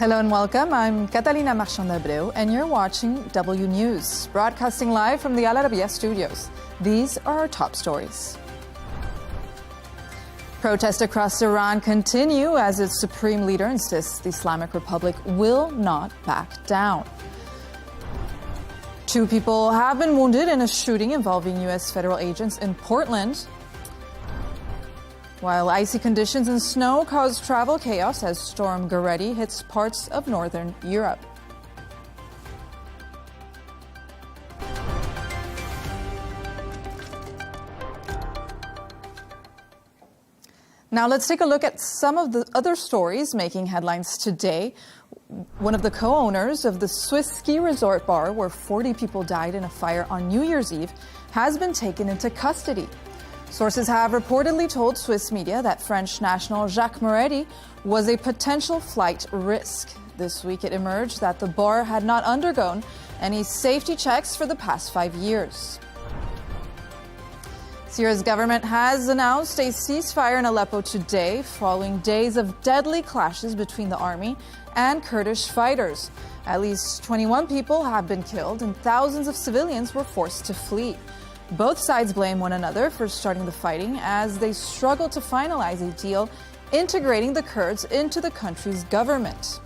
Hello and welcome. I'm Catalina Marchand-Abreu and you're watching W News, broadcasting live from the Arabiya studios. These are our top stories. Protests across Iran continue as its supreme leader insists the Islamic Republic will not back down. 2 people have been wounded in a shooting involving U.S. federal agents in Portland. While icy conditions and snow cause travel chaos as Storm Gerrett hits parts of northern Europe. Now let's take a look at some of the other stories making headlines today. One of the co-owners of the Swiss ski resort bar where 40 people died in a fire on New Year's Eve has been taken into custody. Sources have reportedly told Swiss media that French national Jacques Moretti was a potential flight risk. This week it emerged that the bar had not undergone any safety checks for the past 5 years. Syria's government has announced a ceasefire in Aleppo today, following days of deadly clashes between the army and Kurdish fighters. At least 21 people have been killed and thousands of civilians were forced to flee. Both sides blame one another for starting the fighting as they struggle to finalize a deal integrating the Kurds into the country's government.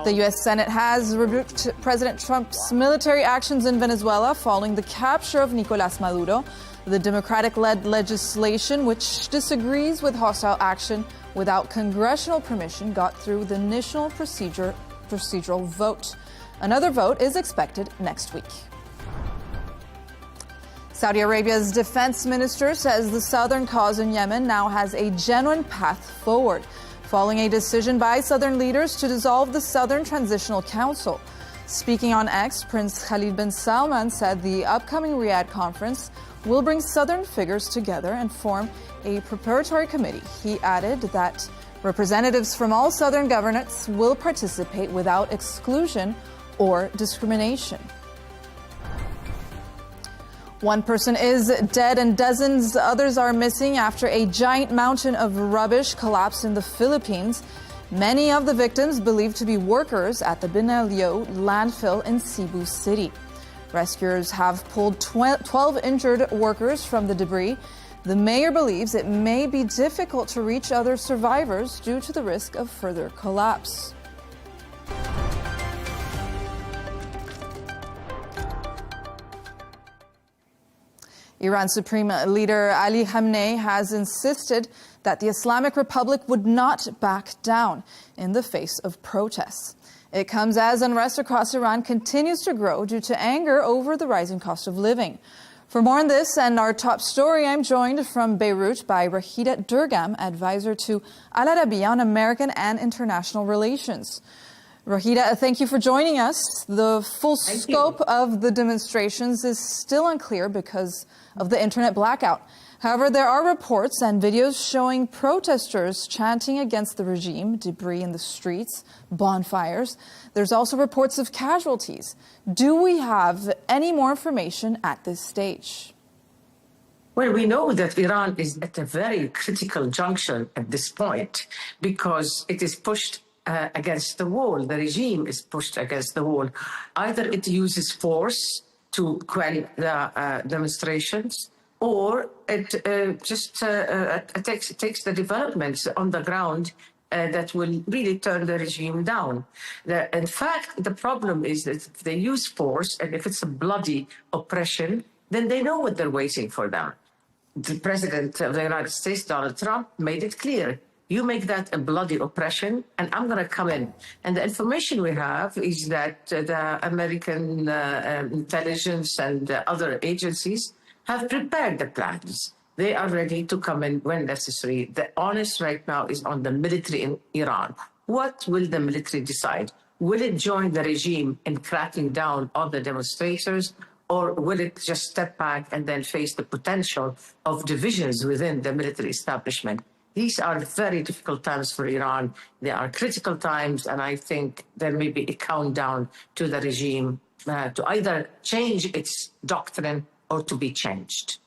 The U.S. Senate has rebuked President Trump's military actions in Venezuela following the capture of Nicolás Maduro. The Democratic-led legislation, which disagrees with hostile action without congressional permission, got through the initial procedural vote. Another vote is expected next week. Saudi Arabia's defense minister says the southern cause in Yemen now has a genuine path forward, following a decision by southern leaders to dissolve the Southern Transitional Council. Speaking on X, Prince Khalid bin Salman said the upcoming Riyadh conference will bring southern figures together and form a preparatory committee. He added that representatives from all southern governorates will participate without exclusion or discrimination. One person is dead and dozens others are missing after a giant mountain of rubbish collapsed in the Philippines. Many of the victims believed to be workers at the Binelio landfill in Cebu City. Rescuers have pulled 12 injured workers from the debris. The mayor believes it may be difficult to reach other survivors due to the risk of further collapse. Iran's Supreme Leader Ali Khamenei has insisted that the Islamic Republic would not back down in the face of protests. It comes as unrest across Iran continues to grow due to anger over the rising cost of living. For more on this and our top story, I'm joined from Beirut by Rahida Durgam, advisor to Al Arabiya on American and international relations. Rahida, thank you for joining us. The full scope of the demonstrations is still unclear because of the internet blackout. However, there are reports and videos showing protesters chanting against the regime, debris in the streets, bonfires. There's also reports of casualties. Do we have any more information at this stage? Well, we know that Iran is at a very critical junction at this point because it is pushed against the wall. The regime is pushed against the wall. Either it uses force to quell the demonstrations, or it takes the developments on the ground that will really turn the regime down. In fact, the problem is that if they use force, and if it's a bloody oppression, then they know what they're waiting for them. The President of the United States, Donald Trump, made it clear. You make that a bloody oppression, and I'm going to come in. And the information we have is that the American intelligence and other agencies have prepared the plans. They are ready to come in when necessary. The onus right now is on the military in Iran. What will the military decide? Will it join the regime in cracking down on the demonstrators, or will it just step back and then face the potential of divisions within the military establishment? These are very difficult times for Iran. They are critical times, and I think there may be a countdown to the regime to either change its doctrine or to be changed.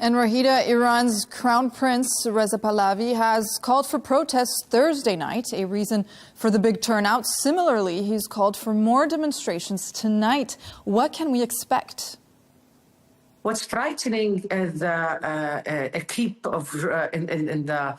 And Rahida, Iran's Crown Prince Reza Pahlavi has called for protests Thursday night, a reason for the big turnout. Similarly, he's called for more demonstrations tonight. What can we expect? What's frightening is a creep of in the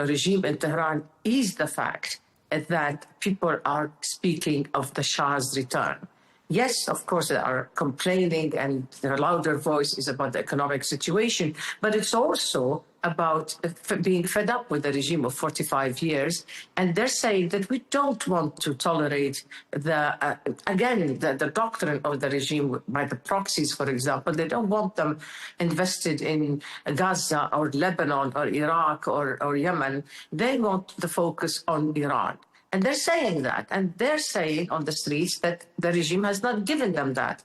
regime in Tehran is the fact that people are speaking of the Shah's return. Yes, of course, they are complaining and their louder voice is about the economic situation, but it's also about being fed up with the regime of 45 years. And they're saying that we don't want to tolerate the doctrine of the regime by the proxies, for example. They don't want them invested in Gaza or Lebanon or Iraq or Yemen. They want the focus on Iran. And they're saying that, and they're saying on the streets that the regime has not given them that.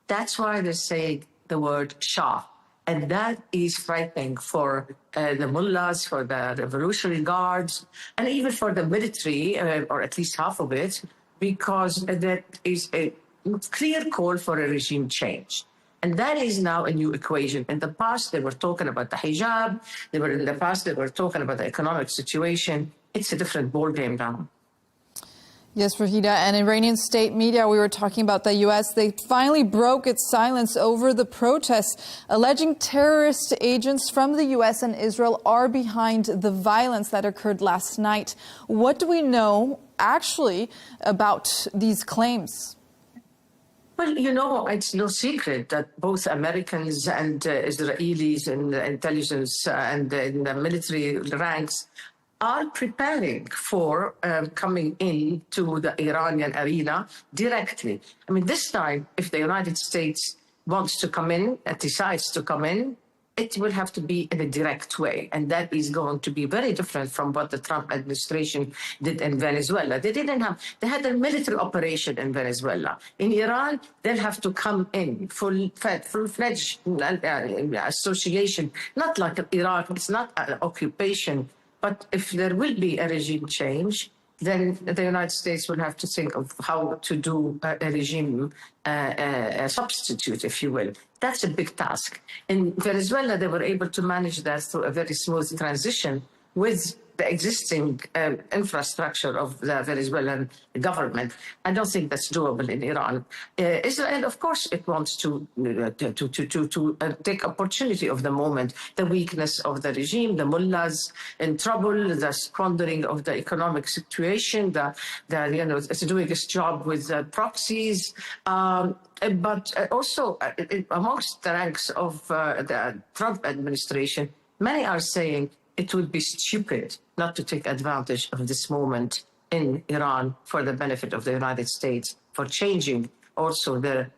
That's why they're saying the word Shah. And that is frightening for the mullahs, for the Revolutionary Guards, and even for the military, or at least half of it, because that is a clear call for a regime change. And that is now a new equation. In the past, they were talking about the hijab. They were talking about the economic situation. It's a different ballgame now. Yes, Rahida, and Iranian state media, we were talking about the U.S., they finally broke its silence over the protests, alleging terrorist agents from the U.S. and Israel are behind the violence that occurred last night. What do we know actually about these claims? Well, you know, it's no secret that both Americans and Israelis in the intelligence and in the military ranks are preparing for coming into the Iranian arena directly. I mean, this time, if the United States wants to come in, decides to come in, it will have to be in a direct way. And that is going to be very different from what the Trump administration did in Venezuela. They had a military operation in Venezuela. In Iran, they'll have to come in full-fledged association, not like Iraq, it's not an occupation. But if there will be a regime change, then the United States will have to think of how to do a regime substitute, if you will. That's a big task. In Venezuela, they were able to manage that through a very smooth transition with the existing infrastructure of the Venezuelan government. I don't think that's doable in Iran. Israel, of course, it wants to take opportunity of the moment, the weakness of the regime, the mullahs in trouble, the squandering of the economic situation, it's doing its job with proxies. But also amongst the ranks of the Trump administration, many are saying it would be stupid not to take advantage of this moment in Iran for the benefit of the United States, for changing also the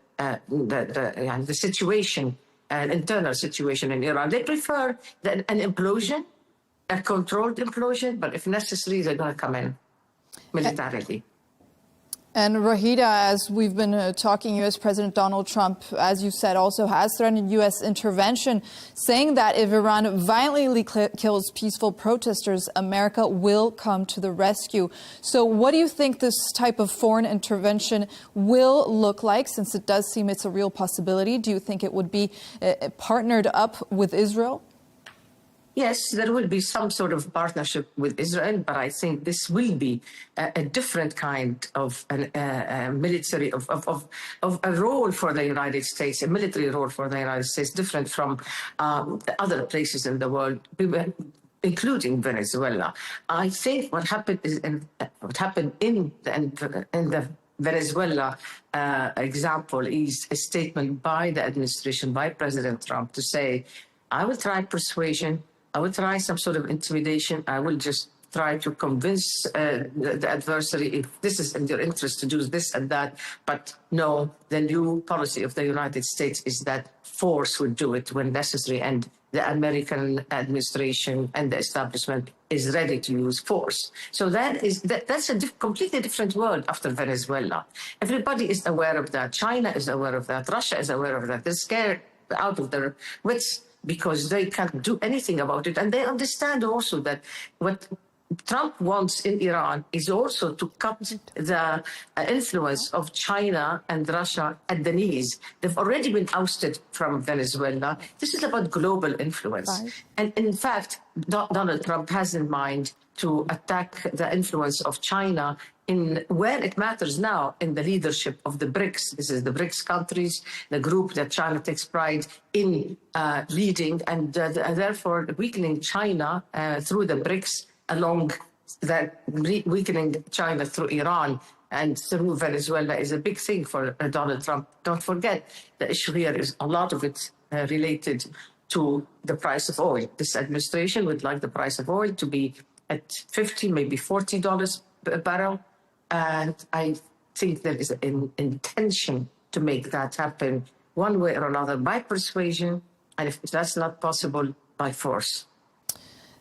situation, an internal situation in Iran. They prefer an implosion, a controlled implosion, but if necessary, they're going to come in militarily. And Rahida, as we've been talking, U.S. President Donald Trump, as you said, also has threatened U.S. intervention, saying that if Iran violently kills peaceful protesters, America will come to the rescue. So what do you think this type of foreign intervention will look like, since it does seem it's a real possibility? Do you think it would be partnered up with Israel? Yes, there will be some sort of partnership with Israel, but I think this will be a different kind of military, of a role for the United States, a military role for the United States, different from other places in the world, including Venezuela. I think what happened in the Venezuela example is a statement by the administration, by President Trump, to say, I will try persuasion, I will try some sort of intimidation. I will just try to convince the adversary if this is in their interest to do this and that. But no, the new policy of the United States is that force will do it when necessary. And the American administration and the establishment is ready to use force. So that's a completely different world after Venezuela. Everybody is aware of that. China is aware of that. Russia is aware of that. They're scared out of their wits, because they can't do anything about it. And they understand also that what Trump wants in Iran is also to cut the influence of China and Russia at the knees. They've already been ousted from Venezuela. This is about global influence. And in fact, Donald Trump has in mind to attack the influence of China in where it matters now, in the leadership of the BRICS. This is the BRICS countries, the group that China takes pride in leading, and therefore weakening China through the BRICS, along that weakening China through Iran and through Venezuela is a big thing for Donald Trump. Don't forget, the issue here is a lot of it related to the price of oil. This administration would like the price of oil to be at $50, maybe $40 a barrel. And I think there is an intention to make that happen one way or another by persuasion, and if that's not possible, by force.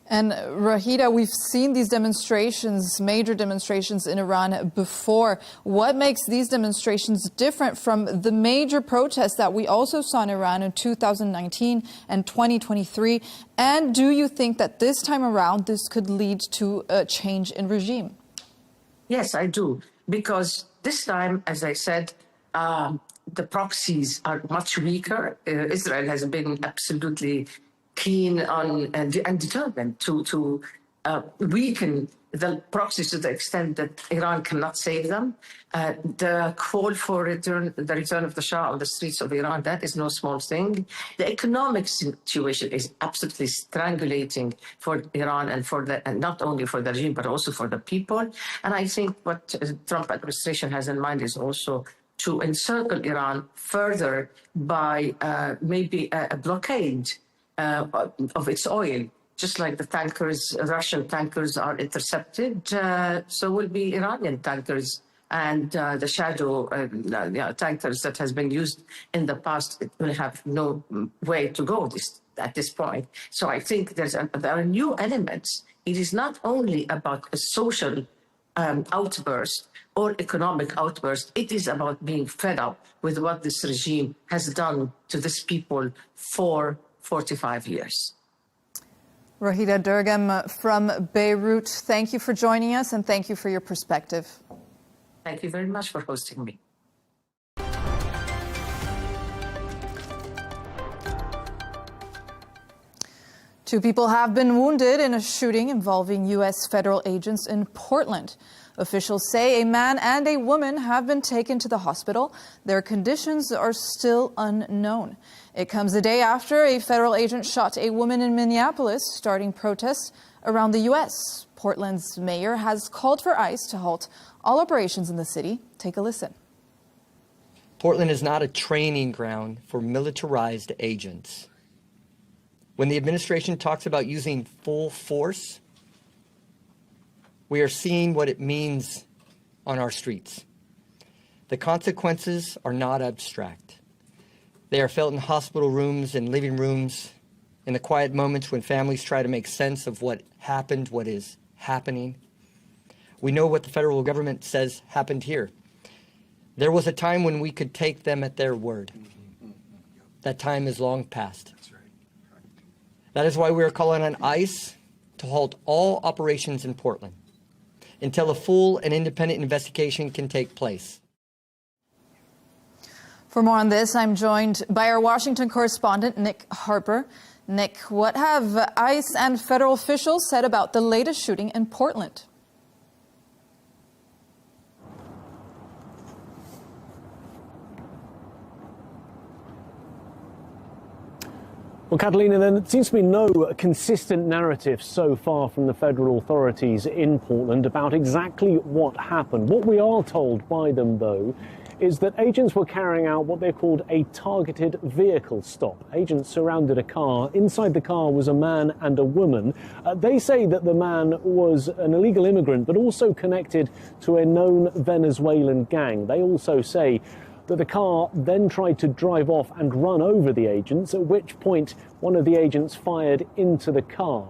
And Rahida, we've seen these demonstrations, major demonstrations in Iran before. What makes these demonstrations different from the major protests that we also saw in Iran in 2019 and 2023? And do you think that this time around this could lead to a change in regime? Yes, I do. Because this time, as I said, the proxies are much weaker. Israel has been absolutely keen on and determined to weaken the proxies to the extent that Iran cannot save them. The call for the return of the Shah on the streets of Iran, that is no small thing. The economic situation is absolutely strangulating for Iran and not only for the regime, but also for the people. And I think what the Trump administration has in mind is also to encircle Iran further by maybe a blockade of its oil, just like the tankers, Russian tankers are intercepted, so will be Iranian tankers and the shadow tankers that has been used in the past. It will have no way to go at this point. So I think there are new elements. It is not only about a social outburst or economic outburst. It is about being fed up with what this regime has done to this people for 45 years. Rahida Durgam from Beirut, thank you for joining us and thank you for your perspective. Thank you very much for hosting me. Two people have been wounded in a shooting involving U.S. federal agents in Portland. Officials say a man and a woman have been taken to the hospital. Their conditions are still unknown. It comes a day after a federal agent shot a woman in Minneapolis, starting protests around the U.S. Portland's mayor has called for ICE to halt all operations in the city. Take a listen. Portland is not a training ground for militarized agents. When the administration talks about using full force, we are seeing what it means on our streets. The consequences are not abstract. They are felt in hospital rooms and living rooms, in the quiet moments when families try to make sense of what happened, what is happening. We know what the federal government says happened here. There was a time when we could take them at their word. That time is long past. That is why we are calling on ICE to halt all operations in Portland until a full and independent investigation can take place. For more on this, I'm joined by our Washington correspondent, Nick Harper. Nick, what have ICE and federal officials said about the latest shooting in Portland? Well, Catalina, there seems to be no consistent narrative so far from the federal authorities in Portland about exactly what happened. What we are told by them, though, is that agents were carrying out what they called a targeted vehicle stop. Agents surrounded a car. Inside the car was a man and a woman. They say that the man was an illegal immigrant, but also connected to a known Venezuelan gang. They also say that the car then tried to drive off and run over the agents, at which point one of the agents fired into the car.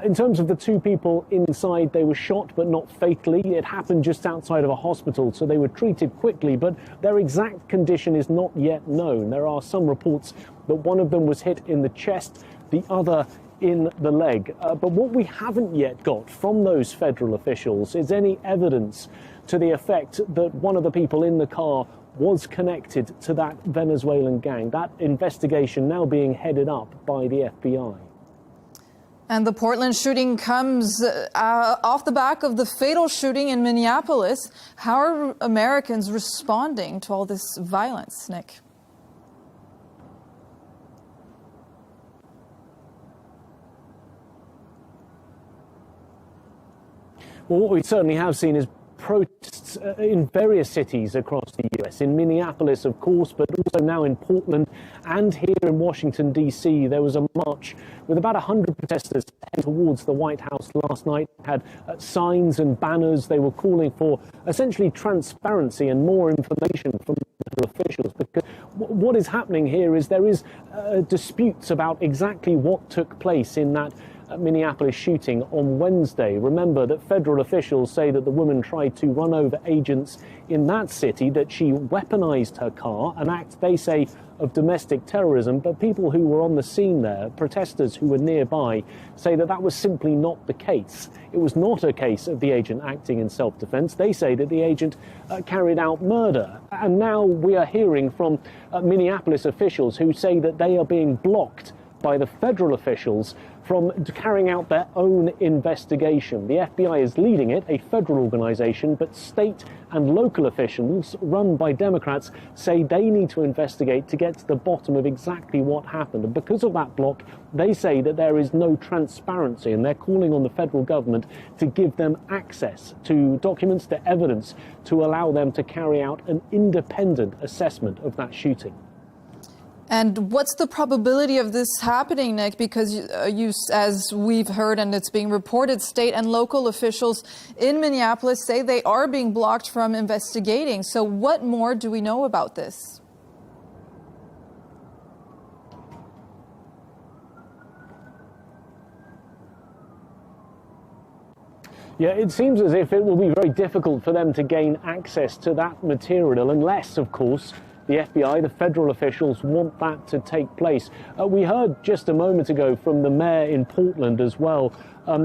In terms of the two people inside, they were shot, but not fatally. It happened just outside of a hospital, so they were treated quickly, but their exact condition is not yet known. There are some reports that one of them was hit in the chest, the other in the leg. But what we haven't yet got from those federal officials is any evidence to the effect that one of the people in the car was connected to that Venezuelan gang. That investigation now being headed up by the FBI. And the Portland shooting comes off the back of the fatal shooting in Minneapolis. How are Americans responding to all this violence, Nick? Well, what we certainly have seen is protests in various cities across the US. In Minneapolis, of course, but also now in Portland and here in Washington, D.C. There was a march with about 100 protesters heading towards the White House last night. Had signs and banners. They were calling for essentially transparency and more information from federal officials, because what is happening here is there is disputes about exactly what took place in that Minneapolis shooting on Wednesday. Remember that federal officials say that the woman tried to run over agents in that city, that she weaponized her car, an act they say of domestic terrorism. But people who were on the scene there, protesters who were nearby, say that that was simply not the case. It was not a case of the agent acting in self-defense. They say that the agent carried out murder. And now we are hearing from Minneapolis officials who say that they are being blocked by the federal officials from carrying out their own investigation. The FBI is leading it, a federal organization, but state and local officials run by Democrats say they need to investigate to get to the bottom of exactly what happened. And because of that block, they say that there is no transparency, and they're calling on the federal government to give them access to documents, to evidence, to allow them to carry out an independent assessment of that shooting. And what's the probability of this happening, Nick? Because as we've heard and it's being reported, state and local officials in Minneapolis say they are being blocked from investigating. So what more do we know about this? Yeah, it seems as if it will be very difficult for them to gain access to that material unless, of course, the FBI, the federal officials, want that to take place. We heard just a moment ago from the mayor in Portland as well,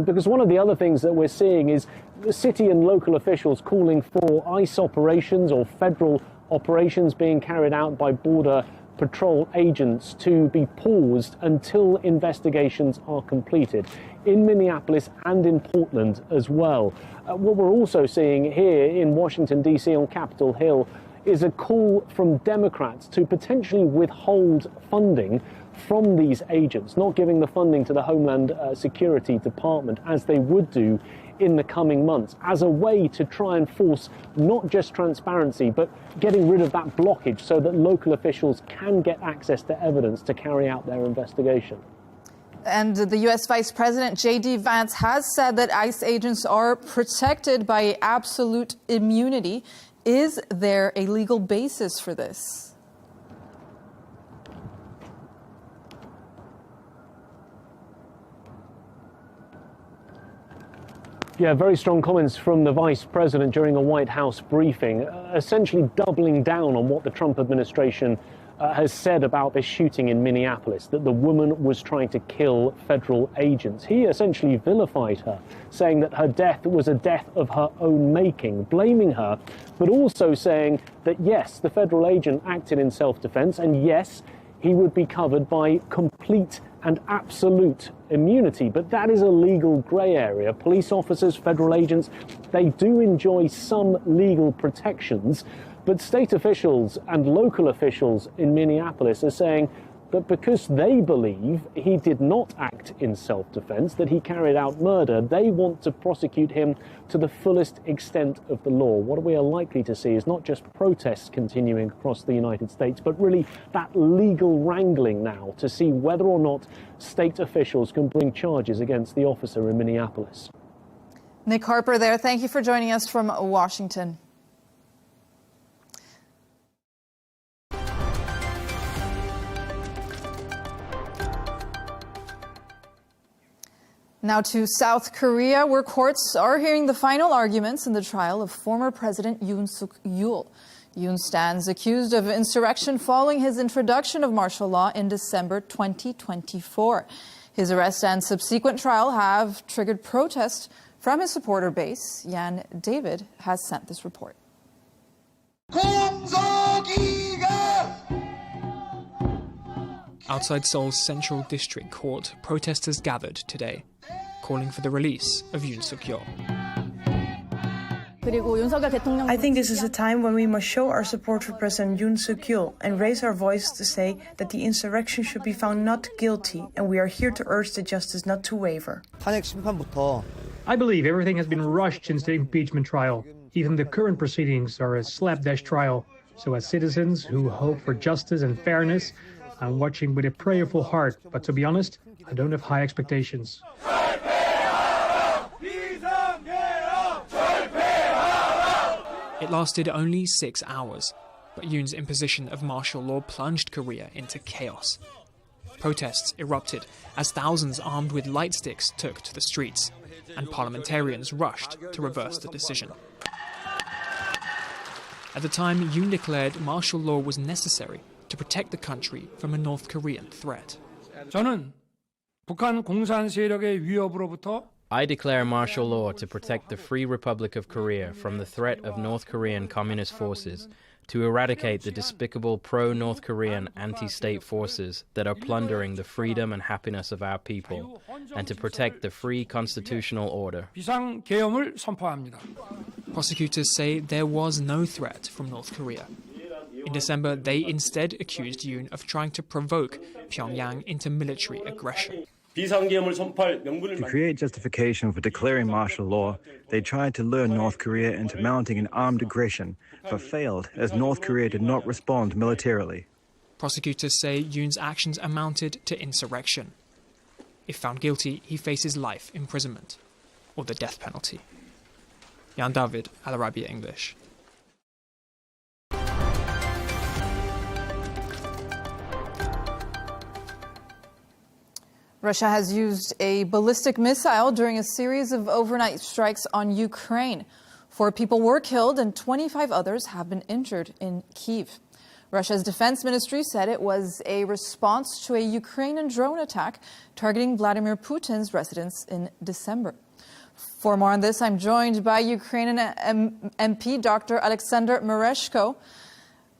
because one of the other things that we're seeing is the city and local officials calling for ICE operations or federal operations being carried out by Border Patrol agents to be paused until investigations are completed in Minneapolis and in Portland as well. What we're also seeing here in Washington, D.C. on Capitol Hill is a call from Democrats to potentially withhold funding from these agents, not giving the funding to the Homeland Security Department as they would do in the coming months, as a way to try and force not just transparency, but getting rid of that blockage so that local officials can get access to evidence to carry out their investigation. And the U.S. Vice President J.D. Vance has said that ICE agents are protected by absolute immunity. Is there a legal basis for this? Yeah, very strong comments from the Vice President during a White House briefing, essentially doubling down on what the Trump administration has said about this shooting in Minneapolis, that the woman was trying to kill federal agents. He essentially vilified her, saying that her death was a death of her own making, blaming her, but also saying that, yes, the federal agent acted in self-defense, and yes, he would be covered by complete and absolute immunity. But that is a legal grey area. Police officers, federal agents, they do enjoy some legal protections. But state officials and local officials in Minneapolis are saying that because they believe he did not act in self-defense, that he carried out murder, they want to prosecute him to the fullest extent of the law. What we are likely to see is not just protests continuing across the United States, but really that legal wrangling now to see whether or not state officials can bring charges against the officer in Minneapolis. Nick Harper there. Thank you for joining us from Washington. Now to South Korea, where courts are hearing the final arguments in the trial of former President Yoon Suk-yeol. Yoon stands accused of insurrection following his introduction of martial law in December 2024. His arrest and subsequent trial have triggered protest from his supporter base. Jan David has sent this report. Outside Seoul's Central District Court, protesters gathered today, calling for the release of Yoon Suk-yeol. I think this is a time when we must show our support for President Yoon Suk-yeol and raise our voice to say that the insurrection should be found not guilty, and we are here to urge the justice not to waver. I believe everything has been rushed since the impeachment trial. Even the current proceedings are a slapdash trial. So as citizens who hope for justice and fairness, I'm watching with a prayerful heart, but to be honest, I don't have high expectations. It lasted only 6 hours, but Yoon's imposition of martial law plunged Korea into chaos. Protests erupted as thousands armed with light sticks took to the streets, and parliamentarians rushed to reverse the decision. At the time, Yoon declared martial law was necessary to protect the country from a North Korean threat. 저는 북한 공산 세력의 위협으로부터 I declare martial law to protect the Free Republic of Korea from the threat of North Korean communist forces, to eradicate the despicable pro-North Korean anti-state forces that are plundering the freedom and happiness of our people, and to protect the free constitutional order. 비상계엄을 선포합니다. Prosecutors say there was no threat from North Korea. In December, they instead accused Yoon of trying to provoke Pyongyang into military aggression. To create justification for declaring martial law, they tried to lure North Korea into mounting an armed aggression, but failed as North Korea did not respond militarily. Prosecutors say Yoon's actions amounted to insurrection. If found guilty, he faces life imprisonment or the death penalty. Jan David, Arabiya English. Russia has used a ballistic missile during a series of overnight strikes on Ukraine. 4 people were killed and 25 others have been injured in Kyiv. Russia's defense ministry said it was a response to a Ukrainian drone attack targeting Vladimir Putin's residence in December. For more on this, I'm joined by Ukrainian MP Dr. Alexander Mereshko.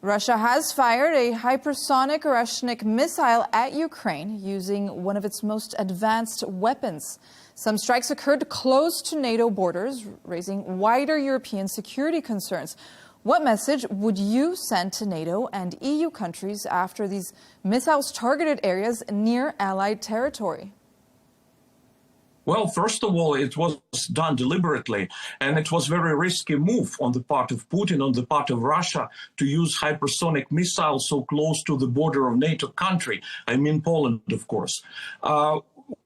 Russia has fired a hypersonic Oreshnik missile at Ukraine using one of its most advanced weapons. Some strikes occurred close to NATO borders, raising wider European security concerns. What message would you send to NATO and EU countries after these missiles targeted areas near Allied territory? Well, first of all, it was done deliberately, and it was a very risky move on the part of Putin, on the part of Russia, to use hypersonic missiles so close to the border of NATO country. I mean Poland, of course.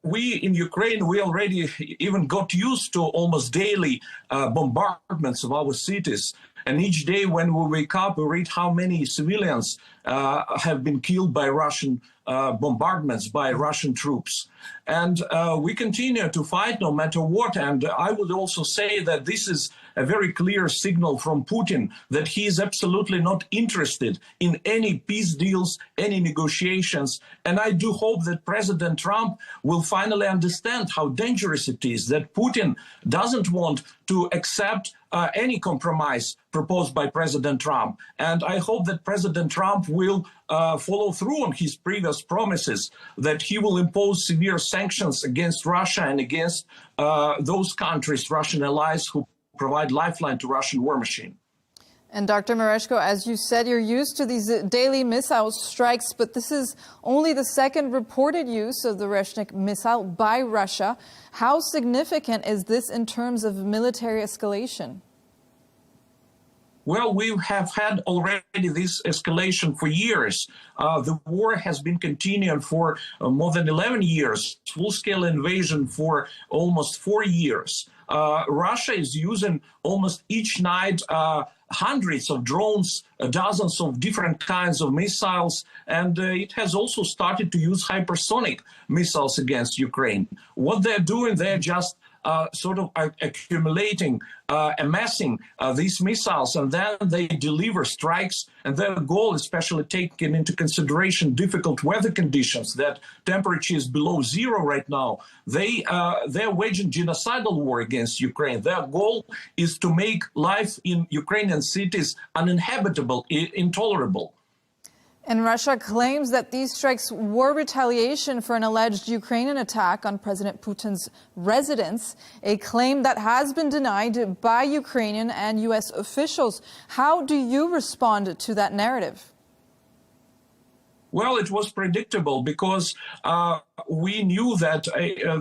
We in Ukraine, we already even got used to almost daily bombardments of our cities. And each day when we wake up, we read how many civilians have been killed by Russian bombardments, by Russian troops. And we continue to fight no matter what. And I would also say that this is a very clear signal from Putin that he is absolutely not interested in any peace deals, any negotiations. And I do hope that President Trump will finally understand how dangerous it is, that Putin doesn't want to accept any compromise proposed by President Trump. And I hope that President Trump will follow through on his previous promises, that he will impose severe sanctions against Russia and against those countries, Russian allies, who provide lifeline to Russian war machine. And Dr. Mereshko, as you said, you're used to these daily missile strikes, but this is only the second reported use of the Oreshnik missile by Russia. How significant is this in terms of military escalation? Well, we have had already this escalation for years. The war has been continuing for more than 11 years, full-scale invasion for almost 4 years. Russia is using almost each night hundreds of drones, dozens of different kinds of missiles, and it has also started to use hypersonic missiles against Ukraine. What they're doing, they're just sort of accumulating, amassing these missiles, and then they deliver strikes. And their goal, especially taking into consideration difficult weather conditions, that temperature is below zero right now, they're waging genocidal war against Ukraine. Their goal is to make life in Ukrainian cities uninhabitable, intolerable. And Russia claims that these strikes were retaliation for an alleged Ukrainian attack on President Putin's residence, a claim that has been denied by Ukrainian and U.S. officials. How do you respond to that narrative? Well, it was predictable because we knew that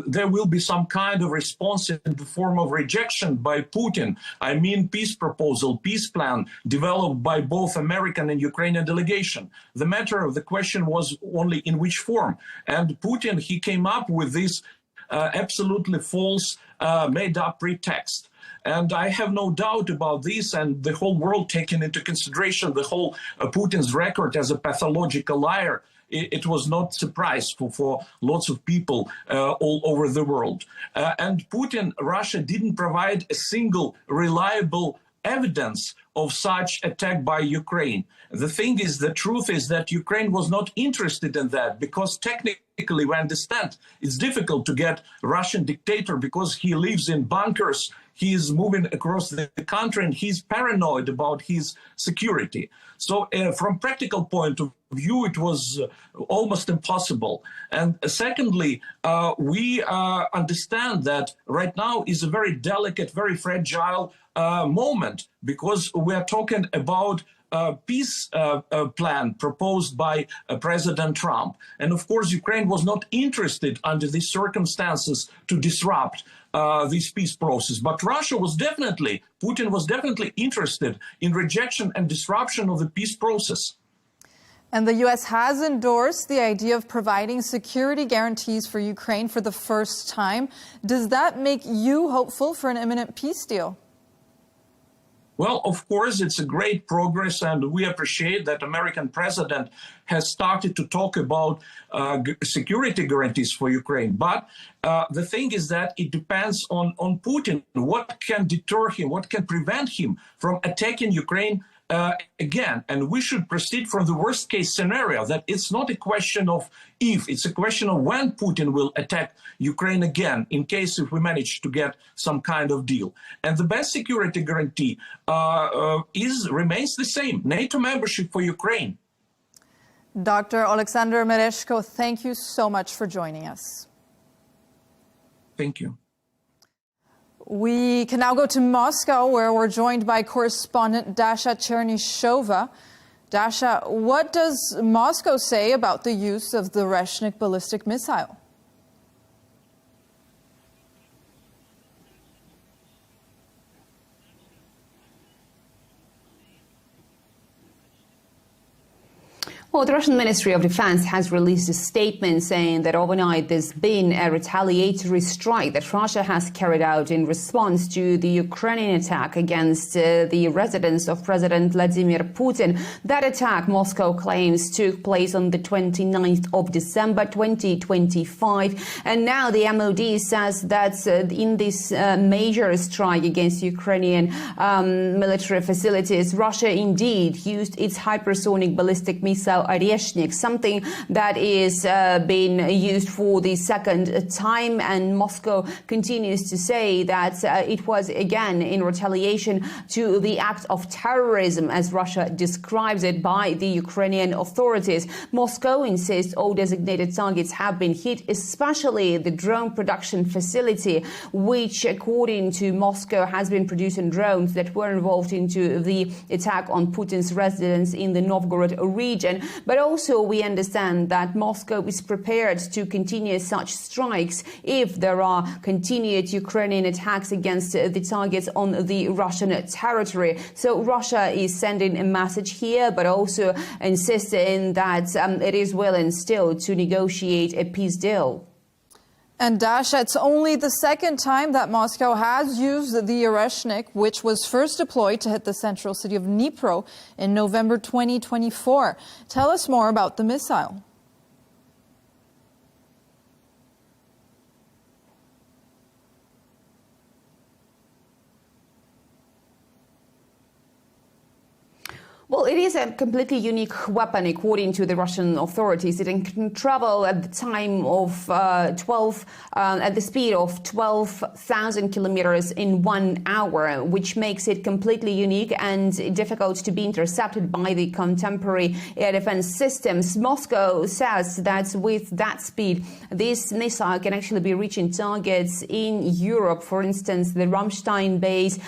there will be some kind of response in the form of rejection by Putin. I mean, peace proposal, peace plan developed by both American and Ukrainian delegation. The matter of the question was only in which form. And Putin, he came up with this absolutely false, made-up pretext. And I have no doubt about this, and the whole world taking into consideration the whole Putin's record as a pathological liar. It was not a surprise for lots of people all over the world. And Putin, Russia didn't provide a single reliable evidence of such attack by Ukraine. The thing is, the truth is that Ukraine was not interested in that, because technically we understand it's difficult to get Russian dictator because he lives in bunkers. He is moving across the country and he's paranoid about his security. So from practical point of view, it was almost impossible. And secondly, we understand that right now is a very delicate, very fragile moment, because we are talking about a peace plan proposed by President Trump. And of course, Ukraine was not interested under these circumstances to disrupt this peace process. But Russia was definitely, Putin was definitely interested in rejection and disruption of the peace process. And the U.S. has endorsed the idea of providing security guarantees for Ukraine for the first time. Does that make you hopeful for an imminent peace deal? Well, of course, it's a great progress, and we appreciate that American president has started to talk about security guarantees for Ukraine. But the thing is that it depends on Putin. What can deter him? What can prevent him from attacking Ukraine again? And we should proceed from the worst case scenario, that it's not a question of if, it's a question of when Putin will attack Ukraine again, in case if we manage to get some kind of deal. And the best security guarantee remains the same: NATO membership for Ukraine. Dr. Alexander Mereshko, thank you so much for joining us. Thank you. We can now go to Moscow, where we're joined by correspondent Dasha Chernyshova. Dasha, what does Moscow say about the use of the Reshnik ballistic missile? Well, the Russian Ministry of Defense has released a statement saying that overnight there's been a retaliatory strike that Russia has carried out in response to the Ukrainian attack against the residence of President Vladimir Putin. That attack, Moscow claims, took place on the 29th of December 2025. And now the MOD says that in this major strike against Ukrainian military facilities, Russia indeed used its hypersonic ballistic missile Reshnik, something that is being used for the second time, and Moscow continues to say that it was again in retaliation to the act of terrorism, as Russia describes it, by the Ukrainian authorities. Moscow insists all designated targets have been hit, especially the drone production facility, which, according to Moscow, has been producing drones that were involved into the attack on Putin's residence in the Novgorod region. But also we understand that Moscow is prepared to continue such strikes if there are continued Ukrainian attacks against the targets on the Russian territory. So Russia is sending a message here, but also insisting that it is willing still to negotiate a peace deal. And Dasha, it's only the second time that Moscow has used the Reshnik, which was first deployed to hit the central city of Dnipro in November 2024. Tell us more about the missile. Well, it is a completely unique weapon, according to the Russian authorities. It can travel at the time of at the speed of 12,000 kilometers in 1 hour, which makes it completely unique and difficult to be intercepted by the contemporary air defense systems. Moscow says that with that speed, this missile can actually be reaching targets in Europe, for instance, the Ramstein base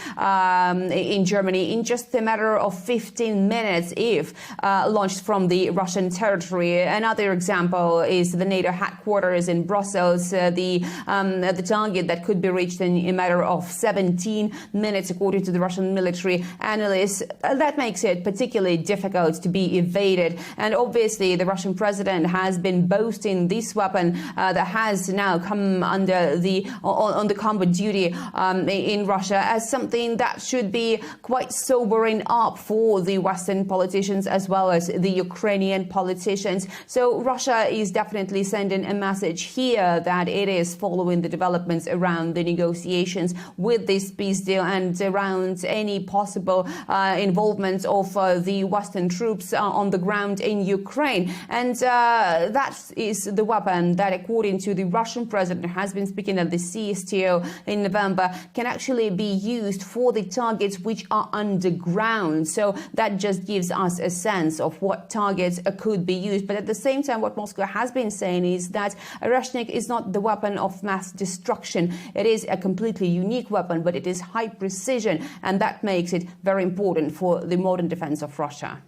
in Germany, in just a matter of 15 minutes if launched from the Russian territory. Another example is the NATO headquarters in Brussels, the target that could be reached in a matter of 17 minutes, according to the Russian military analysts. That makes it particularly difficult to be evaded. And obviously, the Russian president has been boasting this weapon that has now come under on the combat duty in Russia as something that should be quite sobering up for the Western politicians as well as the Ukrainian politicians. So Russia is definitely sending a message here that it is following the developments around the negotiations with this peace deal and around any possible involvement of the Western troops on the ground in Ukraine. And that is the weapon that, according to the Russian president, has been speaking at the CSTO in November, can actually be used for the targets which are underground. So that just gives us a sense of what targets could be used. But at the same time, what Moscow has been saying is that Oreshnik is not the weapon of mass destruction. It is a completely unique weapon, but it is high precision, and that makes it very important for the modern defense of Russia.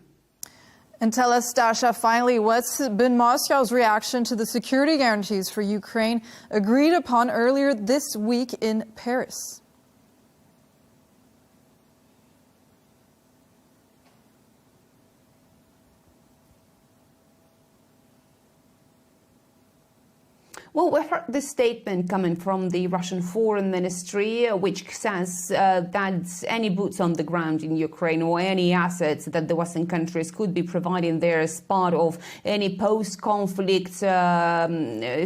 And tell us, Dasha, finally, what's been Moscow's reaction to the security guarantees for Ukraine agreed upon earlier this week in Paris? Well, we've heard this statement coming from the Russian Foreign Ministry, which says that any boots on the ground in Ukraine or any assets that the Western countries could be providing there as part of any post-conflict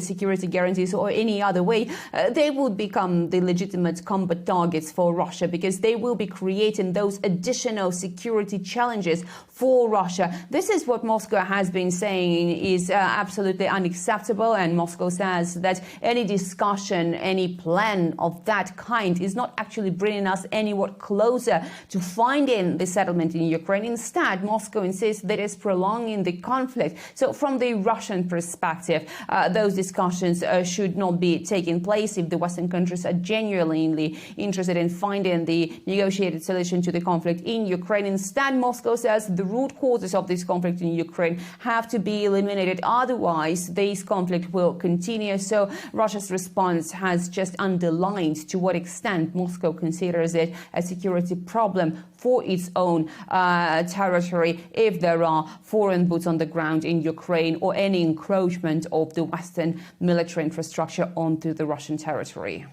security guarantees or any other way, they would become the legitimate combat targets for Russia, because they will be creating those additional security challenges for Russia. This is what Moscow has been saying is absolutely unacceptable, and Moscow says that any discussion, any plan of that kind is not actually bringing us anywhere closer to finding the settlement in Ukraine. Instead, Moscow insists that it's prolonging the conflict. So from the Russian perspective, those discussions should not be taking place if the Western countries are genuinely interested in finding the negotiated solution to the conflict in Ukraine. Instead, Moscow says the root causes of this conflict in Ukraine have to be eliminated. Otherwise, this conflict will continue. So Russia's response has just underlined to what extent Moscow considers it a security problem for its own territory if there are foreign boots on the ground in Ukraine or any encroachment of the Western military infrastructure onto the Russian territory.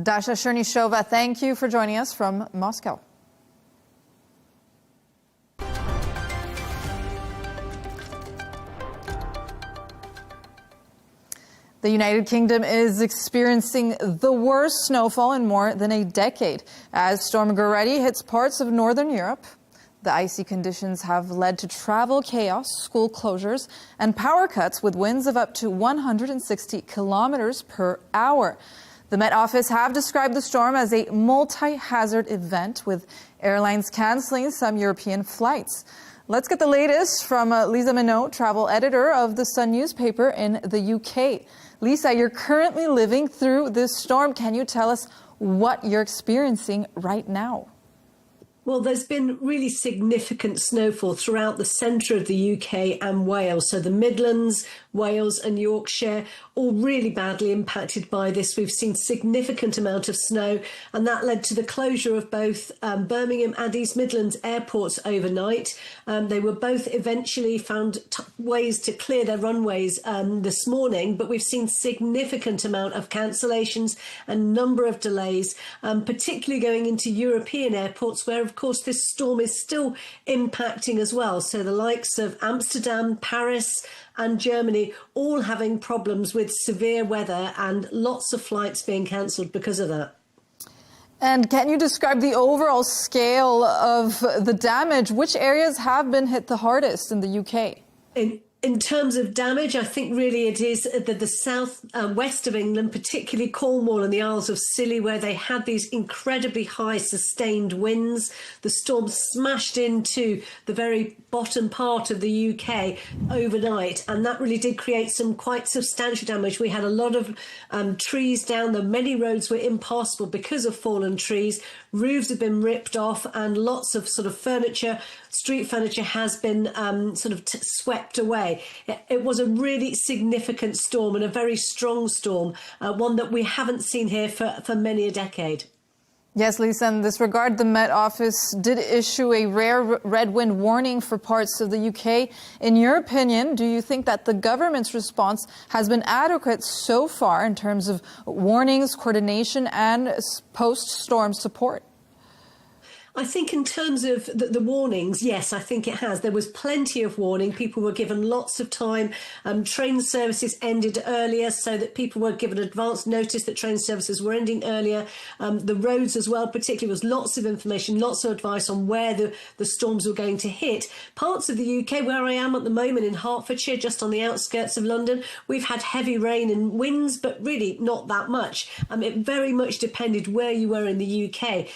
Dasha Chernyshyova, thank you for joining us from Moscow. The United Kingdom is experiencing the worst snowfall in more than a decade as Storm Gerrett hits parts of northern Europe. The icy conditions have led to travel chaos, school closures, and power cuts with winds of up to 160 kilometers per hour. The Met Office have described the storm as a multi-hazard event, with airlines cancelling some European flights. Let's get the latest from Lisa Minot, travel editor of the Sun newspaper in the UK. Lisa, you're currently living through this storm. Can you tell us what you're experiencing right now? Well, there's been really significant snowfall throughout the centre of the UK and Wales. So the Midlands, Wales and Yorkshire, all really badly impacted by this. We've seen significant amount of snow, and that led to the closure of both Birmingham and East Midlands airports overnight. They were both eventually found ways to clear their runways this morning, but we've seen significant amount of cancellations and number of delays, particularly going into European airports where, of course, this storm is still impacting as well. So the likes of Amsterdam, Paris and Germany all having problems with severe weather and lots of flights being cancelled because of that. And can you describe the overall scale of the damage? Which areas have been hit the hardest in the UK? In terms of damage, I think really it is the south west of England, particularly Cornwall and the Isles of Scilly, where they had these incredibly high sustained winds. The storm smashed into the very bottom part of the UK overnight, and that really did create some quite substantial damage. We had a lot of trees down there. Many roads were impassable because of fallen trees. Roofs have been ripped off, and lots of sort of furniture, street furniture, has been swept away. It was a really significant storm and a very strong storm, one that we haven't seen here for many a decade. Yes, Lisa, in this regard, the Met Office did issue a rare red wind warning for parts of the UK. In your opinion, do you think that the government's response has been adequate so far in terms of warnings, coordination and post-storm support? I think in terms of the warnings, yes, I think it has. There was plenty of warning. People were given lots of time. Train services ended earlier so that people were given advance notice that train services were ending earlier. The roads as well, particularly, was lots of information, lots of advice on where the storms were going to hit. Parts of the UK, where I am at the moment in Hertfordshire, just on the outskirts of London, we've had heavy rain and winds, but really not that much. It very much depended where you were in the UK.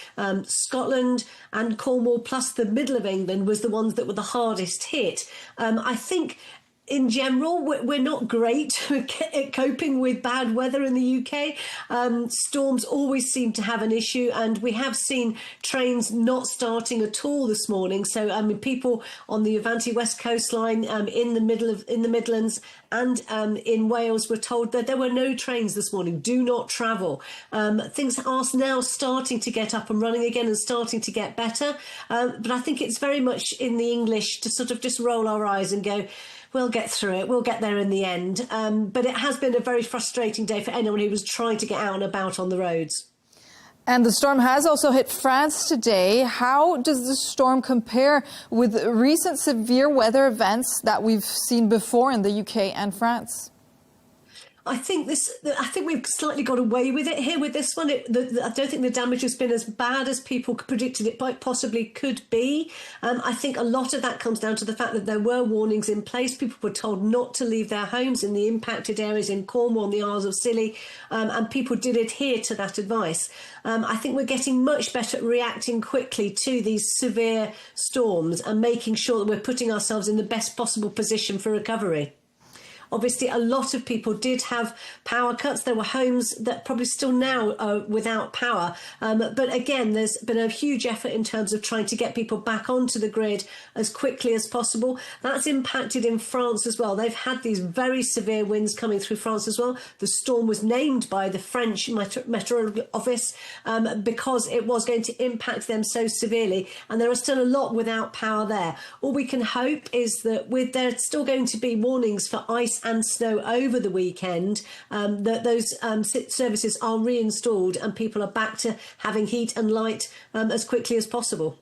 Scotland and Cornwall plus the middle of England was the ones that were the hardest hit. I think in general, we're not great at coping with bad weather in the UK. Storms always seem to have an issue, and we have seen trains not starting at all this morning. So, people on the Avanti West coastline in the Midlands and in Wales were told that there were no trains this morning. Do not travel. Things are now starting to get up and running again and starting to get better. But I think it's very much in the English to sort of just roll our eyes and go, we'll get through it. We'll get there in the end. But it has been a very frustrating day for anyone who was trying to get out and about on the roads. And the storm has also hit France today. How does the storm compare with recent severe weather events that we've seen before in the UK and France? I think we've slightly got away with it here with this one. I don't think the damage has been as bad as people predicted it possibly could be. I think a lot of that comes down to the fact that there were warnings in place. People were told not to leave their homes in the impacted areas in Cornwall and the Isles of Scilly, and people did adhere to that advice. I think we're getting much better at reacting quickly to these severe storms and making sure that we're putting ourselves in the best possible position for recovery. Obviously, a lot of people did have power cuts. There were homes that probably still now are without power. But again, there's been a huge effort in terms of trying to get people back onto the grid as quickly as possible. That's impacted in France as well. They've had these very severe winds coming through France as well. The storm was named by the French Meteorological Office because it was going to impact them so severely. And there are still a lot without power there. All we can hope is that there's still going to be warnings for ice and snow over the weekend, that those services are reinstalled and people are back to having heat and light as quickly as possible.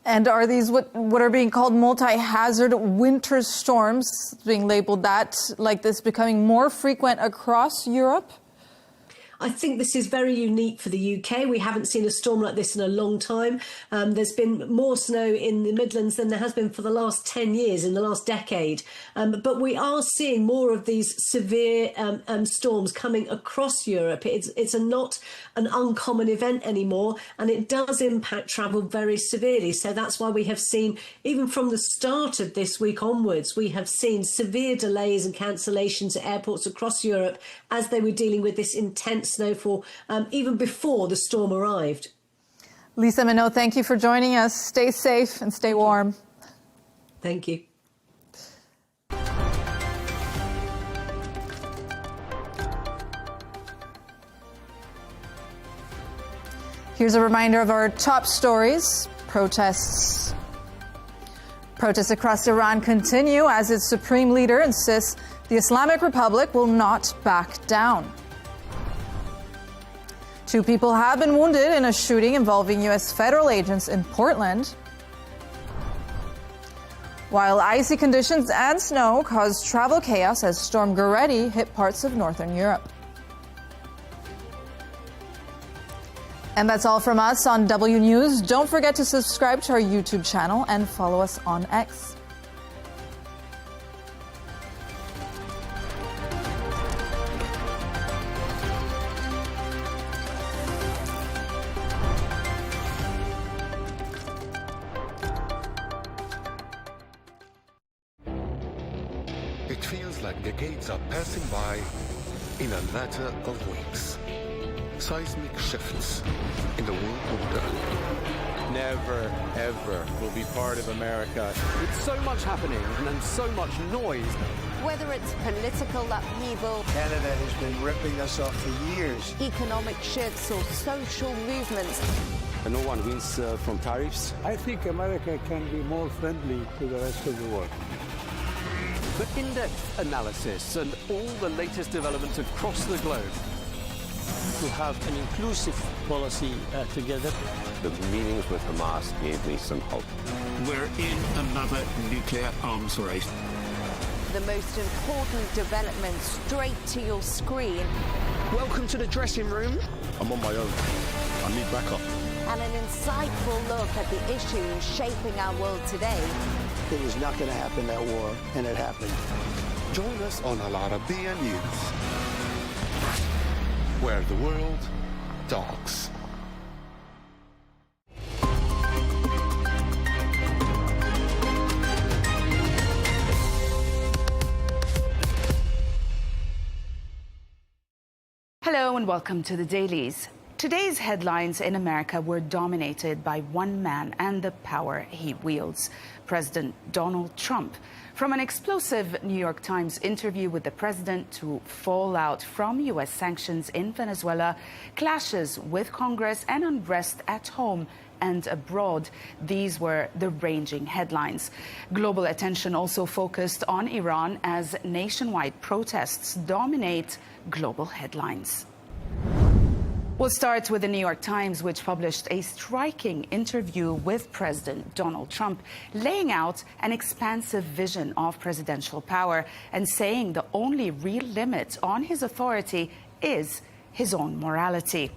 And are these what are being called multi-hazard winter storms, being labelled that, like this, becoming more frequent across Europe? I think this is very unique for the UK. We haven't seen a storm like this in a long time. There's been more snow in the Midlands than there has been for the last 10 years, in the last decade. But we are seeing more of these severe storms coming across Europe. It's not an uncommon event anymore, and it does impact travel very severely. So that's why we have seen, even from the start of this week onwards, we have seen severe delays and cancellations at airports across Europe as they were dealing with this intense snowfall even before the storm arrived. Lisa Minot, thank you for joining us. Stay safe and stay warm. Thank you. Here's a reminder of our top stories. Protests across Iran continue as its supreme leader insists the Islamic Republic will not back down. 2 people have been wounded in a shooting involving U.S. federal agents in Portland. While icy conditions and snow caused travel chaos as Storm Gerrett hit parts of northern Europe. And that's all from us on W News. Don't forget to subscribe to our YouTube channel and follow us on X. It feels like decades are passing by in a matter of weeks. Seismic shifts in the world order. Never, ever will be part of America. With so much happening and so much noise. Whether it's political upheaval, Canada has been ripping us off for years. Economic shifts or social movements. And no one wins from tariffs. I think America can be more friendly to the rest of the world. For in-depth analysis and all the latest developments across the globe. To have an inclusive policy together. The meetings with Hamas gave me some hope. We're in another nuclear arms race. The most important development straight to your screen. Welcome to the dressing room. I'm on my own. I need backup. And an insightful look at the issues shaping our world today. It was not going to happen, that war, and it happened. Join us on Arabiya News, where the world talks. Hello and welcome to the Dailies. Today's headlines in America were dominated by one man and the power he wields, President Donald Trump. From an explosive New York Times interview with the president to fallout from U.S. sanctions in Venezuela, clashes with Congress and unrest at home and abroad. These were the ranging headlines. Global attention also focused on Iran as nationwide protests dominate global headlines. We'll start with the New York Times, which published a striking interview with President Donald Trump, laying out an expansive vision of presidential power and saying the only real limit on his authority is his own morality.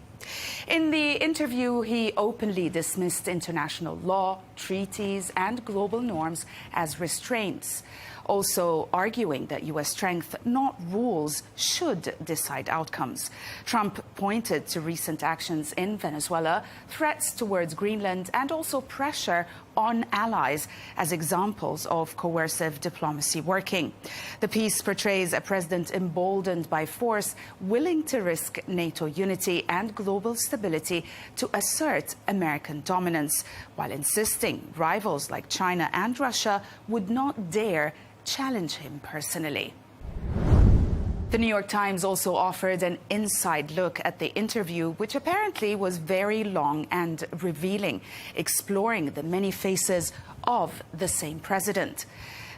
In the interview, he openly dismissed international law, treaties, and global norms as restraints, also arguing that U.S. strength, not rules, should decide outcomes. Trump pointed to recent actions in Venezuela, threats towards Greenland, and also pressure on allies as examples of coercive diplomacy working. The piece portrays a president emboldened by force, willing to risk NATO unity and global stability to assert American dominance, while insisting rivals like China and Russia would not dare challenge him personally. The New York Times also offered an inside look at the interview, which apparently was very long and revealing, exploring the many faces of the same president.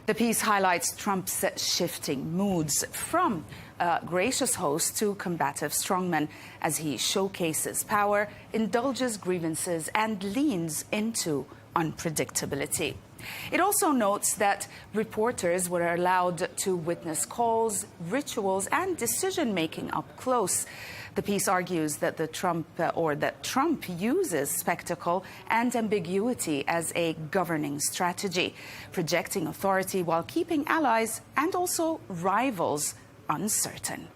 The piece highlights Trump's shifting moods, from a gracious host to combative strongman, as he showcases power, indulges grievances, and leans into unpredictability. It also notes that reporters were allowed to witness calls, rituals, and decision-making up close. The piece argues that Trump uses spectacle and ambiguity as a governing strategy, projecting authority while keeping allies and also rivals uncertain.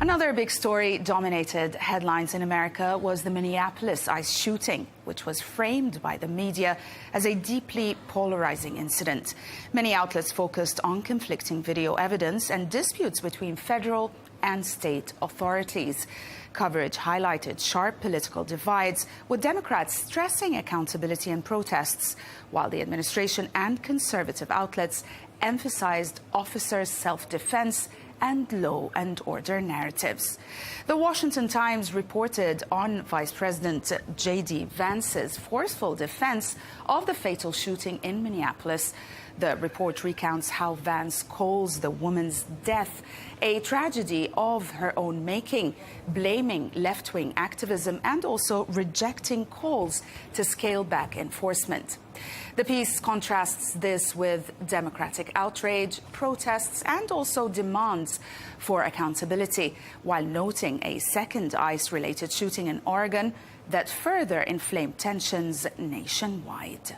Another big story dominated headlines in America was the Minneapolis ICE shooting, which was framed by the media as a deeply polarizing incident. Many outlets focused on conflicting video evidence and disputes between federal and state authorities. Coverage highlighted sharp political divides, with Democrats stressing accountability and protests, while the administration and conservative outlets emphasized officers' self-defense and law and order narratives. The Washington Times reported on Vice President J.D. Vance's forceful defense of the fatal shooting in Minneapolis. The report recounts how Vance calls the woman's death a tragedy of her own making, blaming left-wing activism and also rejecting calls to scale back enforcement. The piece contrasts this with democratic outrage, protests, and also demands for accountability, while noting a second ICE-related shooting in Oregon that further inflamed tensions nationwide.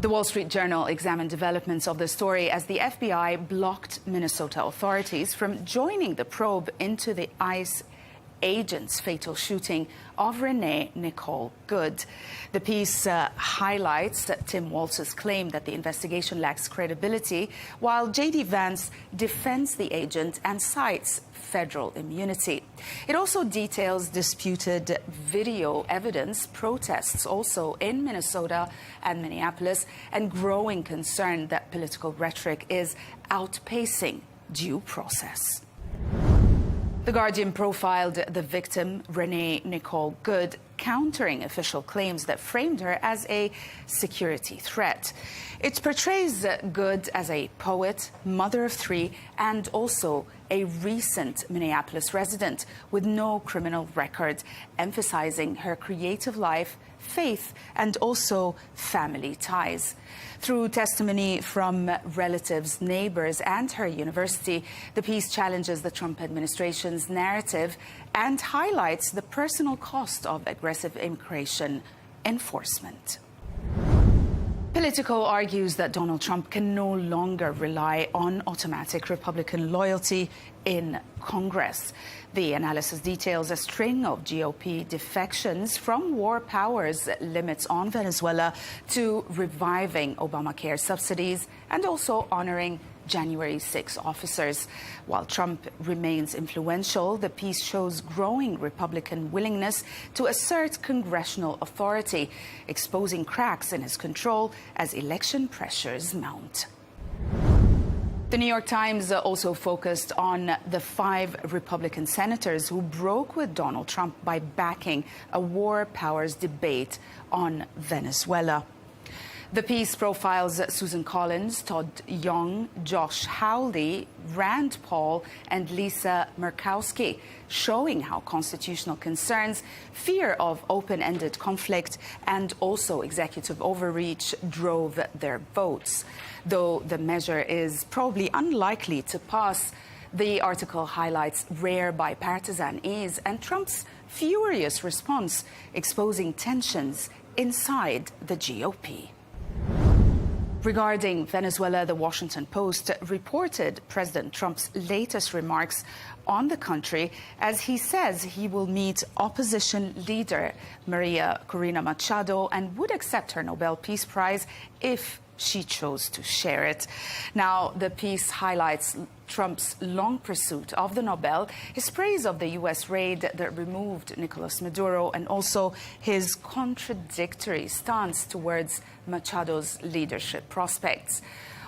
The Wall Street Journal examined developments of the story as the FBI blocked Minnesota authorities from joining the probe into the ICE agent's fatal shooting of Renee Nicole Good. The piece highlights Tim Walz's claim that the investigation lacks credibility, while J.D. Vance defends the agent and cites federal immunity. It also details disputed video evidence, protests also in Minnesota and Minneapolis, and growing concern that political rhetoric is outpacing due process. The Guardian profiled the victim, Renee Nicole Good, countering official claims that framed her as a security threat. It portrays Good as a poet, mother of three, and also a recent Minneapolis resident with no criminal record, emphasizing her creative life, faith, and also family ties. Through testimony from relatives, neighbors, and her university, the piece challenges the Trump administration's narrative and highlights the personal cost of aggressive immigration enforcement. Politico argues that Donald Trump can no longer rely on automatic Republican loyalty in Congress. The analysis details a string of GOP defections from war powers limits on Venezuela to reviving Obamacare subsidies and also honoring January 6 officers. While Trump remains influential, the piece shows growing Republican willingness to assert congressional authority, exposing cracks in his control as election pressures mount. The New York Times also focused on the 5 Republican senators who broke with Donald Trump by backing a war powers debate on Venezuela. The piece profiles Susan Collins, Todd Young, Josh Hawley, Rand Paul, and Lisa Murkowski, showing how constitutional concerns, fear of open-ended conflict, and also executive overreach drove their votes. Though the measure is probably unlikely to pass, the article highlights rare bipartisan ease and Trump's furious response, exposing tensions inside the GOP. Regarding Venezuela, the Washington Post reported President Trump's latest remarks on the country as he says he will meet opposition leader Maria Corina Machado and would accept her Nobel Peace Prize if she chose to share it. Now, the piece highlights Trump's long pursuit of the Nobel, his praise of the U.S. raid that removed Nicolas Maduro, and also his contradictory stance towards Machado's leadership prospects.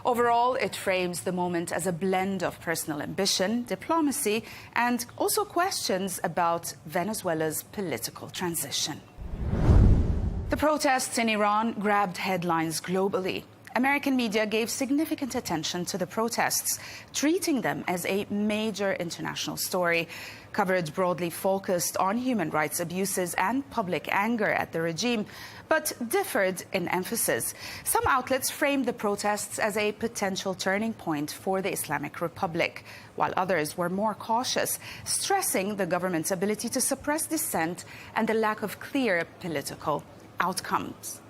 Overall, it frames the moment as a blend of personal ambition, diplomacy, and also questions about Venezuela's political transition. The protests in Iran grabbed headlines globally. American media gave significant attention to the protests, treating them as a major international story. Coverage broadly focused on human rights abuses and public anger at the regime, but differed in emphasis. Some outlets framed the protests as a potential turning point for the Islamic Republic, while others were more cautious, stressing the government's ability to suppress dissent and the lack of clear political outcomes.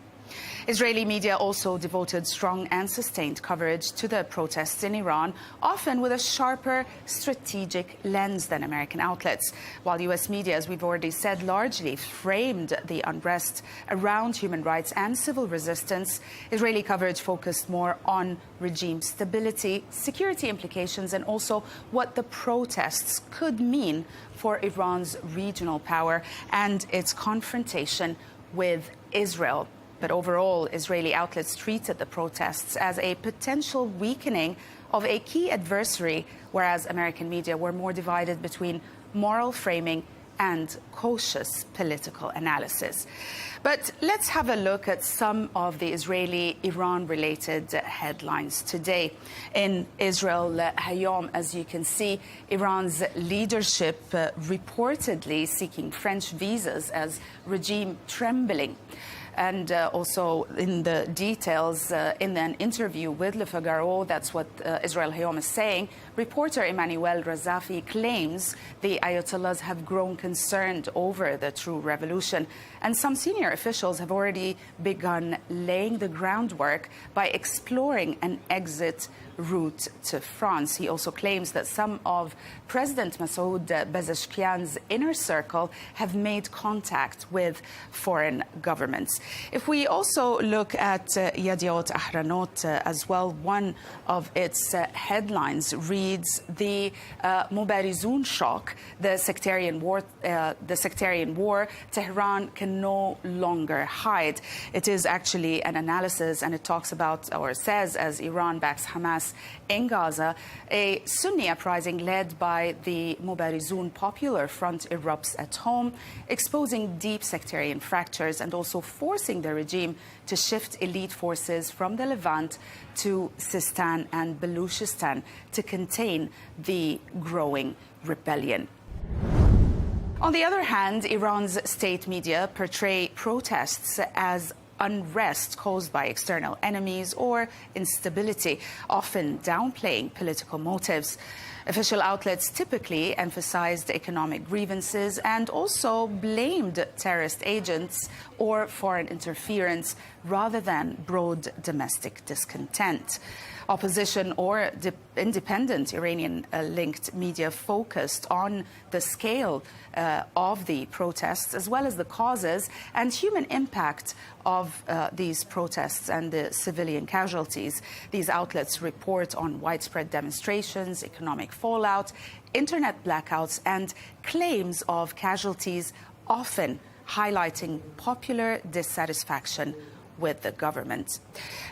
Israeli media also devoted strong and sustained coverage to the protests in Iran, often with a sharper strategic lens than American outlets, while U.S. media, as we've already said, largely framed the unrest around human rights and civil resistance. Israeli coverage focused more on regime stability, security implications, and also what the protests could mean for Iran's regional power and its confrontation with Israel. But overall, Israeli outlets treated the protests as a potential weakening of a key adversary, whereas American media were more divided between moral framing and cautious political analysis. But let's have a look at some of the Israeli-Iran-related headlines today. In Israel, Hayom, as you can see, Iran's leadership reportedly seeking French visas as regime trembling. And also in the details, in an interview with Le Figaro, that's what Israel Hayom is saying, reporter Emmanuel Razafi claims the Ayatollahs have grown concerned over the true revolution. And some senior officials have already begun laying the groundwork by exploring an exit route to France. He also claims that some of President Masoud Pezeshkian's inner circle have made contact with foreign governments. If we also look at Yadiot Ahronot as well, one of its headlines reads, the Mubarizun shock, the sectarian war, Tehran can no longer hide. It is actually an analysis, and it talks about, or says, as Iran backs Hamas in Gaza, a Sunni uprising led by the Mubarizun Popular Front erupts at home, exposing deep sectarian fractures and also forcing the regime to shift elite forces from the Levant to Sistan and Baluchistan to contain the growing rebellion. On the other hand, Iran's state media portray protests as unrest caused by external enemies or instability, often downplaying political motives. Official outlets typically emphasized economic grievances and also blamed terrorist agents or foreign interference rather than broad domestic discontent. Opposition or independent Iranian-linked media focused on the scale of the protests, as well as the causes and human impact of these protests and the civilian casualties. These outlets report on widespread demonstrations, economic fallout, internet blackouts, and claims of casualties, often highlighting popular dissatisfaction with the government.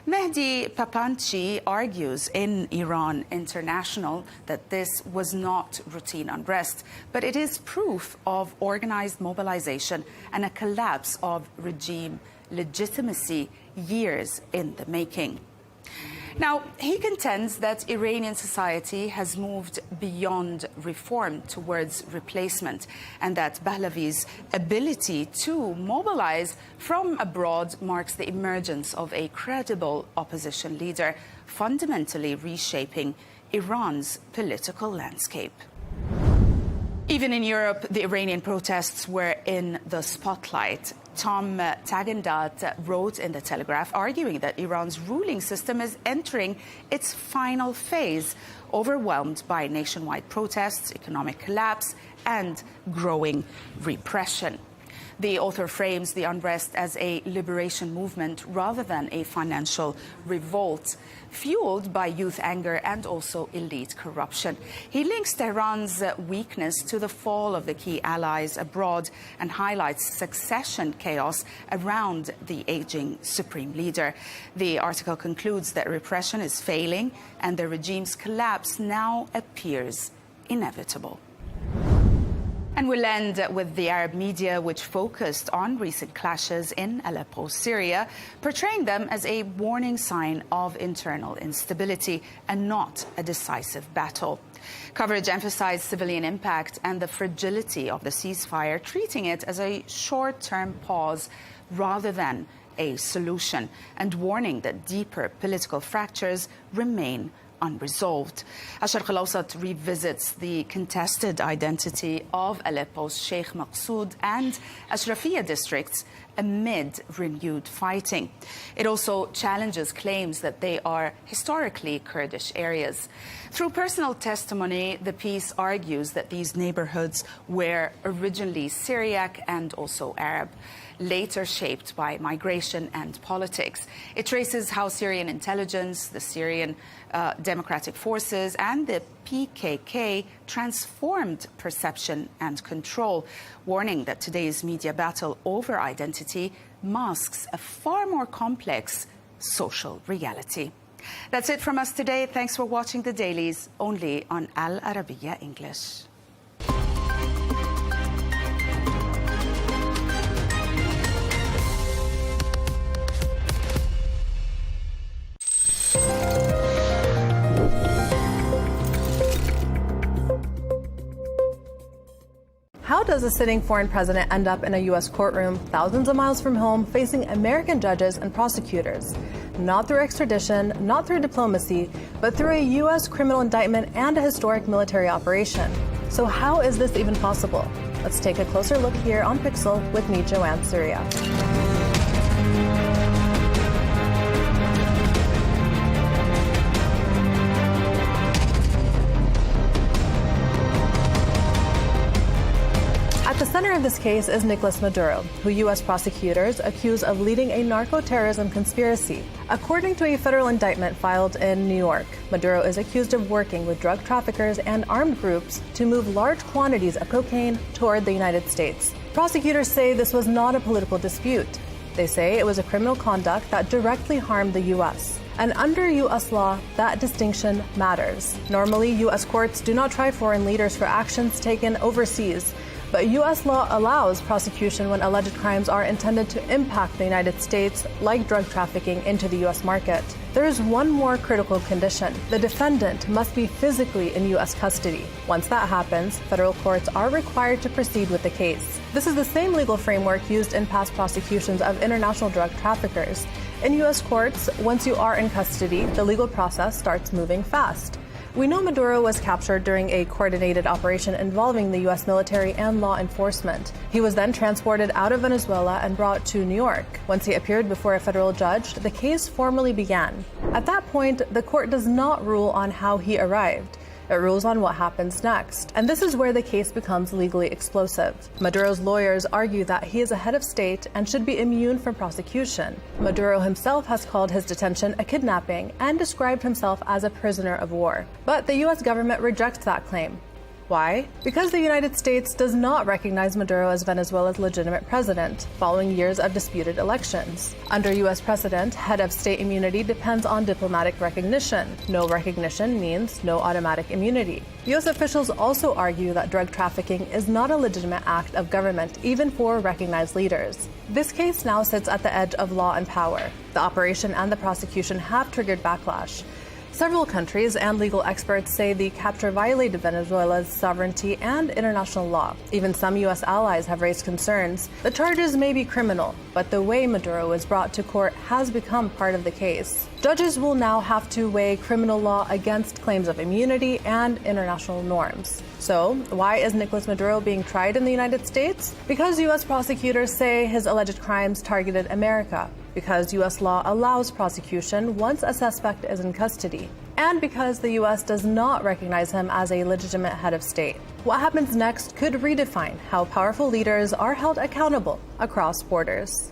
Mehdi Papanchi argues in Iran International that this was not routine unrest, but it is proof of organized mobilization and a collapse of regime legitimacy years in the making. Now, he contends that Iranian society has moved beyond reform towards replacement, and that Pahlavi's ability to mobilize from abroad marks the emergence of a credible opposition leader, fundamentally reshaping Iran's political landscape. Even in Europe, the Iranian protests were in the spotlight. Tom Tagendat wrote in The Telegraph, arguing that Iran's ruling system is entering its final phase, overwhelmed by nationwide protests, economic collapse, and growing repression. The author frames the unrest as a liberation movement rather than a financial revolt, fueled by youth anger and also elite corruption. He links Tehran's weakness to the fall of the key allies abroad and highlights succession chaos around the aging supreme leader. The article concludes that repression is failing and the regime's collapse now appears inevitable. And we'll end with the Arab media, which focused on recent clashes in Aleppo, Syria, portraying them as a warning sign of internal instability and not a decisive battle. Coverage emphasized civilian impact and the fragility of the ceasefire, treating it as a short-term pause rather than a solution, and warning that deeper political fractures remain unresolved. Al-Sharq al-Awsat revisits the contested identity of Aleppo's Sheikh Maqsoud and Ashrafiyya districts amid renewed fighting. It also challenges claims that they are historically Kurdish areas. Through personal testimony, the piece argues that these neighborhoods were originally Syriac and also Arab, later shaped by migration and politics. It traces how Syrian intelligence, the Syrian Democratic Forces, and the PKK transformed perception and control, warning that today's media battle over identity masks a far more complex social reality. That's it from us today. Thanks for watching the Dailies, only on Al Arabiya English. How does a sitting foreign president end up in a U.S. courtroom thousands of miles from home facing American judges and prosecutors? Not through extradition, not through diplomacy, but through a U.S. criminal indictment and a historic military operation. So how is this even possible? Let's take a closer look here on Pixel with me, Joanne Surya. At the center of this case is Nicolas Maduro, who U.S. prosecutors accuse of leading a narco-terrorism conspiracy. According to a federal indictment filed in New York, Maduro is accused of working with drug traffickers and armed groups to move large quantities of cocaine toward the United States. Prosecutors say this was not a political dispute. They say it was a criminal conduct that directly harmed the U.S. And under U.S. law, that distinction matters. Normally, U.S. courts do not try foreign leaders for actions taken overseas. But U.S. law allows prosecution when alleged crimes are intended to impact the United States, like drug trafficking into the U.S. market. There is one more critical condition. The defendant must be physically in U.S. custody. Once that happens, federal courts are required to proceed with the case. This is the same legal framework used in past prosecutions of international drug traffickers. In U.S. courts, once you are in custody, the legal process starts moving fast. We know Maduro was captured during a coordinated operation involving the U.S. military and law enforcement. He was then transported out of Venezuela and brought to New York. Once he appeared before a federal judge, the case formally began. At that point, the court does not rule on how he arrived. It rules on what happens next. And this is where the case becomes legally explosive. Maduro's lawyers argue that he is a head of state and should be immune from prosecution. Maduro himself has called his detention a kidnapping and described himself as a prisoner of war. But the U.S. government rejects that claim. Why? Because the United States does not recognize Maduro as Venezuela's legitimate president, following years of disputed elections. Under U.S. precedent, head of state immunity depends on diplomatic recognition. No recognition means no automatic immunity. U.S. officials also argue that drug trafficking is not a legitimate act of government, even for recognized leaders. This case now sits at the edge of law and power. The operation and the prosecution have triggered backlash. Several countries and legal experts say the capture violated Venezuela's sovereignty and international law. Even some U.S. allies have raised concerns. The charges may be criminal, but the way Maduro was brought to court has become part of the case. Judges will now have to weigh criminal law against claims of immunity and international norms. So, why is Nicolas Maduro being tried in the United States? Because U.S. prosecutors say his alleged crimes targeted America. Because U.S. law allows prosecution once a suspect is in custody, and because the U.S. does not recognize him as a legitimate head of state. What happens next could redefine how powerful leaders are held accountable across borders.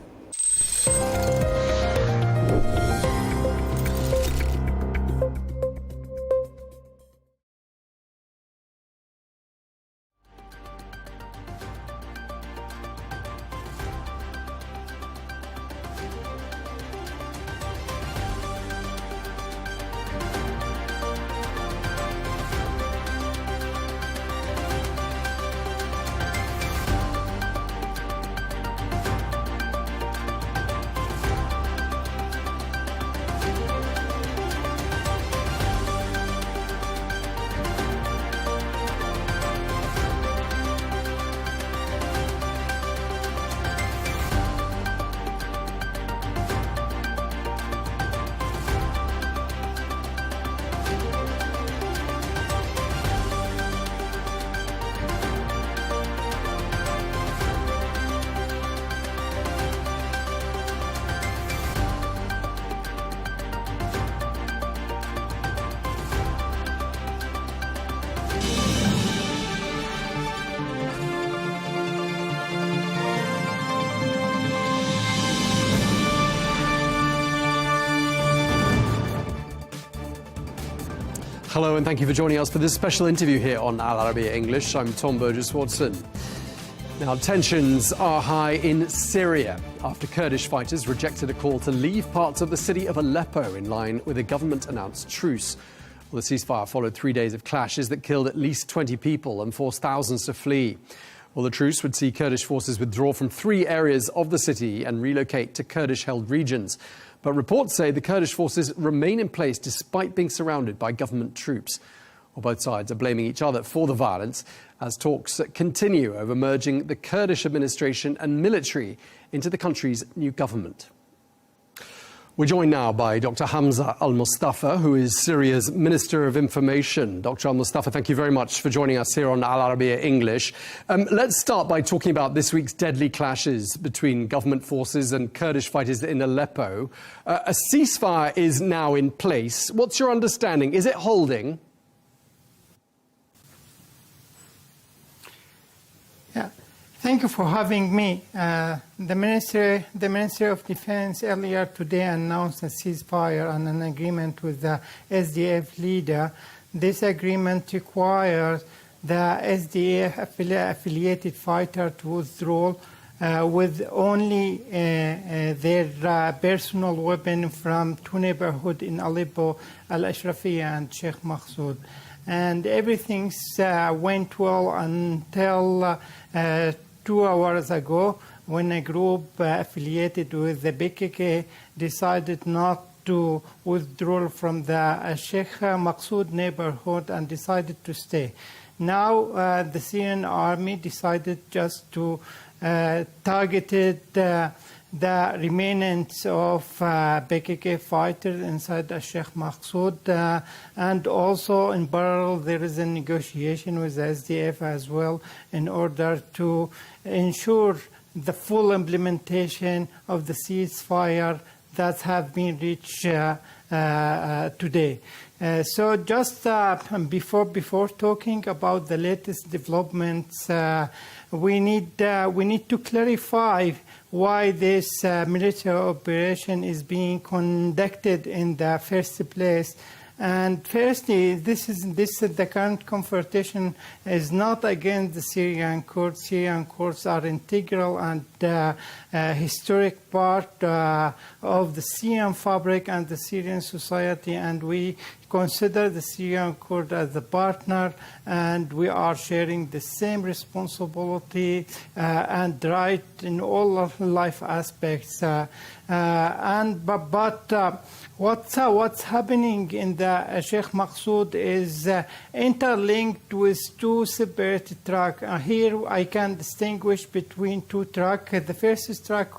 Hello and thank you for joining us for this special interview here on Al Arabiya English. I'm Tom Burgess-Watson. Now, tensions are high in Syria after Kurdish fighters rejected a call to leave parts of the city of Aleppo in line with a government-announced truce. Well, the ceasefire followed 3 days of clashes that killed at least 20 people and forced thousands to flee. Well, the truce would see Kurdish forces withdraw from 3 areas of the city and relocate to Kurdish-held regions. But reports say the Kurdish forces remain in place despite being surrounded by government troops. Well, both sides are blaming each other for the violence as talks continue over merging the Kurdish administration and military into the country's new government. We're joined now by Dr. Hamza Al-Mustafa, who is Syria's Minister of Information. Dr. Al-Mustafa, thank you very much for joining us here on Al Arabiya English. Let's start by talking about this week's deadly clashes between government forces and Kurdish fighters in Aleppo. A ceasefire is now in place. What's your understanding? Is it holding? Thank you for having me. The Ministry of Defense earlier today announced a ceasefire and an agreement with the SDF leader. This agreement requires the SDF affiliated fighter to withdraw with only their personal weapon from two neighborhoods in Aleppo, Al-Ashrafiyya and Sheikh Maqsoud. And everything went well until 2 hours ago, when a group affiliated with the PKK decided not to withdraw from the Sheikh Maqsoud neighborhood and decided to stay. Now the Syrian army decided just to target the remnants of PKK fighters inside the Sheikh Maqsoud, and also in parallel there is a negotiation with the SDF as well in order to ensure the full implementation of the ceasefire that have been reached today. So just before talking about the latest developments, we need to clarify why this military operation is being conducted in the first place. And firstly, the current confrontation is not against the Syrian Kurds. Syrian Kurds are integral and historic part of the Syrian fabric and the Syrian society, and we consider the Syrian Kurd as a partner, and we are sharing the same responsibility and right in all of life aspects. What's happening in the Sheikh Maqsoud is interlinked with two separate tracks. Here I can distinguish between two tracks. The first track,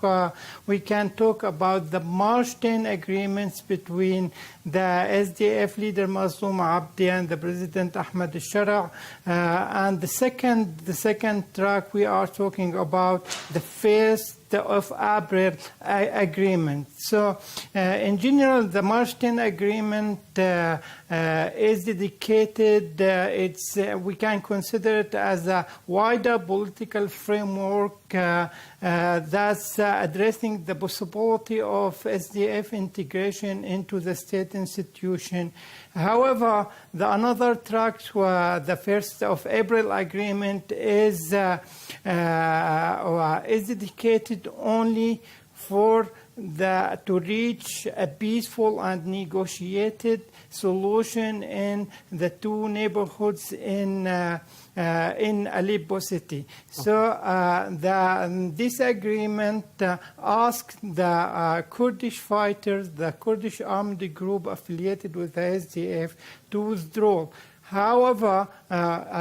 we can talk about the March 10 agreements between the SDF leader Mazloum Abdi and the President Ahmed al-Shara. And the second track, we are talking about the 1st of April agreement. So in general, the March 10 agreement is dedicated, we can consider it as a wider political framework that's addressing the possibility of SDF integration into the state institution. However, another track, the 1st of April agreement, is dedicated only to reach a peaceful and negotiated solution in the two neighborhoods in Aleppo city. So this agreement asked the Kurdish fighters, the Kurdish armed group affiliated with the SDF, to withdraw. However, the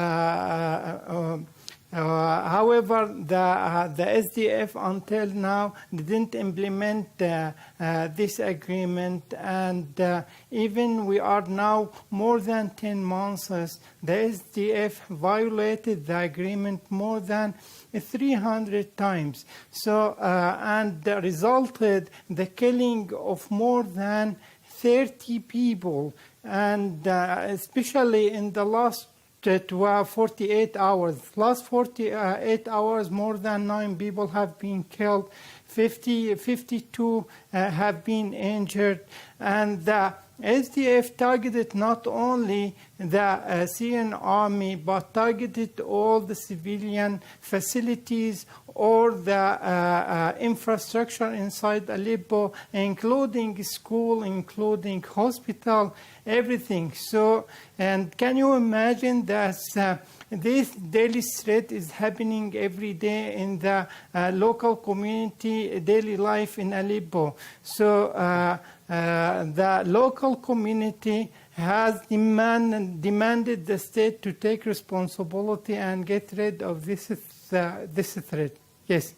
SDF until now didn't implement this agreement, and even we are now more than 10 months, the SDF violated the agreement more than 300 times. So, and resulted the killing of more than 30 people, and especially in the last 48 hours. Last 48 hours, more than 9 people have been killed, 52 have been injured, and the SDF targeted not only the Syrian army, but targeted all the civilian facilities or the infrastructure inside Aleppo, including school, including hospital, everything. So, and can you imagine that this daily threat is happening every day in the local community, daily life in Aleppo. So the local community has demanded the state to take responsibility and get rid of this threat. Yes.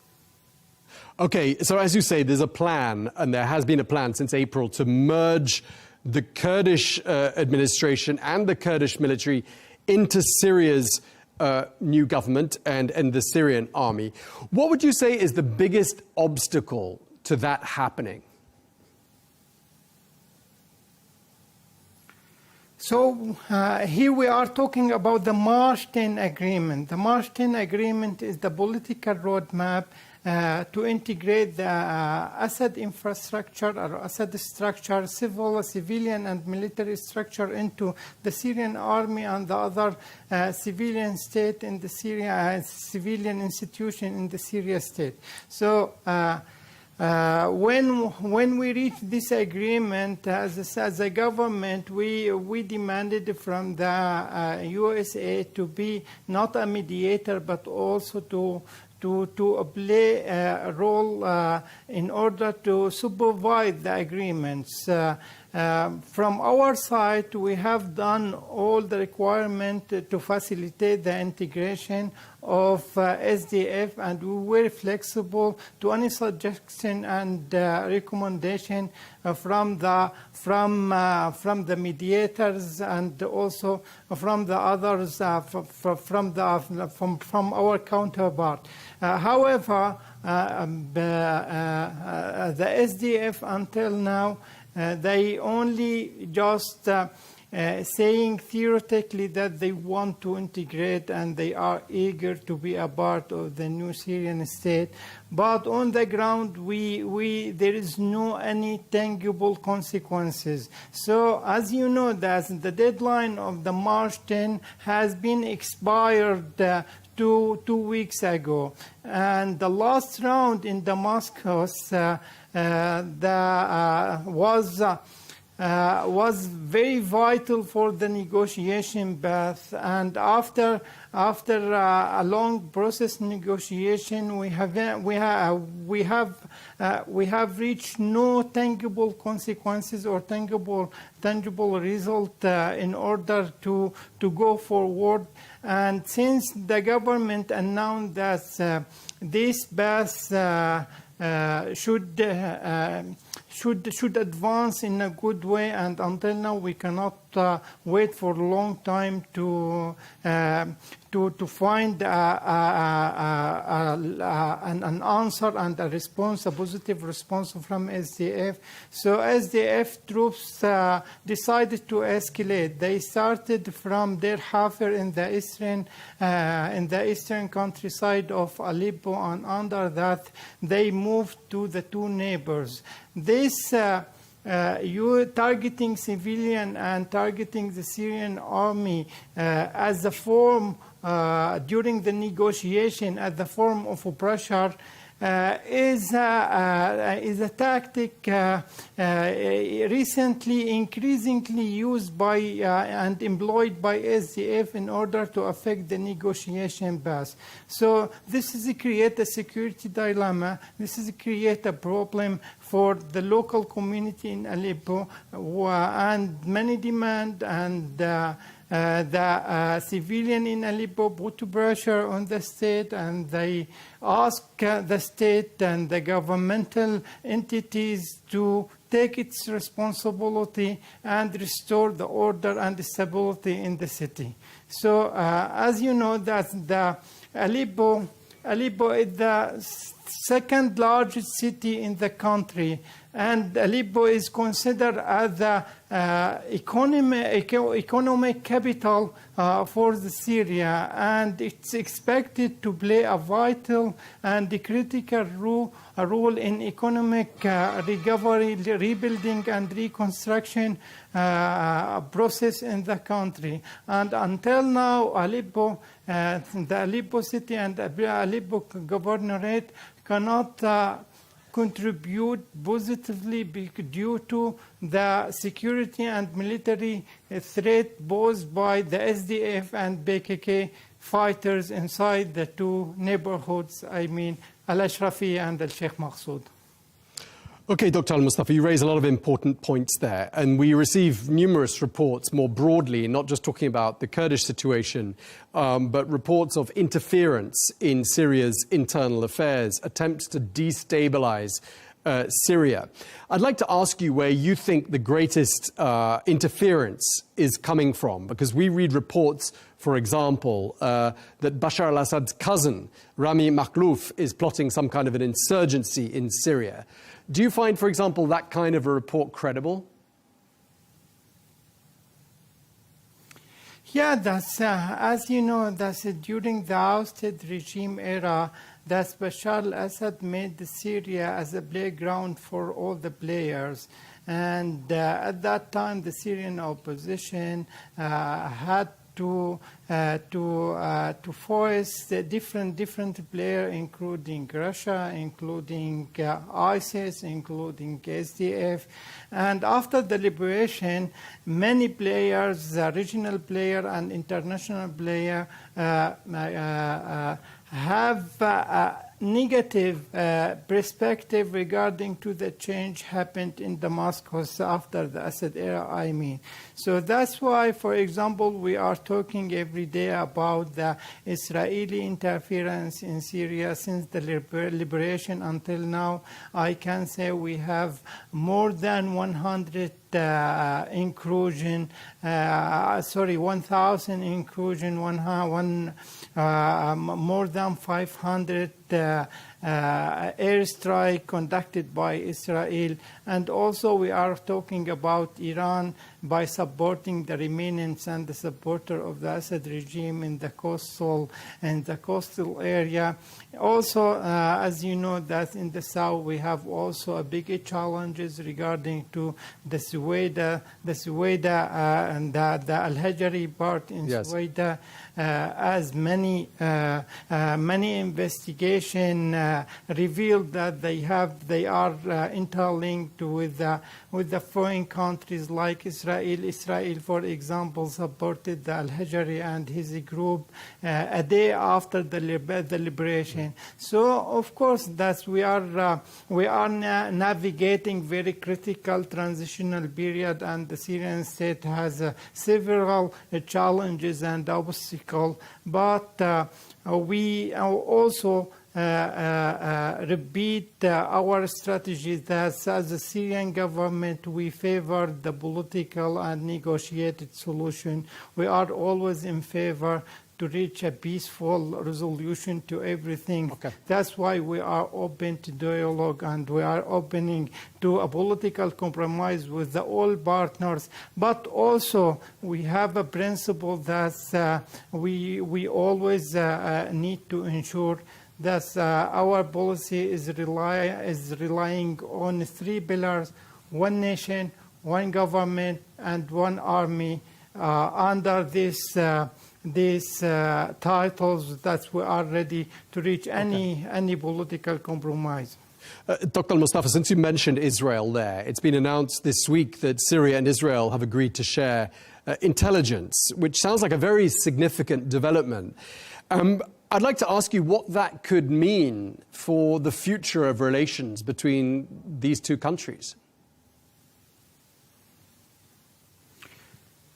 Okay, so as you say, there's a plan, and there has been a plan since April, to merge the Kurdish administration and the Kurdish military into Syria's new government and the Syrian army. What would you say is the biggest obstacle to that happening? So here we are talking about the March 10 agreement. The March 10 agreement is the political roadmap to integrate the Assad infrastructure or Assad structure, civilian and military structure into the Syrian army and the other civilian state in the Syria, civilian institution in the Syria state. So when we reached this agreement as a government, we demanded from the USA to be not a mediator but also to play a role in order to supervise the agreements. From our side, we have done all the requirement to facilitate the integration of SDF, and we were flexible to any suggestion and recommendation from the mediators and also from the others from our counterpart. However, the SDF until now, they only just saying theoretically that they want to integrate and they are eager to be a part of the new Syrian state. But on the ground, there is no any tangible consequences. So as you know, that the deadline of the March 10 has been expired 2 weeks ago. And the last round in Damascus was very vital for the negotiation path. And after a long process negotiation, we have reached no tangible consequences or tangible result in order to go forward. And since the government announced that this path should advance in a good way, and until now we cannot wait for a long time to find an answer and a response, a positive response from SDF. So SDF troops decided to escalate. They started from their Hafer in the eastern countryside of Aleppo, and under that they moved to the two neighbors. This you targeting civilian and targeting the Syrian army as a form during the negotiation as the form of pressure is a tactic recently increasingly used by and employed by SDF in order to affect the negotiation path. So this is create a security dilemma. This is create a problem for the local community in Aleppo, and many demand and the civilian in Aleppo put pressure on the state, and they ask the state and the governmental entities to take its responsibility and restore the order and the stability in the city. So as you know, that the Aleppo is the second largest city in the country, and Aleppo is considered as the economic capital for the Syria, and it's expected to play a vital and critical role in economic recovery, rebuilding, and reconstruction process in the country. And until now, Aleppo, the Aleppo city and Aleppo governorate cannot contribute positively due to the security and military threat posed by the SDF and PKK fighters inside the two neighborhoods, I mean Al-Ashrafiyya and Al-Sheikh Maqsood. Okay, Dr. Al-Mustafa, you raise a lot of important points there, and we receive numerous reports more broadly, not just talking about the Kurdish situation, but reports of interference in Syria's internal affairs, attempts to destabilize Syria. I'd like to ask you where you think the greatest interference is coming from, because we read reports, for example, that Bashar al-Assad's cousin, Rami Makhlouf, is plotting some kind of an insurgency in Syria. Do you find, for example, that kind of a report credible? Yeah, that's as you know, that's during the ousted regime era, that Bashar al-Assad made Syria as a playground for all the players. And at that time, the Syrian opposition had to force the different players, including Russia, including ISIS, including SDF. And after the liberation, many players, regional player and international player, have a negative perspective regarding to the change happened in Damascus after the Assad era, I mean. So that's why, for example, we are talking every day about the Israeli interference in Syria since the liberation until now. I can say we have more than 100 1,000 inclusion, more than 500 airstrike conducted by Israel. And also we are talking about Iran by supporting the remnants and the supporter of the Assad regime in the coastal area. Also, as you know, that in the south we have also a big challenges regarding to the Suwaida and the Al-Hajari part in Suwaida, as many investigation revealed that they are interlinked with the foreign countries like Israel. Israel, for example, supported the Al-Hajari and his group a day after the liberation. So, of course, that we are navigating very critical transitional period, and the Syrian state has several challenges and obstacles. But we also repeat our strategy that as the Syrian government we favor the political and negotiated solution. We are always in favor to reach a peaceful resolution to everything. Okay. That's why we are open to dialogue and we are opening to a political compromise with the all partners. But also we have a principle that we always need to ensure that our policy is relying on three pillars: one nation, one government, and one army. Under these titles, that we are ready to reach any political compromise. Dr. Al-Mustafa, since you mentioned Israel there, it's been announced this week that Syria and Israel have agreed to share intelligence, which sounds like a very significant development. I'd like to ask you what that could mean for the future of relations between these two countries.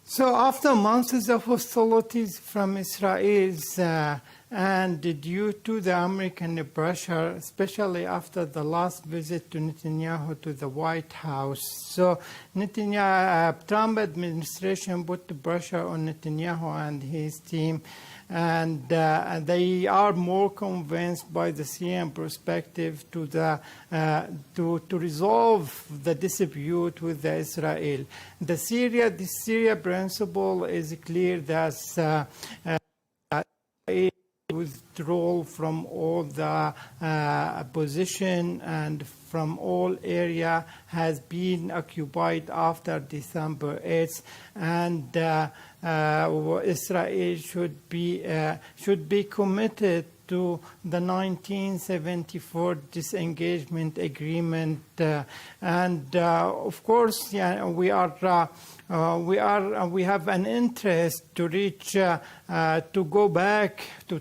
So after months of hostilities from Israel and due to the American pressure, especially after the last visit to Netanyahu to the White House, so Trump administration put the pressure on Netanyahu and his team, and they are more convinced by the Syrian perspective to resolve the dispute with the Israel. The Syria principle is clear that withdrawal from all the position and from all area has been occupied after December 8th, and Israel should be committed to the 1974 disengagement agreement, and of course, yeah, we have an interest to reach to go back to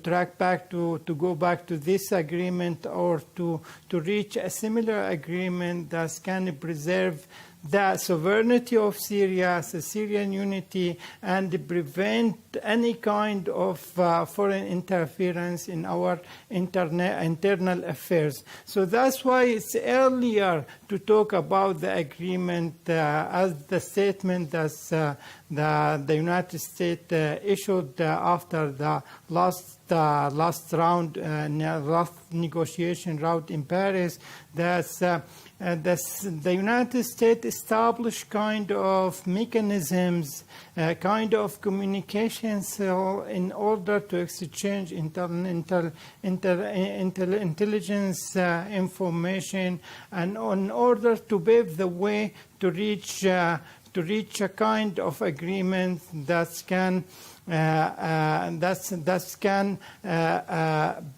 this agreement, or to reach a similar agreement that can preserve the sovereignty of Syria, the Syrian unity, and prevent any kind of foreign interference in our internal affairs. So that's why it's earlier to talk about the agreement as the statement that the United States issued after the last negotiation round in Paris. The United States established kind of mechanisms, kind of communication cell in order to exchange intelligence information, and in order to pave the way to reach a kind of agreement that can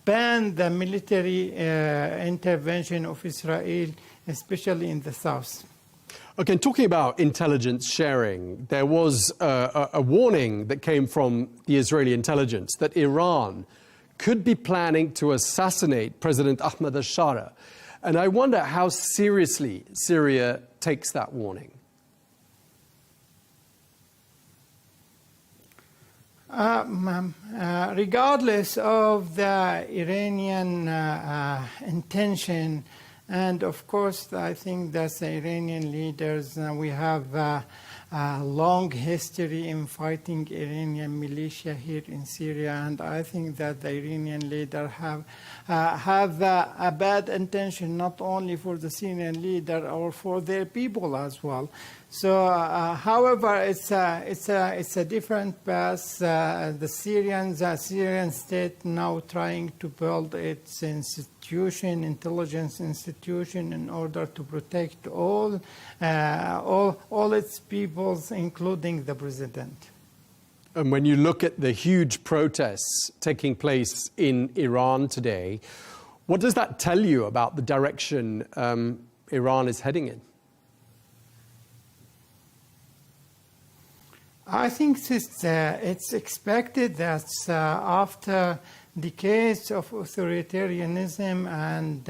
ban the military intervention of Israel, especially in the south. Okay, talking about intelligence sharing, there was a warning that came from the Israeli intelligence that Iran could be planning to assassinate President Ahmad al-Shara. And I wonder how seriously Syria takes that warning. Regardless of the Iranian intention, and of course, I think that the Iranian leaders, we have a long history in fighting Iranian militia here in Syria, and I think that the Iranian leaders have a bad intention, not only for the Syrian leader or for their people as well. So, however, it's a different path. The Syrian state now trying to build its intelligence institution, in order to protect all its peoples, including the president. And when you look at the huge protests taking place in Iran today, what does that tell you about the direction Iran is heading in? I think it's expected that after decades of authoritarianism and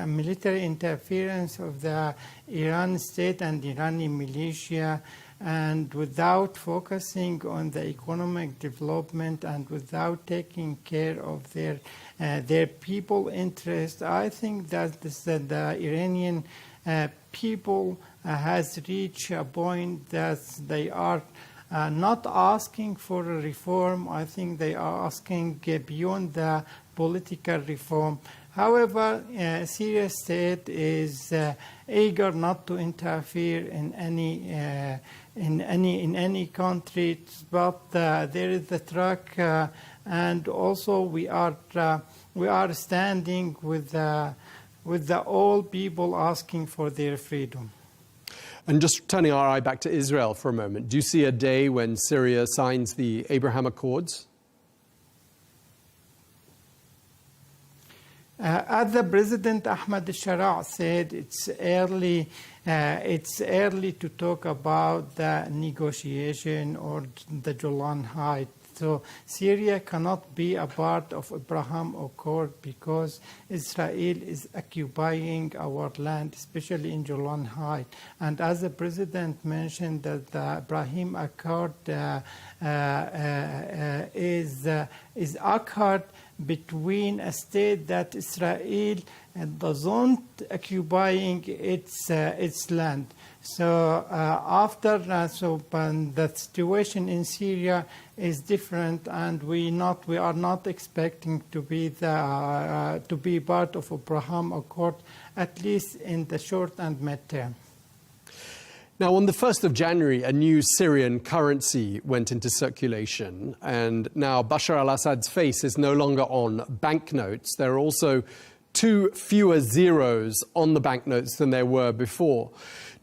military interference of the Iran state and Iranian militia, and without focusing on the economic development and without taking care of their people interest, I think that the Iranian people has reached a point that they are not asking for a reform. I think they are asking beyond the political reform. However, Syria state is eager not to interfere in any country, but there is the track, and also we are standing with the all people asking for their freedom. And just turning our eye back to Israel for a moment, do you see a day when Syria signs the Abraham Accords? As the President Ahmad al-Shara said, it's early to talk about the negotiation or the Golan Heights. So Syria cannot be a part of Abraham Accord because Israel is occupying our land, especially in Golan Heights. And as the President mentioned, that the Abraham Accord is accord between a state that Israel doesn't occupying its land. So the situation in Syria is different, and we are not expecting to be part of Abraham Accord, at least in the short and mid-term. Now, on the 1st of January, a new Syrian currency went into circulation, and now Bashar al-Assad's face is no longer on banknotes. There are also 2 fewer zeros on the banknotes than there were before.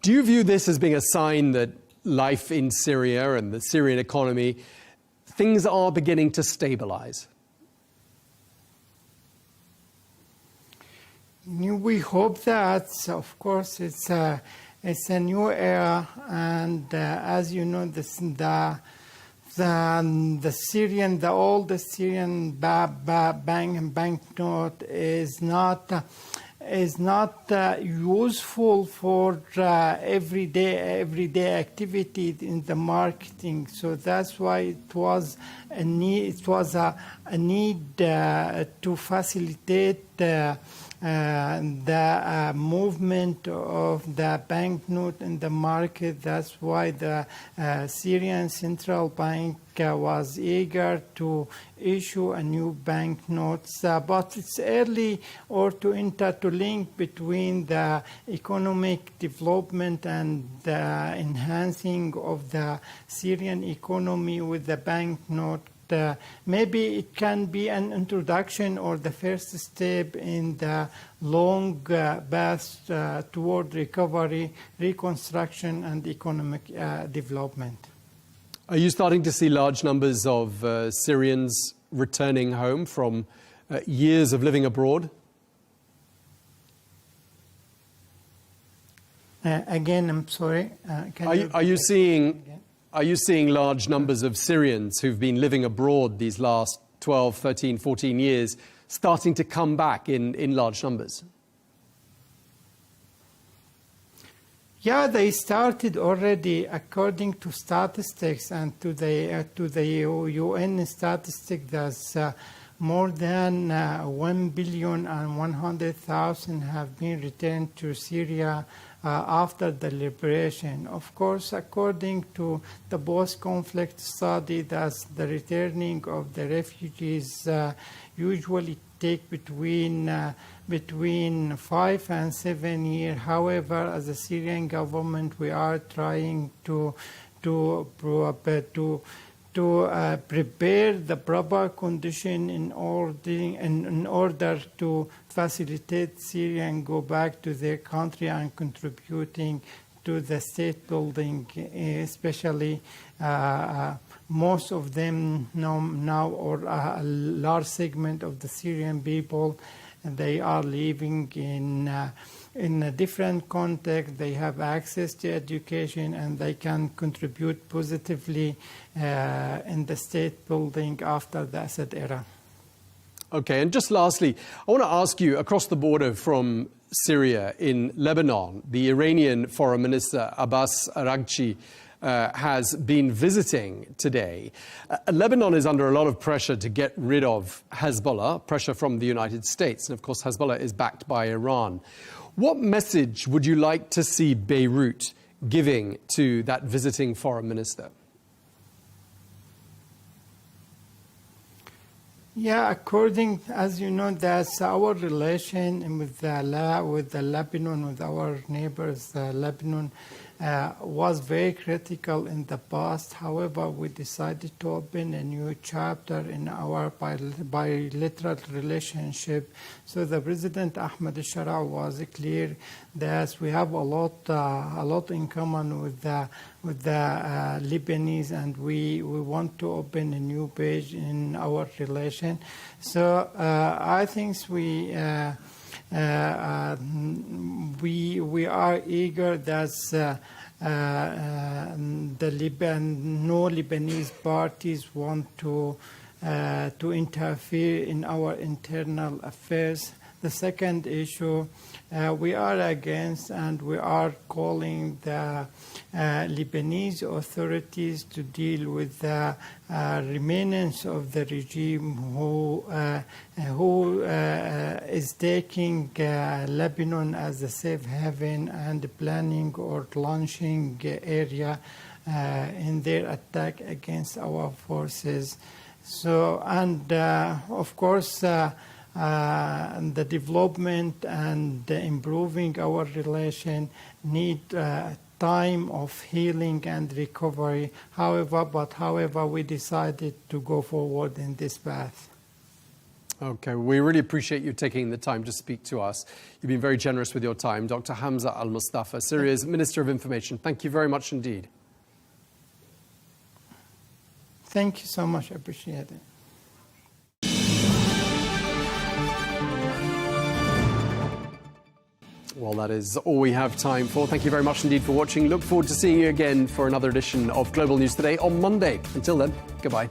Do you view this as being a sign that life in Syria and the Syrian economy things are beginning to stabilize? We hope that. Of course, it's a new era, and as you know, the oldest Syrian banknote is not useful for everyday activity in the marketing. So that's why it was a need. It was a need to facilitate the movement of the banknote in the market. That's why the Syrian Central Bank was eager to issue a new banknotes. But it's early or to link between the economic development and the enhancing of the Syrian economy with the banknote. Maybe it can be an introduction or the first step in the long path toward recovery, reconstruction, and economic development. Are you starting to see large numbers of Syrians returning home from years of living abroad? Again, I'm sorry. Are you seeing large numbers of Syrians who've been living abroad these last 12, 13, 14 years starting to come back in large numbers? Yeah, they started already according to statistics and to the UN statistics. There's more than 1,100,000 have been returned to Syria after the liberation. Of course, according to the post-conflict study, that's the returning of the refugees usually take between 5 and 7 years. However, as a Syrian government, we are trying to prepare the proper condition in order to facilitate Syrians go back to their country and contributing to the state building, especially most of them now, or a large segment of the Syrian people, they are living in a different context. They have access to education and they can contribute positively in the state building after the Assad era. Okay, and just lastly, I want to ask you, across the border from Syria in Lebanon, the Iranian Foreign Minister Abbas Araghchi has been visiting today. Lebanon is under a lot of pressure to get rid of Hezbollah, pressure from the United States, and of course Hezbollah is backed by Iran. What message would you like to see Beirut giving to that visiting foreign minister? Yeah, as you know, that's our relation with the Lebanon, with our neighbors, Lebanon, was very critical in the past. However, we decided to open a new chapter in our bilateral relationship. So the President Ahmed al-Shara was clear that we have a lot in common with the Lebanese, and we want to open a new page in our relation. So I think we are eager that no Lebanese parties want to interfere in our internal affairs. The second issue, we are against and we are calling the Lebanese authorities to deal with the remnants of the regime who is taking Lebanon as a safe haven and planning or launching area in their attack against our forces. So, and of course, the development and improving our relation need time of healing and recovery. However, we decided to go forward in this path. Okay, we really appreciate you taking the time to speak to us. You've been very generous with your time. Dr. Hamza Al-Mustafa, Syria's Minister of Information, thank you very much indeed. Thank you so much. I appreciate it. Well, that is all we have time for. Thank you very much indeed for watching. Look forward to seeing you again for another edition of Global News Today on Monday. Until then, goodbye.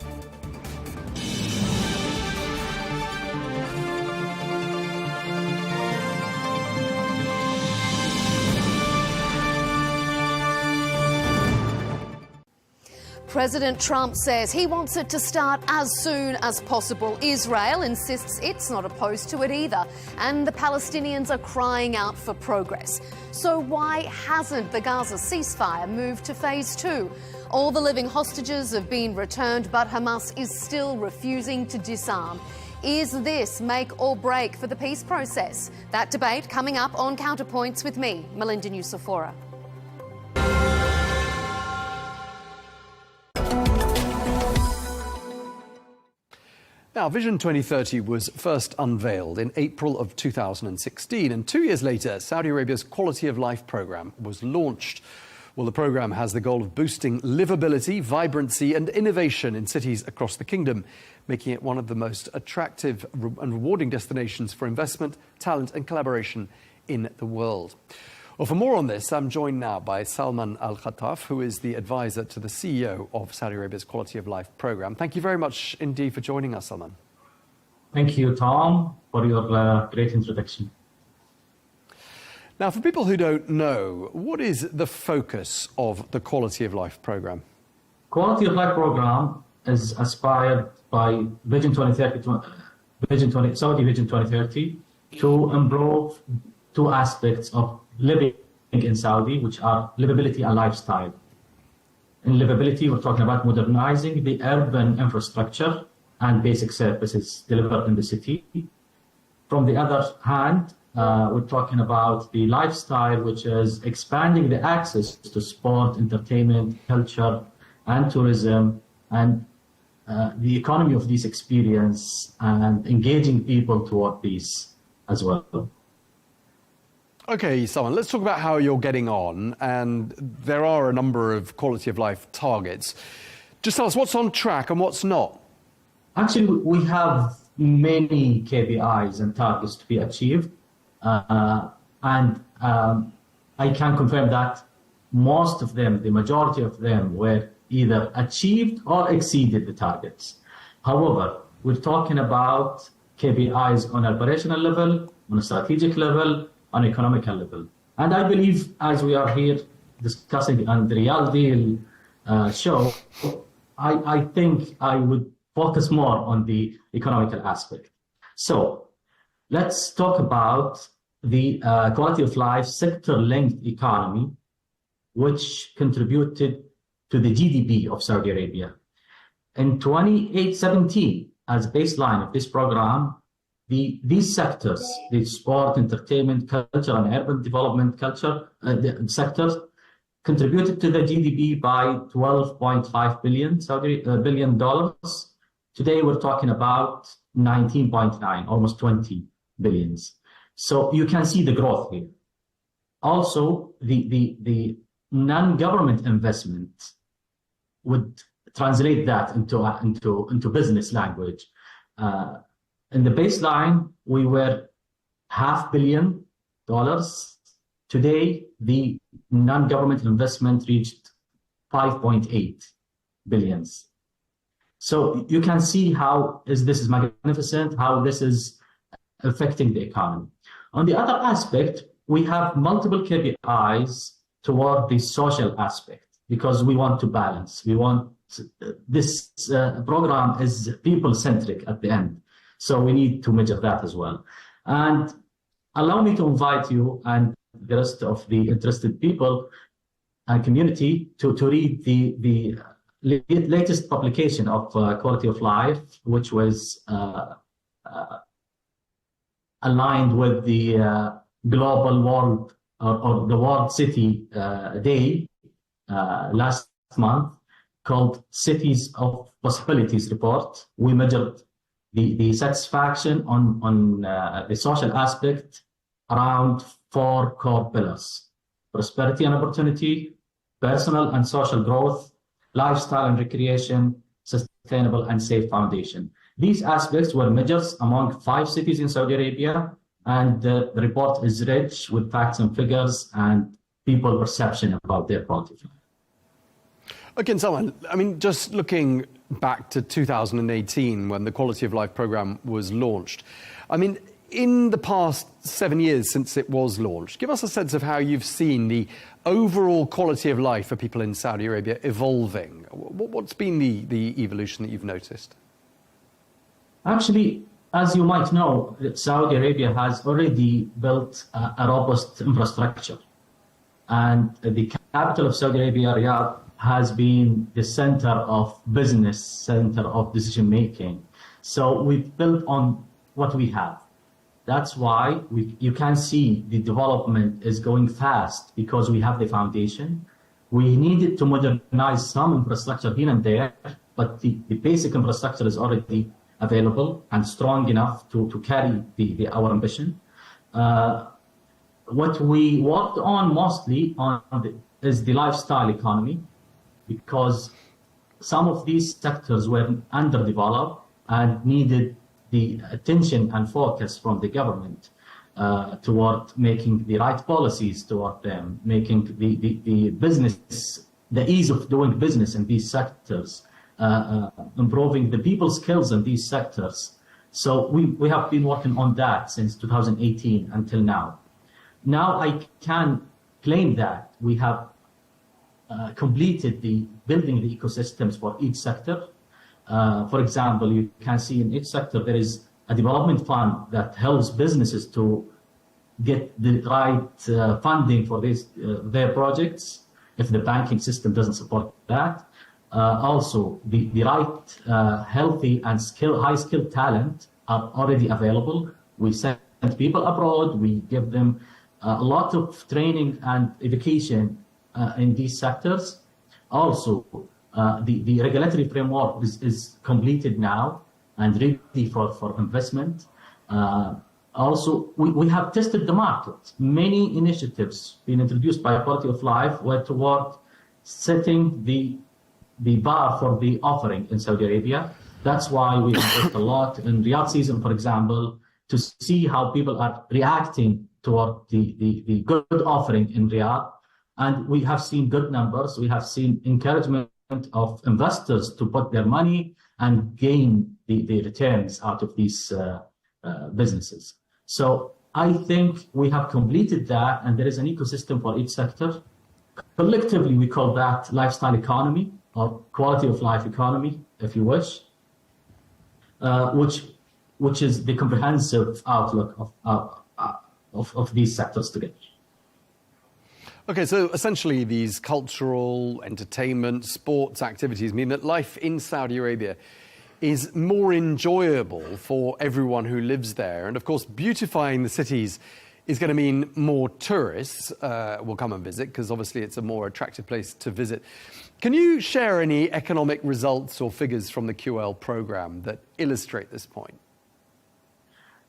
President Trump says he wants it to start as soon as possible. Israel insists it's not opposed to it either. And the Palestinians are crying out for progress. So why hasn't the Gaza ceasefire moved to phase 2? All the living hostages have been returned, but Hamas is still refusing to disarm. Is this make or break for the peace process? That debate coming up on Counterpoints with me, Melinda Nusafora. Now, Vision 2030 was first unveiled in April of 2016, and 2 years later, Saudi Arabia's Quality of Life programme was launched. Well, the programme has the goal of boosting livability, vibrancy and innovation in cities across the kingdom, making it one of the most attractive and rewarding destinations for investment, talent and collaboration in the world. Well, for more on this, I'm joined now by Salman Al-Khattaf, who is the advisor to the CEO of Saudi Arabia's Quality of Life programme. Thank you very much indeed for joining us, Salman. Thank you, Tom, for your great introduction. Now, for people who don't know, what is the focus of the Quality of Life programme? Quality of Life programme is inspired by Vision 2030, Saudi Vision 2030, to improve two aspects of living in Saudi, which are livability and lifestyle. In livability, we're talking about modernizing the urban infrastructure and basic services delivered in the city. From the other hand, we're talking about the lifestyle, which is expanding the access to sport, entertainment, culture, and tourism, and the economy of this experience, and engaging people toward these as well. Okay, Salman, let's talk about how you're getting on. And there are a number of quality of life targets. Just tell us what's on track and what's not. Actually, we have many KPIs and targets to be achieved. I can confirm that most of them, the majority of them, were either achieved or exceeded the targets. However, we're talking about KPIs on operational level, on a strategic level, on economical level. And I believe, as we are here discussing on the Real Deal show, I think I would focus more on the economical aspect. So let's talk about the quality of life sector-linked economy, which contributed to the GDP of Saudi Arabia. In 2017, as baseline of this program, these sectors, the sport, entertainment, culture, and urban development sectors, contributed to the GDP by $12.5 billion. Today, we're talking about 19.9, almost 20 billions. So you can see the growth here. Also, the non-government investment would translate that into business language. In the baseline, we were $500 million. Today, the non-government investment reached 5.8 billion. So you can see how this is magnificent, how this is affecting the economy. On the other aspect, we have multiple KPIs toward the social aspect, because we want to balance. We want this program is people-centric at the end. So we need to measure that as well. And allow me to invite you and the rest of the interested people and community to read the latest publication of Quality of Life, which was aligned with the Global World or the World City Day last month, called Cities of Possibilities Report. We measured the satisfaction on the social aspect around 4 core pillars: prosperity and opportunity, personal and social growth, lifestyle and recreation, sustainable and safe foundation. These aspects were measures among 5 cities in Saudi Arabia, and the report is rich with facts and figures and people's perception about their quality of life. Okay, Salman, I mean, just looking back to 2018 when the Quality of Life programme was launched, I mean, in the past 7 years since it was launched, give us a sense of how you've seen the overall quality of life for people in Saudi Arabia evolving. What's been the evolution that you've noticed? Actually, as you might know, Saudi Arabia has already built a robust infrastructure. And the capital of Saudi Arabia, Riyadh, has been the center of business, center of decision-making. So we've built on what we have. That's why you can see the development is going fast because we have the foundation. We needed to modernize some infrastructure here and there, but the basic infrastructure is already available and strong enough to carry our ambition. What we worked on mostly is the lifestyle economy, because some of these sectors were underdeveloped and needed the attention and focus from the government toward making the right policies toward them, making the business, the ease of doing business in these sectors, improving the people's skills in these sectors. So we have been working on that since 2018 until now. Now I can claim that we have completed the building the ecosystems for each sector. For example, you can see in each sector there is a development fund that helps businesses to get the right funding for their projects if the banking system doesn't support that. Also, the right healthy and high-skilled talent are already available. We send people abroad. We give them a lot of training and education in these sectors. Also, the regulatory framework is completed now and ready for investment. Also, we have tested the market. Many initiatives being introduced by Quality of Life were toward setting the bar for the offering in Saudi Arabia. That's why we invest a lot in Riyadh season, for example, to see how people are reacting toward the good offering in Riyadh. And we have seen good numbers. We have seen encouragement of investors to put their money and gain the returns out of these businesses. So I think we have completed that, and there is an ecosystem for each sector. Collectively, we call that lifestyle economy or quality of life economy, if you wish, which is the comprehensive outlook of these sectors together. Okay, so essentially these cultural, entertainment, sports activities mean that life in Saudi Arabia is more enjoyable for everyone who lives there. And of course, beautifying the cities is going to mean more tourists will come and visit, because obviously it's a more attractive place to visit. Can you share any economic results or figures from the QL program that illustrate this point?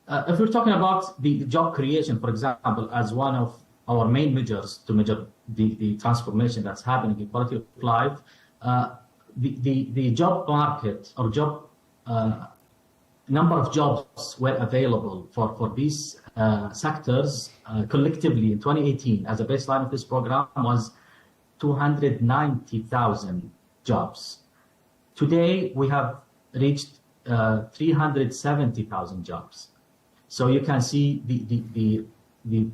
If we're talking about the job creation, for example, as one of our main measures to measure the transformation that's happening in quality of life, the job market or number of jobs were available for these sectors collectively in 2018 as a baseline of this program was 290,000 jobs. Today, we have reached 370,000 jobs. So you can see the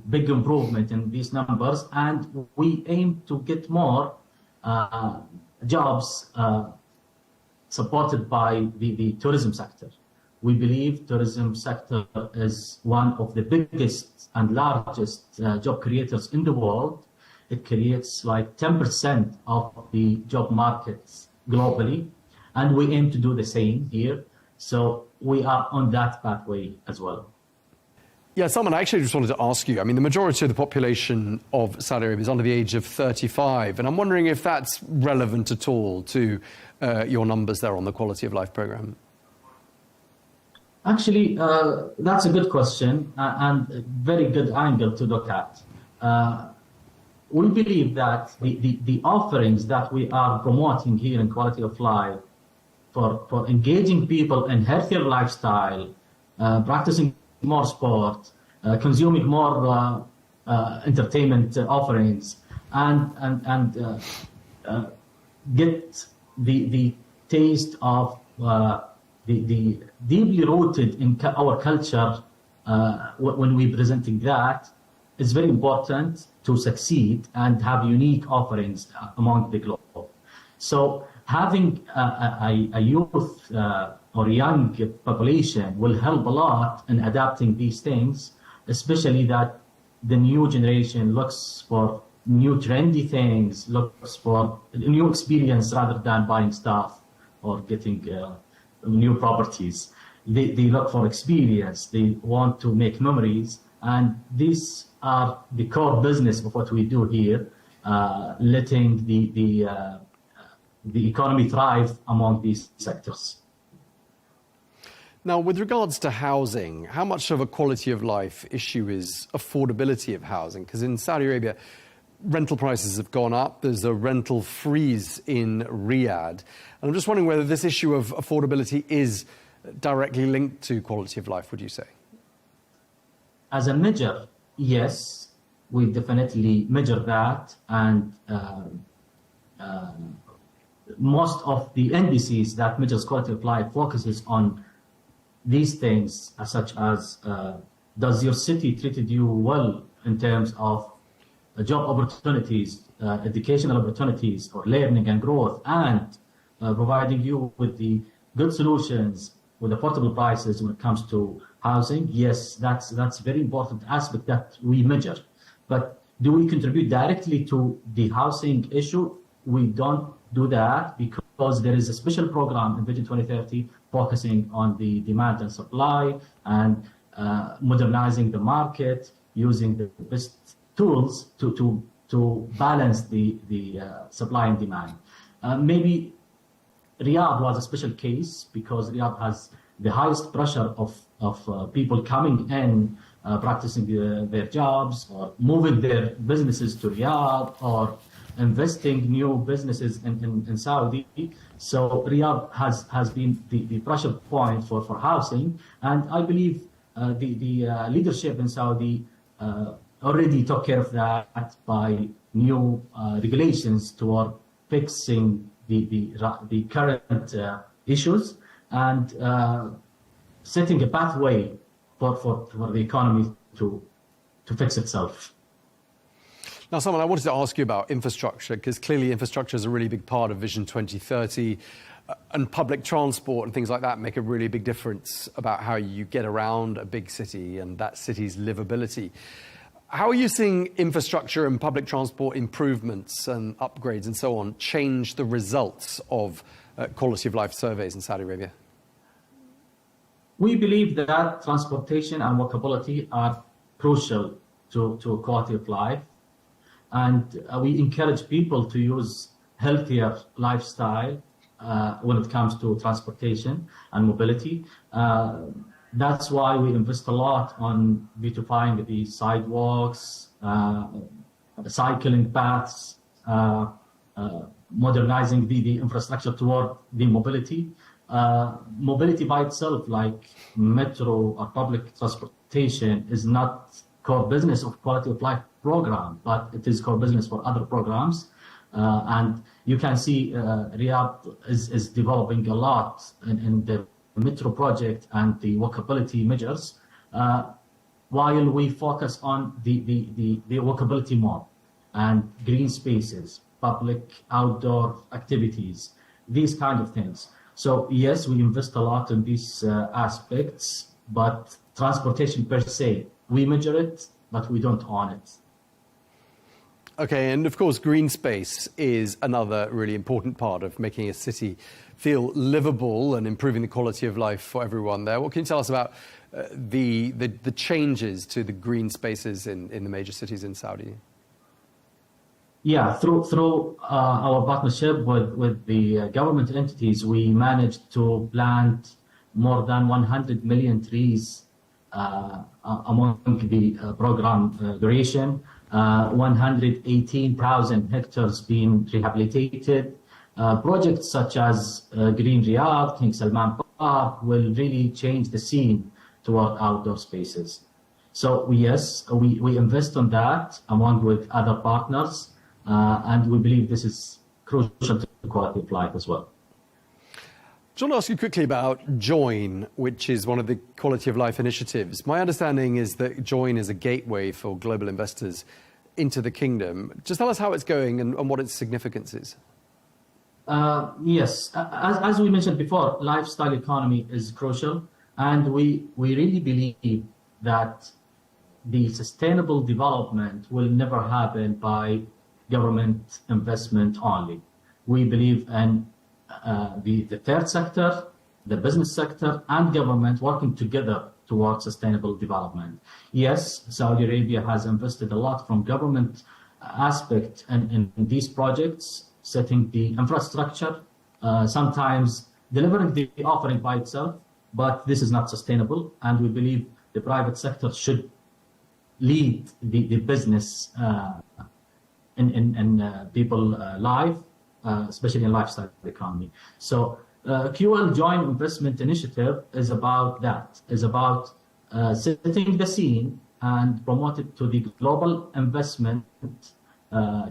big improvement in these numbers, and we aim to get more jobs supported by the tourism sector. We believe tourism sector is one of the biggest and largest job creators in the world. It creates like 10% of the job markets globally, and we aim to do the same here. So we are on that pathway as well. Yeah, Salman, I actually just wanted to ask you, I mean, the majority of the population of Saudi Arabia is under the age of 35, and I'm wondering if that's relevant at all to your numbers there on the Quality of Life program. Actually, that's a good question and a very good angle to look at. We believe that the offerings that we are promoting here in Quality of Life for engaging people in healthier lifestyle, practicing more sport, consuming more entertainment offerings, and get the taste of the deeply rooted in our culture when we're presenting that. It's very important to succeed and have unique offerings among the globe. So having a youth or young population will help a lot in adapting these things, especially that the new generation looks for new trendy things, looks for new experience rather than buying stuff or getting new properties. They look for experience. They want to make memories, and these are the core business of what we do here, letting the economy thrive among these sectors. Now, with regards to housing, how much of a quality of life issue is affordability of housing? Because in Saudi Arabia, rental prices have gone up. There's a rental freeze in Riyadh. And I'm just wondering whether this issue of affordability is directly linked to quality of life, would you say? As a measure, yes, we definitely measure that. And most of the indices that measures quality of life focuses on these things, such as does your city treated you well in terms of job opportunities, educational opportunities, or learning and growth, and providing you with the good solutions with affordable prices when it comes to housing. Yes, that's a very important aspect that we measure. But do we contribute directly to the housing issue? We don't do that because there is a special program in Vision 2030 focusing on the demand and supply and modernizing the market, using the best tools to balance the supply and demand. Maybe Riyadh was a special case because Riyadh has the highest pressure of people coming in, practicing their jobs or moving their businesses to Riyadh or investing new businesses in Saudi. So Riyadh has been the pressure point for housing. And I believe the leadership in Saudi already took care of that by new regulations toward fixing the current issues and setting a pathway for the economy to fix itself. Now, Salman, I wanted to ask you about infrastructure, because clearly infrastructure is a really big part of Vision 2030, and public transport and things like that make a really big difference about how you get around a big city and that city's livability. How are you seeing infrastructure and public transport improvements and upgrades and so on change the results of quality of life surveys in Saudi Arabia? We believe that transportation and walkability are crucial to quality of life. And we encourage people to use healthier lifestyle when it comes to transportation and mobility. That's why we invest a lot on beautifying the sidewalks, cycling paths, modernizing the infrastructure toward the mobility. Mobility by itself, like metro or public transportation, is not core business of quality of life program, but it is core business for other programs. And you can see Riyadh is developing a lot in the metro project and the walkability measures, while we focus on the walkability more and green spaces, public outdoor activities, these kind of things. So yes, we invest a lot in these aspects, but transportation per se, we measure it, but we don't own it. Okay, and of course, green space is another really important part of making a city feel livable and improving the quality of life for everyone there. What can you tell us about the changes to the green spaces in the major cities in Saudi? Yeah, through our partnership with the government entities, we managed to plant more than 100 million trees among the program duration. 118,000 hectares being rehabilitated. Projects such as Green Riyadh, King Salman Park will really change the scene toward outdoor spaces. So yes, we invest on that along with other partners, and we believe this is crucial to quality of life as well. I want to ask you quickly about JOIN, which is one of the quality of life initiatives. My understanding is that JOIN is a gateway for global investors into the kingdom. Just tell us how it's going and what its significance is. Yes, as we mentioned before, lifestyle economy is crucial, and we really believe that the sustainable development will never happen by government investment only. We believe in the third sector, the business sector, and government working together towards sustainable development. Yes, Saudi Arabia has invested a lot from government aspect in these projects, setting the infrastructure, sometimes delivering the offering by itself, but this is not sustainable, and we believe the private sector should lead the business in people life, especially in lifestyle economy. So QL Joint Investment Initiative is about that, is about setting the scene and promote it to the global investment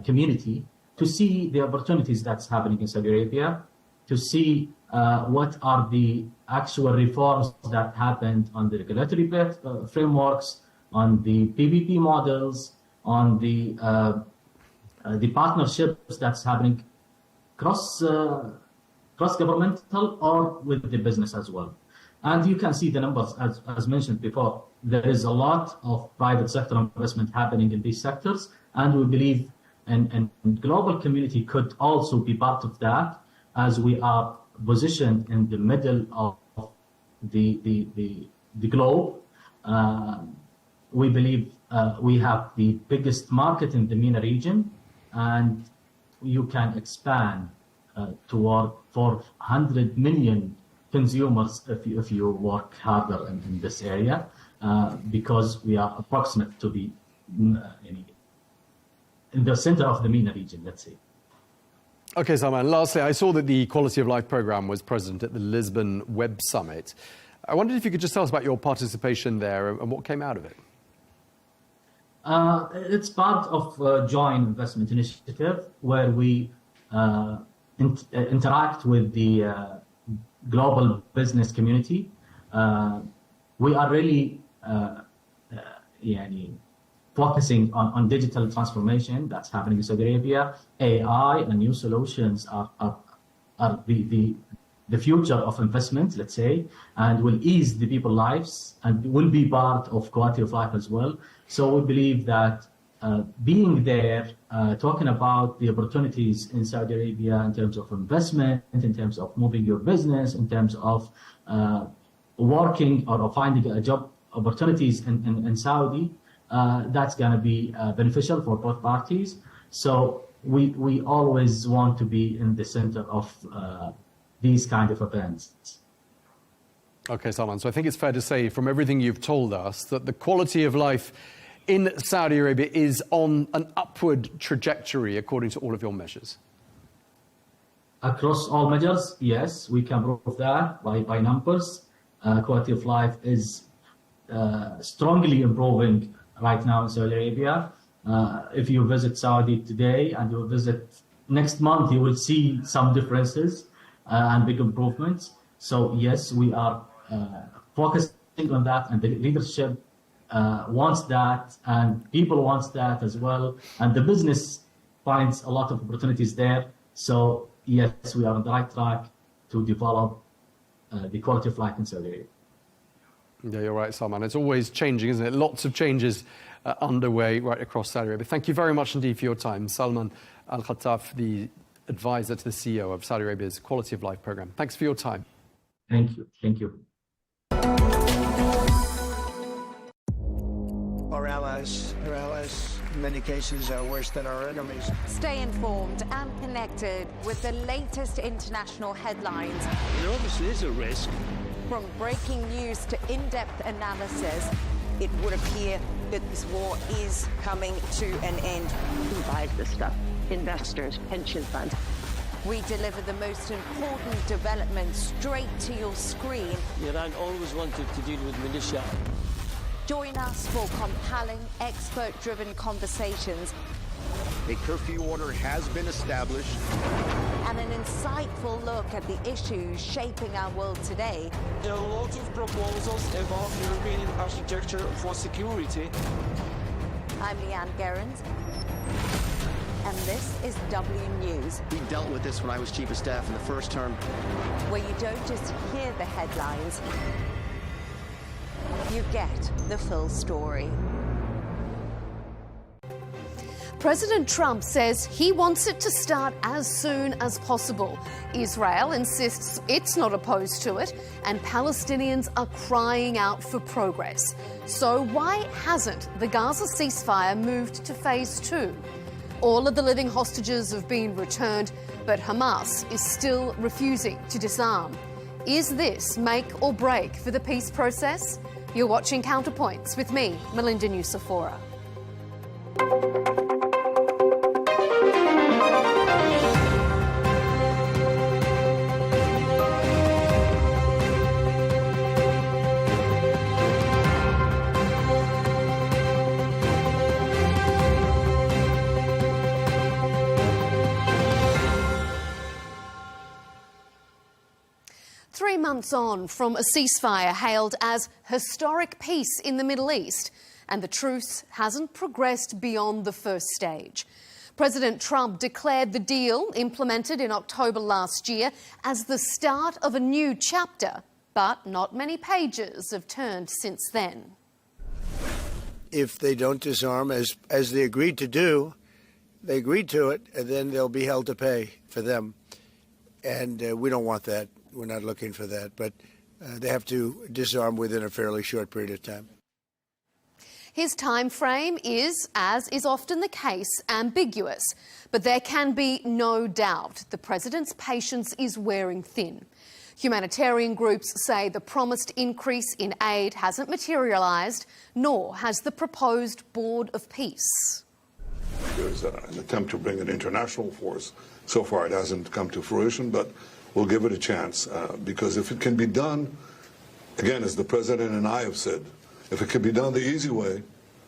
community to see the opportunities that's happening in Saudi Arabia, to see what are the actual reforms that happened on the regulatory frameworks, on the PPP models, on the partnerships that's happening cross-governmental or with the business as well. And you can see the numbers, as mentioned before. There is a lot of private sector investment happening in these sectors, and we believe and global community could also be part of that, as we are positioned in the middle of the globe. We believe we have the biggest market in the MENA region, and you can expand toward 400 million consumers if you work harder in this area, because we are approximate to the in the center of the MENA region, let's say. Okay, Salman, lastly, I saw that the Quality of Life program was present at the Lisbon Web Summit. I wondered if you could just tell us about your participation there and what came out of it. It's part of Joint Investment Initiative, where we interact with the global business community. We are really focusing on digital transformation that's happening in Saudi Arabia. AI and new solutions are the future of investment, let's say, and will ease the people's lives and will be part of quality of life as well. So we believe that being there, talking about the opportunities in Saudi Arabia in terms of investment, in terms of moving your business, in terms of working or finding a job opportunities in Saudi, that's going to be beneficial for both parties. So we always want to be in the center of these kind of events. Okay, Salman, so I think it's fair to say from everything you've told us that the quality of life in Saudi Arabia is on an upward trajectory according to all of your measures. Across all measures, yes, we can prove that by numbers. Quality of life is strongly improving right now in Saudi Arabia. If you visit Saudi today and you visit next month, you will see some differences and big improvements. So yes, we are focusing on that, and the leadership wants that, and people wants that as well, and the business finds a lot of opportunities there. So yes, we are on the right track to develop the quality of life in Saudi Arabia. Yeah, you're right, Salman. It's always changing, isn't it? Lots of changes underway right across Saudi Arabia. Thank you very much indeed for your time. Salman Al-Khattaf, the advisor to the CEO of Saudi Arabia's Quality of Life program. Thanks for your time. Thank you. Thank you. Our allies, in many cases, are worse than our enemies. Stay informed and connected with the latest international headlines. There obviously is a risk. From breaking news to in-depth analysis, it would appear that this war is coming to an end. Who buys this stuff? Investors, pension funds. We deliver the most important developments straight to your screen. Iran always wanted to deal with militia. Join us for compelling, expert-driven conversations. A curfew order has been established. And an insightful look at the issues shaping our world today. There are a lot of proposals about European architecture for security. I'm Leanne Gerrett, and this is W News. We dealt with this when I was Chief of Staff in the first term. Where you don't just hear the headlines, you get the full story. President Trump says he wants it to start as soon as possible. Israel insists it's not opposed to it, and Palestinians are crying out for progress. So why hasn't the Gaza ceasefire moved to phase 2? All of the living hostages have been returned, but Hamas is still refusing to disarm. Is this make or break for the peace process? You're watching Counterpoints with me, Melinda Nusafora. 3 months on from a ceasefire hailed as historic peace in the Middle East, and the truce hasn't progressed beyond the first stage. President Trump declared the deal, implemented in October last year, as the start of a new chapter, but not many pages have turned since then. If they don't disarm, as they agreed to do, they agreed to it, and then they'll be held to pay for them. And we don't want that. We're not looking for that. But they have to disarm within a fairly short period of time. His time frame is, as is often the case, ambiguous. But there can be no doubt the president's patience is wearing thin. Humanitarian groups say the promised increase in aid hasn't materialised, nor has the proposed Board of Peace. There's an attempt to bring an international force. So far it hasn't come to fruition, but we'll give it a chance because if it can be done, again, as the President and I have said, if it can be done the easy way,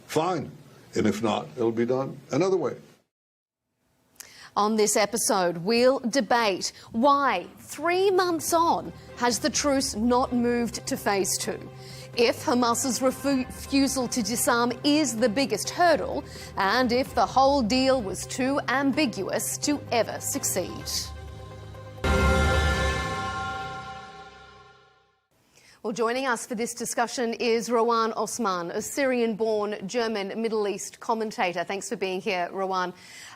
fine. And if not, it'll be done another way. On this episode, we'll debate why 3 months on has the truce not moved to phase 2. If Hamas's refusal to disarm is the biggest hurdle, and if the whole deal was too ambiguous to ever succeed. Well, joining us for this discussion is Rowan Osman, a Syrian-born German Middle East commentator. Thanks for being here, Rowan.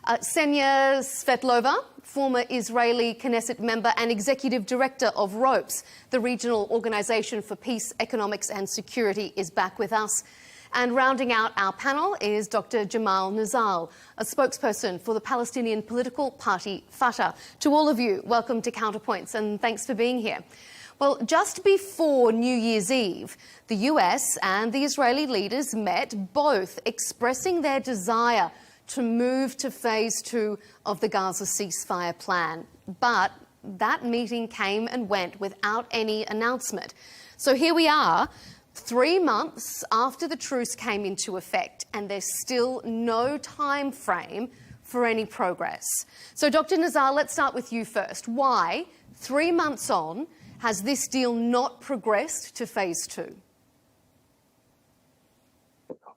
Ksenia Svetlova, former Israeli Knesset member and executive director of ROPES, the Regional Organisation for Peace, Economics and Security, is back with us. And rounding out our panel is Dr. Jamal Nizal, a spokesperson for the Palestinian political party Fatah. To all of you, welcome to Counterpoints and thanks for being here. Well, just before New Year's Eve, the US and the Israeli leaders met, both expressing their desire to move to phase 2 of the Gaza ceasefire plan. But that meeting came and went without any announcement. So here we are, 3 months after the truce came into effect, and there's still no time frame for any progress. So Dr. Nizal, let's start with you first. Why, 3 months on, has this deal not progressed to phase 2?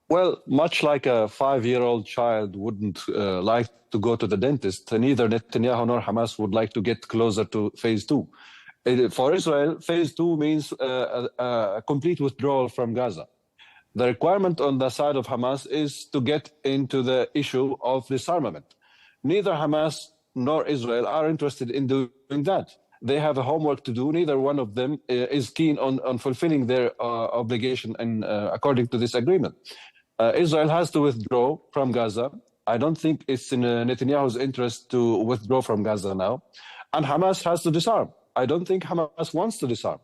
Well, much like a 5-year-old child wouldn't like to go to the dentist, neither Netanyahu nor Hamas would like to get closer to phase 2. For Israel, phase 2 means a complete withdrawal from Gaza. The requirement on the side of Hamas is to get into the issue of disarmament. Neither Hamas nor Israel are interested in doing that. They have a homework to do. Neither one of them is keen on fulfilling their obligation and according to this agreement. Israel has to withdraw from Gaza. I don't think it's in Netanyahu's interest to withdraw from Gaza now. And Hamas has to disarm. I don't think Hamas wants to disarm.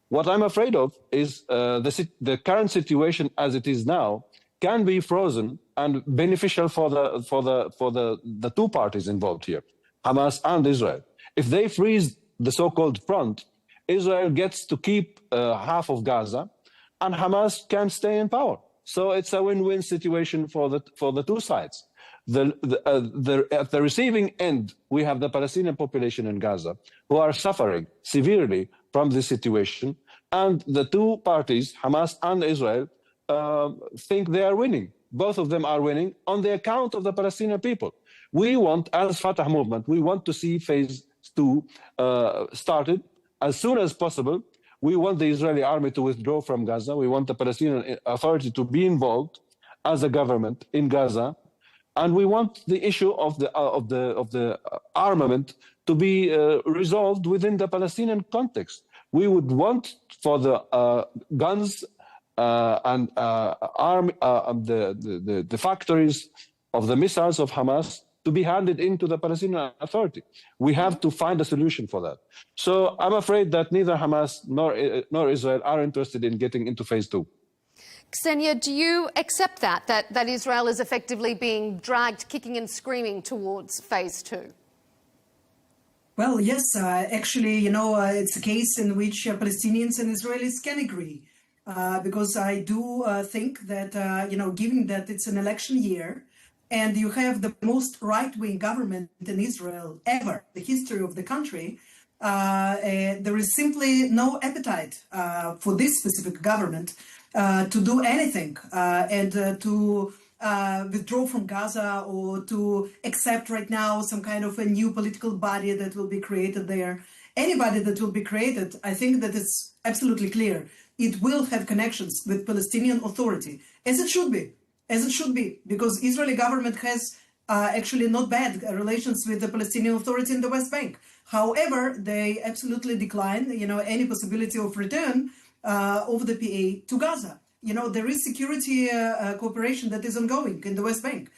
What I'm afraid of is the current situation as it is now can be frozen and beneficial for the two parties involved here, Hamas and Israel. If they freeze the so-called front, Israel gets to keep half of Gaza, and Hamas can stay in power. So it's a win-win situation for the two sides. At the receiving end, we have the Palestinian population in Gaza who are suffering severely from this situation, and the two parties, Hamas and Israel, think they are winning. Both of them are winning on the account of the Palestinian people. We want, as Fatah movement, we want to see phase 2 started as soon as possible. We want the Israeli army to withdraw from Gaza. We want the Palestinian Authority to be involved as a government in Gaza, and we want the issue of the armament to be resolved within the Palestinian context. We would want for the guns and the factories of the missiles of Hamas to be handed into the Palestinian Authority. We have to find a solution for that. So I'm afraid that neither Hamas nor Israel are interested in getting into phase 2. Ksenia, do you accept that Israel is effectively being dragged kicking and screaming towards phase 2? Well, yes, actually, it's a case in which Palestinians and Israelis can agree. Because I do think that, given that it's an election year and you have the most right-wing government in Israel ever, the history of the country, there is simply no appetite for this specific government to do anything and to withdraw from Gaza or to accept right now some kind of a new political body that will be created there. Anybody that will be created, I think that it's absolutely clear. It will have connections with Palestinian Authority, as it should be, because Israeli government has actually not bad relations with the Palestinian Authority in the West Bank. However, they absolutely decline, any possibility of return of the PA to Gaza. There is security cooperation that is ongoing in the West Bank.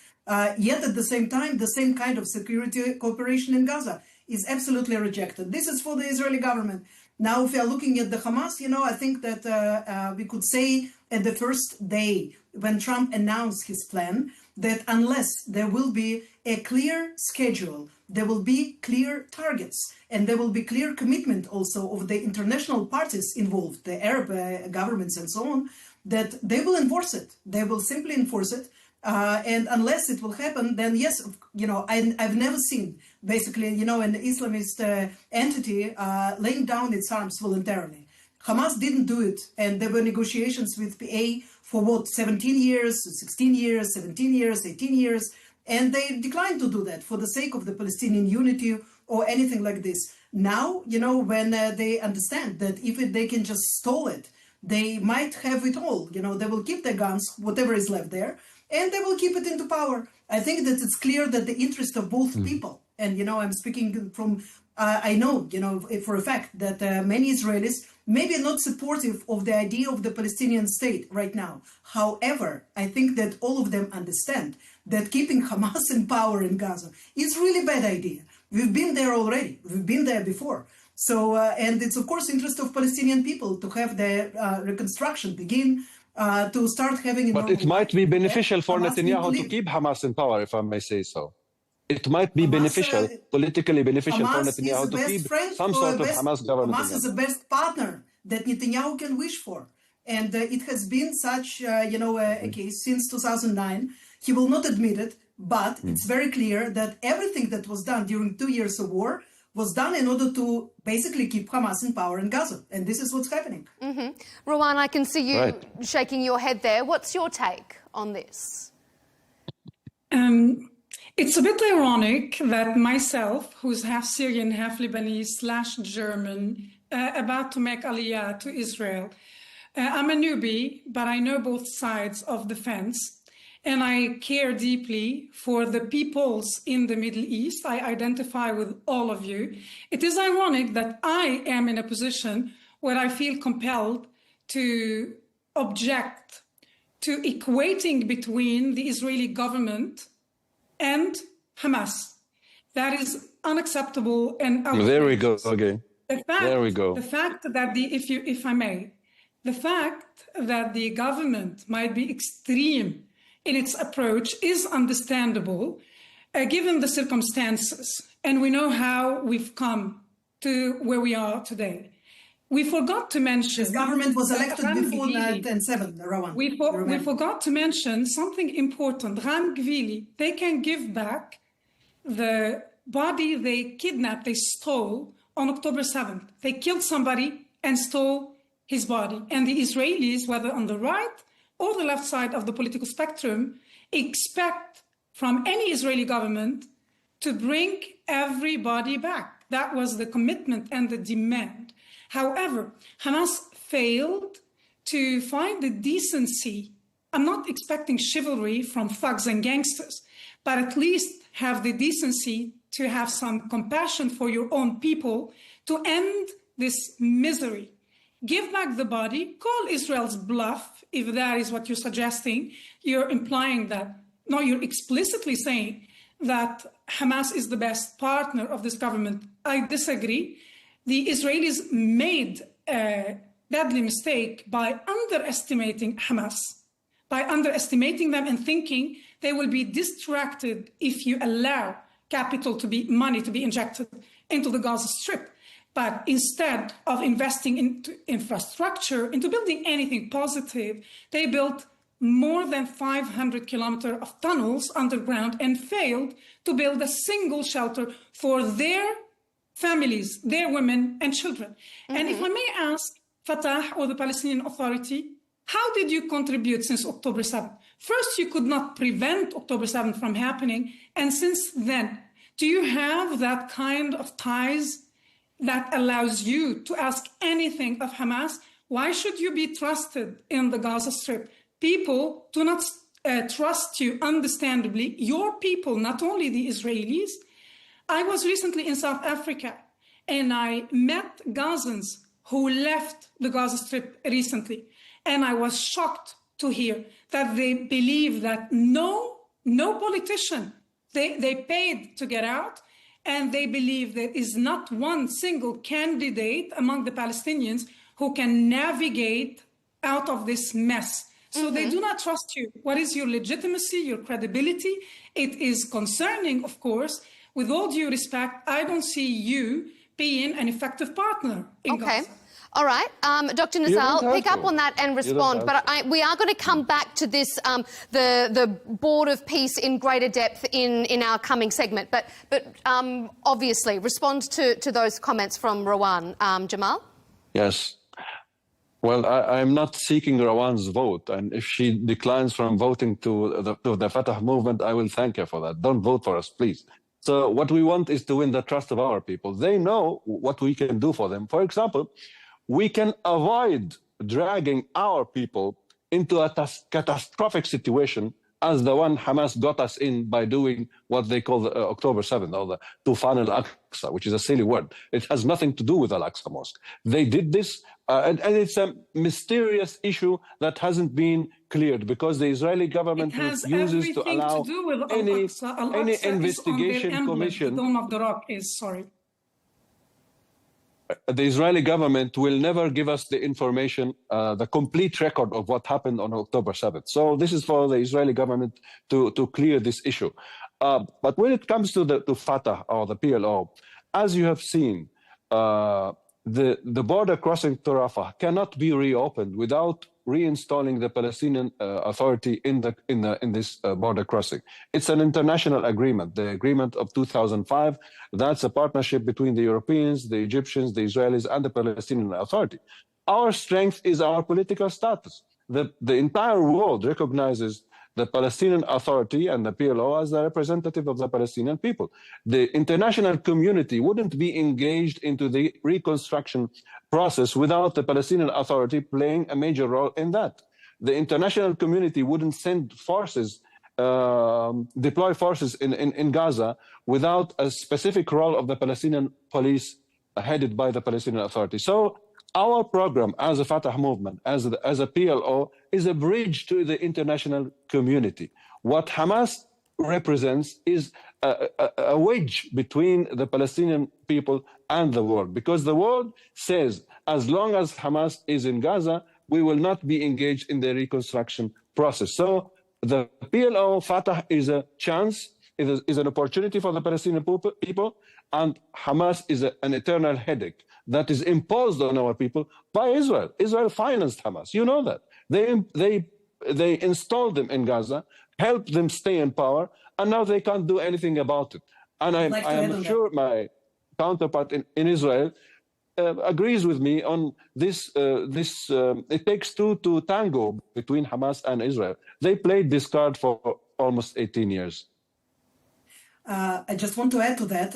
Yet at the same time, the same kind of security cooperation in Gaza is absolutely rejected. This is for the Israeli government. Now, if we are looking at the Hamas, I think that we could say at the first day when Trump announced his plan that unless there will be a clear schedule, there will be clear targets, and there will be clear commitment also of the international parties involved, the Arab governments and so on, that they will enforce it. They will simply enforce it. And unless it will happen, then yes, I've never seen basically, an Islamist entity laying down its arms voluntarily. Hamas didn't do it. And there were negotiations with PA for 17 years, 16 years, 17 years, 18 years. And they declined to do that for the sake of the Palestinian unity or anything like this. Now, when they understand that if they can just stall it, they might have it all. They will keep their guns, whatever is left there, and they will keep it into power. I think that it's clear that the interest of both people, and, I'm speaking from, I know, for a fact that many Israelis may be not supportive of the idea of the Palestinian state right now. However, I think that all of them understand that keeping Hamas in power in Gaza is really a bad idea. We've been there already. We've been there before. So, and it's, of course, interest of Palestinian people to have their reconstruction begin, to start having... But it might be beneficial for Netanyahu to keep Hamas in power, if I may say so. It might be beneficial, politically beneficial for Netanyahu to keep some sort of Hamas government. Hamas is the best partner that Netanyahu can wish for. And it has been such, a case since 2009. He will not admit it, but it's very clear that everything that was done during 2 years of war was done in order to basically keep Hamas in power in Gaza. And this is what's happening. Rowan, I can see you shaking your head there. What's your take on this? It's a bit ironic that myself, who's half Syrian, half Lebanese / German, about to make Aliyah to Israel, I'm a newbie, but I know both sides of the fence. And I care deeply for the peoples in the Middle East. I identify with all of you. It is ironic that I am in a position where I feel compelled to object to equating between the Israeli government and Hamas. That is unacceptable and outrageous. There we go again. There we go. The fact that if I may, the fact that the government might be extreme in its approach is understandable, given the circumstances. and we know how we've come to where we are today. We forgot to mention... This government was elected before 2007, Rawan. We forgot to mention something important. Ram Gvili, they can give back the body they kidnapped, they stole on October 7th. They killed somebody and stole his body. And the Israelis, whether on the right or the left side of the political spectrum, expect from any Israeli government to bring everybody back. That was the commitment and the demand. However, Hamas failed to find the decency. I'm not expecting chivalry from thugs and gangsters, but at least have the decency to have some compassion for your own people to end this misery. Give back the body, call Israel's bluff, if that is what you're suggesting. You're implying that, no, you're explicitly saying that Hamas is the best partner of this government. I disagree. The Israelis made a deadly mistake by underestimating Hamas, by underestimating them and thinking they will be distracted if you allow money to be injected into the Gaza Strip. But instead of investing into infrastructure, into building anything positive, they built more than 500 kilometers of tunnels underground and failed to build a single shelter for their families, their women and children. And if I may ask Fatah or the Palestinian Authority, how did you contribute since October 7th? First, you could not prevent October 7th from happening. And since then, do you have that kind of ties that allows you to ask anything of Hamas? Why should you be trusted in the Gaza Strip? People do not trust you, understandably. Your people, not only the Israelis. I was recently in South Africa and I met Gazans who left the Gaza Strip recently. And I was shocked to hear that they believe that no politician, they paid to get out, and they believe there is not one single candidate among the Palestinians who can navigate out of this mess. So they do not trust you. What is your legitimacy, your credibility? It is concerning, of course. With all due respect, I don't see you being an effective partner in Gaza. All right, Dr. Nazal, pick up on that and respond. But we are going to come back to this, the Board of Peace in greater depth in our coming segment. But obviously, respond to those comments from Rawan. Jamal? Yes. Well, I'm not seeking Rawan's vote. And if she declines from voting to the Fatah movement, I will thank her for that. Don't vote for us, please. So what we want is to win the trust of our people. They know what we can do for them. For example, we can avoid dragging our people into a catastrophic situation as the one Hamas got us in by doing what they call the October 7th, or the Tufan al-Aqsa, which is a silly word. It has nothing to do with Al-Aqsa Mosque. They did this, and it's a mysterious issue that hasn't been cleared because the Israeli government refuses to allow any investigation commission. The Dome of the Rock is, sorry. The Israeli government will never give us the information, the complete record of what happened on October 7th. So this is for the Israeli government to clear this issue. But when it comes to Fatah or the PLO, as you have seen, the border crossing to Rafah cannot be reopened without reinstalling the Palestinian Authority in this border crossing. It's an international agreement, the agreement of 2005. That's a partnership between the Europeans, the Egyptians, the Israelis, and the Palestinian Authority. Our strength is our political status. The entire world recognizes the Palestinian Authority and the PLO as the representative of the Palestinian people. The international community wouldn't be engaged into the reconstruction process without the Palestinian Authority playing a major role in that. The international community wouldn't send forces, deploy forces in Gaza without a specific role of the Palestinian police headed by the Palestinian Authority. So our program as a Fatah movement, as a PLO, is a bridge to the international community. What Hamas represents is a wedge between the Palestinian people and the world, because the world says, as long as Hamas is in Gaza, we will not be engaged in the reconstruction process. So the PLO Fatah is a chance, is an opportunity for the Palestinian people, and Hamas is an eternal headache that is imposed on our people by Israel. Israel financed Hamas. You know that. They installed them in Gaza, helped them stay in power, and now they can't do anything about it. And I am sure my counterpart in Israel agrees with me on this. It takes two to tango between Hamas and Israel. They played this card for almost 18 years. I just want to add to that,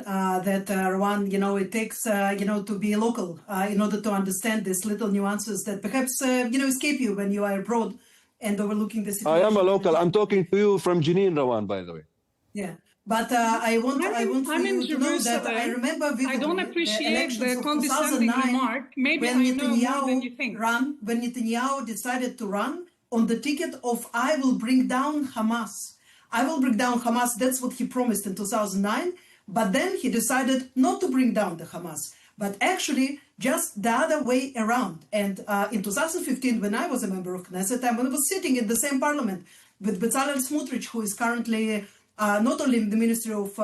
Rawan, it takes, to be local in order to understand these little nuances that perhaps, escape you when you are abroad and overlooking the situation. I am a local. I'm talking to you from Jenin, Rawan, by the way. Yeah. But I want for you to know that I remember vividly I don't appreciate the of condescending 2009 remark. Maybe when I know more than you think. When Netanyahu decided to run on the ticket of I will bring down Hamas. I will bring down Hamas. That's what he promised in 2009. But then he decided not to bring down the Hamas, but actually just the other way around. And in 2015, when I was a member of Knesset, I was sitting in the same parliament with Bezalel Smotrich, who is currently not only in the Ministry of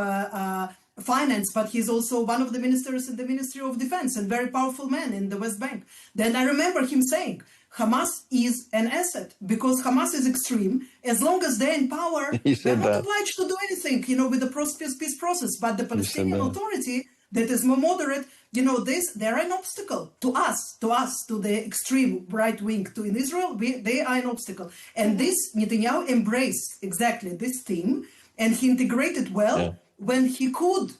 Finance, but he's also one of the ministers in the Ministry of Defense and very powerful man in the West Bank. Then I remember him saying, Hamas is an asset because Hamas is extreme. As long as they're in power, they're not obliged to do anything, with the peace process. But the Palestinian Authority that is more moderate, they're an obstacle to us, to the extreme right wing, in Israel. They are an obstacle. And this Netanyahu embraced exactly this theme, and he integrated well when he could.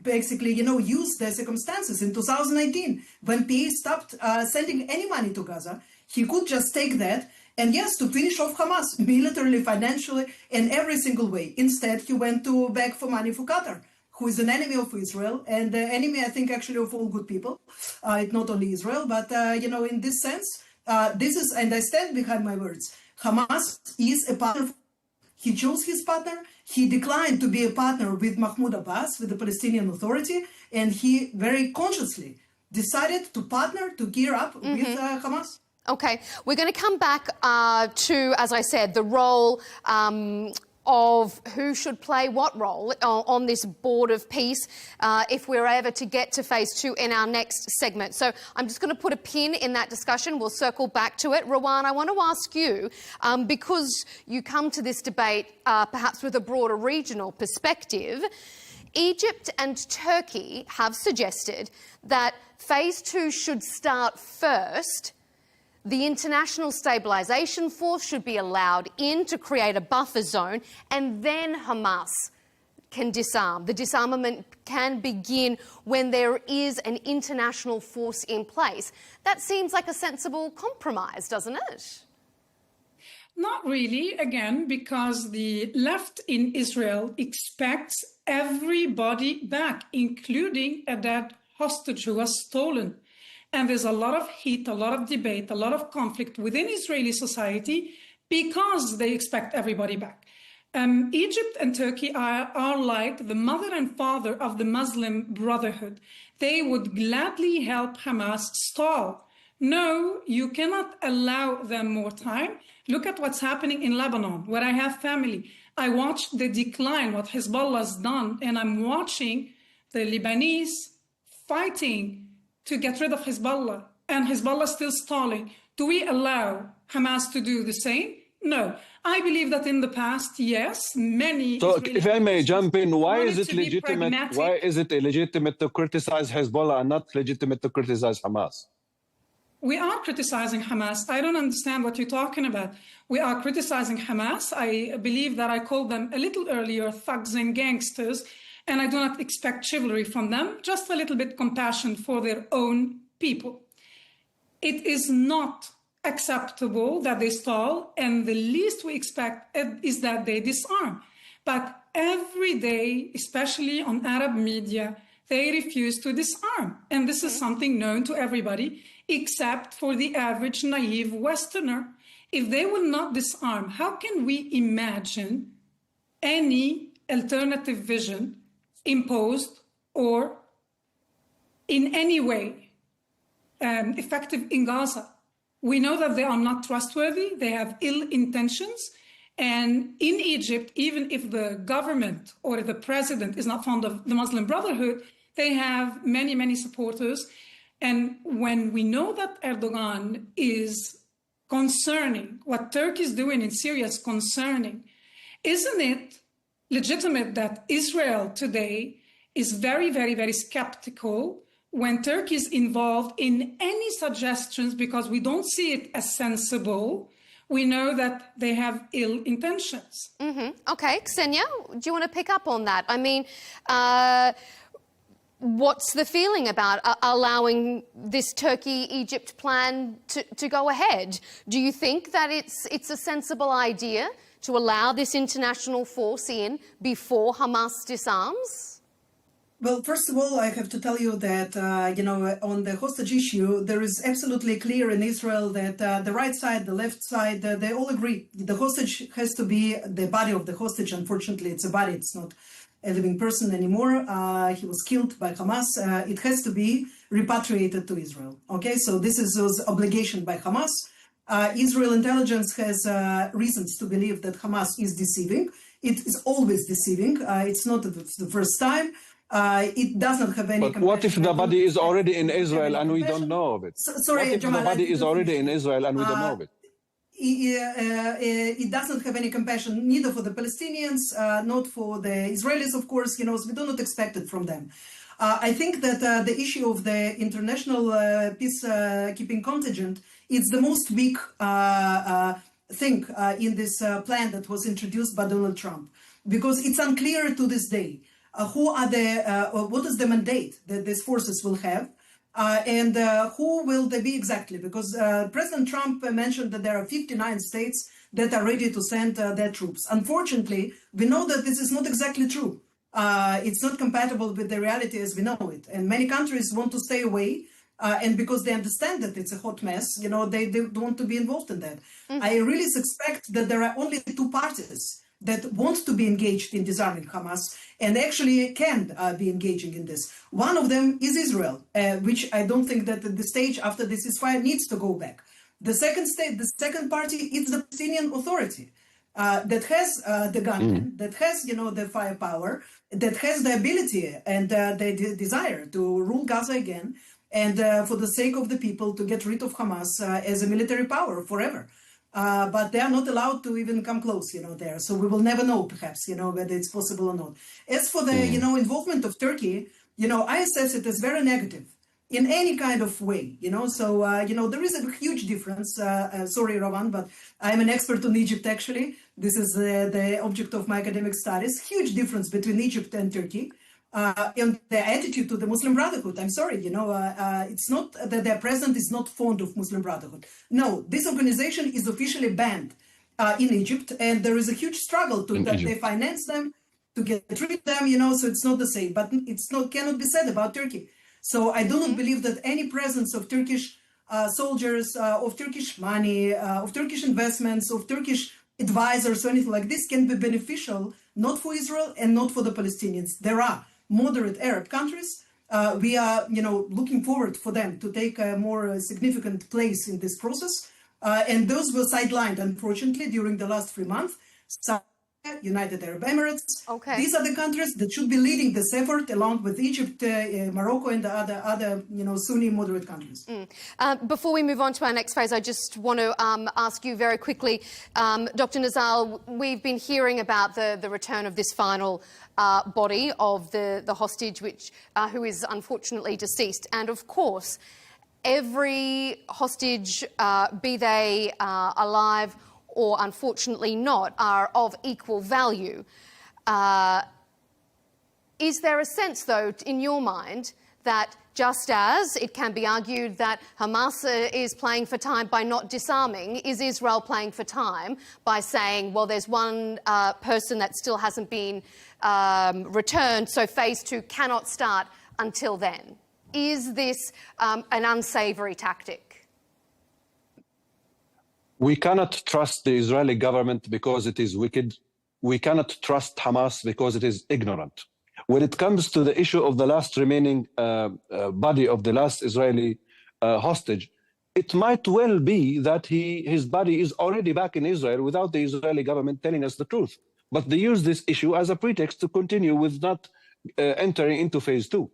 Basically, use the circumstances in 2019 when PA stopped sending any money to Gaza. He could just take that and to finish off Hamas militarily, financially, in every single way. Instead, he went to beg for money for Qatar, who is an enemy of Israel and the enemy, I think, actually of all good people. Not only Israel, but in this sense, this is, and I stand behind my words. Hamas is a partner. He chose his partner. He declined to be a partner with Mahmoud Abbas, with the Palestinian Authority, and he very consciously decided to partner, to gear up with Hamas. Okay, we're going to come back to, as I said, the role of who should play what role on this board of peace if we're ever to get to phase 2 in our next segment. So I'm just going to put a pin in that discussion. We'll circle back to it. Rawan, I want to ask you, because you come to this debate perhaps with a broader regional perspective, Egypt and Turkey have suggested that phase 2 should start first. The International Stabilization Force should be allowed in to create a buffer zone, and then Hamas can disarm. The disarmament can begin when there is an international force in place. That seems like a sensible compromise, doesn't it? Not really, again, because the left in Israel expects everybody back, including a dead hostage who was stolen. And there's a lot of heat, a lot of debate, a lot of conflict within Israeli society because they expect everybody back. Egypt and Turkey are like the mother and father of the Muslim Brotherhood. They would gladly help Hamas stall. No, you cannot allow them more time. Look at what's happening in Lebanon, where I have family. I watched the decline, what Hezbollah's done, and I'm watching the Lebanese fighting to get rid of Hezbollah, and Hezbollah still stalling. Do we allow Hamas to do the same? No. I believe that in the past, yes, many... So if I may jump in, why is it legitimate? Why is it illegitimate to criticize Hezbollah and not legitimate to criticize Hamas? We are criticizing Hamas. I don't understand what you're talking about. We are criticizing Hamas. I believe that I called them a little earlier thugs and gangsters, and I do not expect chivalry from them, just a little bit compassion for their own people. It is not acceptable that they stall, and the least we expect is that they disarm. But every day, especially on Arab media, they refuse to disarm. And this is something known to everybody, except for the average naive Westerner. If they will not disarm, how can we imagine any alternative vision imposed or in any way effective in Gaza? We know that they are not trustworthy, they have ill intentions, And in Egypt, even if the government or the president is not fond of the Muslim Brotherhood, they have many, many supporters. And when we know that Erdogan is concerning, what Turkey is doing in Syria is concerning, isn't it legitimate that Israel today is very, very, very skeptical when Turkey is involved in any suggestions because we don't see it as sensible? We know that they have ill intentions. Okay, Ksenia, do you want to pick up on that? I mean, what's the feeling about allowing this Turkey-Egypt plan to go ahead? Do you think that it's a sensible idea to allow this international force in before Hamas disarms? Well, first of all, I have to tell you that, on the hostage issue, there is absolutely clear in Israel that the right side, the left side, they all agree. The hostage has to be the body of the hostage. Unfortunately, it's a body. It's not a living person anymore. He was killed by Hamas. It has to be repatriated to Israel. Okay, so this is his obligation by Hamas. Israel intelligence has reasons to believe that Hamas is deceiving. It is always deceiving. It's not the first time. It does not have any. But what if the body is already in Israel and we don't know of it? Sorry, what if Jamal, the body is already in Israel and we don't know of it? It doesn't have any compassion, neither for the Palestinians, not for the Israelis, of course. So we do not expect it from them. I think that the issue of the international peacekeeping contingent is the most weak thing in this plan that was introduced by Donald Trump, because it's unclear to this day what is the mandate that these forces will have, and who will they be exactly? Because President Trump mentioned that there are 59 states that are ready to send their troops. Unfortunately, we know that this is not exactly true. It's not compatible with the reality as we know it. And many countries want to stay away. And because they understand that it's a hot mess, they don't want to be involved in that. I really suspect that there are only two parties that want to be engaged in disarming Hamas and actually can be engaging in this. One of them is Israel, which I don't think that at the stage after the ceasefire needs to go back. The second party is the Palestinian Authority that has the gunmen, that has, the firepower, that has the ability and the desire to rule Gaza again, and for the sake of the people to get rid of Hamas as a military power forever. But they are not allowed to even come close, there. So we will never know, perhaps, whether it's possible or not. As for the, involvement of Turkey, I assess it as very negative in any kind of way, So, there is a huge difference. Sorry, Ravan, but I'm an expert on Egypt, actually. This is the object of my academic studies. Huge difference between Egypt and Turkey. And their attitude to the Muslim Brotherhood. I'm sorry, it's not that their president is not fond of Muslim Brotherhood. No, this organization is officially banned in Egypt, and there is a huge struggle they finance them, to get rid of them, so it's not the same. But cannot be said about Turkey. So I do not believe that any presence of Turkish soldiers, of Turkish money, of Turkish investments, of Turkish advisors or anything like this can be beneficial, not for Israel and not for the Palestinians. There are moderate Arab countries. We are, looking forward for them to take a more significant place in this process. And those were sidelined, unfortunately, during the last 3 months. United Arab Emirates. Okay. These are the countries that should be leading this effort, along with Egypt, Morocco, and the other Sunni moderate countries. Before we move on to our next phase, I just want to ask you very quickly, Dr. Nazal, we've been hearing about the return of this final body of the hostage, who is unfortunately deceased. And of course, every hostage, be they alive or unfortunately not, are of equal value. Is there a sense, though, in your mind, that just as it can be argued that Hamas is playing for time by not disarming, is Israel playing for time by saying, well, there's one person that still hasn't been returned, so phase 2 cannot start until then? Is this an unsavory tactic? We cannot trust the Israeli government because it is wicked. We cannot trust Hamas because it is ignorant. When it comes to the issue of the last remaining body of the last Israeli hostage, it might well be that his body is already back in Israel without the Israeli government telling us the truth. But they use this issue as a pretext to continue with not entering into phase 2.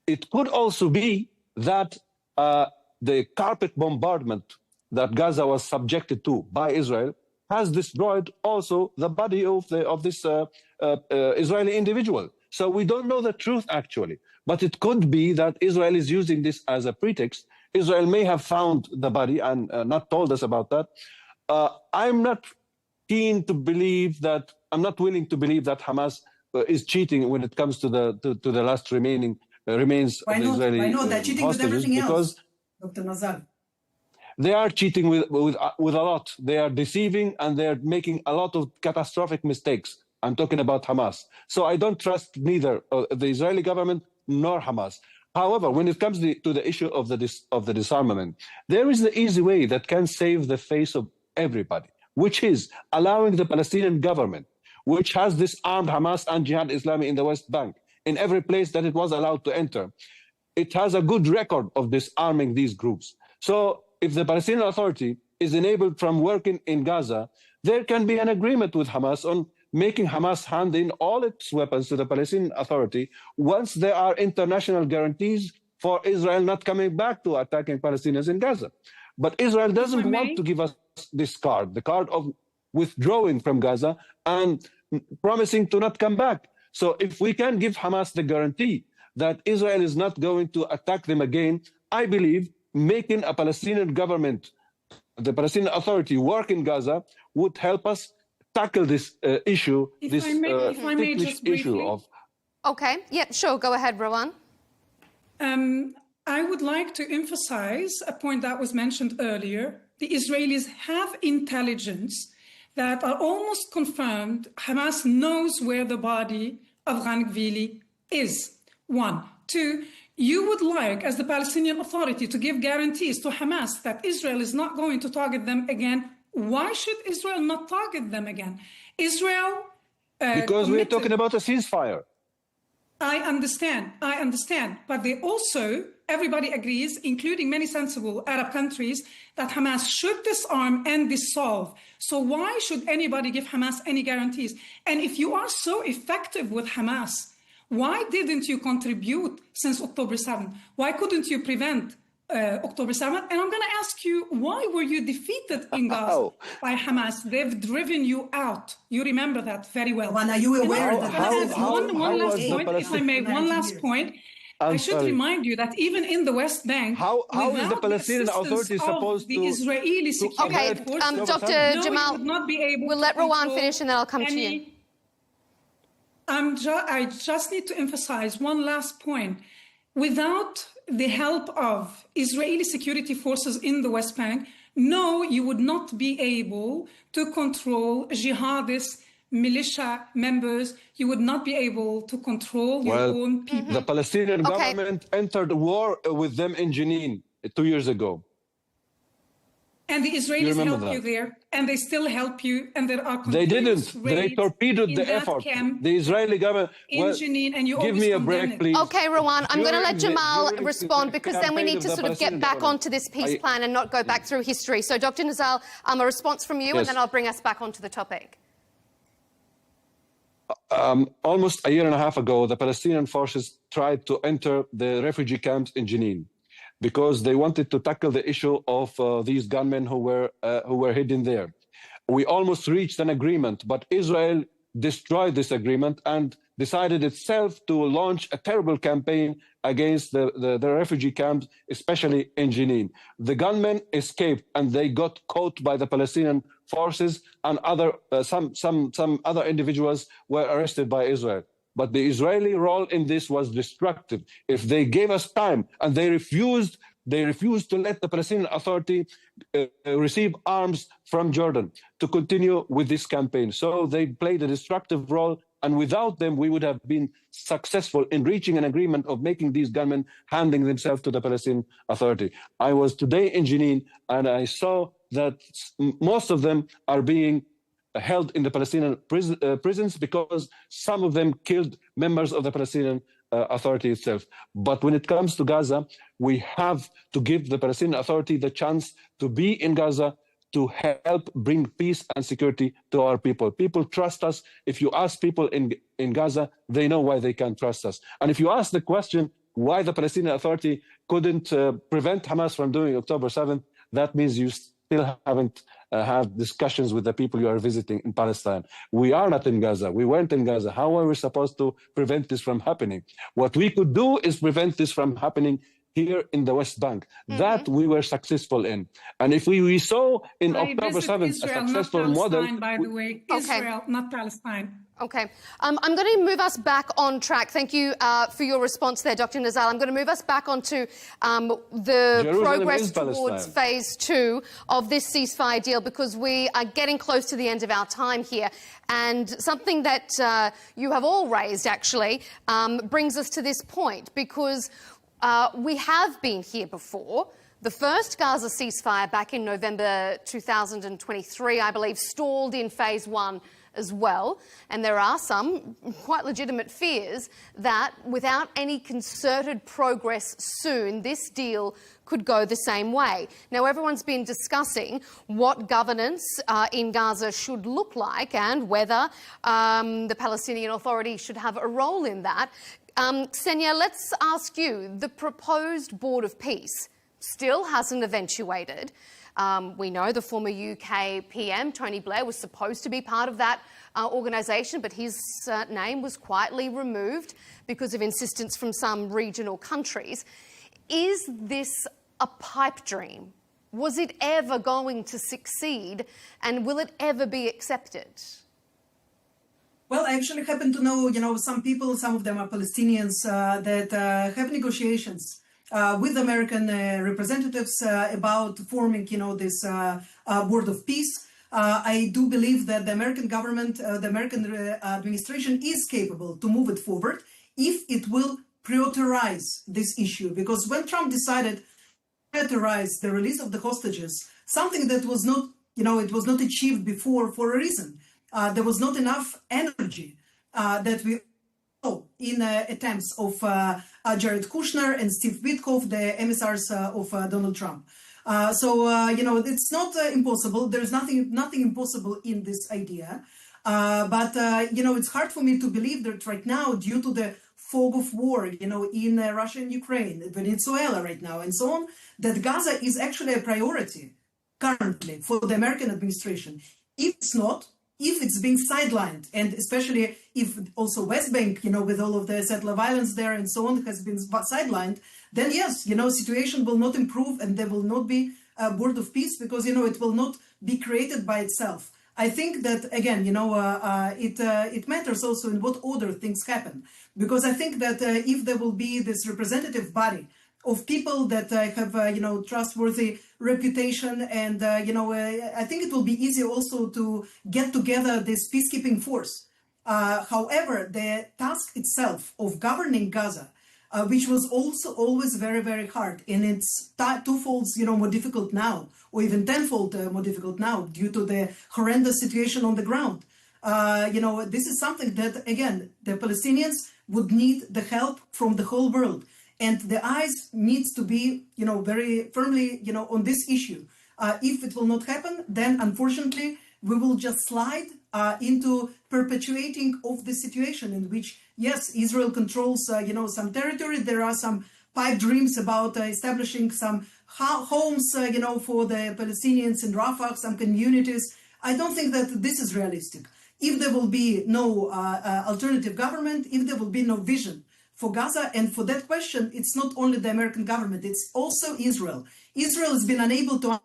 It could also be that the carpet bombardment that Gaza was subjected to by Israel has destroyed also the body of this Israeli individual. So we don't know the truth, actually. But it could be that Israel is using this as a pretext. Israel may have found the body and not told us about that. I'm not keen to believe that, I'm not willing to believe that Hamas is cheating when it comes to the last remaining remains of the Israeli Why not? They're cheating with everything else, Dr. Nazar. They are cheating with a lot. They are deceiving and they're making a lot of catastrophic mistakes. I'm talking about Hamas. So I don't trust neither the Israeli government nor Hamas. However, when it comes to the issue of the disarmament, there is the easy way that can save the face of everybody, which is allowing the Palestinian government, which has disarmed Hamas and Jihad Islami in the West Bank, in every place that it was allowed to enter. It has a good record of disarming these groups. So if the Palestinian Authority is enabled from working in Gaza, there can be an agreement with Hamas on making Hamas hand in all its weapons to the Palestinian Authority once there are international guarantees for Israel not coming back to attacking Palestinians in Gaza. But Israel doesn't want to give us this card, the card of withdrawing from Gaza and promising to not come back. So if we can give Hamas the guarantee that Israel is not going to attack them again, I believe making a Palestinian government, the Palestinian Authority work in Gaza would help us tackle this issue, if I may just briefly. issue of... Okay, yeah, sure, go ahead, Rowan. I would like to emphasize a point that was mentioned earlier. The Israelis have intelligence that are almost confirmed. Hamas knows where the body of Ghanikvili is. 1. 2, you would like, as the Palestinian Authority, to give guarantees to Hamas that Israel is not going to target them again. Why should Israel not target them again? Israel... because we're talking about a ceasefire. I understand. But they also, everybody agrees, including many sensible Arab countries, that Hamas should disarm and dissolve. So why should anybody give Hamas any guarantees? And if you are so effective with Hamas, why didn't you contribute since October 7th? Why couldn't you prevent October 7th? And I'm going to ask you, why were you defeated in Gaza by Hamas? They've driven you out. You remember that very well. Well, are you aware that one last point, if I may, one last point. I should remind you that even in the West Bank, how is the Palestinian Authority supposed to... The Israeli security forces, Dr. Jamal, would not be able we'll let Rowan finish and then I'll come to you. I just need to emphasize one last point. Without the help of Israeli security forces in the West Bank, no, you would not be able to control jihadist militia members. You would not be able to control your own people. The Palestinian government entered war with them in Jenin 2 years ago. And the Israelis help you there, and they still help you, and there are They didn't. They torpedoed the effort. The Israeli government... Jenin, and you give me a break, please. Okay, Rowan, I'm going to let Jamal respond because then we need to sort of get back onto this peace plan and not go back through history. So, Dr. Nazal, a response from you, and then I'll bring us back onto the topic. Almost a year and a half ago, the Palestinian forces tried to enter the refugee camps in Jenin, because they wanted to tackle the issue of these gunmen who were hidden there. We almost reached an agreement, but Israel destroyed this agreement and decided itself to launch a terrible campaign against the refugee camps, especially in Jenin. The gunmen escaped and they got caught by the Palestinian forces, and some other individuals were arrested by Israel. But the Israeli role in this was destructive. If they gave us time and they refused to let the Palestinian Authority receive arms from Jordan to continue with this campaign. So they played a destructive role, and without them, we would have been successful in reaching an agreement of making these gunmen handing themselves to the Palestinian Authority. I was today in Jenin, and I saw that most of them are being held in the Palestinian prisons because some of them killed members of the Palestinian Authority itself. But when it comes to Gaza, we have to give the Palestinian Authority the chance to be in Gaza, to help bring peace and security to our people. People trust us. If you ask people in Gaza, they know why they can trust us. And if you ask the question why the Palestinian Authority couldn't prevent Hamas from doing October 7th, that means you still haven't had discussions with the people you are visiting in Palestine. We are not in Gaza. We weren't in Gaza. How are we supposed to prevent this from happening? What we could do is prevent this from happening here in the West Bank. That we were successful in. And if we saw in October 7th Israel, a successful not model... Palestine, by the way. Israel, not Palestine. Okay. I'm going to move us back on track. Thank you for your response there, Dr. Nazal. I'm going to move us back onto the progress towards phase 2 of this ceasefire deal, because we are getting close to the end of our time here. And something that you have all raised, actually, brings us to this point, because we have been here before. The first Gaza ceasefire back in November 2023, I believe, stalled in phase 1 as well. And there are some quite legitimate fears that without any concerted progress soon, this deal could go the same way. Now, everyone's been discussing what governance in Gaza should look like and whether the Palestinian Authority should have a role in that. Ksenia, let's ask you, the proposed Board of Peace still hasn't eventuated. We know the former UK PM, Tony Blair, was supposed to be part of that organisation, but his name was quietly removed because of insistence from some regional countries. Is this a pipe dream? Was it ever going to succeed, and will it ever be accepted? Well, I actually happen to know, some people, some of them are Palestinians, that have negotiations with American representatives about forming, this Board of Peace. I do believe that the American government, the American administration is capable to move it forward if it will prioritize this issue. Because when Trump decided to prioritize the release of the hostages, something that was not, it was not achieved before for a reason. There was not enough energy that we saw in attempts of Jared Kushner and Steve Witkoff, the emissaries of Donald Trump. It's not impossible. There's nothing impossible in this idea. But it's hard for me to believe that right now, due to the fog of war, in Russia and Ukraine, Venezuela right now, and so on, that Gaza is actually a priority currently for the American administration. If it's not, if it's being sidelined, and especially if also West Bank, with all of the settler violence there and so on, has been sidelined, then yes, situation will not improve and there will not be a Board of Peace because, it will not be created by itself. I think that, again, it matters also in what order things happen, because I think that if there will be this representative body of people that have, trustworthy reputation, and, I think it will be easy also to get together this peacekeeping force. However, the task itself of governing Gaza, which was also always very, very hard, and it's twofold, more difficult now, or even tenfold more difficult now due to the horrendous situation on the ground. This is something that, again, the Palestinians would need the help from the whole world. And the eyes needs to be, very firmly, on this issue. If it will not happen, then unfortunately, we will just slide into perpetuating of the situation in which, yes, Israel controls, some territory. There are some pipe dreams about establishing some homes, for the Palestinians in Rafah, some communities. I don't think that this is realistic. If there will be no alternative government, if there will be no vision for Gaza, and for that question, it's not only the American government, it's also Israel. Israel has been unable to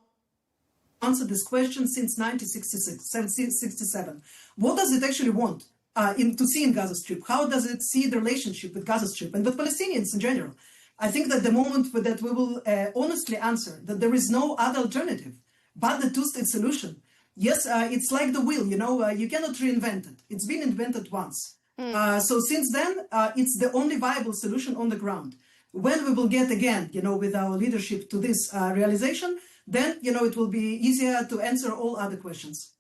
answer this question since 1967. What does it actually want to see in Gaza Strip? How does it see the relationship with Gaza Strip and with Palestinians in general? I think that the moment that we will honestly answer that there is no other alternative but the two-state solution. Yes, it's like the wheel, you cannot reinvent it. It's been invented once. So since then, it's the only viable solution on the ground. When we will get again, with our leadership to this realization, then, it will be easier to answer all other questions.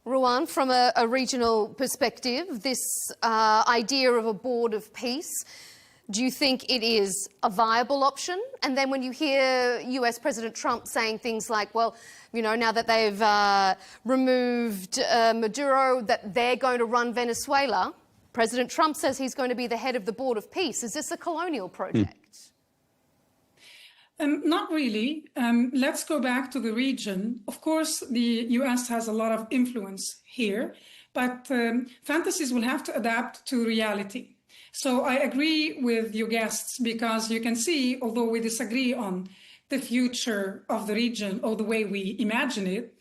Ruan, from a regional perspective, this idea of a board of peace, do you think it is a viable option? And then when you hear US President Trump saying things like, well, you know, now that they've removed Maduro, that they're going to run Venezuela, President Trump says he's going to be the head of the board of peace. Is this a colonial project? Not really. Let's go back to the region. Of course, the US has a lot of influence here, but fantasies will have to adapt to reality. So I agree with your guests, because you can see, although we disagree on the future of the region or the way we imagine it,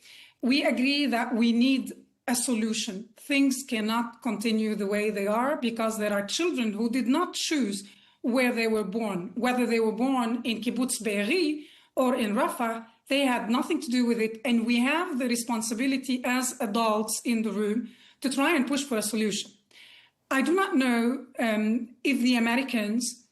we agree that we need a solution. Things cannot continue the way they are, because there are children who did not choose where they were born. Whether they were born in Kibbutz Be'eri or in Rafah, they had nothing to do with it. And we have the responsibility as adults in the room to try and push for a solution. I do not know if the Americans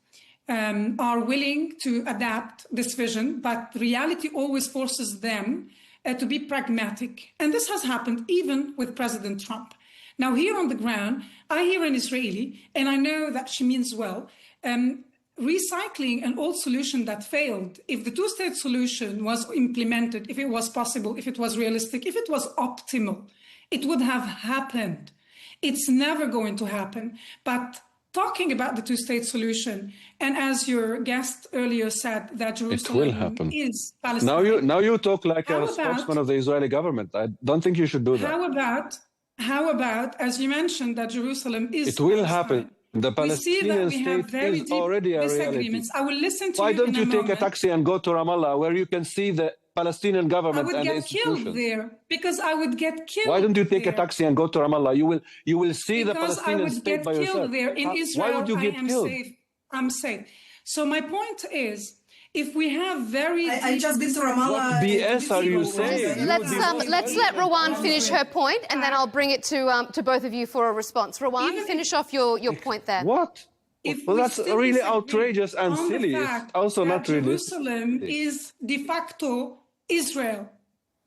are willing to adapt this vision, but reality always forces them to be pragmatic. And this has happened even with President Trump. Now, here on the ground, I hear an Israeli, and I know that she means well, recycling an old solution that failed. If the two-state solution was implemented, if it was possible, if it was realistic, if it was optimal, it would have happened. It's never going to happen. But talking about the two-state solution, and as your guest earlier said, that Jerusalem is Palestine. Now you talk like a spokesman of the Israeli government. I don't think you should do that. How about, as you mentioned, that Jerusalem is It will happen. The Palestinian state is already a reality. I will listen to Why you don't in you a take moment. a taxi and go to Ramallah, where you can see the Palestinian government I would and the get killed institutions? there, because I would get killed. Why don't you take there? a taxi and go to Ramallah? You will see the Because Palestinian I would state get by killed yourself. there. In Israel, Why would you get I am killed? safe. I'm safe. So my point is, if we have very I just been to Ramallah. What BS are you saying? Let's let Ruan finish her point, and then I'll bring it to both of you for a response. Ruan, finish off your point there. What? Well, that's really outrageous and silly. It's also not realistic. Jerusalem is de facto Israel.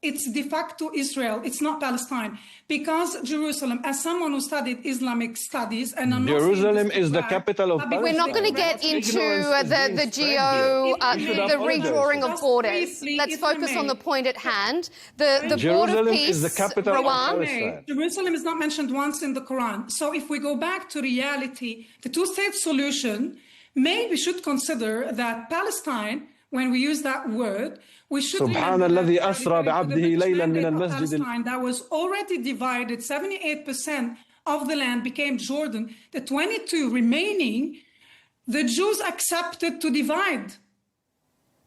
It's de facto Israel. It's not Palestine. Because Jerusalem, as someone who studied Islamic studies, and I'm not Jerusalem is the capital of Palestine. We're not going to get into the redrawing of borders. Let's focus on the point at hand. The board of peace. Is the capital of Palestine. Jerusalem is not mentioned once in the Quran. So if we go back to reality, the two-state solution, maybe we should consider that Palestine, when we use that word, we should سبحان الذي أسرى بعبده ليلا من المسجد Palestine that was already divided. 78% of the land became Jordan. The 22 remaining, the Jews accepted to divide.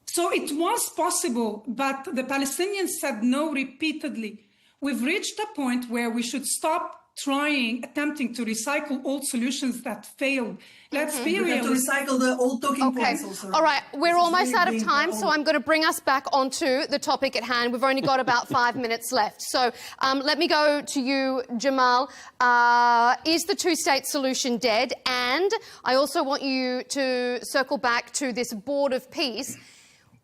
So it was possible, but the Palestinians said no repeatedly. We've reached a point where we should stop attempting to recycle old solutions that failed. Let's be real. To recycle the old talking points also. All right, we're almost out of time, so I'm going to bring us back onto the topic at hand. We've only got about 5 minutes left. So let me go to you, Jamal. Is the two-state solution dead? And I also want you to circle back to this board of peace.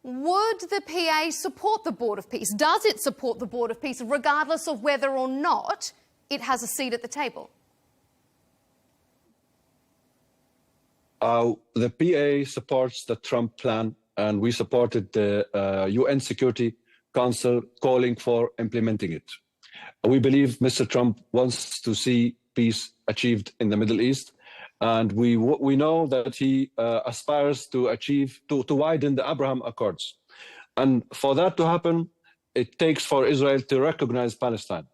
Would the PA support the board of peace? Does it support the board of peace, regardless of whether or not it has a seat at the table? The PA supports the Trump plan, and we supported the UN Security Council calling for implementing it. We believe Mr. Trump wants to see peace achieved in the Middle East, and we know that he aspires to widen the Abraham Accords. And for that to happen, it takes for Israel to recognize Palestine.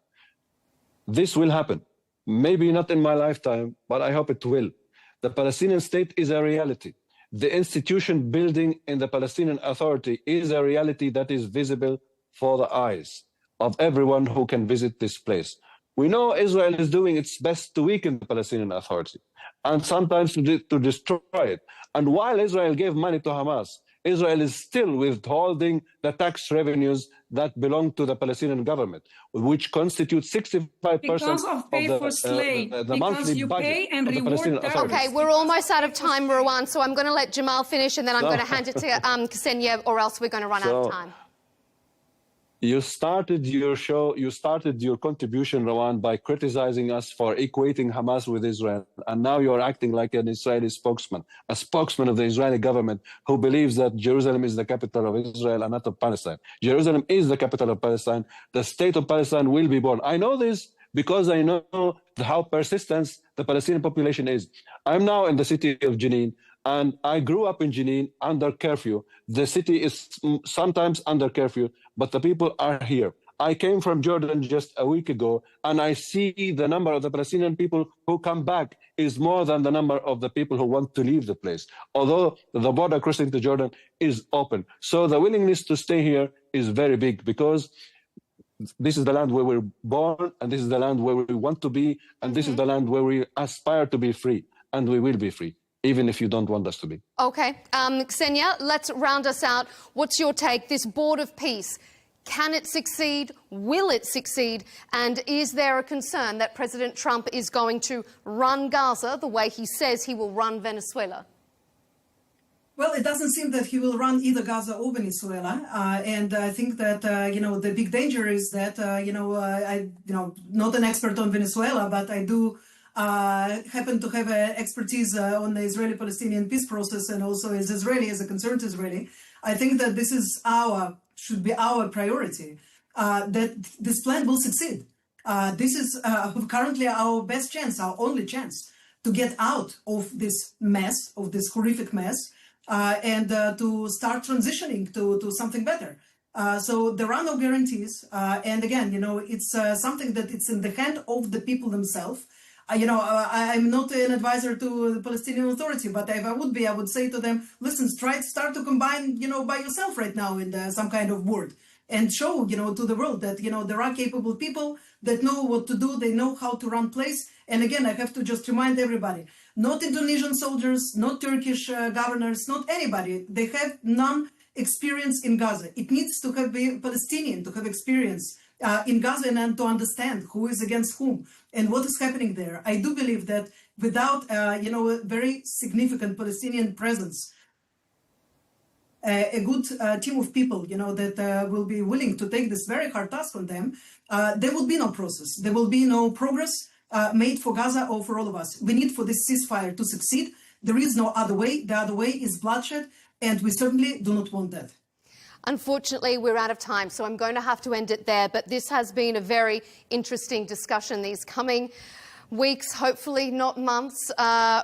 This will happen. Maybe not in my lifetime, but I hope it will. The Palestinian state is a reality. The institution building in the Palestinian Authority is a reality that is visible for the eyes of everyone who can visit this place. We know Israel is doing its best to weaken the Palestinian Authority and sometimes to destroy it. And while Israel gave money to Hamas, Israel is still withholding the tax revenues that belong to the Palestinian government, which constitute 65% of the monthly budget of the Palestinian Authority. Okay, we're almost out of time, Ruan, so I'm going to let Jamal finish, and then I'm going to hand it to Ksenia, or else we're going to run out of time. You started your show, you started your contribution, Rawan, by criticizing us for equating Hamas with Israel. And now you're acting like an Israeli spokesman, a spokesman of the Israeli government who believes that Jerusalem is the capital of Israel and not of Palestine. Jerusalem is the capital of Palestine. The state of Palestine will be born. I know this because I know how persistent the Palestinian population is. I'm now in the city of Jenin, and I grew up in Jenin under curfew. The city is sometimes under curfew, but the people are here. I came from Jordan just a week ago, and I see the number of the Palestinian people who come back is more than the number of the people who want to leave the place, although the border crossing to Jordan is open. So the willingness to stay here is very big, because this is the land where we're born, and this is the land where we want to be, and this is the land where we aspire to be free, and we will be free, even if you don't want us to be. Okay. Ksenia, let's round us out. What's your take? This board of peace, can it succeed? Will it succeed? And is there a concern that President Trump is going to run Gaza the way he says he will run Venezuela? Well, it doesn't seem that he will run either Gaza or Venezuela, and I think that the big danger is that I'm not an expert on Venezuela, but I do happen to have expertise on the Israeli-Palestinian peace process, and also as Israeli, as a concerned Israeli. I think that this is should be our priority. That this plan will succeed. This is currently our best chance, our only chance to get out of this mess, of this horrific mess. And to start transitioning to something better. So there are no guarantees. And again, it's something that it's in the hand of the people themselves. I'm not an advisor to the Palestinian Authority, but if I would be, I would say to them, listen, start to combine, by yourself right now in some kind of board, and show, to the world that, there are capable people that know what to do. They know how to run place. And again, I have to just remind everybody, not Indonesian soldiers, not Turkish governors, not anybody. They have none experience in Gaza. It needs to have been Palestinian to have experience in Gaza and to understand who is against whom and what is happening there. I do believe that without, a very significant Palestinian presence, a good team of people, that will be willing to take this very hard task on them, there will be no process. There will be no progress made for Gaza or for all of us. We need for this ceasefire to succeed. There is no other way. The other way is bloodshed, and we certainly do not want that. Unfortunately, we're out of time, so I'm going to have to end it there. But this has been a very interesting discussion. These coming weeks, hopefully not months,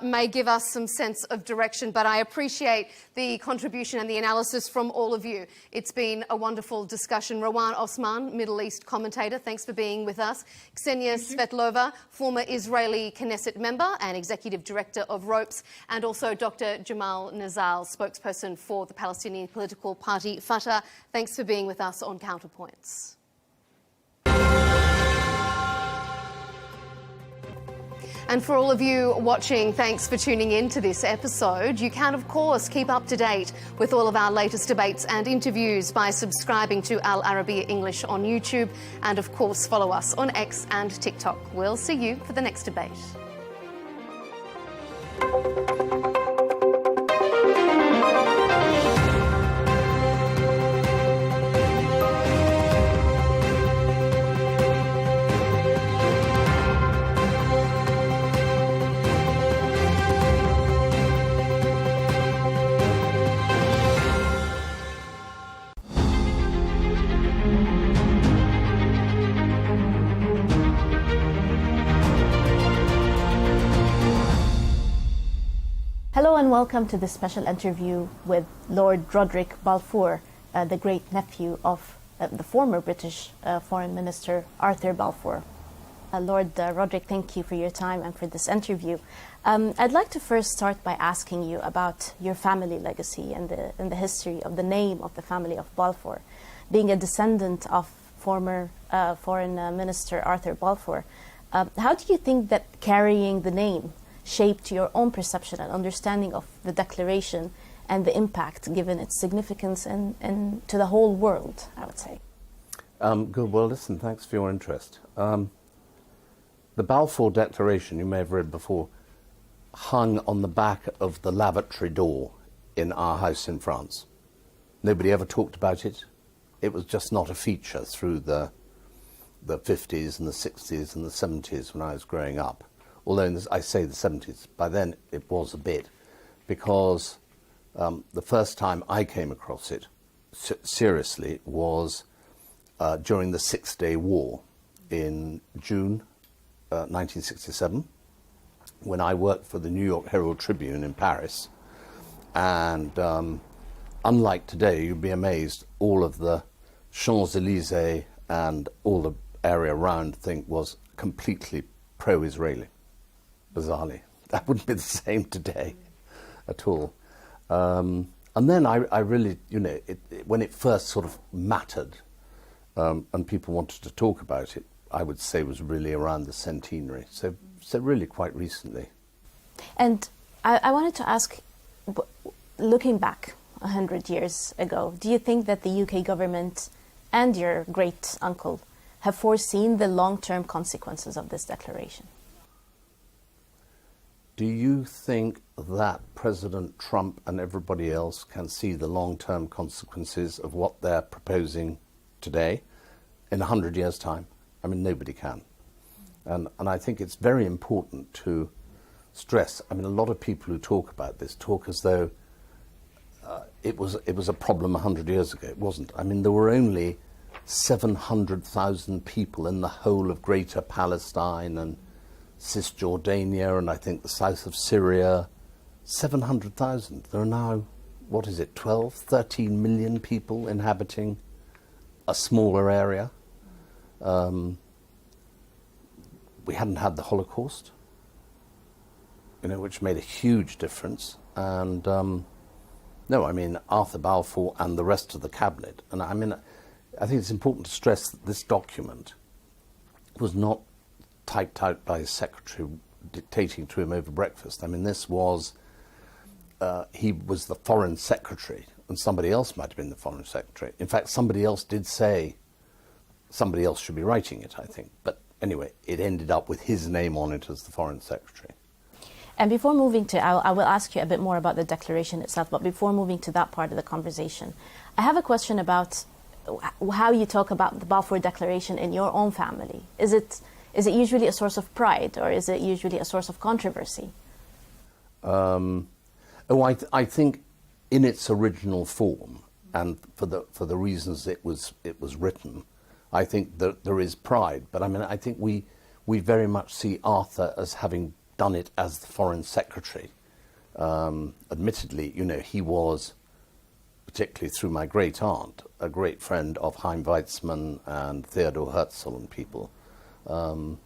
may give us some sense of direction. But I appreciate the contribution and the analysis from all of you. It's been a wonderful discussion. Rawan Osman, Middle East commentator, thanks for being with us. Ksenia Svetlova, former Israeli Knesset member and executive director of ROPES, and also Dr. Jamal Nazal, spokesperson for the Palestinian political party Fatah. Thanks for being with us on Counterpoints. And for all of you watching, thanks for tuning in to this episode. You can, of course, keep up to date with all of our latest debates and interviews by subscribing to Al Arabiya English on YouTube, and, of course, follow us on X and TikTok. We'll see you for the next debate. Hello and welcome to this special interview with Lord Roderick Balfour, the great nephew of the former British Foreign Minister Arthur Balfour. Lord Roderick, thank you for your time and for this interview. I'd like to first start by asking you about your family legacy and the history of the name of the family of Balfour. Being a descendant of former Foreign Minister Arthur Balfour, how do you think that carrying the name shaped your own perception and understanding of the declaration and the impact, given its significance and to the whole world, I would say? Good. Well, listen, thanks for your interest. The Balfour Declaration, you may have read before, hung on the back of the lavatory door in our house in France. Nobody ever talked about it. it was just not a feature through the 50s and the 60s and the 70s when I was growing up. Although I say the 70s, by then it was a bit, because the first time I came across it seriously was during the Six-Day War in June 1967, when I worked for the New York Herald Tribune in Paris. And unlike today, you'd be amazed, all of the Champs-Élysées and all the area around was completely pro-Israeli, bizarrely. That wouldn't be the same today at all. And then I really, when it first sort of mattered and people wanted to talk about it, I would say was really around the centenary. So really quite recently. And I wanted to ask, looking back 100 years ago, do you think that the UK government and your great uncle have foreseen the long-term consequences of this declaration? Do you think that President Trump and everybody else can see the long-term consequences of what they're proposing today in 100 years' time? I mean, nobody can. And I think it's very important to stress, I mean, a lot of people who talk about this talk as though it was a problem 100 years ago. It wasn't. I mean, there were only 700,000 people in the whole of Greater Palestine and Cisjordania and I think the south of Syria. 700,000. There are now, 12, 13 million people inhabiting a smaller area. We hadn't had the Holocaust, which made a huge difference. And no, I mean, Arthur Balfour and the rest of the cabinet. And I mean, I think it's important to stress that this document was not typed out by his secretary dictating to him over breakfast. I mean, this was, he was the foreign secretary, and somebody else might have been the foreign secretary. In fact, somebody else did say somebody else should be writing it, I think. But anyway, it ended up with his name on it as the foreign secretary. And before moving to, I will ask you a bit more about the declaration itself, but before moving to that part of the conversation, I have a question about how you talk about the Balfour Declaration in your own family. Is it usually a source of pride, or is it usually a source of controversy? I think in its original form, and for the reasons it was written, I think that there is pride. But I mean, I think we very much see Arthur as having done it as the foreign secretary. Admittedly, he was, particularly through my great aunt, a great friend of Chaim Weizmann and Theodor Herzl and people. And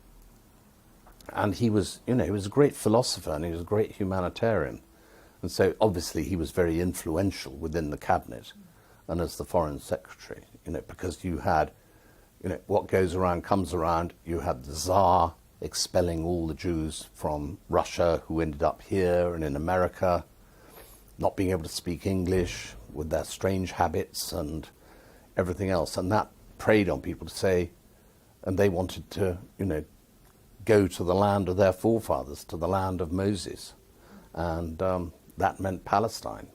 he was, he was a great philosopher and he was a great humanitarian. And so obviously he was very influential within the cabinet and as the foreign secretary, because you had, what goes around comes around. You had the Tsar expelling all the Jews from Russia who ended up here and in America, not being able to speak English, with their strange habits and everything else. And that preyed on people to say, and they wanted to, go to the land of their forefathers, to the land of Moses. And that meant Palestine.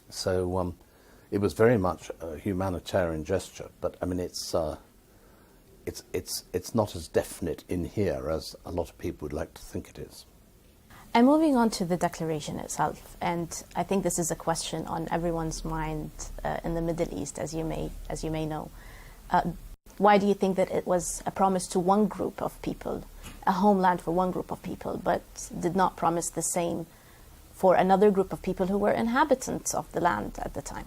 So it was very much a humanitarian gesture, but I mean, it's not as definite in here as a lot of people would like to think it is. And moving on to the declaration itself, and I think this is a question on everyone's mind in the Middle East, as you may know. Why do you think that it was a promise to one group of people, a homeland for one group of people, but did not promise the same for another group of people who were inhabitants of the land at the time?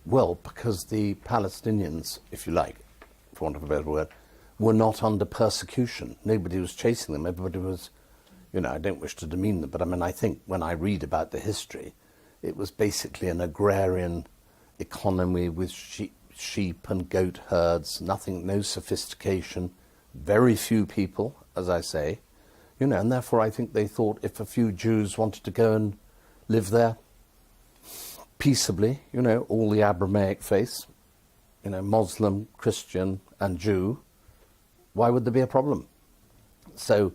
Well, because the Palestinians, if you like, for want of a better word, were not under persecution. Nobody was chasing them. Everybody was, I don't wish to demean them, but I mean, I think when I read about the history, it was basically an agrarian economy with sheep and goat herds, no sophistication, very few people, as I say, and therefore I think they thought if a few Jews wanted to go and live there peaceably, all the Abrahamic faiths, Muslim, Christian and Jew, why would there be a problem? So,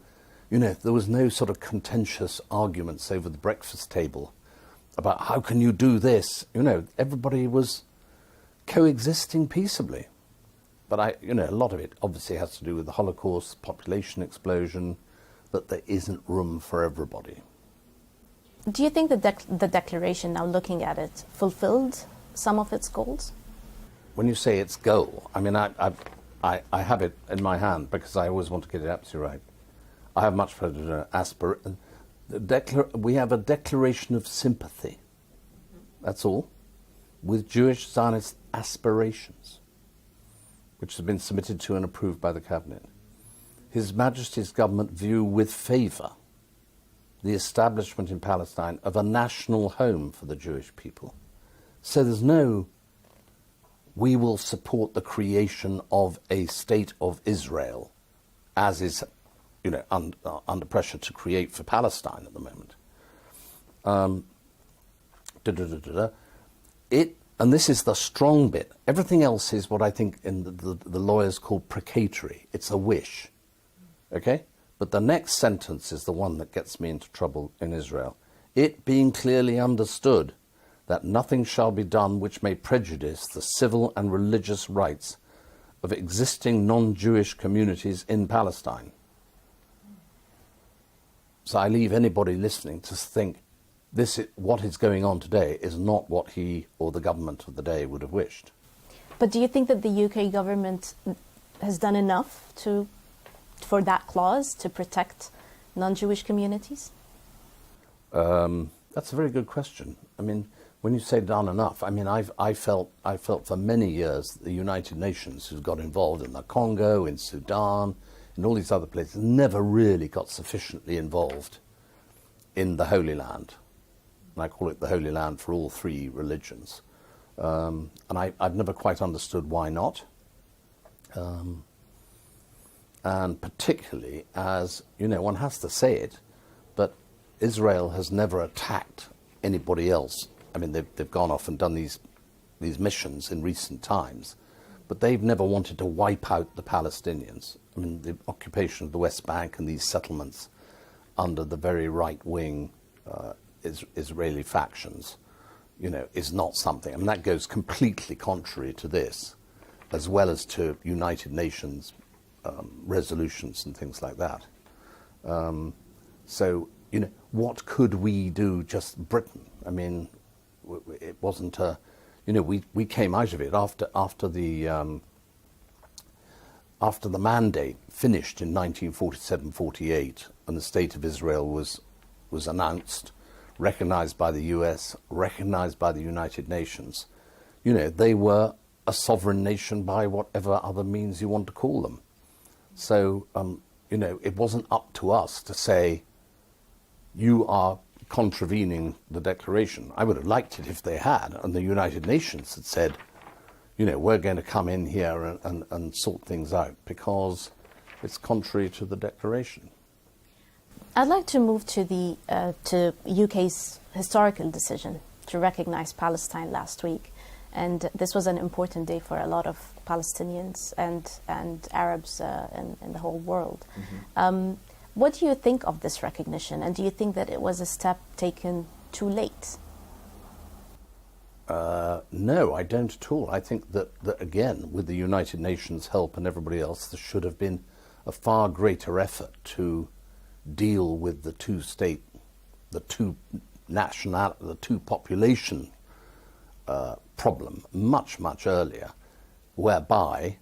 there was no sort of contentious arguments over the breakfast table about how can you do this? You know, everybody was coexisting peaceably. But a lot of it obviously has to do with the Holocaust, population explosion, that there isn't room for everybody. Do you think the declaration, now looking at it, fulfilled some of its goals? When you say its goal, I mean, I have it in my hand because I always want to get it absolutely right. I have much further we have a declaration of sympathy, that's all, with Jewish Zionist aspirations, which has been submitted to and approved by the Cabinet. His Majesty's government view with favour the establishment in Palestine of a national home for the Jewish people. So there's no, we will support the creation of a state of Israel, as is, under pressure to create for Palestine at the moment. And this is the strong bit. Everything else is what I think in the lawyers call precatory. It's a wish, okay? But the next sentence is the one that gets me into trouble in Israel. It being clearly understood that nothing shall be done which may prejudice the civil and religious rights of existing non-Jewish communities in Palestine. So I leave anybody listening to think what is going on today is not what he or the government of the day would have wished. But do you think that the UK government has done enough for that clause to protect non-Jewish communities? That's a very good question. I mean, when you say done enough, I mean, I felt for many years that the United Nations, who got involved in the Congo, in Sudan, in all these other places, never really got sufficiently involved in the Holy Land. And I call it the Holy Land for all three religions. And I've never quite understood why not. And particularly as, one has to say it, but Israel has never attacked anybody else. I mean, they've gone off and done these missions in recent times, but they've never wanted to wipe out the Palestinians. I mean, the occupation of the West Bank and these settlements under the very right-wing Israeli factions, is not something. I mean, that goes completely contrary to this, as well as to United Nations resolutions and things like that. So, what could we do, just Britain? I mean, it wasn't a, we came out of it after the mandate finished in 1947-48 and the State of Israel was announced, recognized by the US, recognized by the United Nations. They were a sovereign nation by whatever other means you want to call them. So, it wasn't up to us to say, you are contravening the declaration. I would have liked it if they had, and the United Nations had said, we're going to come in here and sort things out, because it's contrary to the declaration. I'd like to move to the to UK's historical decision to recognize Palestine last week. And this was an important day for a lot of Palestinians and Arabs in the whole world. Mm-hmm. What do you think of this recognition? And do you think that it was a step taken too late? No, I don't at all. I think that again, with the United Nations help and everybody else, there should have been a far greater effort to deal with the two-state, the two population problem much, much earlier, whereby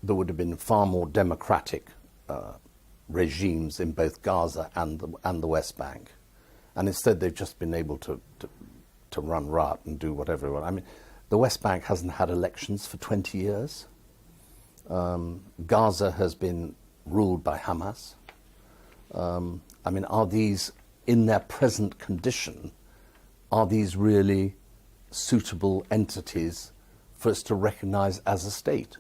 there would have been far more democratic regimes in both Gaza and the West Bank. And instead they've just been able to run riot and do whatever. I mean, the West Bank hasn't had elections for 20 years. Gaza has been ruled by Hamas. I mean, are these, in their present condition, are these really suitable entities for us to recognize as a state?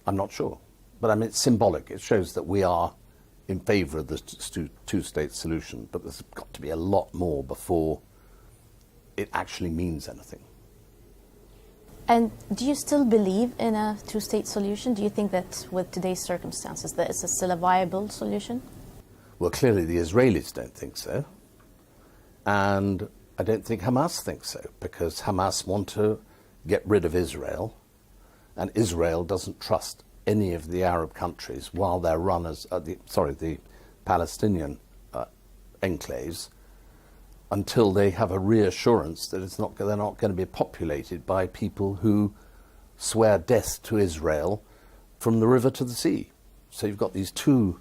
I'm not sure. But I mean, it's symbolic. It shows that we are in favor of the two-state solution, but there's got to be a lot more before it actually means anything. And do you still believe in a two-state solution? Do you think that with today's circumstances that it's still a viable solution? Well, clearly the Israelis don't think so. And I don't think Hamas thinks so, because Hamas want to get rid of Israel, and Israel doesn't trust any of the Arab countries while they're run as, the Palestinian enclaves, until they have a reassurance that they're not going to be populated by people who swear death to Israel from the river to the sea. So you've got these two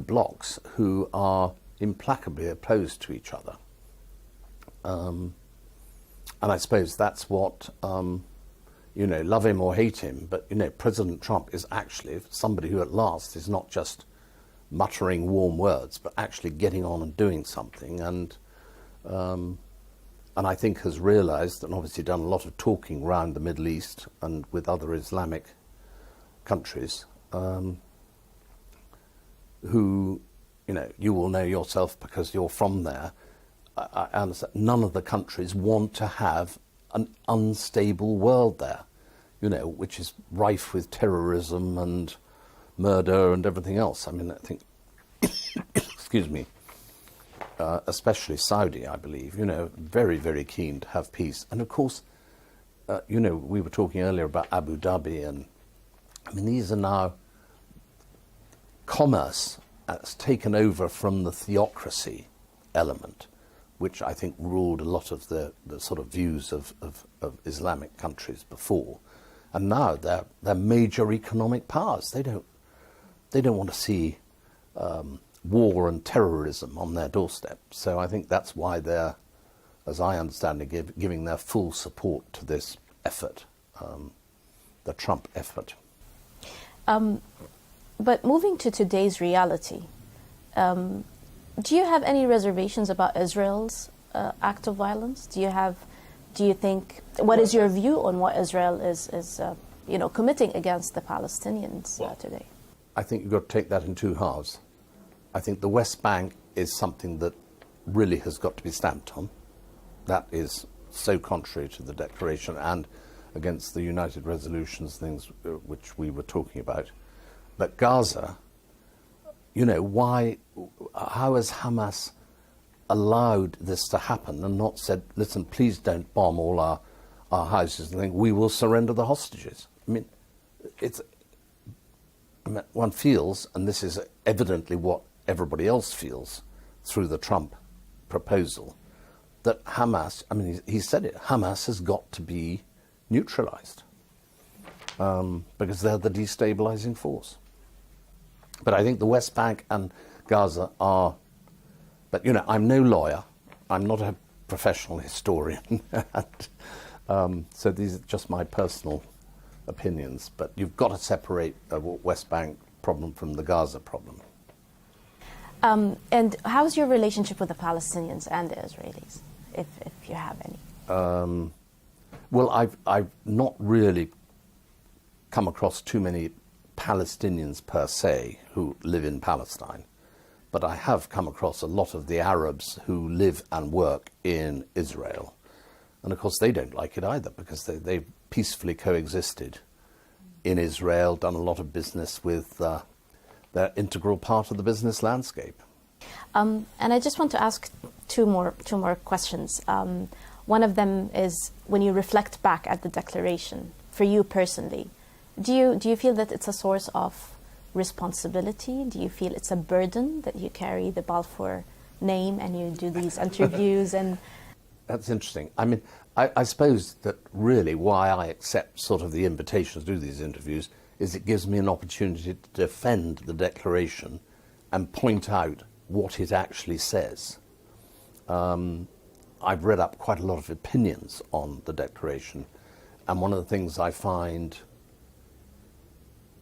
blocks who are implacably opposed to each other. And I suppose that's what, love him or hate him, but, President Trump is actually somebody who at last is not just muttering warm words, but actually getting on and doing something. And I think has realised, and obviously done a lot of talking around the Middle East and with other Islamic countries, who, you will know yourself because you're from there. I understand none of the countries want to have an unstable world there, which is rife with terrorism and murder and everything else. I mean, I think, excuse me, especially Saudi, I believe, very, very keen to have peace. And of course, we were talking earlier about Abu Dhabi, and I mean, these are now commerce has taken over from the theocracy element, which I think ruled a lot of the sort of views of Islamic countries before. And now they're major economic powers. They don't want to see war and terrorism on their doorstep. So I think that's why they're, as I understand it, giving their full support to this effort, the Trump effort. But moving to today's reality, do you have any reservations about Israel's act of violence? Do you think, what is your view on what Israel is committing against the Palestinians today? I think you've got to take that in two halves. I think the West Bank is something that really has got to be stamped on. That is so contrary to the declaration and against the United Resolutions, things which we were talking about. But Gaza, how has Hamas allowed this to happen and not said, listen, please don't bomb all our houses and think we will surrender the hostages? I mean, one feels, and this is evidently what everybody else feels through the Trump proposal, that Hamas, I mean, he said it, Hamas has got to be neutralized because they're the destabilizing force. But I think the West Bank and Gaza are, but I'm no lawyer, I'm not a professional historian, so these are just my personal opinions, but you've got to separate the West Bank problem from the Gaza problem. And how's your relationship with the Palestinians and the Israelis, if you have any? Well, I've not really come across too many Palestinians per se who live in Palestine, but I have come across a lot of the Arabs who live and work in Israel. And of course they don't like it either, because they've peacefully coexisted in Israel, done a lot of business with, they're integral part of the business landscape. And I just want to ask two more questions. One of them is, when you reflect back at the declaration, for you personally, do you feel that it's a source of responsibility? Do you feel it's a burden that you carry the Balfour name and you do these interviews? And that's interesting. I mean, I suppose that really why I accept sort of the invitation to do these interviews is it gives me an opportunity to defend the declaration and point out what it actually says. I've read up quite a lot of opinions on the declaration, and one of the things I find,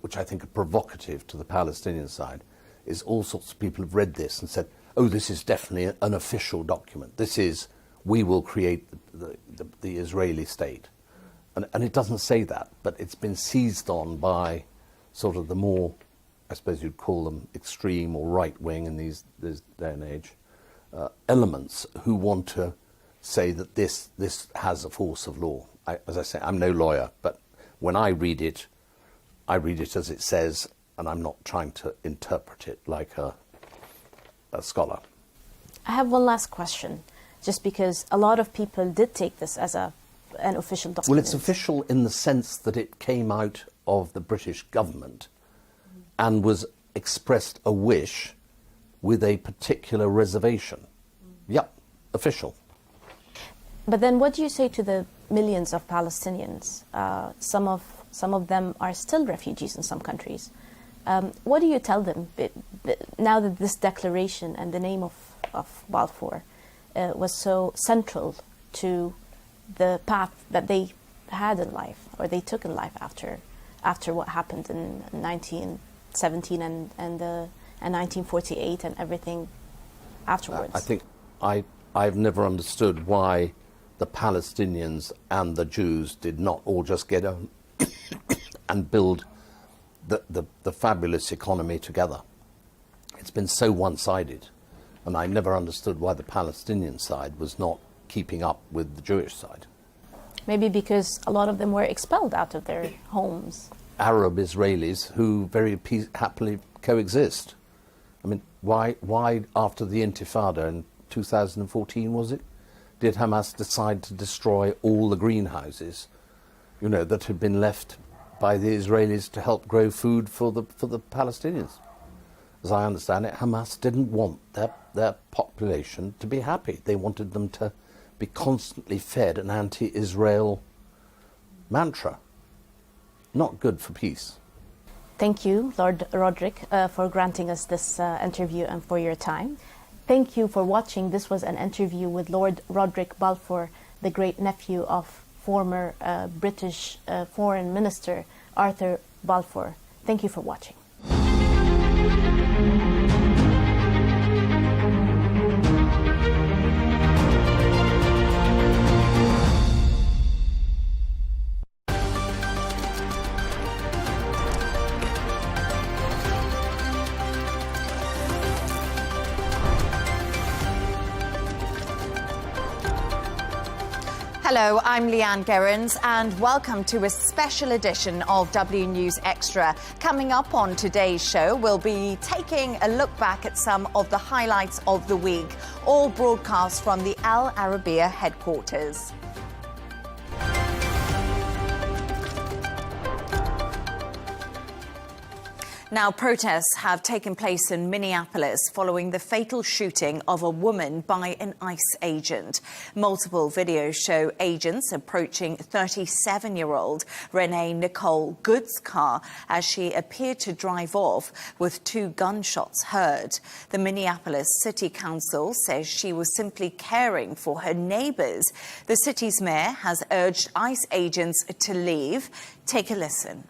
which I think are provocative to the Palestinian side, is all sorts of people have read this and said, oh, this is definitely an official document. This is, we will create the Israeli state. And it doesn't say that, but it's been seized on by sort of the more, I suppose you'd call them extreme or right-wing in this day and age, elements who want to say that this has a force of law. As I say, I'm no lawyer, but when I read it as it says, and I'm not trying to interpret it like a scholar. I have one last question, just because a lot of people did take this as an official document. Well, it's official in the sense that it came out of the British government and was expressed a wish with a particular reservation. Yep, official. But then what do you say to the millions of Palestinians? Some of them are still refugees in some countries. What do you tell them now that this declaration and the name of Balfour was so central to the path that they had in life, or they took in life after what happened in 1917 and 1948 and everything afterwards? I think I've never understood why the Palestinians and the Jews did not all just get on and build the fabulous economy together. It's been so one-sided, and I never understood why the Palestinian side was not keeping up with the Jewish side. Maybe because a lot of them were expelled out of their homes. Arab Israelis who very happily coexist. I mean, why after the Intifada in 2014, was it, did Hamas decide to destroy all the greenhouses, you know, that had been left by the Israelis to help grow food for the Palestinians? As I understand it, Hamas didn't want their population to be happy. They wanted them to be constantly fed an anti-Israel mantra. Not good for peace. Thank you, Lord Roderick, for granting us this interview and for your time. Thank you for watching. This was an interview with Lord Roderick Balfour, the great-nephew of former British Foreign Minister Arthur Balfour. Thank you for watching. Hello, I'm Leanne Gerrans, and welcome to a special edition of W News Extra. Coming up on today's show, we'll be taking a look back at some of the highlights of the week, all broadcast from the Al Arabiya headquarters. Now, protests have taken place in Minneapolis following the fatal shooting of a woman by an ICE agent. Multiple videos show agents approaching 37-year-old Renee Nicole Good's car as she appeared to drive off with 2 gunshots heard. The Minneapolis City Council says she was simply caring for her neighbors. The city's mayor has urged ICE agents to leave. Take a listen.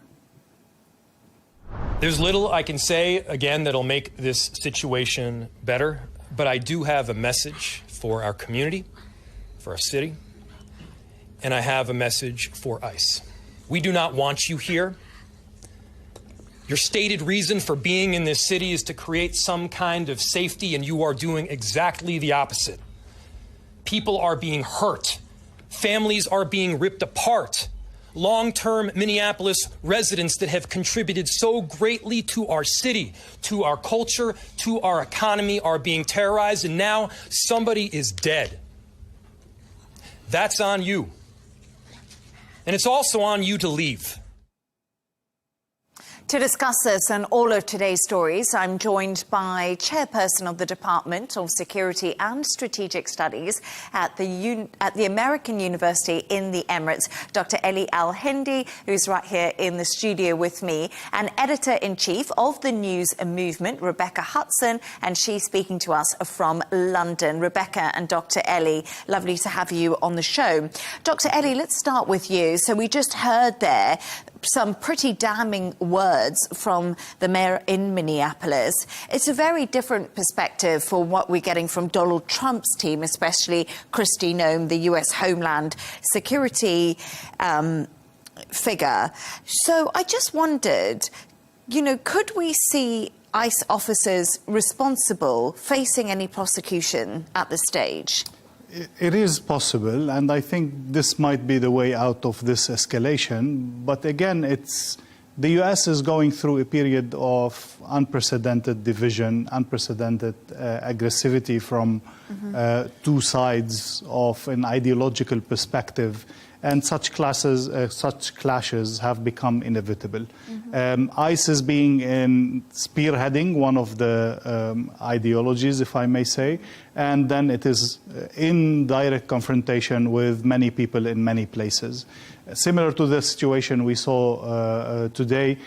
There's little I can say, again, that'll make this situation better, but I do have a message for our community, for our city, and I have a message for ICE. We do not want you here. Your stated reason for being in this city is to create some kind of safety, and you are doing exactly the opposite. People are being hurt. Families are being ripped apart. Long-term Minneapolis residents that have contributed so greatly to our city, to our culture, to our economy are being terrorized, and now somebody is dead. That's on you. And it's also on you to leave. To discuss this and all of today's stories, I'm joined by Chairperson of the Department of Security and Strategic Studies at the American University in the Emirates, Dr. Eli Al-Hindi, who's right here in the studio with me, and Editor-in-Chief of the News Movement, Rebecca Hudson, and she's speaking to us from London. Rebecca and Dr. Eli, lovely to have you on the show. Dr. Eli, let's start with you. So we just heard there some pretty damning words from the mayor in Minneapolis. It's a very different perspective for what we're getting from Donald Trump's team, especially Kristi Noem, the US Homeland Security figure. So I just wondered, you know, could we see ICE officers responsible facing any prosecution at this stage? It is possible, and I think this might be the way out of this escalation. But again, the U.S. is going through a period of unprecedented division, unprecedented aggressivity from two sides of an ideological perspective, and such clashes have become inevitable. ISIS being in spearheading one of the ideologies, if I may say, and then it is in direct confrontation with many people in many places. Similar to the situation we saw today,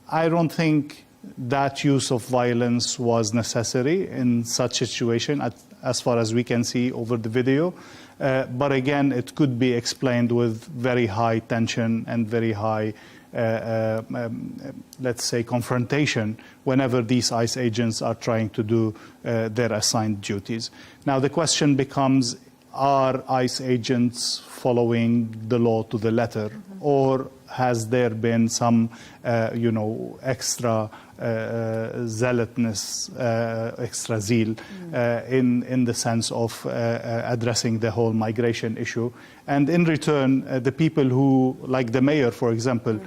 I don't think that use of violence was necessary in such a situation, as far as we can see over the video. But again, it could be explained with very high tension and very high, let's say, confrontation whenever these ICE agents are trying to do their assigned duties. Now, the question becomes, are ICE agents following the law to the letter, or has there been some, extra zealotness, extra zeal in the sense of addressing the whole migration issue? And in return, the people who, like the mayor, for example,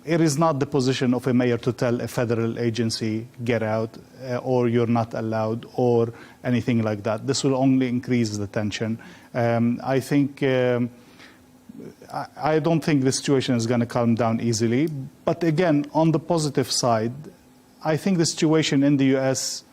it is not the position of a mayor to tell a federal agency, get out, or you're not allowed, or anything like that. This will only increase the tension. I think I don't think the situation is going to calm down easily. But again, on the positive side, I think the situation in the US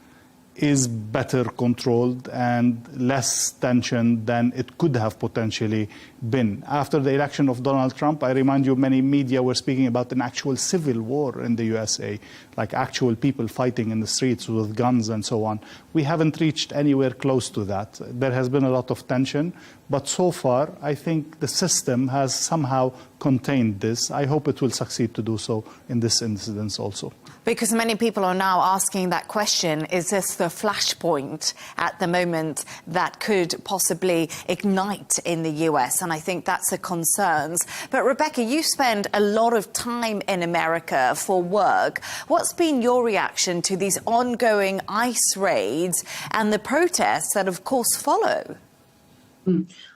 is better controlled and less tension than it could have potentially been. After the election of Donald Trump, I remind you, many media were speaking about an actual civil war in the USA, like actual people fighting in the streets with guns and so on. We haven't reached anywhere close to that. There has been a lot of tension, but so far, I think the system has somehow contained this. I hope it will succeed to do so in this incident also. Because many people are now asking that question, is this the flashpoint at the moment that could possibly ignite in the US? And I think that's the concerns. But Rebecca, you spend a lot of time in America for work. What's been your reaction to these ongoing ICE raids and the protests that, of course, follow?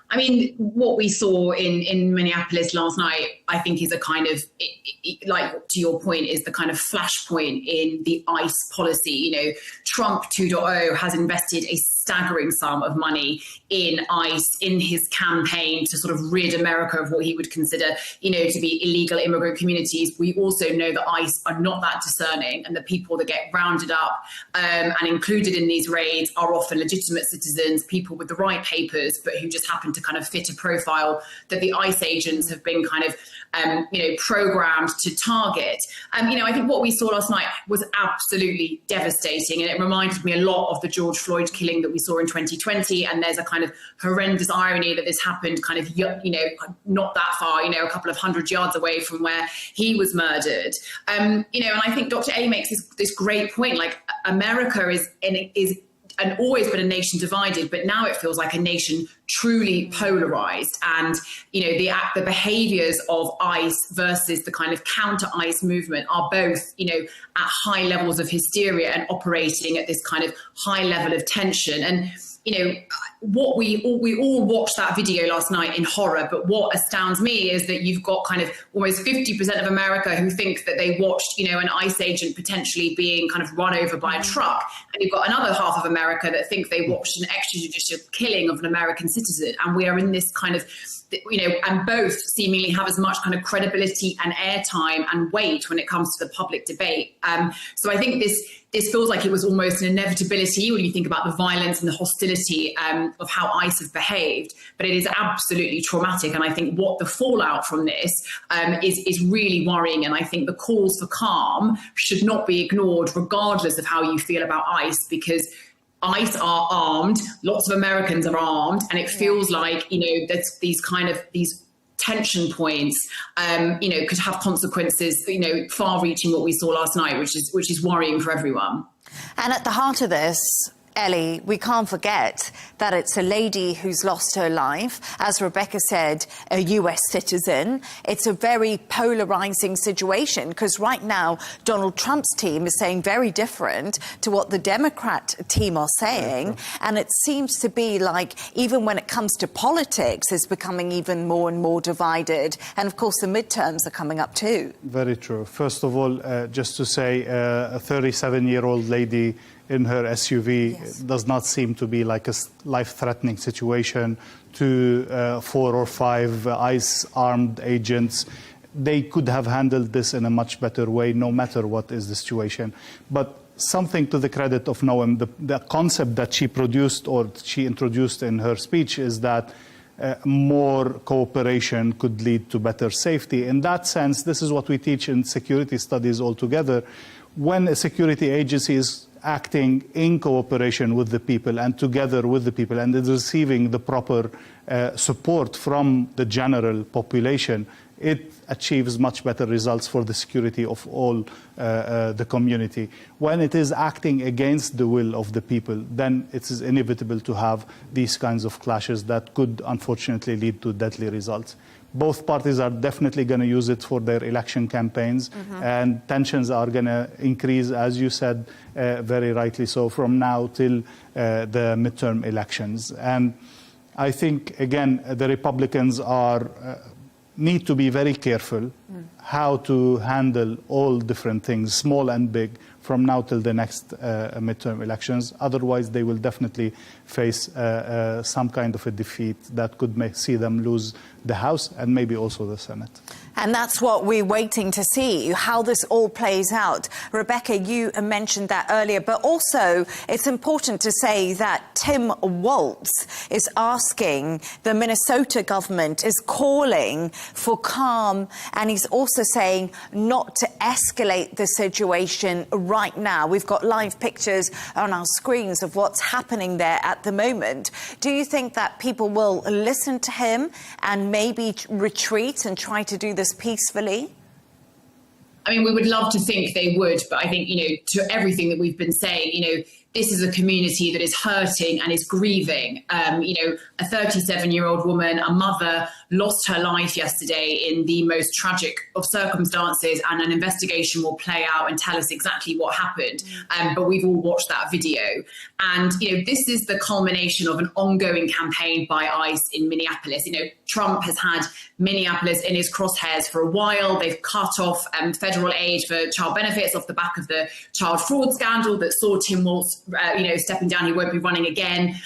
I mean, what we saw in Minneapolis last night, I think, is a kind of, like, to your point, is the kind of flashpoint in the ICE policy. You know, Trump 2.0 has invested a staggering sum of money in ICE in his campaign to sort of rid America of what he would consider, to be illegal immigrant communities. We also know that ICE are not that discerning, and the people that get rounded up and included in these raids are often legitimate citizens, people with the right papers, but who just happen to kind of fit a profile that the ICE agents have been kind of, programmed to target. I think what we saw last night was absolutely devastating, and it reminded me a lot of the George Floyd killing that we saw in 2020. And there's a kind of horrendous irony that this happened kind of, not that far, a couple of 100 yards away from where he was murdered. And I think Dr. A makes this great point, like America is and always been a nation divided, but now it feels like a nation truly polarized. And, the behaviors of ICE versus the kind of counter-ICE movement are both, at high levels of hysteria and operating at this kind of high level of tension. And, what we all watched that video last night in horror, but what astounds me is that you've got kind of almost 50% of America who think that they watched, an ICE agent potentially being kind of run over by a truck. And you've got another half of America that think they watched an extrajudicial killing of an American citizen. And we are in this kind of, and both seemingly have as much kind of credibility and airtime and weight when it comes to the public debate. So I think this feels like it was almost an inevitability when you think about the violence and the hostility of how ICE have behaved, but it is absolutely traumatic. And I think what the fallout from this is really worrying. And I think the calls for calm should not be ignored, regardless of how you feel about ICE, because ICE are armed, lots of Americans are armed, and it feels like, that's these tension points, could have consequences, far-reaching what we saw last night, which is worrying for everyone. And at the heart of this, Ellie, we can't forget that it's a lady who's lost her life, as Rebecca said, a US citizen. It's a very polarizing situation, because right now Donald Trump's team is saying very different to what the Democrat team are saying. And it seems to be like, even when it comes to politics, it's becoming even more and more divided. And of course, the midterms are coming up too. Very true. First of all, just to say, a 37-year-old lady in her SUV. Yes. It does not seem to be like a life-threatening situation to 4 or 5 ICE-armed agents. They could have handled this in a much better way, no matter what is the situation. But something to the credit of Noam, the concept that she produced or she introduced in her speech is that more cooperation could lead to better safety. In that sense, this is what we teach in security studies altogether. When a security agency is acting in cooperation with the people and together with the people and is receiving the proper support from the general population, it achieves much better results for the security of all the community. When it is acting against the will of the people, then it is inevitable to have these kinds of clashes that could unfortunately lead to deadly results. Both parties are definitely going to use it for their election campaigns, and tensions are going to increase, as you said, very rightly so, from now till the midterm elections. And I think, again, the Republicans need to be very careful how to handle all different things, small and big, from now till the next midterm elections. Otherwise, they will definitely face some kind of a defeat that could see them lose the House and maybe also the Senate. And that's what we're waiting to see, how this all plays out. Rebecca, you mentioned that earlier, but also it's important to say that Tim Walz is asking, the Minnesota government is calling for calm, and he's also saying not to escalate the situation right now. We've got live pictures on our screens of what's happening there at the moment. Do you think that people will listen to him and maybe retreat and try to do this peacefully? I mean, we would love to think they would, but I think, to everything that we've been saying, this is a community that is hurting and is grieving. A 37-year-old woman, a mother, lost her life yesterday in the most tragic of circumstances, and an investigation will play out and tell us exactly what happened. But we've all watched that video. And, this is the culmination of an ongoing campaign by ICE in Minneapolis. Trump has had Minneapolis in his crosshairs for a while. They've cut off federal aid for child benefits off the back of the child fraud scandal that saw Tim Walz stepping down. He won't be running again.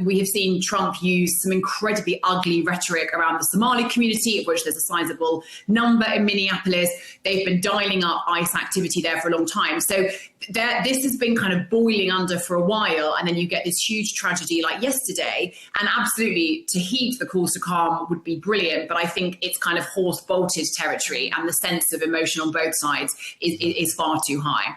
We have seen Trump use some incredibly ugly rhetoric around the Somali community, of which there's a sizable number in Minneapolis. They've been dialing up ICE activity there for a long time. So this has been kind of boiling under for a while, and then you get this huge tragedy like yesterday. And absolutely, to heed the calls to calm would be brilliant, but I think it's kind of horse-bolted territory, and the sense of emotion on both sides is far too high.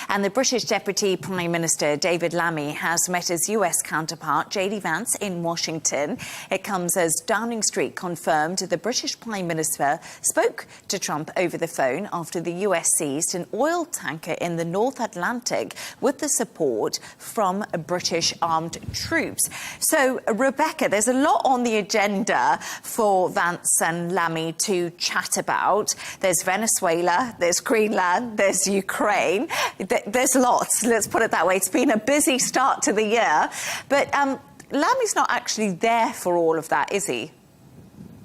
And the British Deputy Prime Minister, David Lammy, has met his US counterpart, J.D. Vance, in Washington. It comes as Downing Street confirmed the British Prime Minister spoke to Trump over the phone after the US seized an oil tanker in the North Atlantic with the support from British armed troops. So, Rebecca, there's a lot on the agenda for Vance and Lammy to chat about. There's Venezuela, there's Greenland, there's Ukraine. There's lots, let's put it that way. It's been a busy start to the year. But Lammy's not actually there for all of that, is he?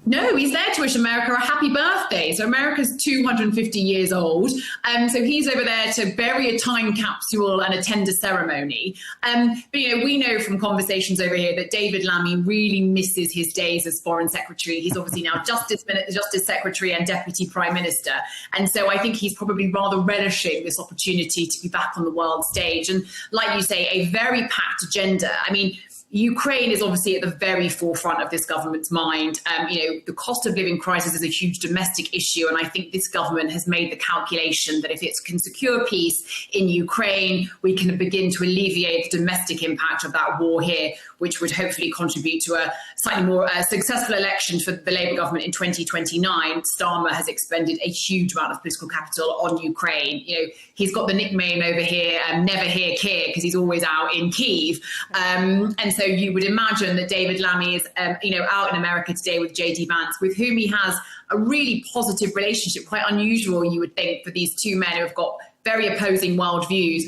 No, he's there to wish America a happy birthday. So America's 250 years old. So he's over there to bury a time capsule and attend a ceremony. But, we know from conversations over here that David Lammy really misses his days as Foreign Secretary. He's obviously now Justice Secretary and Deputy Prime Minister. And so I think he's probably rather relishing this opportunity to be back on the world stage. And like you say, a very packed agenda. I mean, Ukraine is obviously at the very forefront of this government's mind. The cost of living crisis is a huge domestic issue, and I think this government has made the calculation that if it can secure peace in Ukraine, we can begin to alleviate the domestic impact of that war here, which would hopefully contribute to a slightly more successful election for the Labour government in 2029. Starmer has expended a huge amount of political capital on Ukraine. He's got the nickname over here, Never Hear Kiev, because he's always out in Kyiv. And so you would imagine that David Lammy is, out in America today with J.D. Vance, with whom he has a really positive relationship, quite unusual, you would think, for these two men who have got very opposing worldviews,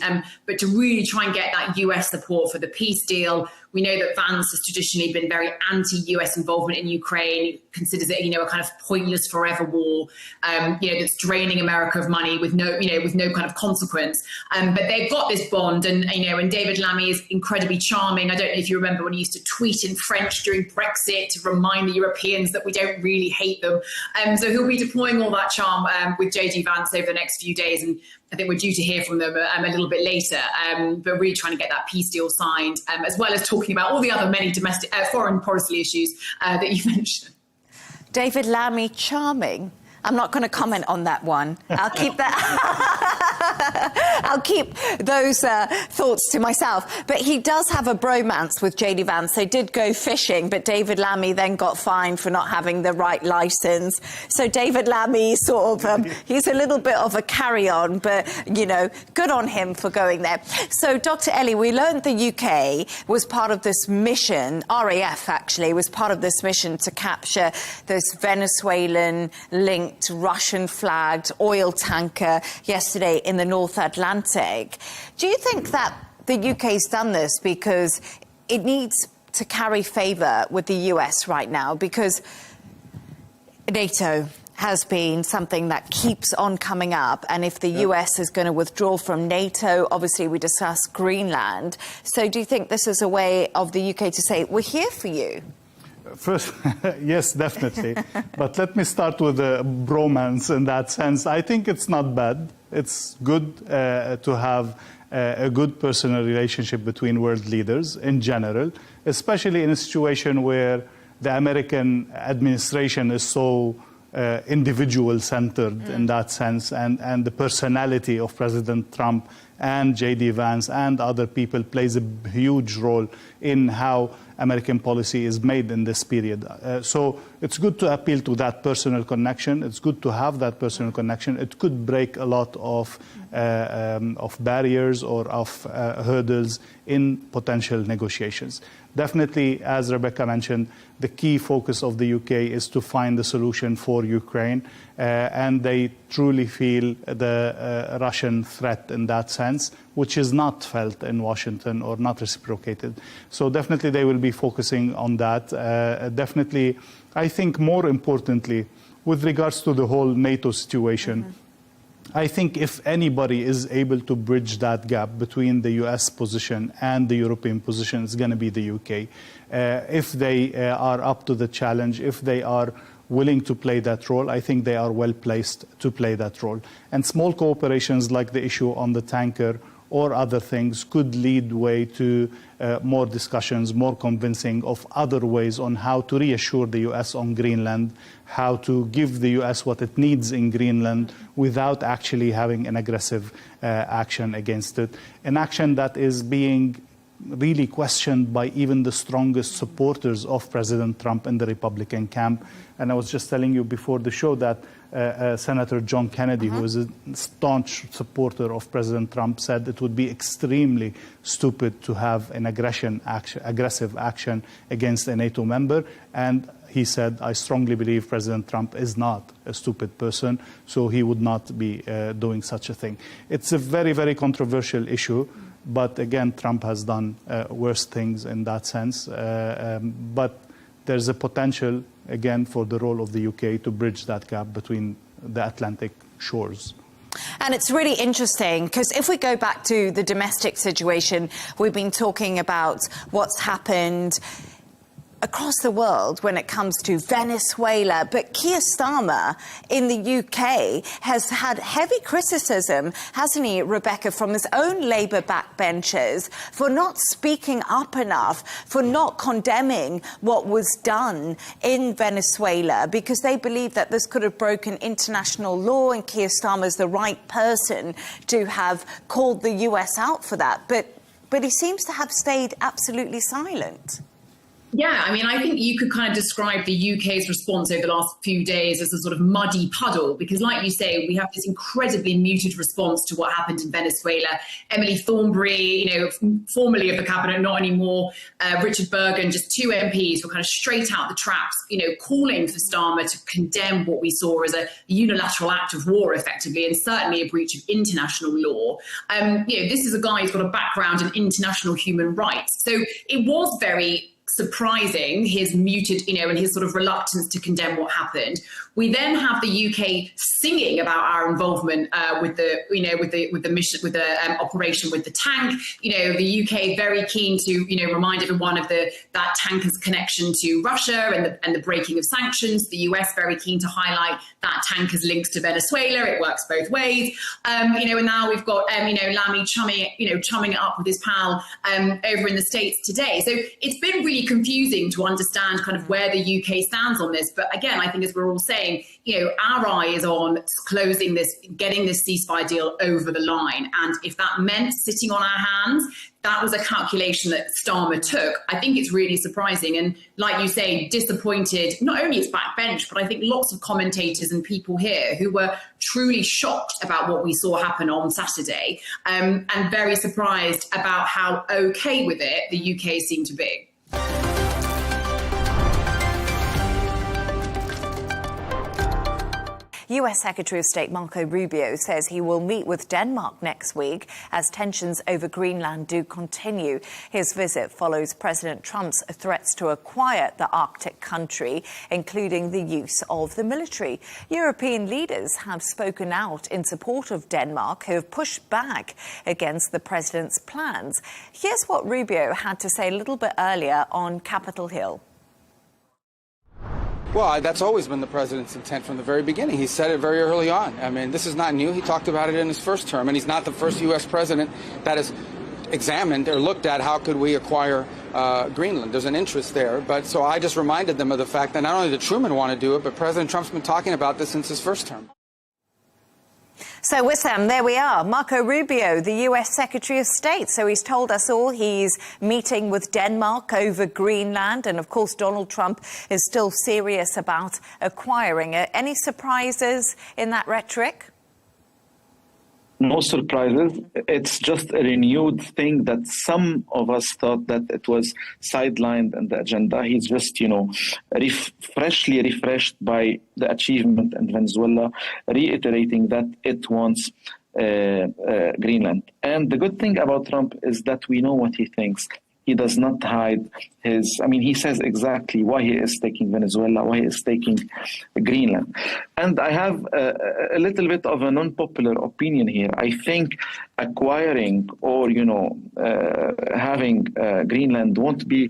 but to really try and get that US support for the peace deal. We know that Vance has traditionally been very anti-US involvement in Ukraine, considers it, a kind of pointless forever war, that's draining America of money with no kind of consequence. But they've got this bond, and David Lammy is incredibly charming. I don't know if you remember when he used to tweet in French during Brexit to remind the Europeans that we don't really hate them. So he'll be deploying all that charm with JD Vance over the next few days, and I think we're due to hear from them a little bit later, but really trying to get that peace deal signed, as well as talking about all the other many domestic, foreign policy issues that you mentioned. David Lammy, charming. I'm not going to comment on that one. I'll keep that. I'll keep those thoughts to myself. But he does have a bromance with JD Vance. They did go fishing, but David Lammy then got fined for not having the right license. So David Lammy sort of, he's a little bit of a carry-on, but, good on him for going there. So, Dr. Ellie, we learned the UK was part of this mission, RAF actually, was part of this mission to capture this Venezuelan-linked Russian-flagged oil tanker yesterday in the North Atlantic. Do you think that the UK's done this because it needs to carry favour with the US right now? Because NATO has been something that keeps on coming up, and if the US is going to withdraw from NATO, obviously we discussed Greenland. So do you think this is a way of the UK to say, we're here for you? First, yes, definitely. But let me start with the bromance in that sense. I think it's not bad. It's good to have a good personal relationship between world leaders in general, especially in a situation where the American administration is so individual-centered in that sense, and the personality of President Trump and J.D. Vance and other people plays a huge role in how American policy is made in this period. So it's good to appeal to that personal connection. It's good to have that personal connection. It could break a lot of barriers or of hurdles in potential negotiations. Definitely, as Rebecca mentioned, the key focus of the UK is to find a solution for Ukraine, and they truly feel the Russian threat in that sense, which is not felt in Washington or not reciprocated. So definitely they will be focusing on that. Definitely, I think more importantly, with regards to the whole NATO situation, I think if anybody is able to bridge that gap between the US position and the European position, it's going to be the UK. If they are up to the challenge, if they are willing to play that role, I think they are well placed to play that role. And small cooperations like the issue on the tanker or other things could lead way to more discussions, more convincing of other ways on how to reassure the US on Greenland, how to give the US what it needs in Greenland without actually having an aggressive action against it. An action that is being really questioned by even the strongest supporters of President Trump in the Republican camp. And I was just telling you before the show that Senator John Kennedy, who is a staunch supporter of President Trump, said it would be extremely stupid to have an aggressive action against a NATO member. And he said, I strongly believe President Trump is not a stupid person, so he would not be doing such a thing. It's a very, very controversial issue. But again, Trump has done worse things in that sense. But there's a potential, again, for the role of the UK to bridge that gap between the Atlantic shores. And it's really interesting because if we go back to the domestic situation, we've been talking about what's happened across the world when it comes to Venezuela, but Keir Starmer in the UK has had heavy criticism, hasn't he, Rebecca, from his own Labour backbenchers for not speaking up enough, for not condemning what was done in Venezuela, because they believe that this could have broken international law, and Keir Starmer's the right person to have called the US out for that. But he seems to have stayed absolutely silent. Yeah, I mean, I think you could kind of describe the UK's response over the last few days as a sort of muddy puddle, because like you say, we have this incredibly muted response to what happened in Venezuela. Emily Thornberry, formerly of the cabinet, not anymore, Richard Bergen, just two MPs were kind of straight out the traps, calling for Starmer to condemn what we saw as a unilateral act of war, effectively, and certainly a breach of international law. This is a guy who's got a background in international human rights. So it was very surprising, his muted, and his sort of reluctance to condemn what happened. We then have the UK singing about our involvement with the mission, with the operation with the tank. The UK very keen to remind everyone of that tanker's connection to Russia and the breaking of sanctions. The US very keen to highlight that tanker's links to Venezuela. It works both ways. And now we've got Lamy chumming it up with his pal over in the States today. So it's been really confusing to understand kind of where the UK stands on this. But again, I think as we're all saying, our eye is on closing this, getting this ceasefire deal over the line. And if that meant sitting on our hands, that was a calculation that Starmer took. I think it's really surprising. And like you say, disappointed, not only its backbench, but I think lots of commentators and people here who were truly shocked about what we saw happen on Saturday, and very surprised about how okay with it the UK seemed to be. US Secretary of State Marco Rubio says he will meet with Denmark next week as tensions over Greenland do continue. His visit follows President Trump's threats to acquire the Arctic country, including the use of the military. European leaders have spoken out in support of Denmark, who have pushed back against the president's plans. Here's what Rubio had to say a little bit earlier on Capitol Hill. Well, that's always been the president's intent from the very beginning. He said it very early on. I mean, this is not new. He talked about it in his first term, and he's not the first U.S. president that has examined or looked at how could we acquire Greenland. There's an interest there. But so I just reminded them of the fact that not only did Truman want to do it, but President Trump's been talking about this since his first term. So, Wissam, there we are. Marco Rubio, the US Secretary of State. So he's told us all he's meeting with Denmark over Greenland. And, of course, Donald Trump is still serious about acquiring it. Any surprises in that rhetoric? No surprises. It's just a renewed thing that some of us thought that it was sidelined in the agenda. He's just, freshly refreshed by the achievement in Venezuela, reiterating that it wants Greenland. And the good thing about Trump is that we know what he thinks. He does not hide he says exactly why he is taking Venezuela, why he is taking Greenland. And I have a little bit of an unpopular opinion here. I think acquiring or, having Greenland won't be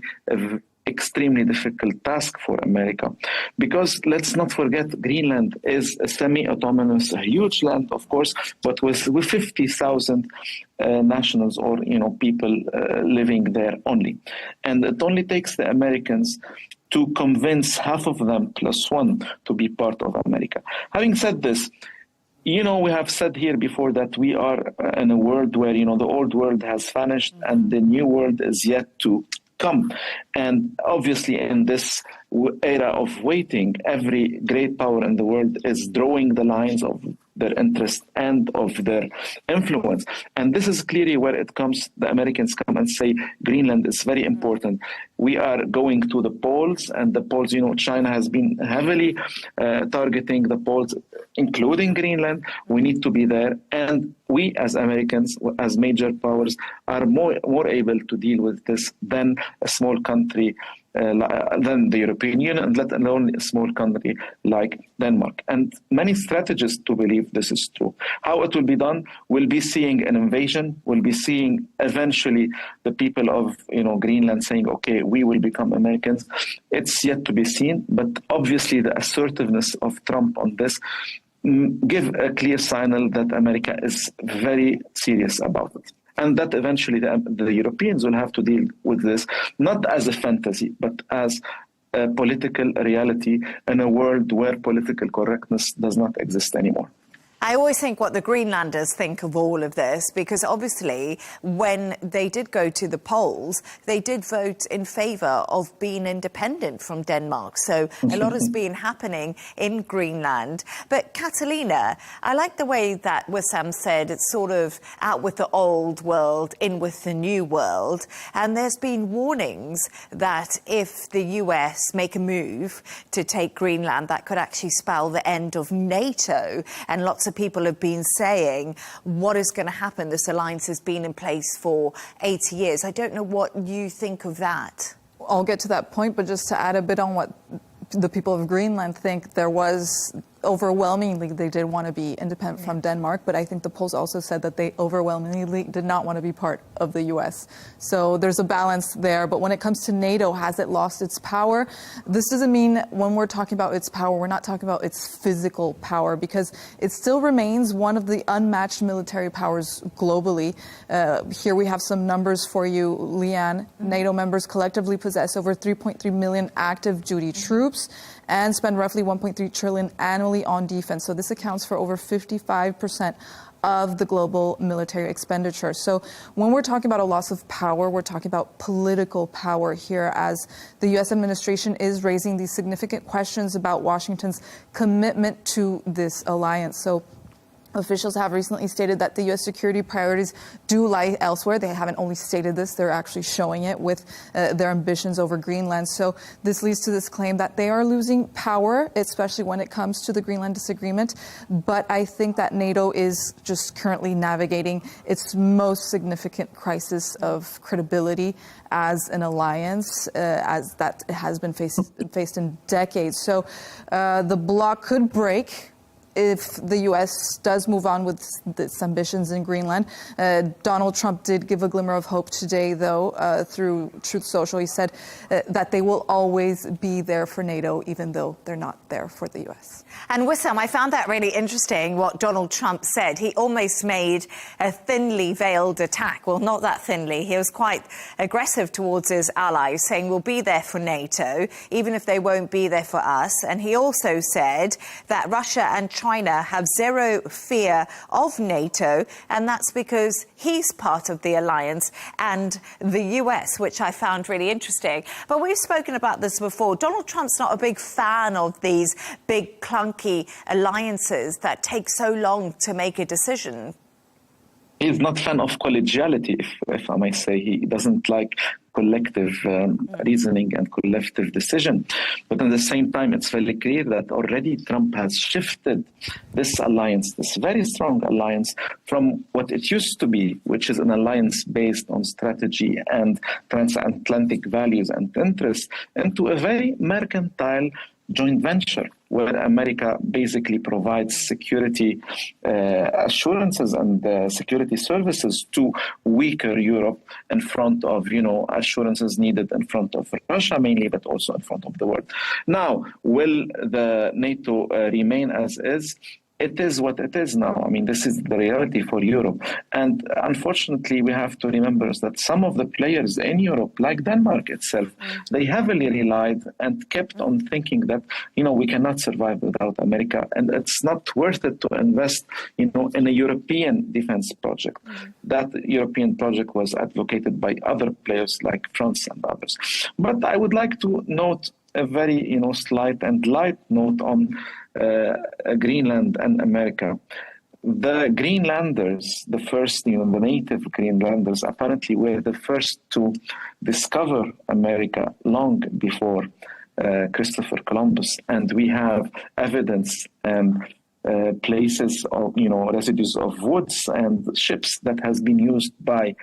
extremely difficult task for America, because let's not forget Greenland is a semi-autonomous, a huge land, of course, but with 50,000 nationals or people living there only, and it only takes the Americans to convince half of them plus one to be part of America. Having said this, we have said here before that we are in a world where the old world has vanished and the new world is yet to come. And obviously in this era of waiting, every great power in the world is drawing the lines of their interest and of their influence. And this is clearly where it comes. The Americans come and say, Greenland is very important. We are going to the poles, and the poles, China has been heavily targeting the poles, including Greenland. We need to be there. And we as Americans, as major powers, are more able to deal with this than a small country than the European Union, and let alone a small country like Denmark. And many strategists to believe this is true. How it will be done, we'll be seeing an invasion, we'll be seeing eventually the people of Greenland saying, okay, we will become Americans. It's yet to be seen, but obviously the assertiveness of Trump on this give a clear signal that America is very serious about it. And that eventually the Europeans will have to deal with this, not as a fantasy, but as a political reality in a world where political correctness does not exist anymore. I always think what the Greenlanders think of all of this, because obviously when they did go to the polls, they did vote in favour of being independent from Denmark. So a lot has been happening in Greenland. But Catalina, I like the way that Wissam said it's sort of out with the old world, in with the new world. And there's been warnings that if the US make a move to take Greenland, that could actually spell the end of NATO. And lots of people have been saying, what is going to happen? This alliance has been in place for 80 years. I don't know what you think of that. I'll get to that point, but just to add a bit on what the people of Greenland think, there was overwhelmingly they did want to be independent from Denmark, but I think the polls also said that they overwhelmingly did not want to be part of the US. So there's a balance there. But when it comes to NATO, has it lost its power? This doesn't mean when we're talking about its power, we're not talking about its physical power, because it still remains one of the unmatched military powers globally. Here we have some numbers for you, Leanne. NATO members collectively possess over 3.3 million active duty troops and spend roughly 1.3 trillion annually on defense. So this accounts for over 55% of the global military expenditure. So when we're talking about a loss of power, we're talking about political power here, as the U.S. administration is raising these significant questions about Washington's commitment to this alliance. So officials have recently stated that the U.S. security priorities do lie elsewhere. They haven't only stated this, they're actually showing it with their ambitions over Greenland. So this leads to this claim that they are losing power, especially when it comes to the Greenland disagreement. But I think that NATO is just currently navigating its most significant crisis of credibility as an alliance, as that has been faced in decades. So the bloc could break if the U.S. does move on with its ambitions in Greenland. Donald Trump did give a glimmer of hope today, though, through Truth Social. He said that they will always be there for NATO, even though they're not there for the U.S. And Wissam, I found that really interesting, what Donald Trump said. He almost made a thinly veiled attack. Well, not that thinly. He was quite aggressive towards his allies, saying we'll be there for NATO, even if they won't be there for us. And he also said that Russia and China have zero fear of NATO, and that's because he's part of the alliance and the US, which I found really interesting. But we've spoken about this before. Donald Trump's not a big fan of these big, clunky alliances that take so long to make a decision. He's not a fan of collegiality, if I may say. He doesn't like collective reasoning and collective decision. But at the same time, it's very clear that already Trump has shifted this alliance, this very strong alliance, from what it used to be, which is an alliance based on strategy and transatlantic values and interests, into a very mercantile joint venture, where America basically provides security assurances and security services to weaker Europe in front of, assurances needed in front of Russia mainly, but also in front of the world. Now, will the NATO remain as is? It is what it is now. I mean, this is the reality for Europe. And unfortunately, we have to remember that some of the players in Europe, like Denmark itself, they heavily relied and kept on thinking that, we cannot survive without America. And it's not worth it to invest, in a European defense project. That European project was advocated by other players like France and others. But I would like to note a very, slight and light note on Greenland and America. The Greenlanders, the first, the native Greenlanders, apparently were the first to discover America long before Christopher Columbus. And we have evidence and places of, residues of woods and ships that has been used by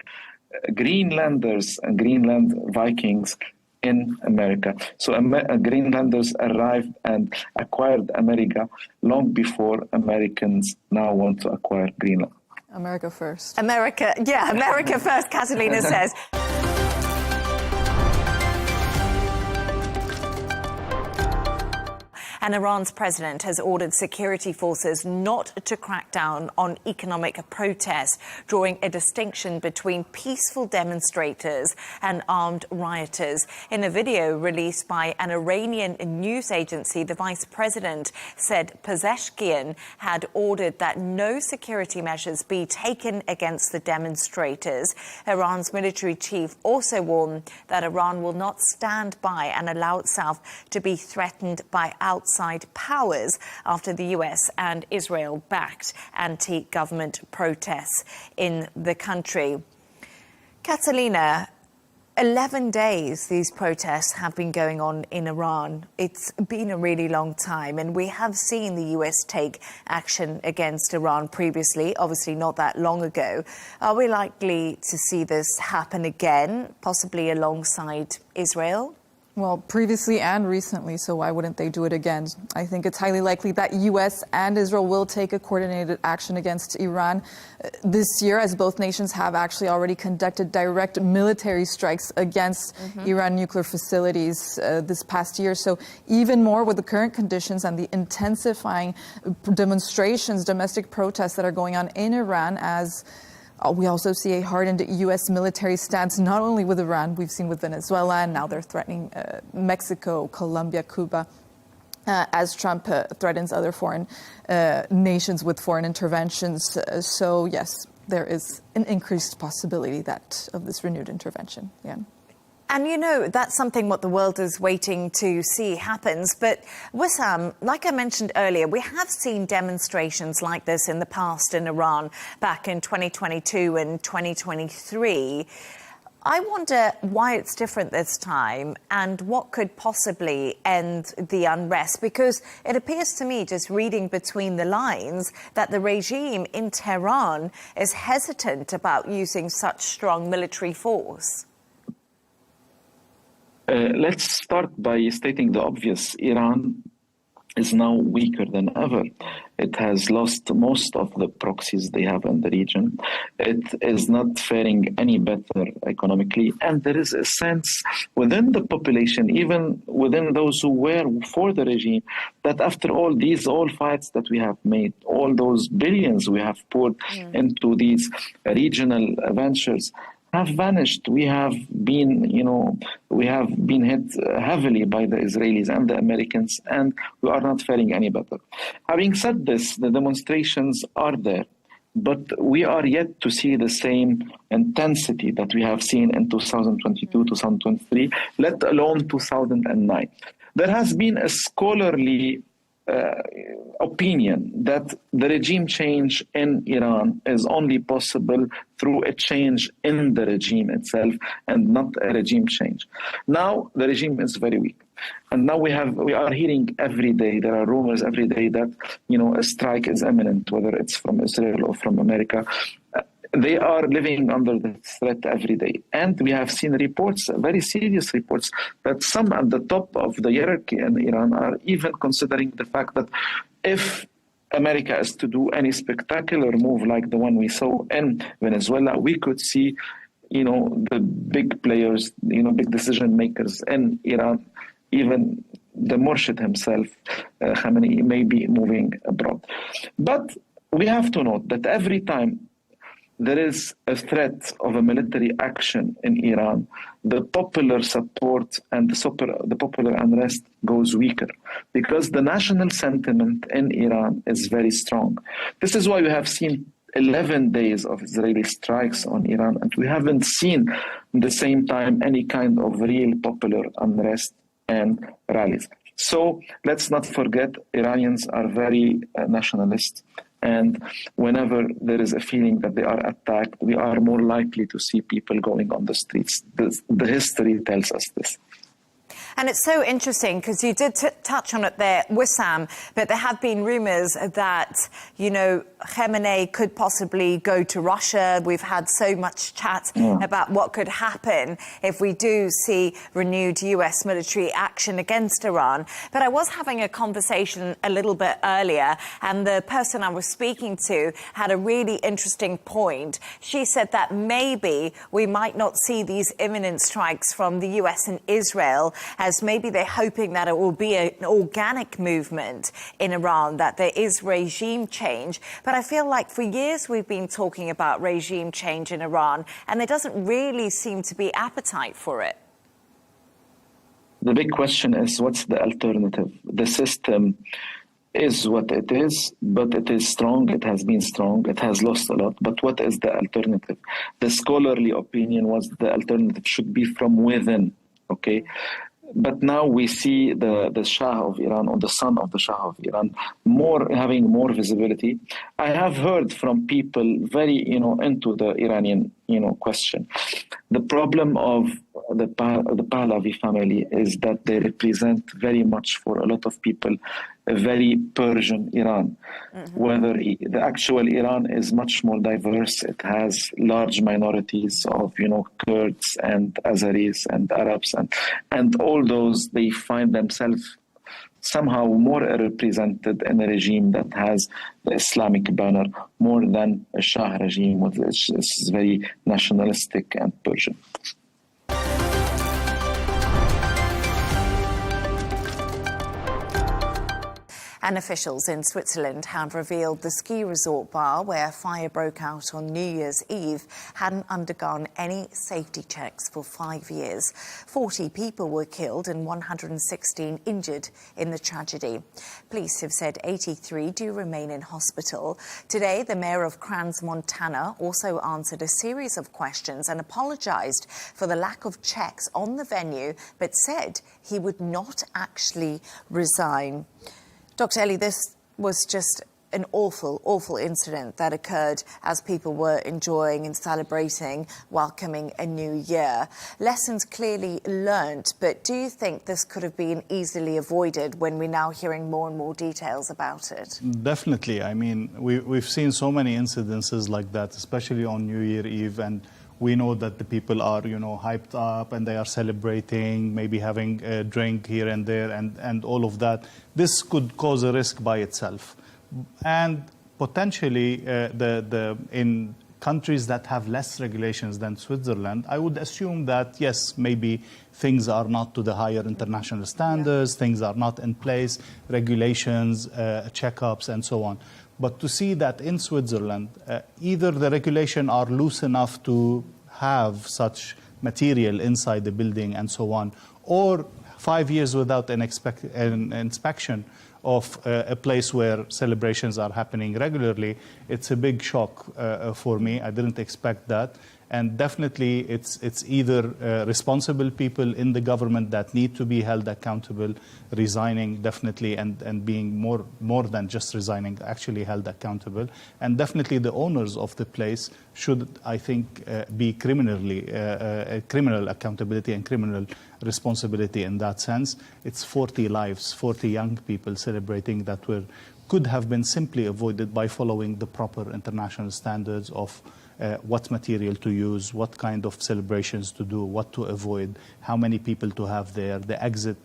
Greenlanders and Greenland Vikings in America. So Greenlanders arrived and acquired America long before Americans now want to acquire Greenland. America first. America first, Catalina says. And Iran's president has ordered security forces not to crack down on economic protests, drawing a distinction between peaceful demonstrators and armed rioters. In a video released by an Iranian news agency, the vice president said Pezeshkian had ordered that no security measures be taken against the demonstrators. Iran's military chief also warned that Iran will not stand by and allow itself to be threatened by outside powers after the US and Israel backed anti-government protests in the country. Catalina, 11 days these protests have been going on in Iran. It's been a really long time, and we have seen the US take action against Iran previously, obviously not that long ago. Are we likely to see this happen again, possibly alongside Israel? Well, previously and recently, so why wouldn't they do it again? I think it's highly likely that U.S. and Israel will take a coordinated action against Iran this year, as both nations have actually already conducted direct military strikes against Iran nuclear facilities this past year. So even more with the current conditions and the intensifying demonstrations, domestic protests that are going on in Iran, as we also see a hardened U.S. military stance, not only with Iran, we've seen with Venezuela, and now they're threatening Mexico, Colombia, Cuba, as Trump threatens other foreign nations with foreign interventions. So, yes, there is an increased possibility of this renewed intervention. Yeah. And, you know, that's something what the world is waiting to see happens. But, Wissam, like I mentioned earlier, we have seen demonstrations like this in the past in Iran back in 2022 and 2023. I wonder why it's different this time and what could possibly end the unrest, because it appears to me, just reading between the lines, that the regime in Tehran is hesitant about using such strong military force. Let's start by stating the obvious. Iran is now weaker than ever. It has lost most of the proxies they have in the region. It is not faring any better economically. And there is a sense within the population, even within those who were for the regime, that after all these fights that we have made, all those billions we have poured into these regional ventures, have vanished. We have been hit heavily by the Israelis and the Americans, and we are not faring any better. Having said this, the demonstrations are there, but we are yet to see the same intensity that we have seen in 2022, 2023, let alone 2009. There has been a scholarly opinion that the regime change in Iran is only possible through a change in the regime itself and not a regime change. Now the regime is very weak. And now we are hearing every day, there are rumors every day that, a strike is imminent, whether it's from Israel or from America. They are living under the threat every day. And we have seen reports, very serious reports, that some at the top of the hierarchy in Iran are even considering the fact that if America is to do any spectacular move like the one we saw in Venezuela, we could see, the big players, big decision makers in Iran, even the Murshid himself, Khamenei, may be moving abroad. But we have to note that every time there is a threat of a military action in Iran, the popular support and the popular unrest goes weaker, because the national sentiment in Iran is very strong. This is why we have seen 11 days of Israeli strikes on Iran, and we haven't seen at the same time any kind of real popular unrest and rallies. So let's not forget, Iranians are very nationalist. And whenever there is a feeling that they are attacked, we are more likely to see people going on the streets. The history tells us this. And it's so interesting because you did touch on it there, Wissam, but there have been rumours that, Khamenei could possibly go to Russia. We've had so much chat about what could happen if we do see renewed US military action against Iran. But I was having a conversation a little bit earlier, and the person I was speaking to had a really interesting point. She said that maybe we might not see these imminent strikes from the US and Israel as maybe they're hoping that it will be an organic movement in Iran, that there is regime change. But I feel like for years we've been talking about regime change in Iran, and there doesn't really seem to be appetite for it. The big question is, what's the alternative? The system is what it is, but it is strong. It has been strong. It has lost a lot. But what is the alternative? The scholarly opinion was the alternative should be from within, okay? But now we see the Shah of Iran, or the son of the Shah of Iran, having more visibility. I have heard from people very, into the Iranian, question. The problem of the Pahlavi family is that they represent very much, for a lot of people, a very Persian Iran. Whether the actual Iran is much more diverse. It has large minorities of, Kurds and Azeris and Arabs and all those, they find themselves somehow more represented in a regime that has the Islamic banner more than a Shah regime, which is very nationalistic and Persian. And officials in Switzerland have revealed the ski resort bar where a fire broke out on New Year's Eve hadn't undergone any safety checks for 5 years. 40 people were killed and 116 injured in the tragedy. Police have said 83 do remain in hospital. Today, the mayor of Crans, Montana, also answered a series of questions and apologized for the lack of checks on the venue, but said he would not actually resign. Dr. Eli, this was just an awful, awful incident that occurred as people were enjoying and celebrating, welcoming a new year. Lessons clearly learnt, but do you think this could have been easily avoided when we're now hearing more and more details about it? Definitely. I mean, we've seen so many incidences like that, especially on New Year Eve, and we know that the people are, hyped up and they are celebrating, maybe having a drink here and there and all of that. This could cause a risk by itself. And potentially, in countries that have less regulations than Switzerland, I would assume that, yes, maybe things are not to the higher international standards, things are not in place, regulations, checkups, and so on. But to see that in Switzerland, either the regulation are loose enough to have such material inside the building and so on, or 5 years without an inspection of a place where celebrations are happening regularly, it's a big shock for me. I didn't expect that. And definitely it's either responsible people in the government that need to be held accountable, resigning definitely, and being more than just resigning, actually held accountable. And definitely the owners of the place should, I think, be criminal accountability and criminal responsibility in that sense. It's 40 lives, 40 young people celebrating that could have been simply avoided by following the proper international standards of what material to use, what kind of celebrations to do, what to avoid, how many people to have there, the exit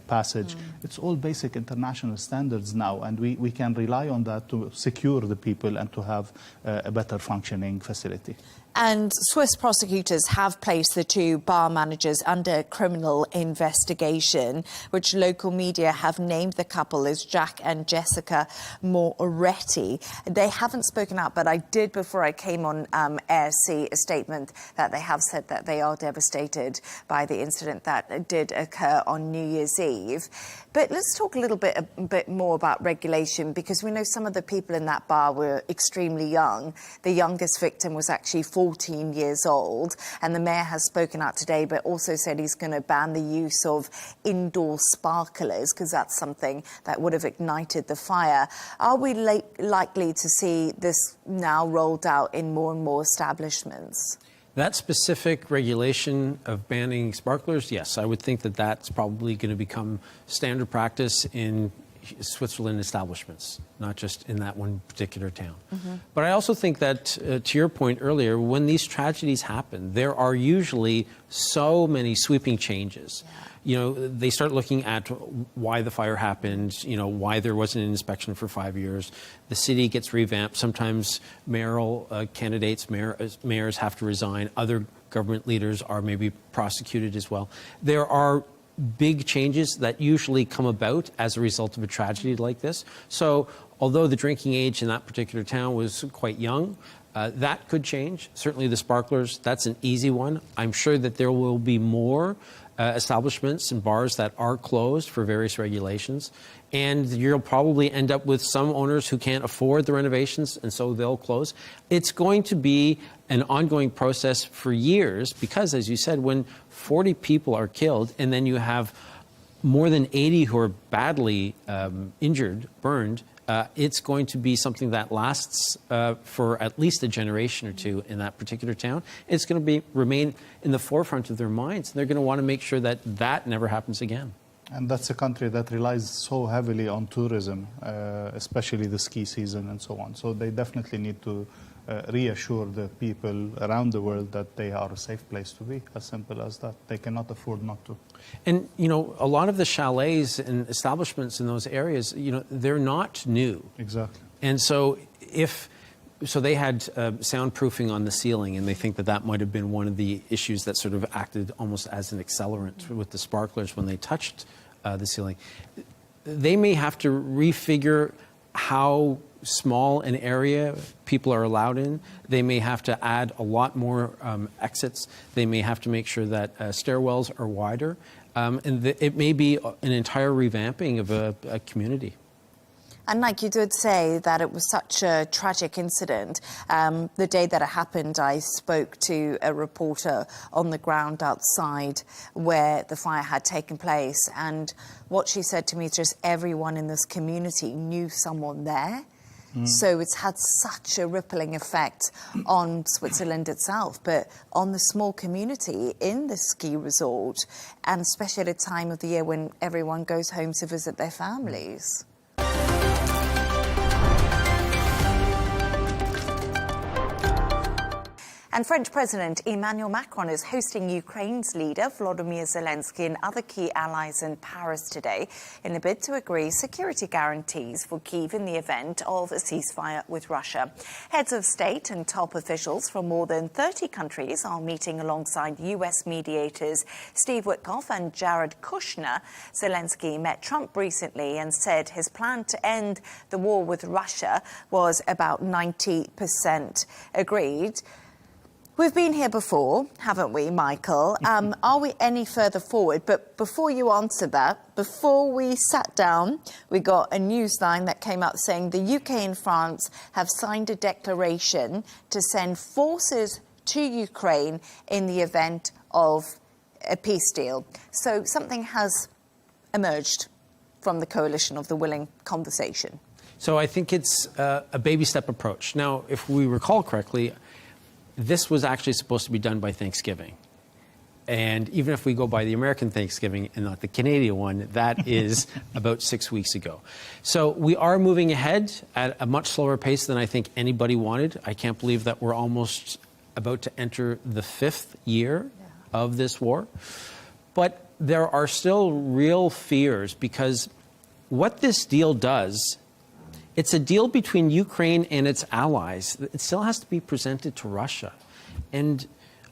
passage. It's all basic international standards now, and we can rely on that to secure the people and to have a better functioning facility. And Swiss prosecutors have placed the two bar managers under criminal investigation, which local media have named the couple as Jack and Jessica Moretti. They haven't spoken out, but I did, before I came on air, see a statement that they have said that they are devastated by the incident that did occur on New Year's Eve. But let's talk a little bit more about regulation, because we know some of the people in that bar were extremely young. The youngest victim was actually 14 years old, and the mayor has spoken out today, but also said he's going to ban the use of indoor sparklers, because that's something that would have ignited the fire. Are we likely to see this now rolled out in more and more establishments? That specific regulation of banning sparklers, yes, I would think that that's probably going to become standard practice in Switzerland establishments, not just in that one particular town. But I also think that, to your point earlier, when these tragedies happen, there are usually so many sweeping changes. You know, they start looking at why the fire happened, you know, why there wasn't an inspection for 5 years. The city gets revamped. Sometimes mayoral candidates, mayors have to resign. Other government leaders are maybe prosecuted as well. There are big changes that usually come about as a result of a tragedy like this. So although the drinking age in that particular town was quite young, that could change. Certainly the sparklers, that's an easy one. I'm sure that there will be more establishments and bars that are closed for various regulations. And you'll probably end up with some owners who can't afford the renovations, and so they'll close. It's going to be an ongoing process for years because, as you said, when 40 people are killed and then you have more than 80 who are badly injured, burned, it's going to be something that lasts for at least a generation or two in that particular town. It's going to remain in the forefront of their minds. They're going to want to make sure that that never happens again. And that's a country that relies so heavily on tourism, especially the ski season and so on. So they definitely need to reassure the people around the world that they are a safe place to be, as simple as that. They cannot afford not to. And, you know, a lot of the chalets and establishments in those areas, you know, they're not new. Exactly. And so so they had soundproofing on the ceiling, and they think that that might have been one of the issues that sort of acted almost as an accelerant with the sparklers when they touched the ceiling. They may have to refigure how small an area people are allowed in. They may have to add a lot more exits. They may have to make sure that stairwells are wider. And it may be an entire revamping of a community. And like you did say that it was such a tragic incident. The day that it happened, I spoke to a reporter on the ground outside where the fire had taken place. And what she said to me is just everyone in this community knew someone there. So it's had such a rippling effect on Switzerland itself, but on the small community in the ski resort, and especially at a time of the year when everyone goes home to visit their families. And French President Emmanuel Macron is hosting Ukraine's leader, Volodymyr Zelensky, and other key allies in Paris today in a bid to agree security guarantees for Kyiv in the event of a ceasefire with Russia. Heads of state and top officials from more than 30 countries are meeting alongside U.S. mediators Steve Witkoff and Jared Kushner. Zelensky met Trump recently and said his plan to end the war with Russia was about 90% agreed. We've been here before, haven't we, Michael? Are we any further forward? But before you answer that, before we sat down, we got a news line that came out saying the UK and France have signed a declaration to send forces to Ukraine in the event of a peace deal. So something has emerged from the coalition of the willing conversation. So I think it's a baby step approach. Now, if we recall correctly, this was actually supposed to be done by Thanksgiving. And even if we go by the American Thanksgiving and not the Canadian one, that is about 6 weeks ago. So we are moving ahead at a much slower pace than I think anybody wanted. I can't believe that we're almost about to enter the 5th year of this war. But there are still real fears because what this deal does, it's a deal between Ukraine and its allies. It still has to be presented to Russia. And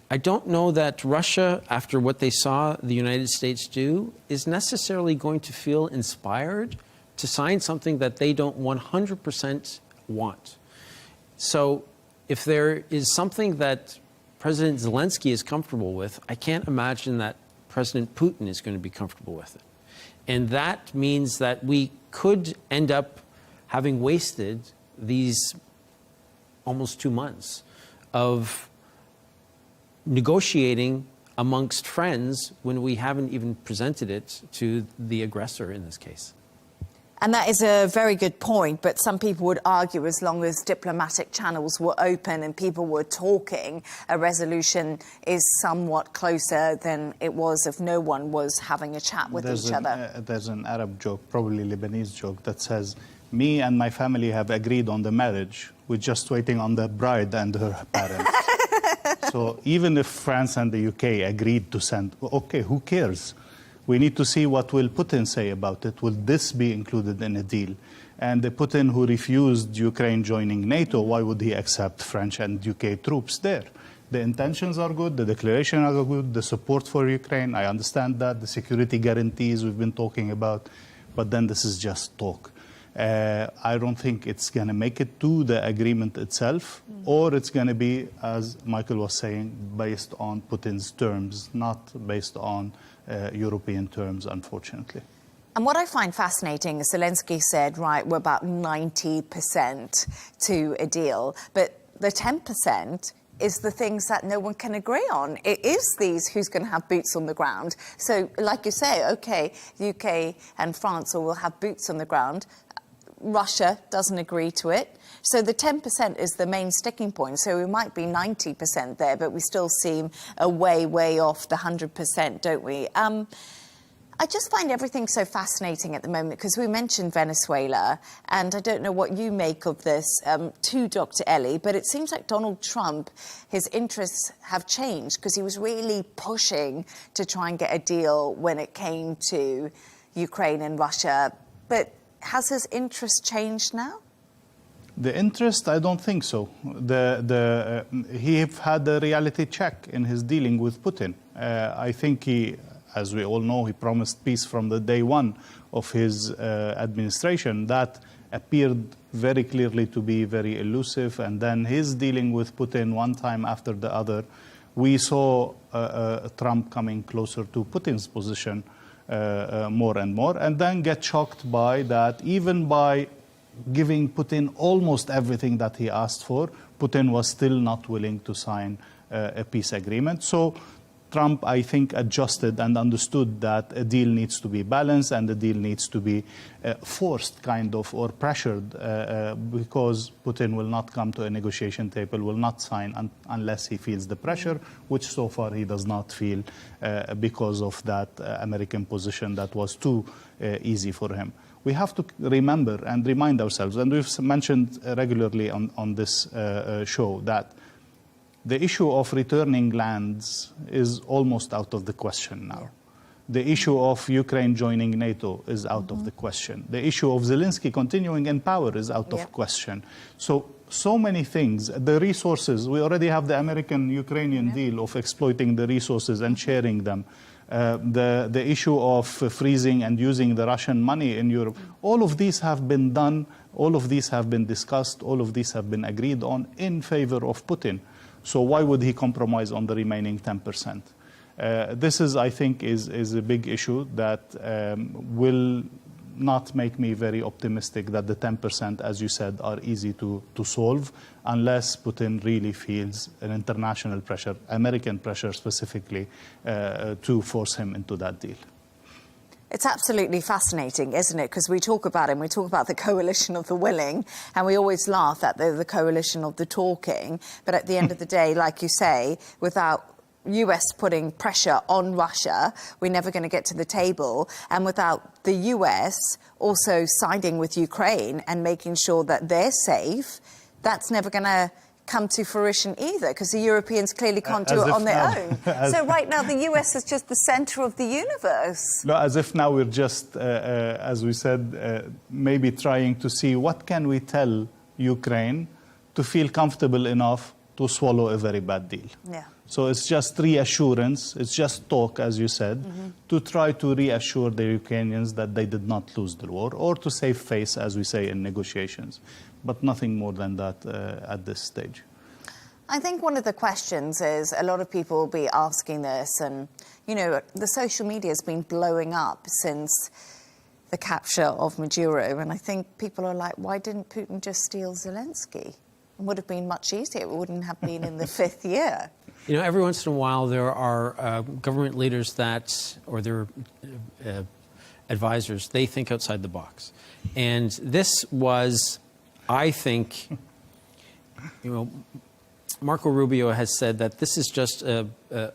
I don't know that Russia, after what they saw the United States do, is necessarily going to feel inspired to sign something that they don't 100% want. So if there is something that President Zelensky is comfortable with, I can't imagine that President Putin is going to be comfortable with it. And that means that we could end up having wasted these almost 2 months of negotiating amongst friends when we haven't even presented it to the aggressor in this case. And that is a very good point, but some people would argue as long as diplomatic channels were open and people were talking, a resolution is somewhat closer than it was if no one was having a chat with each other. There's an Arab joke, probably Lebanese joke, that says, me and my family have agreed on the marriage. We're just waiting on the bride and her parents. So even if France and the UK agreed to send, okay, who cares? We need to see what will Putin say about it. Will this be included in a deal? And the Putin who refused Ukraine joining NATO, why would he accept French and UK troops there? The intentions are good, the declaration are good, the support for Ukraine, I understand that, the security guarantees we've been talking about, but then this is just talk. I don't think it's going to make it to the agreement itself, or it's going to be, as Michael was saying, based on Putin's terms, not based on European terms, unfortunately. And what I find fascinating is Zelensky said, right, we're about 90% to a deal, but the 10% is the things that no one can agree on. It is these who's going to have boots on the ground. So, like you say, OK, the UK and France will have boots on the ground. Russia doesn't agree to it. So the 10% is the main sticking point. So we might be 90% there, but we still seem way off the 100%, don't we? I just find everything so fascinating at the moment because we mentioned Venezuela, and I don't know what you make of this to Dr. Ellie, but it seems like Donald Trump, his interests have changed because he was really pushing to try and get a deal when it came to Ukraine and Russia. But has his interest changed now? The interest, I don't think so. He had a reality check in his dealing with Putin. I think he, as we all know, he promised peace from the day one of his administration. That appeared very clearly to be very elusive. And then his dealing with Putin one time after the other, we saw Trump coming closer to Putin's position more and more, and then get shocked by that. Even by giving Putin almost everything that he asked for, Putin was still not willing to sign a peace agreement. So Trump, I think, adjusted and understood that a deal needs to be balanced and the deal needs to be forced, kind of, or pressured, because Putin will not come to a negotiation table, will not sign unless he feels the pressure, which so far he does not feel because of that American position that was too easy for him. We have to remember and remind ourselves, and we've mentioned regularly on this show, that the issue of returning lands is almost out of the question now. The issue of Ukraine joining NATO is out of the question. The issue of Zelensky continuing in power is out of question. So many things. The resources, we already have the American-Ukrainian deal of exploiting the resources and sharing them. The issue of freezing and using the Russian money in Europe. All of these have been done, all of these have been discussed, all of these have been agreed on in favor of Putin. So why would he compromise on the remaining 10%? This is, I think, is a big issue that will not make me very optimistic that the 10%, as you said, are easy to solve, unless Putin really feels an international pressure, American pressure specifically, to force him into that deal. It's absolutely fascinating, isn't it? Because we talk about him, we talk about the coalition of the willing, and we always laugh at the coalition of the talking. But at the end of the day, like you say, without US putting pressure on Russia, we're never going to get to the table. And without the US also siding with Ukraine and making sure that they're safe, that's never going to come to fruition either, because the Europeans clearly can't do it on their own. So right now, the US is just the center of the universe. No, as if now we're just, as we said, maybe trying to see what can we tell Ukraine to feel comfortable enough to swallow a very bad deal. Yeah. So it's just reassurance, it's just talk, as you said, to try to reassure the Ukrainians that they did not lose the war, or to save face, as we say, in negotiations. But nothing more than that at this stage. I think one of the questions is, a lot of people will be asking this, and, you know, the social media has been blowing up since the capture of Maduro, and I think people are like, why didn't Putin just steal Zelensky? It would have been much easier. It wouldn't have been in the 5th year. You know, every once in a while there are government leaders that, or their advisors, they think outside the box. And this was, I think, you know, Marco Rubio has said that this is just a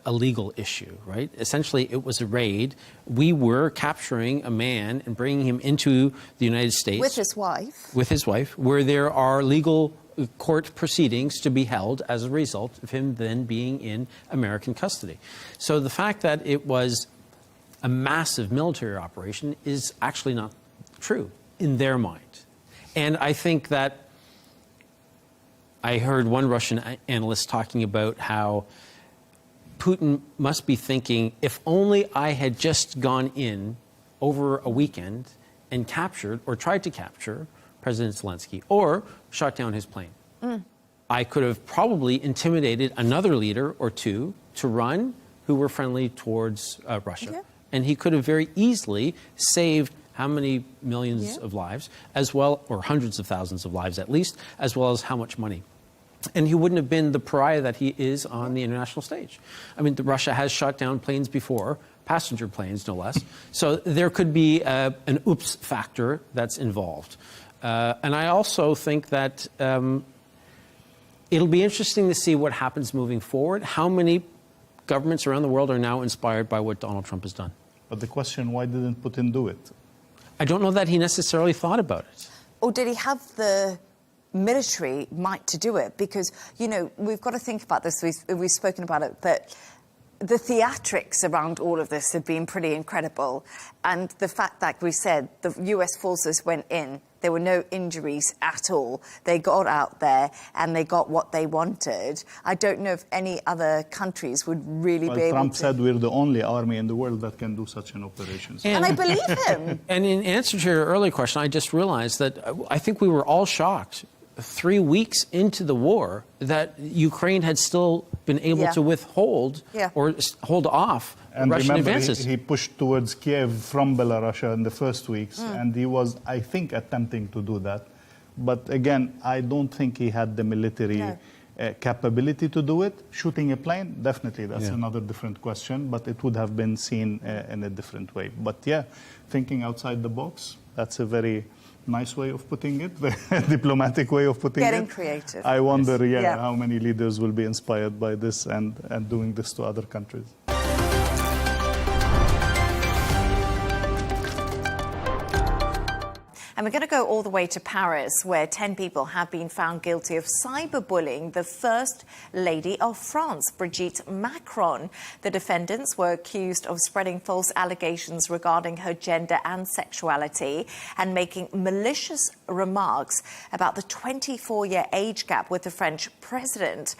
legal issue, right? Essentially, it was a raid. We were capturing a man and bringing him into the United States. With his wife. With his wife, where there are legal court proceedings to be held as a result of him then being in American custody. So the fact that it was a massive military operation is actually not true in their mind. And I think that I heard one Russian analyst talking about how Putin must be thinking, if only I had just gone in over a weekend and captured or tried to capture President Zelensky or shot down his plane. I could have probably intimidated another leader or two to run who were friendly towards Russia. Yeah. And he could have very easily saved how many millions of lives, as well, or hundreds of thousands of lives at least, as well as how much money. And he wouldn't have been the pariah that he is on the international stage. I mean, Russia has shot down planes before, passenger planes no less. So there could be an oops factor that's involved. And I also think that it'll be interesting to see what happens moving forward. How many governments around the world are now inspired by what Donald Trump has done? But the question, why didn't Putin do it? I don't know that he necessarily thought about it. Or did he have the military might to do it? Because, you know, we've got to think about this. We've spoken about it, that the theatrics around all of this have been pretty incredible. And the fact that we said the US forces went in, there were no injuries at all. They got out there and they got what they wanted. I don't know if any other countries would really be able Trump to... said we're the only army in the world that can do such an operation. And I believe him. And in answer to your earlier question, I just realized that I think we were all shocked 3 weeks into the war that Ukraine had still been able to withhold or hold off and Russian remember, advances. He pushed towards Kiev from Belarus in the first weeks, and he was, I think, attempting to do that. But again, I don't think he had the military capability to do it. Shooting a plane, definitely, that's another different question, but it would have been seen in a different way. But yeah, thinking outside the box, that's a very nice way of putting it, a diplomatic way of putting it. Getting creative. I wonder, how many leaders will be inspired by this and doing this to other countries. And we're going to go all the way to Paris, where 10 people have been found guilty of cyberbullying the First Lady of France, Brigitte Macron. The defendants were accused of spreading false allegations regarding her gender and sexuality and making malicious remarks about the 24-year age gap with the French president.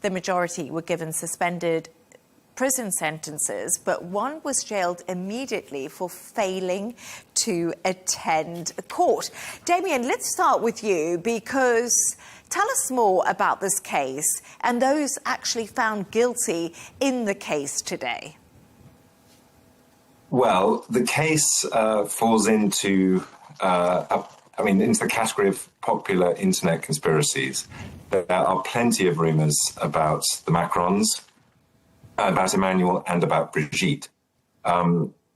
The majority were given suspended prison sentences, but one was jailed immediately for failing to attend court. Damien, let's start with you, because tell us more about this case and those actually found guilty in the case today. Well, the case falls into, into the category of popular internet conspiracies. There are plenty of rumours about the Macrons, about Emmanuel and about Brigitte.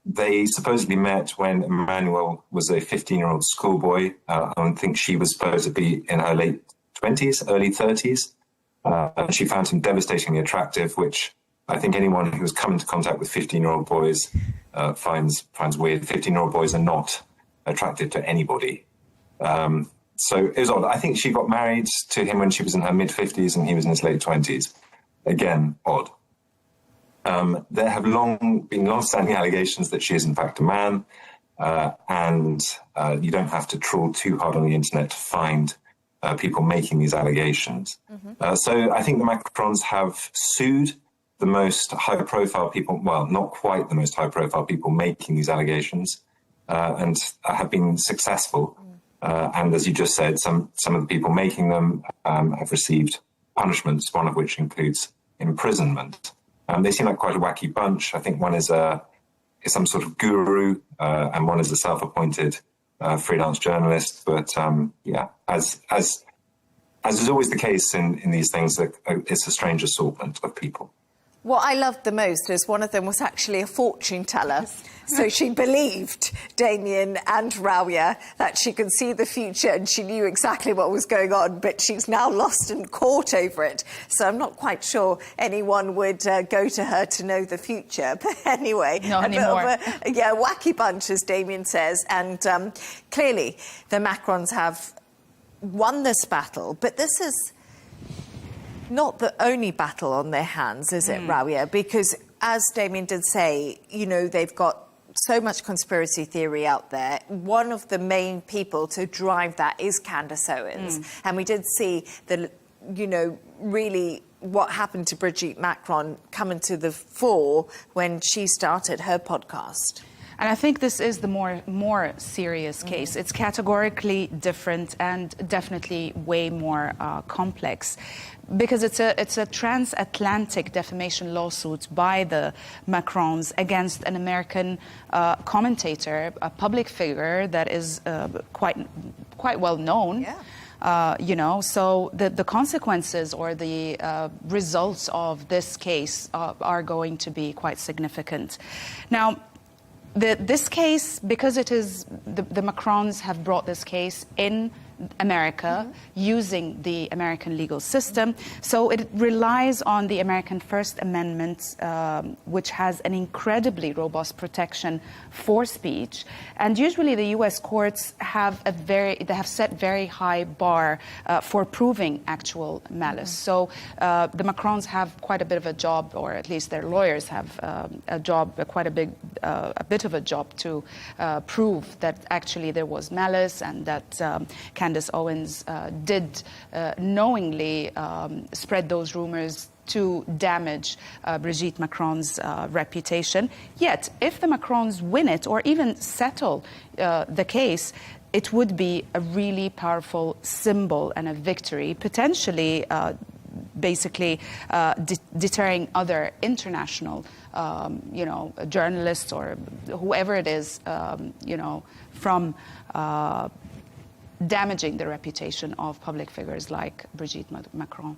They supposedly met when Emmanuel was a 15-year-old schoolboy. I think she was supposed to be in her late 20s, early 30s. And she found him devastatingly attractive, which I think anyone who has come into contact with 15-year-old boys finds weird. 15-year-old boys are not attractive to anybody. So it was odd. I think she got married to him when she was in her mid-50s and he was in his late 20s. Again, odd. There have been long-standing allegations that she is in fact a man, and you don't have to trawl too hard on the internet to find people making these allegations. So I think the Macrons have sued the most high-profile people, well, not quite the most high-profile people making these allegations, and have been successful. And as you just said, some of the people making them have received punishments, one of which includes imprisonment. They seem like quite a wacky bunch. I think one is some sort of guru, and one is a self-appointed freelance journalist. But as is always the case in these things, it's a strange assortment of people. What I loved the most is one of them was actually a fortune teller. So she believed, Damien and Rawiya, that she could see the future and she knew exactly what was going on, but she's now lost in court over it. So I'm not quite sure anyone would go to her to know the future. But anyway, not anymore. Wacky bunch, as Damien says. And clearly the Macrons have won this battle, but this is not the only battle on their hands, is it, Rawiya? Because as Damien did say, you know, they've got so much conspiracy theory out there. One of the main people to drive that is Candace Owens. And we did see the you know, really what happened to Brigitte Macron coming to the fore when she started her podcast. And I think this is the more serious case. It's categorically different and definitely way more complex, because it's a transatlantic defamation lawsuit by the Macrons against an American commentator, a public figure that is quite well known. Yeah. You know, so the consequences or the results of this case are going to be quite significant. Now, this case, because it is the Macrons have brought this case in America using the American legal system, so it relies on the American First Amendment, which has an incredibly robust protection for speech. And usually the U.S. courts have set very high bar for proving actual malice. So the Macrons have quite a bit of a job, or at least their lawyers have a bit of a job to prove that actually there was malice and that Candace Owens did knowingly spread those rumors to damage Brigitte Macron's reputation. Yet, if the Macrons win it or even settle the case, it would be a really powerful symbol and a victory, potentially basically deterring other international, you know, journalists or whoever it is, you know, from damaging the reputation of public figures like Brigitte Macron.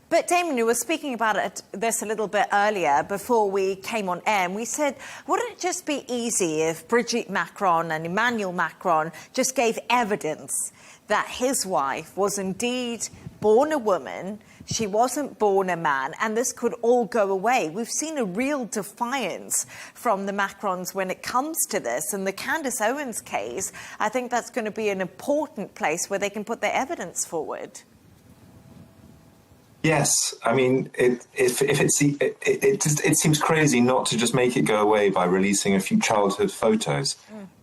But Damon, you were speaking about this a little bit earlier before we came on air, and we said, wouldn't it just be easy if Brigitte Macron and Emmanuel Macron just gave evidence that his wife was indeed born a woman, she wasn't born a man, and this could all go away? We've seen a real defiance from the Macrons when it comes to this. And the Candace Owens case, I think that's going to be an important place where they can put their evidence forward. Yes, I mean, it seems crazy not to just make it go away by releasing a few childhood photos.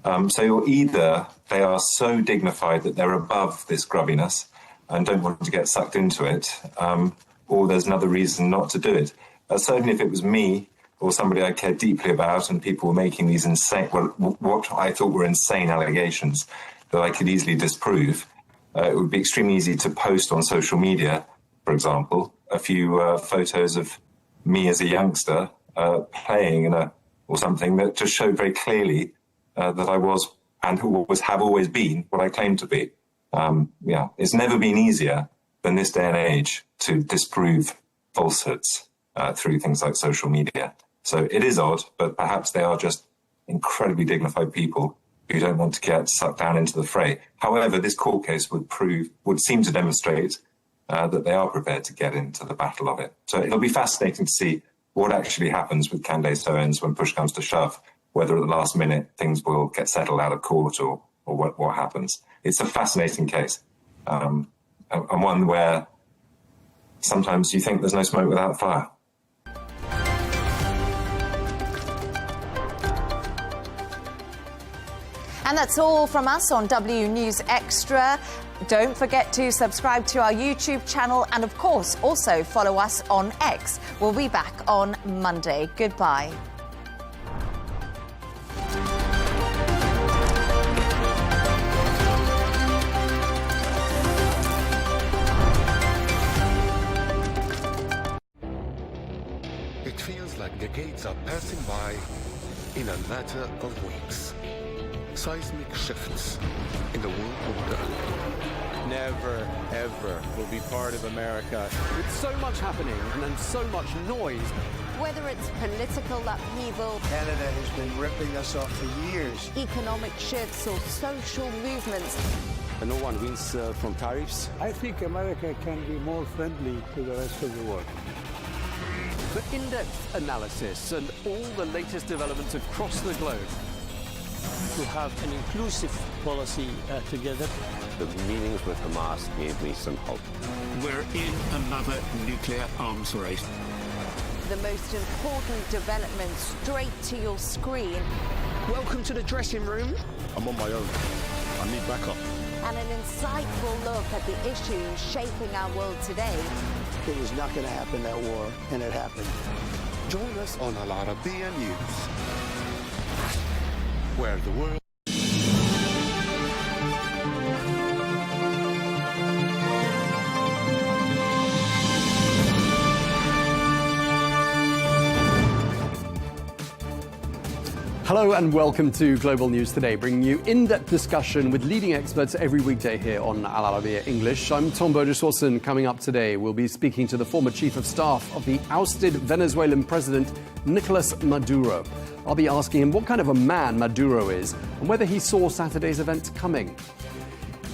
So either they are so dignified that they're above this grubbiness and don't want to get sucked into it, or there's another reason not to do it. Certainly if it was me or somebody I cared deeply about and people were making these insane, well, what I thought were insane allegations that I could easily disprove, it would be extremely easy to post on social media, for example, a few photos of me as a youngster playing or something that just showed very clearly that I was and have always been what I claimed to be. Yeah, it's never been easier than this day and age to disprove falsehoods through things like social media. So it is odd, but perhaps they are just incredibly dignified people who don't want to get sucked down into the fray. However, this court case would seem to demonstrate that they are prepared to get into the battle of it. So it'll be fascinating to see what actually happens with Candace Owens when push comes to shove, whether at the last minute things will get settled out of court or what happens. It's a fascinating case, and one where sometimes you think there's no smoke without fire. And that's all from us on W News Extra. Don't forget to subscribe to our YouTube channel and, of course, also follow us on X. We'll be back on Monday. Goodbye. It feels like decades are passing by in a matter of weeks. Seismic shifts in the world order. Never, ever will be part of America. With so much happening and so much noise. Whether it's political upheaval, Canada has been ripping us off for years, economic shifts or social movements. And no one wins from tariffs. I think America can be more friendly to the rest of the world. For in-depth analysis and all the latest developments across the globe. To have an inclusive policy together. The meetings with Hamas gave me some hope. We're in another nuclear arms race. The most important developments straight to your screen. Welcome to the dressing room. I'm on my own. I need backup. and an insightful look at the issues shaping our world today. It was not going to happen, that war, and it happened. Join us on Arabiya News, where the world... Hello and welcome to Global News Today, bringing you in-depth discussion with leading experts every weekday here on Al Arabiya English. I'm Tom Burgess-Wilson. Coming up today, we'll be speaking to the former chief of staff of the ousted Venezuelan president, Nicolas Maduro. I'll be asking him what kind of a man Maduro is and whether he saw Saturday's event coming.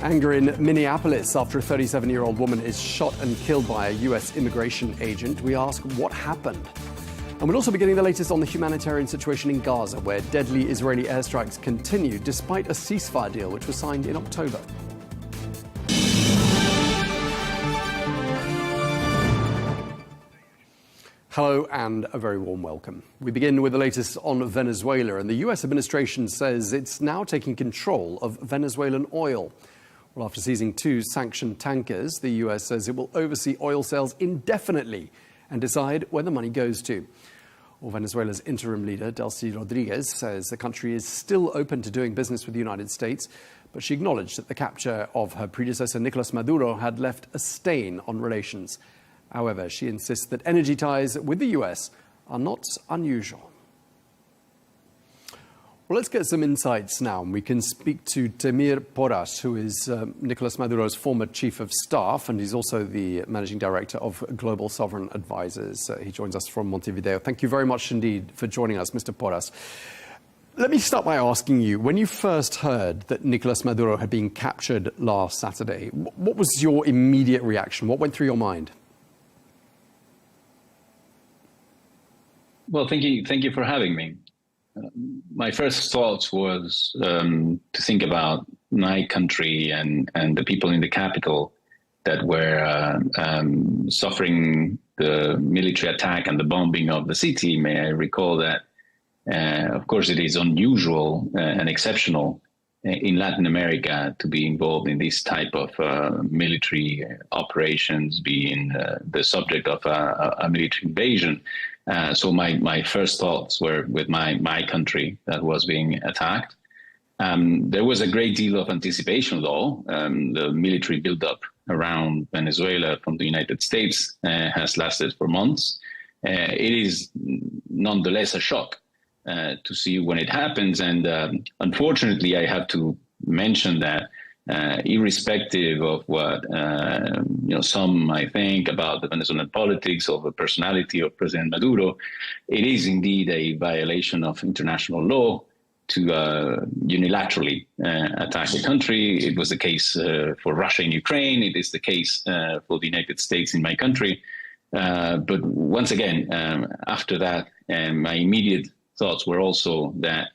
Anger in Minneapolis after a 37-year-old woman is shot and killed by a U.S. immigration agent. We ask what happened. And we'll also be getting the latest on the humanitarian situation in Gaza, where deadly Israeli airstrikes continue despite a ceasefire deal which was signed in October. Hello and a very warm welcome. We begin with the latest on Venezuela, and the U.S. administration says it's now taking control of Venezuelan oil. Well, after seizing 2 sanctioned tankers, the U.S. says it will oversee oil sales indefinitely and decide where the money goes to. Well, Venezuela's interim leader, Delcy Rodriguez, says the country is still open to doing business with the United States, but she acknowledged that the capture of her predecessor, Nicolas Maduro, had left a stain on relations. However, she insists that energy ties with the US are not unusual. Well, let's get some insights now. We can speak to Temir Porras, who is Nicolas Maduro's former chief of staff, and he's also the managing director of Global Sovereign Advisors. He joins us from Montevideo. Thank you very much indeed for joining us, Mr. Porras. Let me start by asking you, when you first heard that Nicolas Maduro had been captured last Saturday, what was your immediate reaction? What went through your mind? Well, thank you for having me. My first thoughts was to think about my country and the people in the capital that were suffering the military attack and the bombing of the city. May I recall that, of course, it is unusual and exceptional in Latin America to be involved in this type of military operations, being the subject of a military invasion. So my first thoughts were with my country that was being attacked. There was a great deal of anticipation, though. The military buildup around Venezuela from the United States has lasted for months. It is nonetheless a shock to see when it happens. And unfortunately, I have to mention that irrespective of what some might think about the Venezuelan politics or the personality of President Maduro, it is indeed a violation of international law to unilaterally attack the country. It was the case for Russia in Ukraine. It is the case for the United States in my country. But once again, after that, my immediate thoughts were also that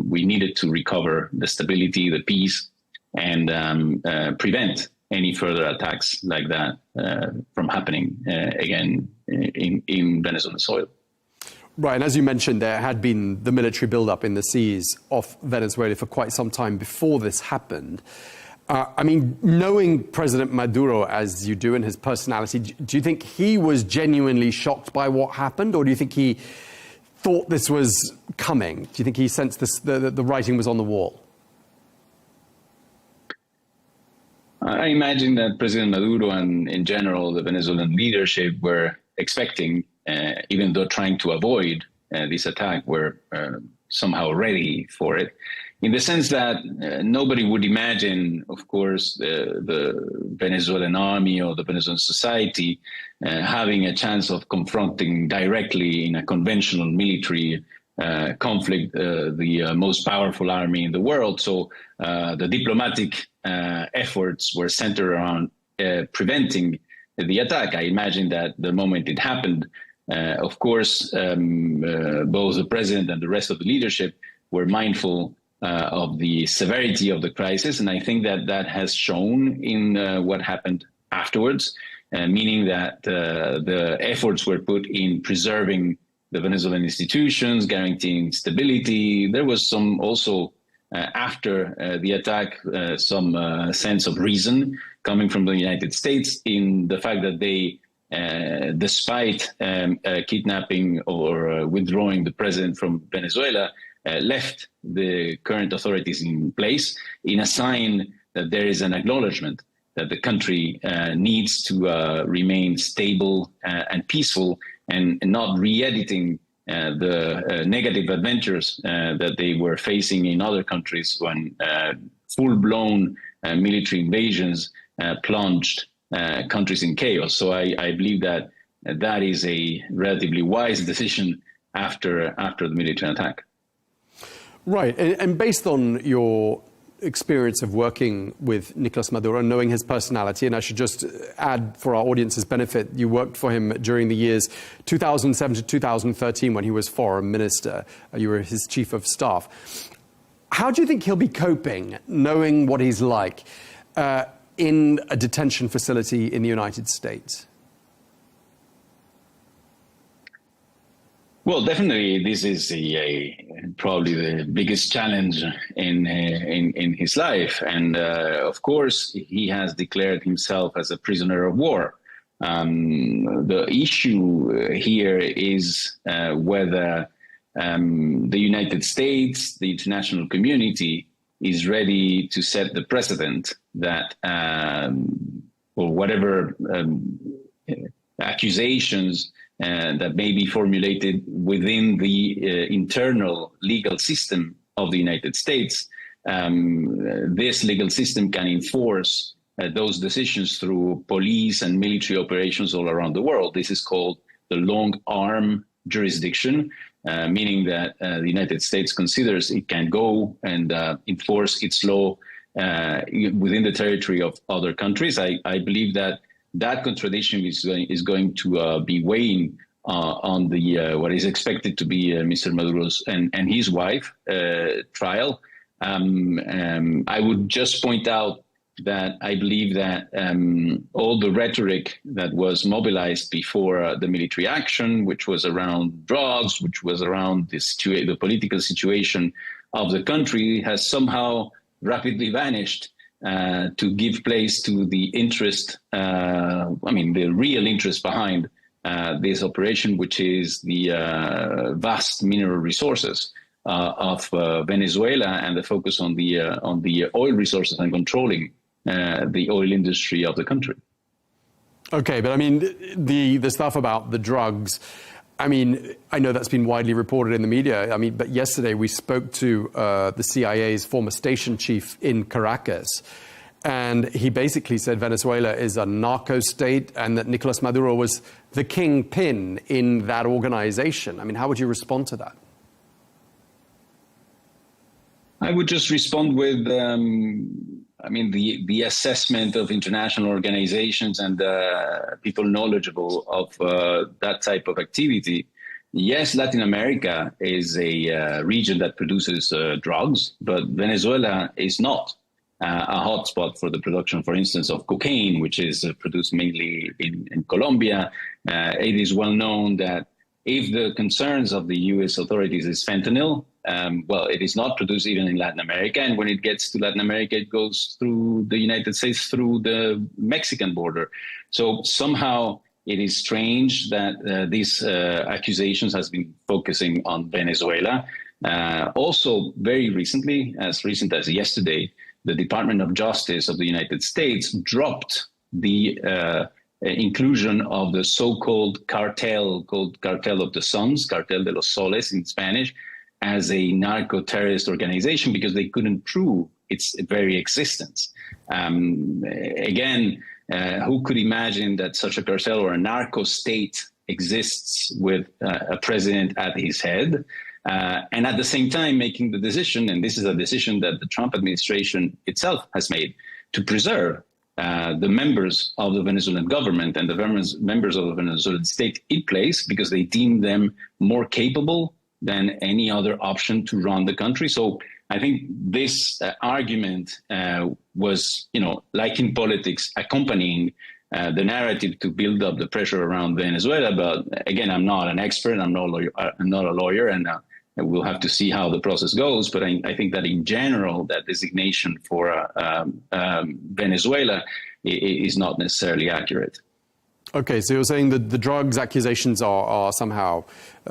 we needed to recover the stability, the peace, and prevent any further attacks like that from happening again in Venezuelan soil. Right, and as you mentioned, there had been the military buildup in the seas off Venezuela for quite some time before this happened. I mean, knowing President Maduro as you do and his personality, do you think he was genuinely shocked by what happened, or do you think he thought this was coming? Do you think he sensed this, the writing was on the wall? I imagine that President Maduro and, in general, the Venezuelan leadership were expecting, even though trying to avoid this attack, were somehow ready for it, in the sense that nobody would imagine, of course, the Venezuelan army or the Venezuelan society having a chance of confronting directly in a conventional military conflict the most powerful army in the world. So the diplomatic efforts were centered around preventing the attack. I imagine that the moment it happened, of course, both the president and the rest of the leadership were mindful of the severity of the crisis. And I think that that has shown in what happened afterwards, meaning that the efforts were put in preserving the Venezuelan institutions, guaranteeing stability. There was some also after the attack, some sense of reason coming from the United States in the fact that they, despite kidnapping or withdrawing the president from Venezuela, left the current authorities in place in a sign that there is an acknowledgement that the country needs to remain stable and peaceful and not re-editing the negative adventures that they were facing in other countries when full-blown military invasions plunged countries in chaos. So I believe that that is a relatively wise decision after the military attack. Right, and based on your experience of working with Nicolas Maduro and knowing his personality, and I should just add for our audience's benefit, you worked for him during the years 2007 to 2013 when he was foreign minister. You were his chief of staff. How do you think he'll be coping, knowing what he's like in a detention facility in the United States? Well, definitely, this is probably the biggest challenge in his life, and of course, he has declared himself as a prisoner of war. The issue here is whether the United States, the international community, is ready to set the precedent that, or whatever accusations that may be formulated within the internal legal system of the United States, this legal system can enforce those decisions through police and military operations all around the world. This is called the long arm jurisdiction, meaning that the United States considers it can go and enforce its law within the territory of other countries. I believe that contradiction is going to be weighing on the what is expected to be Mr. Maduro's and his wife trial. I would just point out that I believe that all the rhetoric that was mobilized before the military action, which was around drugs, which was around the political situation of the country, has somehow rapidly vanished to give place to the interest, the real interest behind this operation, which is the vast mineral resources of Venezuela and the focus on the oil resources and controlling the oil industry of the country. Okay, but I mean, the stuff about the drugs, I mean, I know that's been widely reported in the media. I mean, but yesterday we spoke to the CIA's former station chief in Caracas, and he basically said Venezuela is a narco state and that Nicolas Maduro was the kingpin in that organization. I mean, how would you respond to that? I would just respond with, the assessment of international organizations and people knowledgeable of that type of activity. Yes, Latin America is a region that produces drugs, but Venezuela is not a hotspot for the production, for instance, of cocaine, which is produced mainly in Colombia. It is well known that if the concerns of the U.S. authorities is fentanyl, it is not produced even in Latin America. And when it gets to Latin America, it goes through the United States, through the Mexican border. So somehow it is strange that these accusations has been focusing on Venezuela. Also, very recently, as recent as yesterday, the Department of Justice of the United States dropped the inclusion of the so-called cartel, called Cartel of the Suns, Cartel de los Soles in Spanish, as a narco-terrorist organization because they couldn't prove its very existence. Again, who could imagine that such a cartel or a narco state exists with a president at his head? And at the same time making the decision, and this is a decision that the Trump administration itself has made, to preserve the members of the Venezuelan government and the members of the Venezuelan state in place because they deem them more capable than any other option to run the country. So I think this argument was, like in politics, accompanying the narrative to build up the pressure around Venezuela. But again, I'm not an expert. I'm not a lawyer, and we'll have to see how the process goes. But I think that in general, that designation for Venezuela is not necessarily accurate. Okay, so you're saying that the drugs accusations are somehow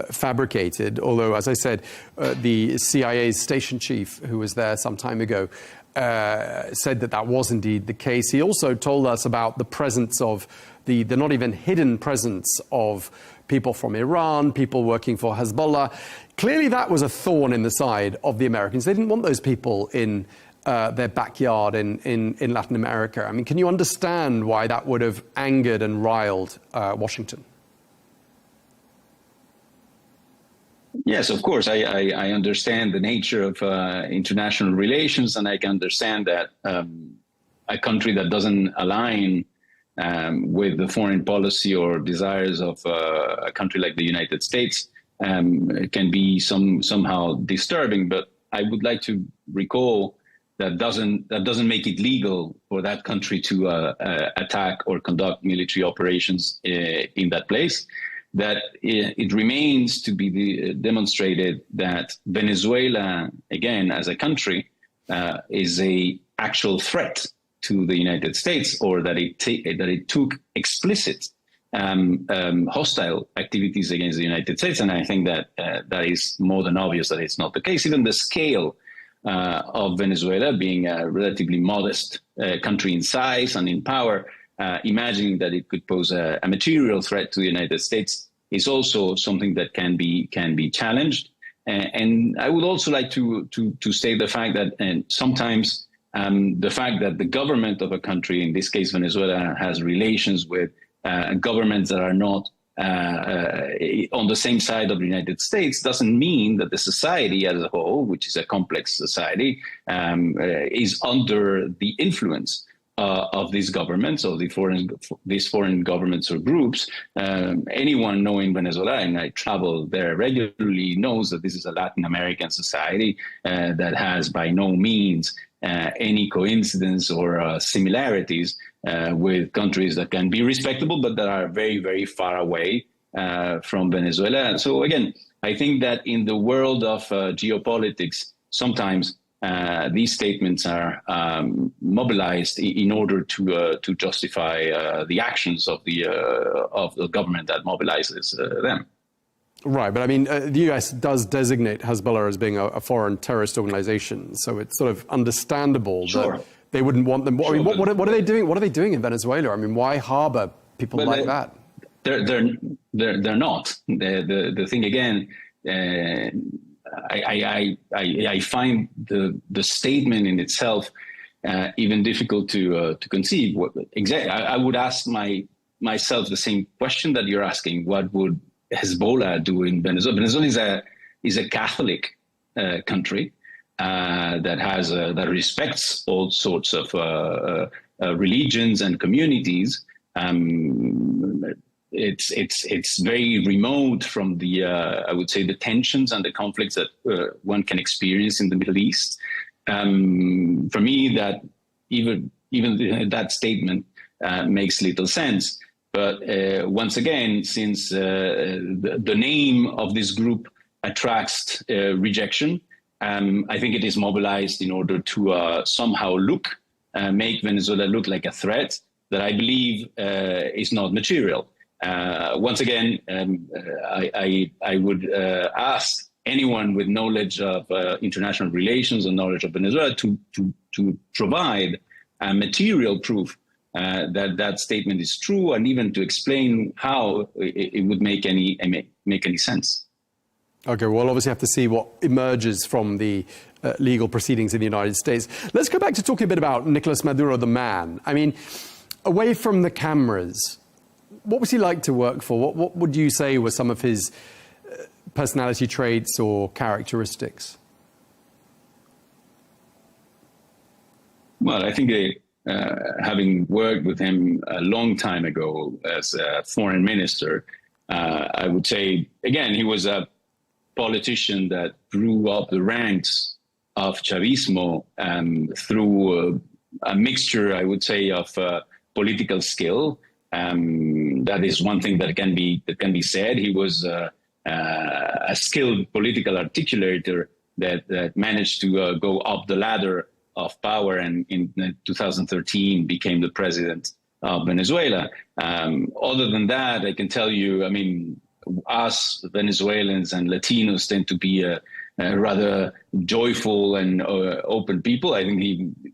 fabricated, although, as I said, the CIA's station chief, who was there some time ago, said that that was indeed the case. He also told us about the presence of the not even hidden presence of people from Iran, people working for Hezbollah. Clearly that was a thorn in the side of the Americans. They didn't want those people in their backyard in Latin America. I mean, can you understand why that would have angered and riled Washington? Yes, of course. I understand the nature of international relations, and I can understand that a country that doesn't align with the foreign policy or desires of a country like the United States can be somehow disturbing. But I would like to recall that doesn't make it legal for that country to attack or conduct military operations in that place. That it remains to be demonstrated that Venezuela, again, as a country, is a actual threat to the United States, or that it took explicit hostile activities against the United States. And I think that that is more than obvious that it's not the case. Even the scale of Venezuela, being a relatively modest country in size and in power, imagining that it could pose a material threat to the United States is also something that can be challenged. And I would also like to state the fact that sometimes the fact that the government of a country, in this case Venezuela, has relations with governments that are not on the same side of the United States, doesn't mean that the society as a whole, which is a complex society, is under the influence of these governments, or these foreign governments or groups. Anyone knowing Venezuela, and I travel there regularly, knows that this is a Latin American society that has by no means any coincidence or similarities with countries that can be respectable, but that are very, very far away from Venezuela. So again, I think that in the world of geopolitics, sometimes these statements are mobilized in order to justify the actions of the government that mobilizes them. Right, but I mean, the US does designate Hezbollah as being a foreign terrorist organization, so it's sort of understandable that they wouldn't want them. I mean, what are they doing? What are they doing in Venezuela? I mean, why harbor people like that? They're not. The thing again. I find the statement in itself even difficult to conceive. I would ask myself the same question that you're asking. What would Hezbollah do in Venezuela? Venezuela is a Catholic country that respects all sorts of religions and communities. It's very remote from the I would say the tensions and the conflicts that one can experience in the Middle East. For me, that even that statement makes little sense. But once again, since the name of this group attracts rejection, I think it is mobilized in order to somehow make Venezuela look like a threat that I believe is not material. Once again, I would ask anyone with knowledge of international relations and knowledge of Venezuela to provide material proof that statement is true, and even to explain how it would make any sense. Okay, we'll obviously have to see what emerges from the legal proceedings in the United States. Let's go back to talking a bit about Nicolas Maduro, the man. I mean, away from the cameras, what was he like to work for? What would you say were some of his personality traits or characteristics? Well, I think having worked with him a long time ago as a foreign minister, I would say, again, he was a politician that grew up the ranks of Chavismo through a mixture, I would say, of political skill. That is one thing that can be said. He was a skilled political articulator that managed to go up the ladder of power, and in 2013 became the president of Venezuela. Other than that, I can tell you, I mean, us Venezuelans and Latinos tend to be a rather joyful and open people. I think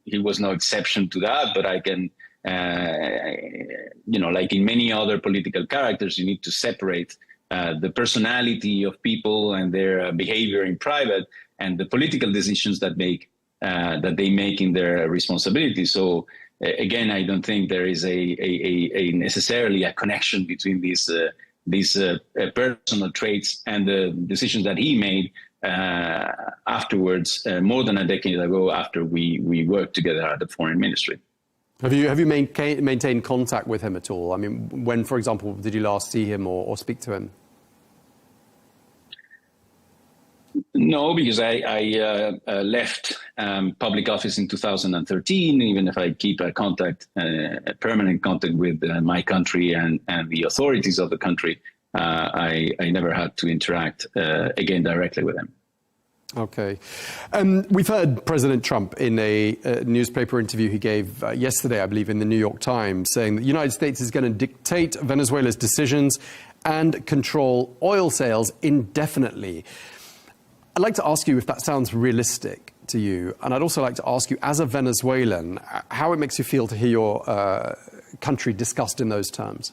he was no exception to that, but I can, like in many other political characters, you need to separate the personality of people and their behavior in private and the political decisions that they make in their responsibility. So again, I don't think there is a necessarily a connection between these personal traits and the decisions that he made afterwards, more than a decade ago, after we worked together at the foreign ministry. Have you maintained contact with him at all? I mean, when, for example, did you last see him or speak to him? No, because I left public office in 2013. Even if I keep a permanent contact with my country and the authorities of the country, I never had to interact again directly with them. Okay. We've heard President Trump in a newspaper interview he gave yesterday, I believe, in the New York Times, saying that the United States is going to dictate Venezuela's decisions and control oil sales indefinitely. I'd like to ask you if that sounds realistic to you. And I'd also like to ask you, as a Venezuelan, how it makes you feel to hear your country discussed in those terms.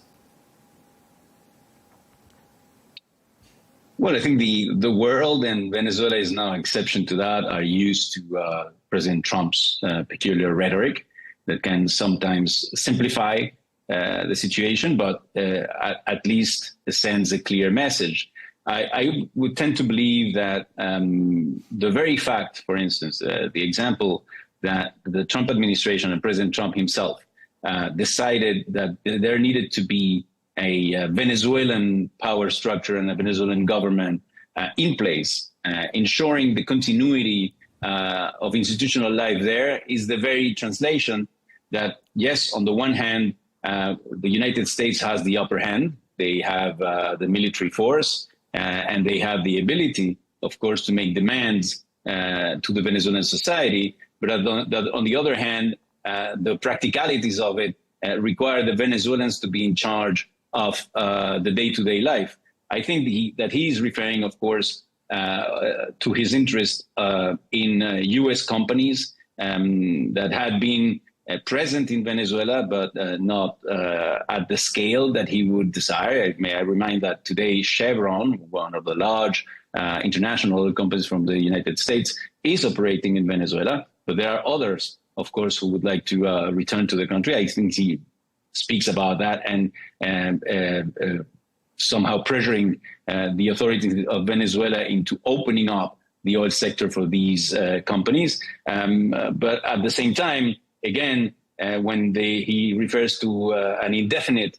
Well, I think the world, and Venezuela is no exception to that, are used to President Trump's peculiar rhetoric that can sometimes simplify the situation, but at least sends a clear message. I would tend to believe that the very fact, for instance, the example that the Trump administration and President Trump himself decided that there needed to be a Venezuelan power structure and a Venezuelan government in place, ensuring the continuity of institutional life there, is the very translation that, yes, on the one hand, the United States has the upper hand. They have the military force. And they have the ability, of course, to make demands to the Venezuelan society. But on the other hand, the practicalities of it require the Venezuelans to be in charge of the day-to-day life. I think that he is referring, of course, to his interest in U.S. companies that had been present in Venezuela, but not at the scale that he would desire. May I remind that today Chevron, one of the large international oil companies from the United States, is operating in Venezuela, but there are others, of course, who would like to return to the country. I think he speaks about that and somehow pressuring the authorities of Venezuela into opening up the oil sector for these companies. But at the same time, again, when he refers to an indefinite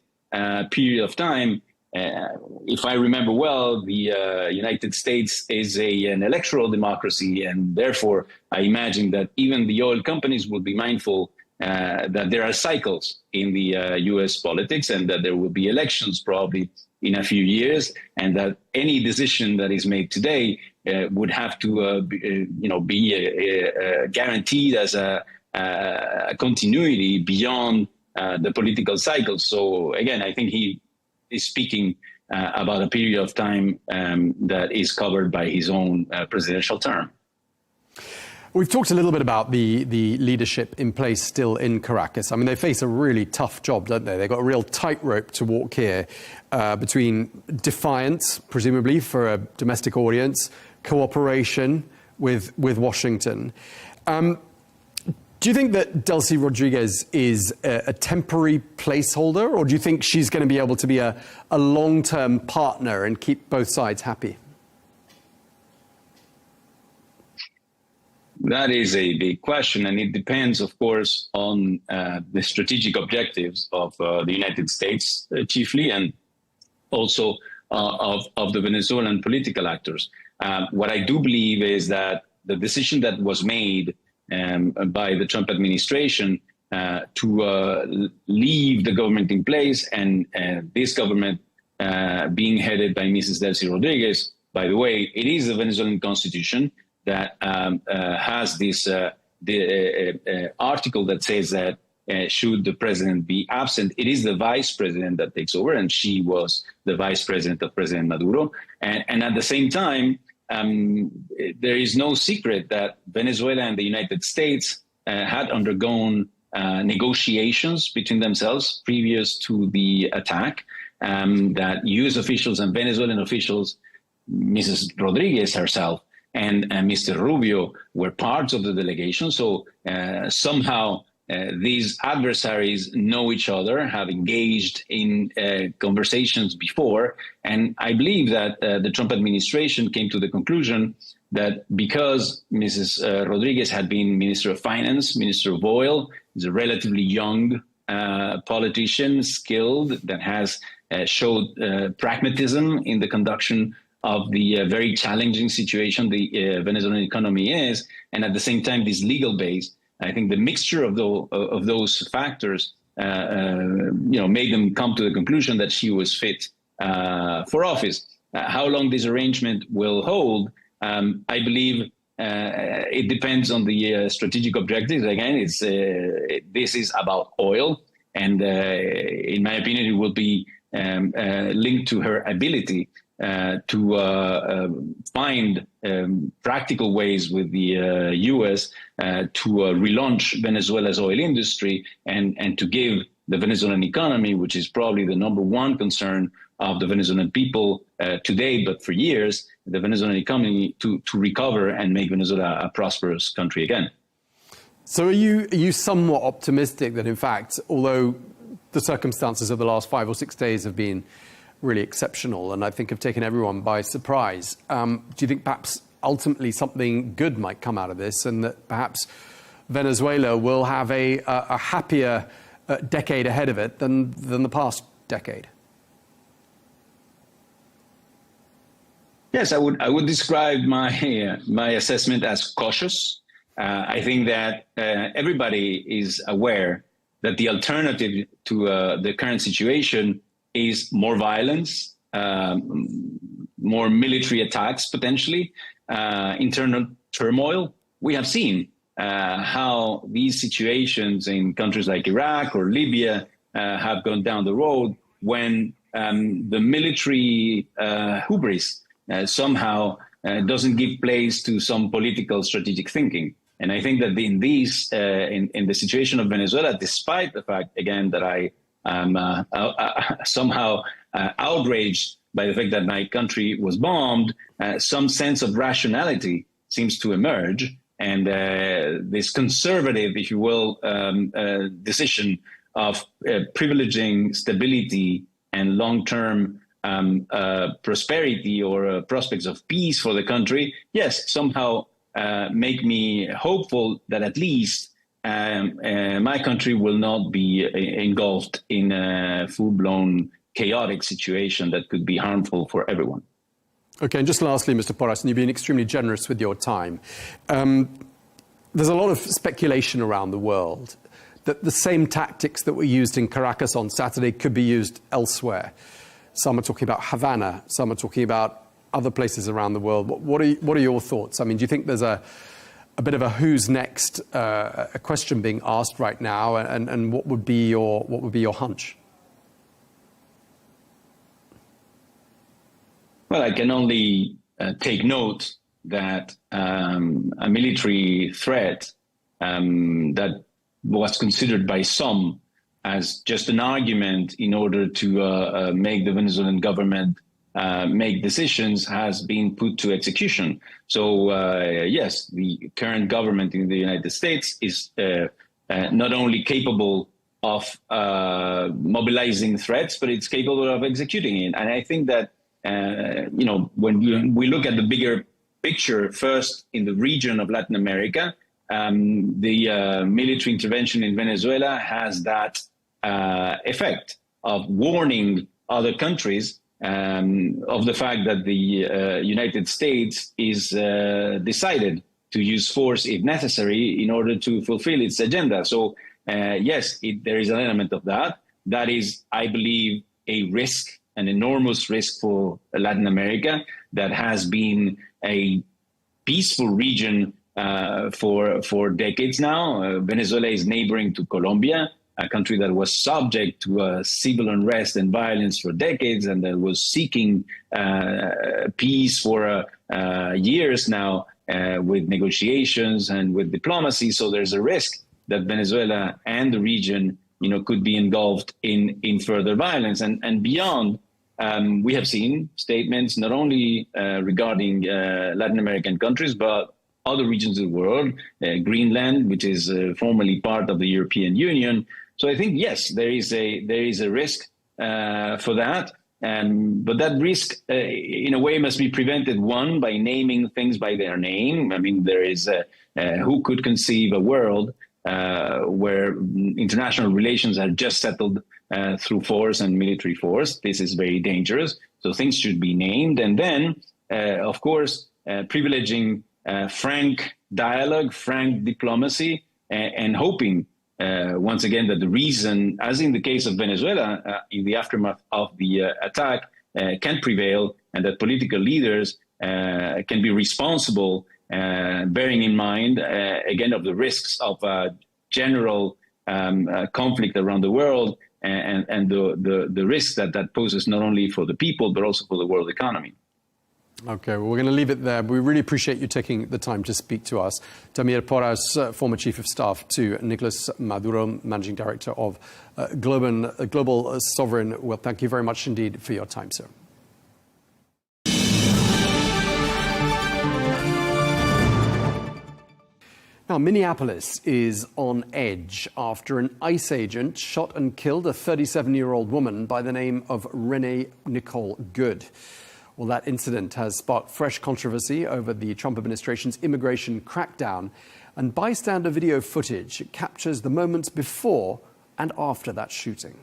period of time, if I remember well, the United States is an electoral democracy, and therefore I imagine that even the oil companies will be mindful that there are cycles in the U.S. politics, and that there will be elections probably in a few years, and that any decision that is made today would have to be guaranteed as a continuity beyond the political cycle. So again, I think he is speaking about a period of time that is covered by his own presidential term. We've talked a little bit about the leadership in place still in Caracas. I mean, they face a really tough job, don't they? They've got a real tightrope to walk here between defiance, presumably for a domestic audience, cooperation with Washington. Do you think that Delcy Rodriguez is a temporary placeholder, or do you think she's going to be able to be a long-term partner and keep both sides happy? That is a big question, and it depends, of course, on the strategic objectives of the United States, chiefly, and also of the Venezuelan political actors. What I do believe is that the decision that was made by the Trump administration to leave the government in place and this government being headed by Mrs. Delcy Rodriguez. By the way, it is the Venezuelan constitution that has this article that says that should the president be absent, it is the vice president that takes over, and she was the vice president of President Maduro. And at the same time, there is no secret that Venezuela and the United States had undergone negotiations between themselves previous to the attack, that U.S. officials and Venezuelan officials, Mrs. Rodriguez herself and Mr. Rubio, were parts of the delegation. So somehow these adversaries know each other, have engaged in conversations before. And I believe that the Trump administration came to the conclusion that because Mrs. Rodriguez had been Minister of Finance, Minister of Oil, is a relatively young politician, skilled, that has showed pragmatism in the conduction of the very challenging situation the Venezuelan economy is, and at the same time this legal base. I think the mixture of those factors, made them come to the conclusion that she was fit for office. How long this arrangement will hold, I believe it depends on the strategic objectives. Again, this is about oil, and in my opinion, it will be linked to her ability to find practical ways with the U.S. To relaunch Venezuela's oil industry and to give the Venezuelan economy, which is probably the number one concern of the Venezuelan people today, but for years, the Venezuelan economy to recover and make Venezuela a prosperous country again. So are you somewhat optimistic that, in fact, although the circumstances of the last 5 or 6 days have been really exceptional and I think have taken everyone by surprise, do you think perhaps ultimately something good might come out of this, and that perhaps Venezuela will have a happier decade ahead of it than the past decade? Yes, I would describe my assessment as cautious. I think that everybody is aware that the alternative to the current situation is more violence, more military attacks, potentially, internal turmoil. We have seen how these situations in countries like Iraq or Libya have gone down the road when the military hubris somehow doesn't give place to some political strategic thinking. And I think that in the situation of Venezuela, despite the fact, again, that I am somehow outraged by the fact that my country was bombed, some sense of rationality seems to emerge. And this conservative, if you will, decision of privileging stability and long-term prosperity or prospects of peace for the country, yes, somehow make me hopeful that at least my country will not be engulfed in a full-blown chaotic situation that could be harmful for everyone. Okay, and just lastly, Mr. Porras, and you've been extremely generous with your time. There's a lot of speculation around the world that the same tactics that were used in Caracas on Saturday could be used elsewhere. Some are talking about Havana, some are talking about other places around the world. What are your thoughts? I mean, do you think there's a bit of a who's next a question being asked right now, and what would be your hunch? Well, I can only take note that a military threat that was considered by some as just an argument in order to make the Venezuelan government make decisions has been put to execution. So, yes, the current government in the United States is not only capable of mobilizing threats, but it's capable of executing it. And I think that, when we look at the bigger picture, first in the region of Latin America, the military intervention in Venezuela has that effect of warning other countries of the fact that the United States is decided to use force if necessary in order to fulfill its agenda. So, yes, there is an element of that. That is, I believe, a risk an enormous risk for Latin America that has been a peaceful region for decades now. Venezuela is neighboring to Colombia, a country that was subject to civil unrest and violence for decades and that was seeking peace for years now with negotiations and with diplomacy. So there's a risk that Venezuela and the region, could be engulfed in further violence. And beyond, we have seen statements not only regarding Latin American countries, but other regions of the world, Greenland, which is formerly part of the European Union. So I think, yes, there is a risk for that. But that risk, in a way, must be prevented, one, by naming things by their name. I mean, there is who could conceive a world where international relations are just settled through force and military force. This is very dangerous. So things should be named. And then, of course, privileging frank dialogue, frank diplomacy, and hoping, once again, that the reason, as in the case of Venezuela, in the aftermath of the attack, can prevail, and that political leaders can be responsible, bearing in mind, again, of the risks of general conflict around the world and the risks that poses not only for the people, but also for the world economy. Okay, well, we're going to leave it there. We really appreciate you taking the time to speak to us. Tamir Porras, former Chief of Staff to Nicolas Maduro, Managing Director of Global Sovereign. Well, thank you very much indeed for your time, sir. Now, Minneapolis is on edge after an ICE agent shot and killed a 37-year-old woman by the name of Renee Nicole Good. Well, that incident has sparked fresh controversy over the Trump administration's immigration crackdown, and bystander video footage captures the moments before and after that shooting.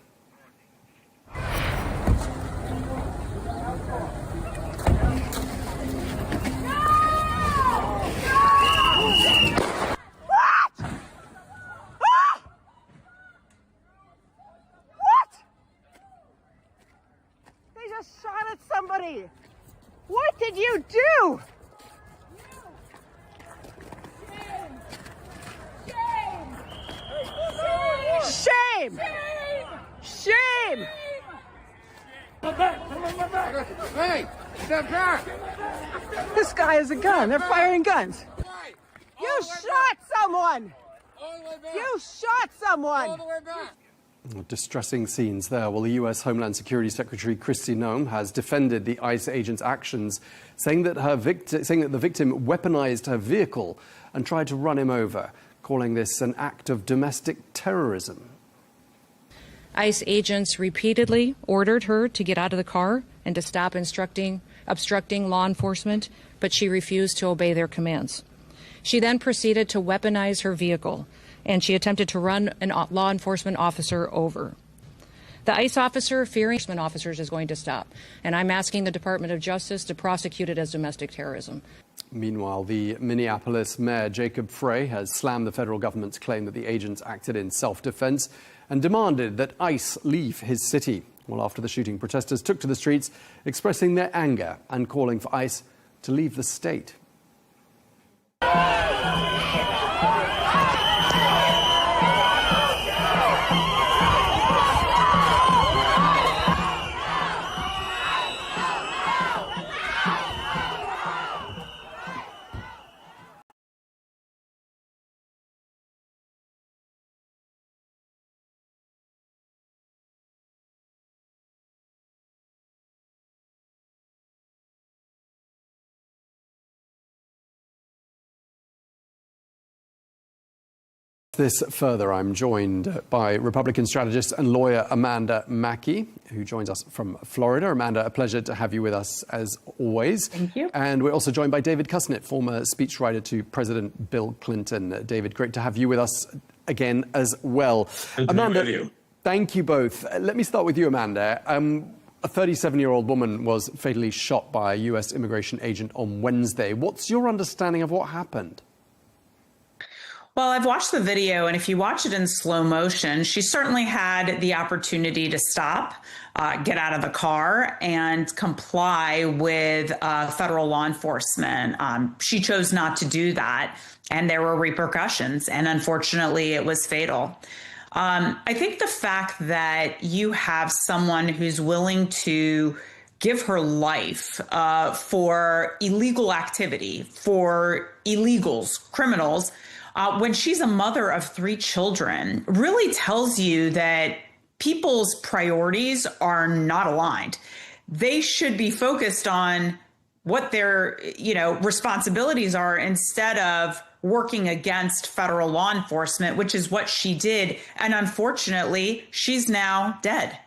Shot at somebody. What did you do? Shame! Shame! Hey, step back! This guy has a gun. They're firing guns. You shot someone! You shot someone! All the way back! Distressing scenes there. Well, the U.S. Homeland Security Secretary Kristi Noem has defended the ICE agent's actions, saying that the victim weaponized her vehicle and tried to run him over, calling this an act of domestic terrorism. ICE agents repeatedly ordered her to get out of the car and to stop obstructing law enforcement, but she refused to obey their commands. She then proceeded to weaponize her vehicle, and she attempted to run a law enforcement officer over. The ICE officer, fearing enforcement officers, is going to stop, and I'm asking the Department of Justice to prosecute it as domestic terrorism. Meanwhile, the Minneapolis mayor, Jacob Frey, has slammed the federal government's claim that the agents acted in self-defense and demanded that ICE leave his city. Well, after the shooting, protesters took to the streets, expressing their anger and calling for ICE to leave the state. This further, I'm joined by Republican strategist and lawyer Amanda Mackey, who joins us from Florida. Amanda, a pleasure to have you with us as always. Thank you. And we're also joined by David Kusnett, former speechwriter to President Bill Clinton. David, great to have you with us again as well. Amanda, thank you both. Let me start with you, Amanda. A 37-year-old woman was fatally shot by a U.S. immigration agent on Wednesday. What's your understanding of what happened? Well, I've watched the video, and if you watch it in slow motion, she certainly had the opportunity to stop, get out of the car, and comply with federal law enforcement. She chose not to do that, and there were repercussions, and unfortunately, it was fatal. I think the fact that you have someone who's willing to give her life for illegal activity, for illegals, criminals, when she's a mother of 3 children, really tells you that people's priorities are not aligned. They should be focused on what their, responsibilities are instead of working against federal law enforcement, which is what she did. And unfortunately, she's now dead.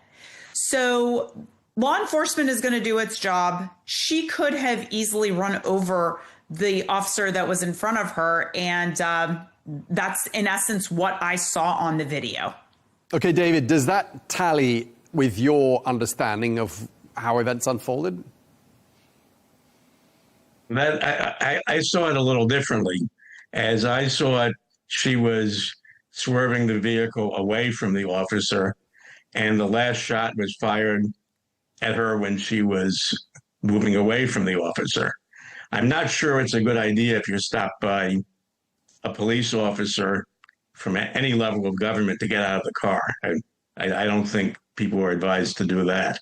So law enforcement is going to do its job. She could have easily run over the officer that was in front of her. And that's in essence what I saw on the video. Okay, David, does that tally with your understanding of how events unfolded? I saw it a little differently. As I saw it, she was swerving the vehicle away from the officer, and the last shot was fired at her when she was moving away from the officer. I'm not sure it's a good idea if you're stopped by a police officer from any level of government to get out of the car. I don't think people are advised to do that.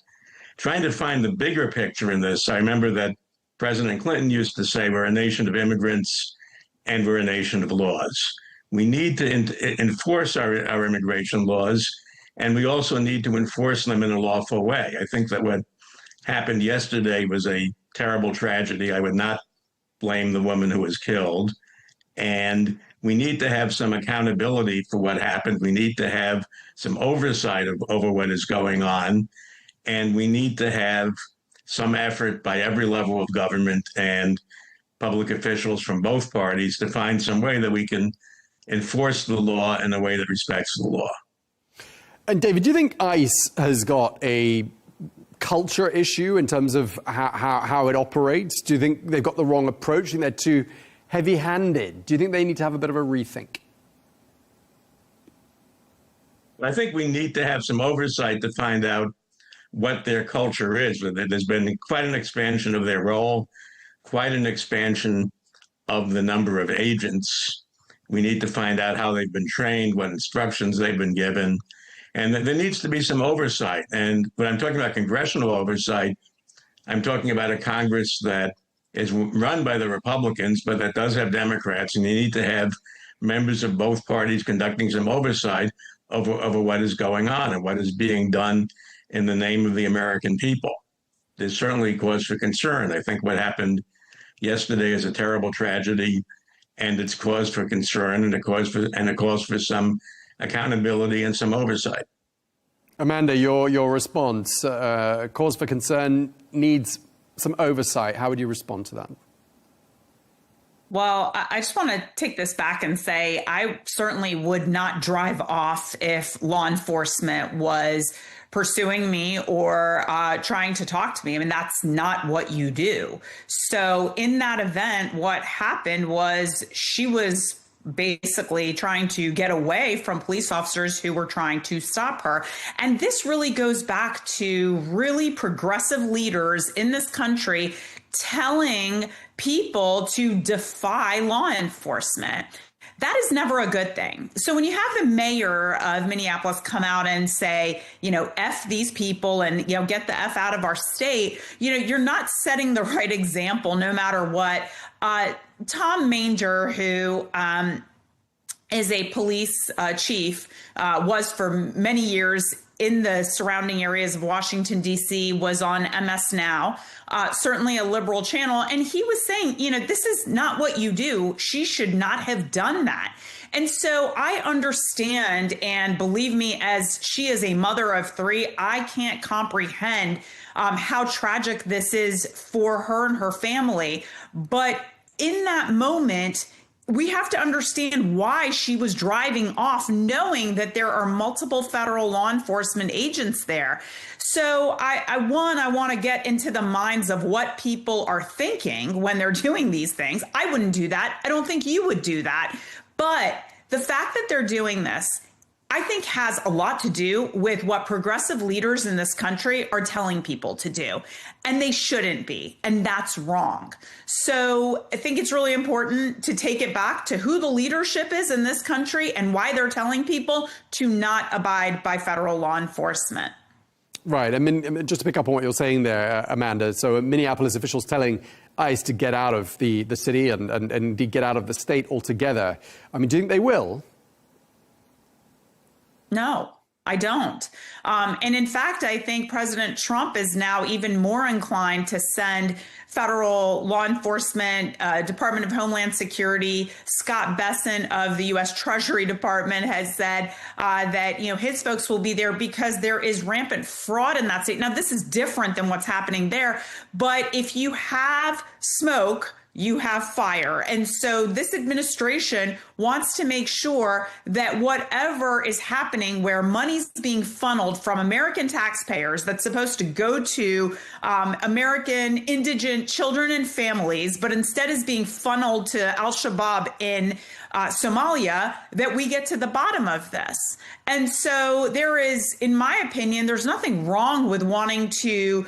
Trying to find the bigger picture in this, I remember that President Clinton used to say, we're a nation of immigrants and we're a nation of laws. We need to enforce our immigration laws, and we also need to enforce them in a lawful way. I think that what happened yesterday was a terrible tragedy. I would not blame the woman who was killed. And we need to have some accountability for what happened. We need to have some oversight over what is going on. And we need to have some effort by every level of government and public officials from both parties to find some way that we can enforce the law in a way that respects the law. And David, do you think ICE has got a culture issue in terms of how it operates? Do you think they've got the wrong approach? Do you think they're too heavy-handed? Do you think they need to have a bit of a rethink? I think we need to have some oversight to find out what their culture is. There's been quite an expansion of their role, quite an expansion of the number of agents. We need to find out how they've been trained, what instructions they've been given, and there needs to be some oversight. And when I'm talking about congressional oversight, I'm talking about a Congress that is run by the Republicans, but that does have Democrats, and you need to have members of both parties conducting some oversight over what is going on and what is being done in the name of the American people. There's certainly cause for concern. I think what happened yesterday is a terrible tragedy, and it's cause for concern, and it calls for some accountability and some oversight. Amanda, your response, cause for concern, needs some oversight. How would you respond to that? Well, I just want to take this back and say I certainly would not drive off if law enforcement was pursuing me or trying to talk to me. I mean, that's not what you do. So in that event, what happened was she was basically trying to get away from police officers who were trying to stop her. And this really goes back to really progressive leaders in this country telling people to defy law enforcement. That is never a good thing. So when you have the mayor of Minneapolis come out and say, F these people and, get the F out of our state, you're not setting the right example no matter what. Tom Manger, who is a police chief, was for many years in the surrounding areas of Washington, D.C., was on MS Now, certainly a liberal channel. And he was saying, this is not what you do. She should not have done that. And so I understand, and believe me, as she is a mother of 3, I can't comprehend how tragic this is for her and her family. But in that moment, we have to understand why she was driving off, knowing that there are multiple federal law enforcement agents there. So I want to get into the minds of what people are thinking when they're doing these things. I wouldn't do that. I don't think you would do that. But The fact that they're doing this, I think, has a lot to do with what progressive leaders in this country are telling people to do. And they shouldn't be. And that's wrong. So I think it's really important to take it back to who the leadership is in this country and why they're telling people to not abide by federal law enforcement. Right. I mean, just to pick up on what you're saying there, Amanda, so Minneapolis officials telling ICE to get out of the city and indeed get out of the state altogether. I mean, do you think they will? No, I don't. And in fact, I think President Trump is now even more inclined to send federal law enforcement, Department of Homeland Security. Scott Bessent of the U.S. Treasury Department has said that, his folks will be there because there is rampant fraud in that state. Now, this is different than what's happening there. But if you have smoke, you have fire. And so this administration wants to make sure that whatever is happening where money's being funneled from American taxpayers that's supposed to go to American indigent children and families, but instead is being funneled to al-Shabaab in Somalia, that we get to the bottom of this. And so there is, in my opinion, there's nothing wrong with wanting to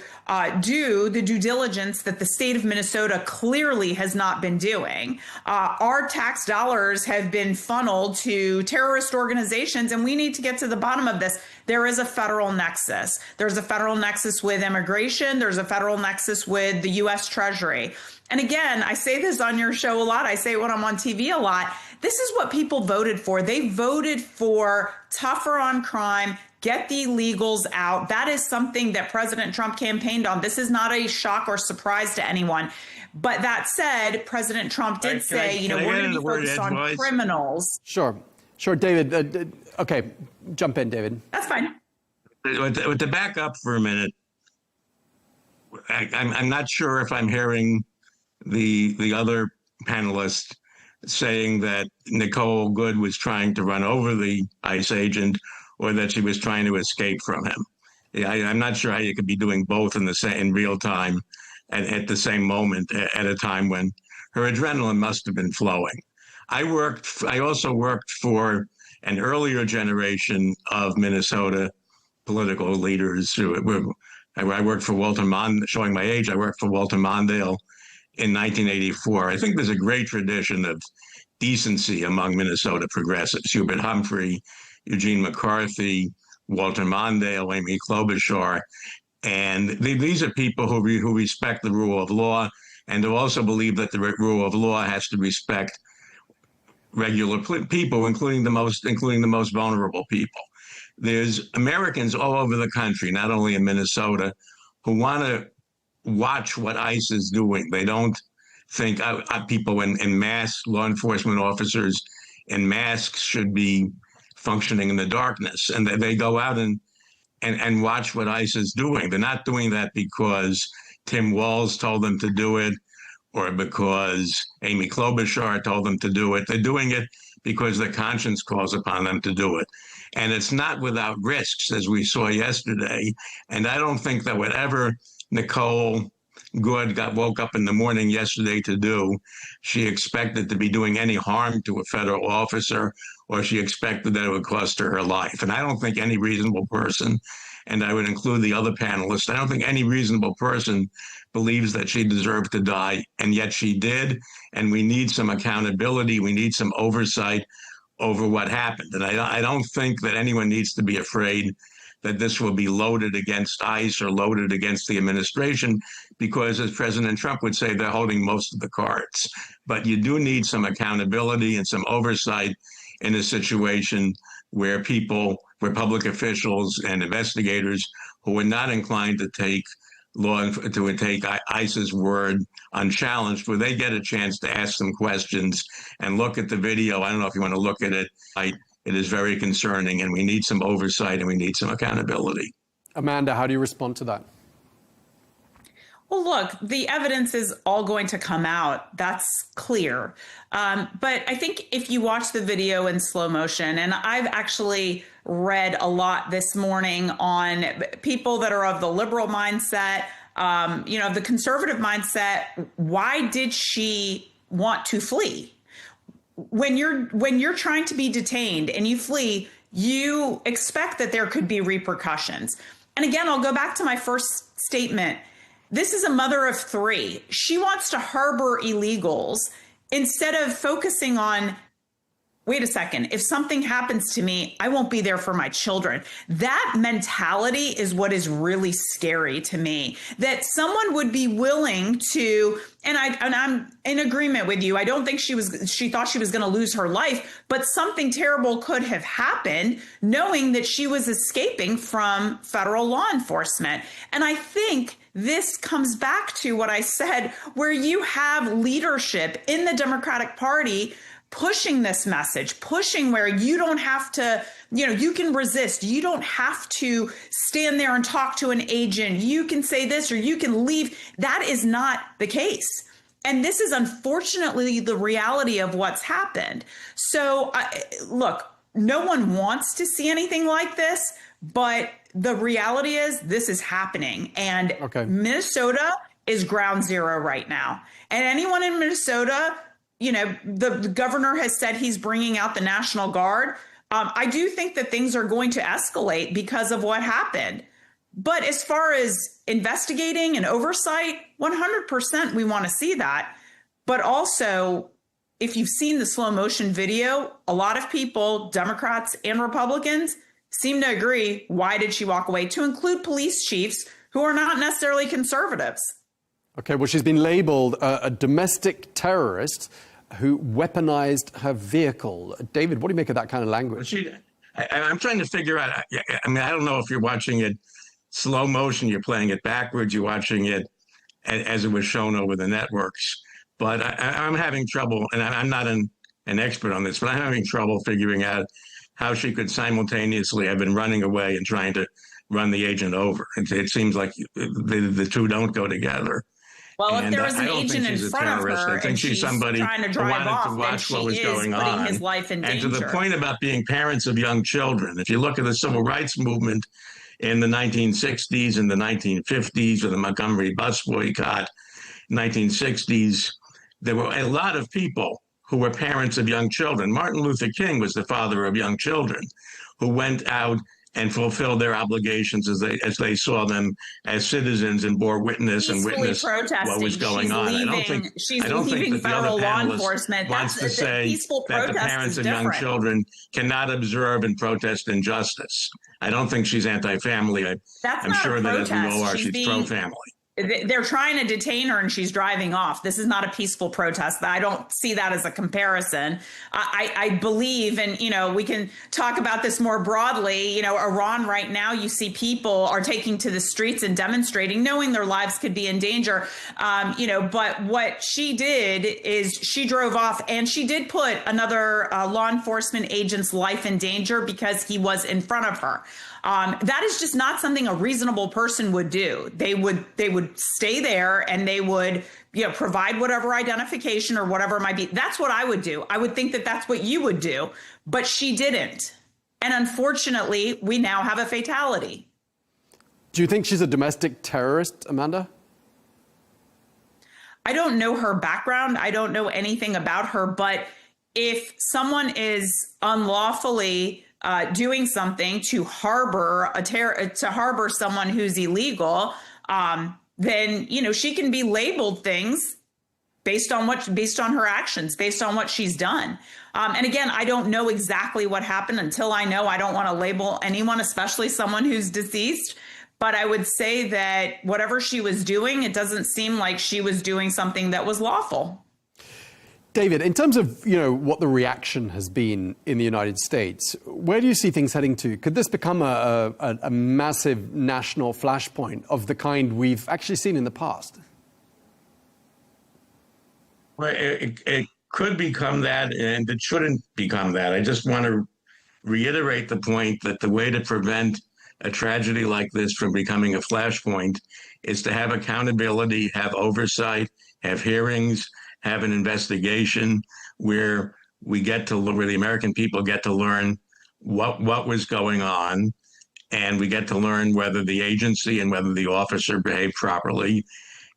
do the due diligence that the state of Minnesota clearly has not been doing. Our tax dollars have been funneled to terrorist organizations, and we need to get to the bottom of this. There is a federal nexus. There's a federal nexus with immigration. There's a federal nexus with the U.S. Treasury. And again, I say this on your show a lot. I say it when I'm on TV a lot. This is what people voted for. They voted for tougher on crime, get the illegals out. That is something that President Trump campaigned on. This is not a shock or surprise to anyone. But that said, President Trump did say, we're going to be focused on criminals. Sure, David. Okay, jump in, David. That's fine. With the back up for a minute, I'm not sure if I'm hearing the other panelists saying that Nicole Good was trying to run over the ICE agent or that she was trying to escape from him. I'm not sure how you could be doing both in real time at the same moment at a time when her adrenaline must have been flowing. I also worked for an earlier generation of Minnesota political leaders. I worked for Walter Mondale, showing my age, I worked for Walter Mondale in 1984. I think there's a great tradition of decency among Minnesota progressives. Hubert Humphrey, Eugene McCarthy, Walter Mondale, Amy Klobuchar. And these are people who respect the rule of law and who also believe that the rule of law has to respect regular people, including the most vulnerable people. There's Americans all over the country, not only in Minnesota, who want to watch what ICE is doing. They don't think people in masks, law enforcement officers in masks should be functioning in the darkness. And they go out and watch what ICE is doing. They're not doing that because Tim Walz told them to do it or because Amy Klobuchar told them to do it. They're doing it because their conscience calls upon them to do it. And it's not without risks, as we saw yesterday. And I don't think that whatever Nicole Good woke up in the morning yesterday to do, she expected to be doing any harm to a federal officer, or she expected that it would cost her life. And I don't think any reasonable person, and I would include the other panelists, I don't think any reasonable person believes that she deserved to die, and yet she did. And we need some accountability. We need some oversight over what happened. And I don't think that anyone needs to be afraid that this will be loaded against ICE or loaded against the administration, because as President Trump would say, they're holding most of the cards. But you do need some accountability and some oversight in a situation where public officials and investigators who are not inclined to take ICE's word unchallenged, where they get a chance to ask some questions and look at the video. I don't know if you want to look at it. It is very concerning, and we need some oversight and we need some accountability. Amanda, how do you respond to that? Well, look, the evidence is all going to come out. That's clear. But I think if you watch the video in slow motion, and I've actually read a lot this morning on people that are of the liberal mindset, the conservative mindset, why did she want to flee? when you're trying to be detained and you flee, you expect that there could be repercussions. And again, I'll go back to my first statement. This is a mother of three. She wants to harbor illegals instead of focusing on, wait a second, if something happens to me, I won't be there for my children. That mentality is what is really scary to me, that someone would be willing to, and I'm in agreement with you. I don't think she thought she was going to lose her life, but something terrible could have happened knowing that she was escaping from federal law enforcement. And I think this comes back to what I said, where you have leadership in the Democratic Party pushing this message, pushing where you don't have to, you can resist. You don't have to stand there and talk to an agent. You can say this or you can leave. That is not the case. And this is unfortunately the reality of what's happened. So look, no one wants to see anything like this, but the reality is this is happening. And Minnesota is ground zero right now. And anyone in Minnesota, the governor has said he's bringing out the National Guard. I do think that things are going to escalate because of what happened. But as far as investigating and oversight, 100% we want to see that. But also, if you've seen the slow motion video, a lot of people, Democrats and Republicans, seem to agree. Why did she walk away? To include police chiefs who are not necessarily conservatives. Okay, well, she's been labeled a domestic terrorist who weaponized her vehicle. David, what do you make of that kind of language? I'm trying to figure out, I don't know if you're watching it slow motion, you're playing it backwards, you're watching it as it was shown over the networks. But I'm having trouble, and I'm not an expert on this, but I'm having trouble figuring out how she could simultaneously have been running away and trying to run the agent over. It seems like the two don't go together. Well, if there was an agent in front of her I think she's somebody trying to drive off, to watch what was going putting on. his life in danger. And to the point about being parents of young children, if you look at the civil rights movement in the 1960s and the 1950s, or the Montgomery bus boycott, 1960s, there were a lot of people who were parents of young children. Martin Luther King was the father of young children who went out and fulfilled their obligations as they saw them as citizens and bore witness and witnessed what was going on. I don't think that the other panelist wants to say that the parents of young children cannot observe and protest injustice. I don't think she's anti-family. I'm sure that as we all are, she's pro-family. They're trying to detain her and she's driving off. This is not a peaceful protest. I don't see that as a comparison. I believe, and, we can talk about this more broadly. Iran right now, you see people are taking to the streets and demonstrating, knowing their lives could be in danger. But what she did is she drove off, and she did put another law enforcement agent's life in danger because he was in front of her. That is just not something a reasonable person would do. They would stay there and they would, provide whatever identification or whatever it might be. That's what I would do. I would think that that's what you would do, but she didn't. And unfortunately, we now have a fatality. Do you think she's a domestic terrorist, Amanda? I don't know her background. I don't know anything about her, but if someone is unlawfully doing something to harbor someone who's illegal, then she can be labeled things based on her actions, based on what she's done. And again, I don't know exactly what happened. Until I know, I don't want to label anyone, especially someone who's deceased. But I would say that whatever she was doing, it doesn't seem like she was doing something that was lawful. David, in terms of what the reaction has been in the United States, where do you see things heading to? Could this become a massive national flashpoint of the kind we've actually seen in the past? Well, it could become that, and it shouldn't become that. I just want to reiterate the point that the way to prevent a tragedy like this from becoming a flashpoint is to have accountability, have oversight, have hearings, have an investigation where where the American people get to learn what was going on, and we get to learn whether the agency and whether the officer behaved properly.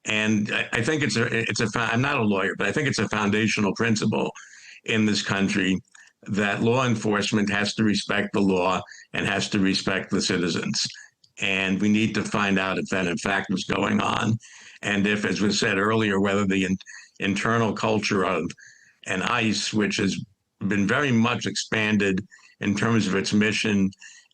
And I think I'm not a lawyer, but I think it's a foundational principle in this country that law enforcement has to respect the law and has to respect the citizens. And we need to find out if that in fact was going on. And if, as was said earlier, whether the internal culture of an ICE, which has been very much expanded in terms of its mission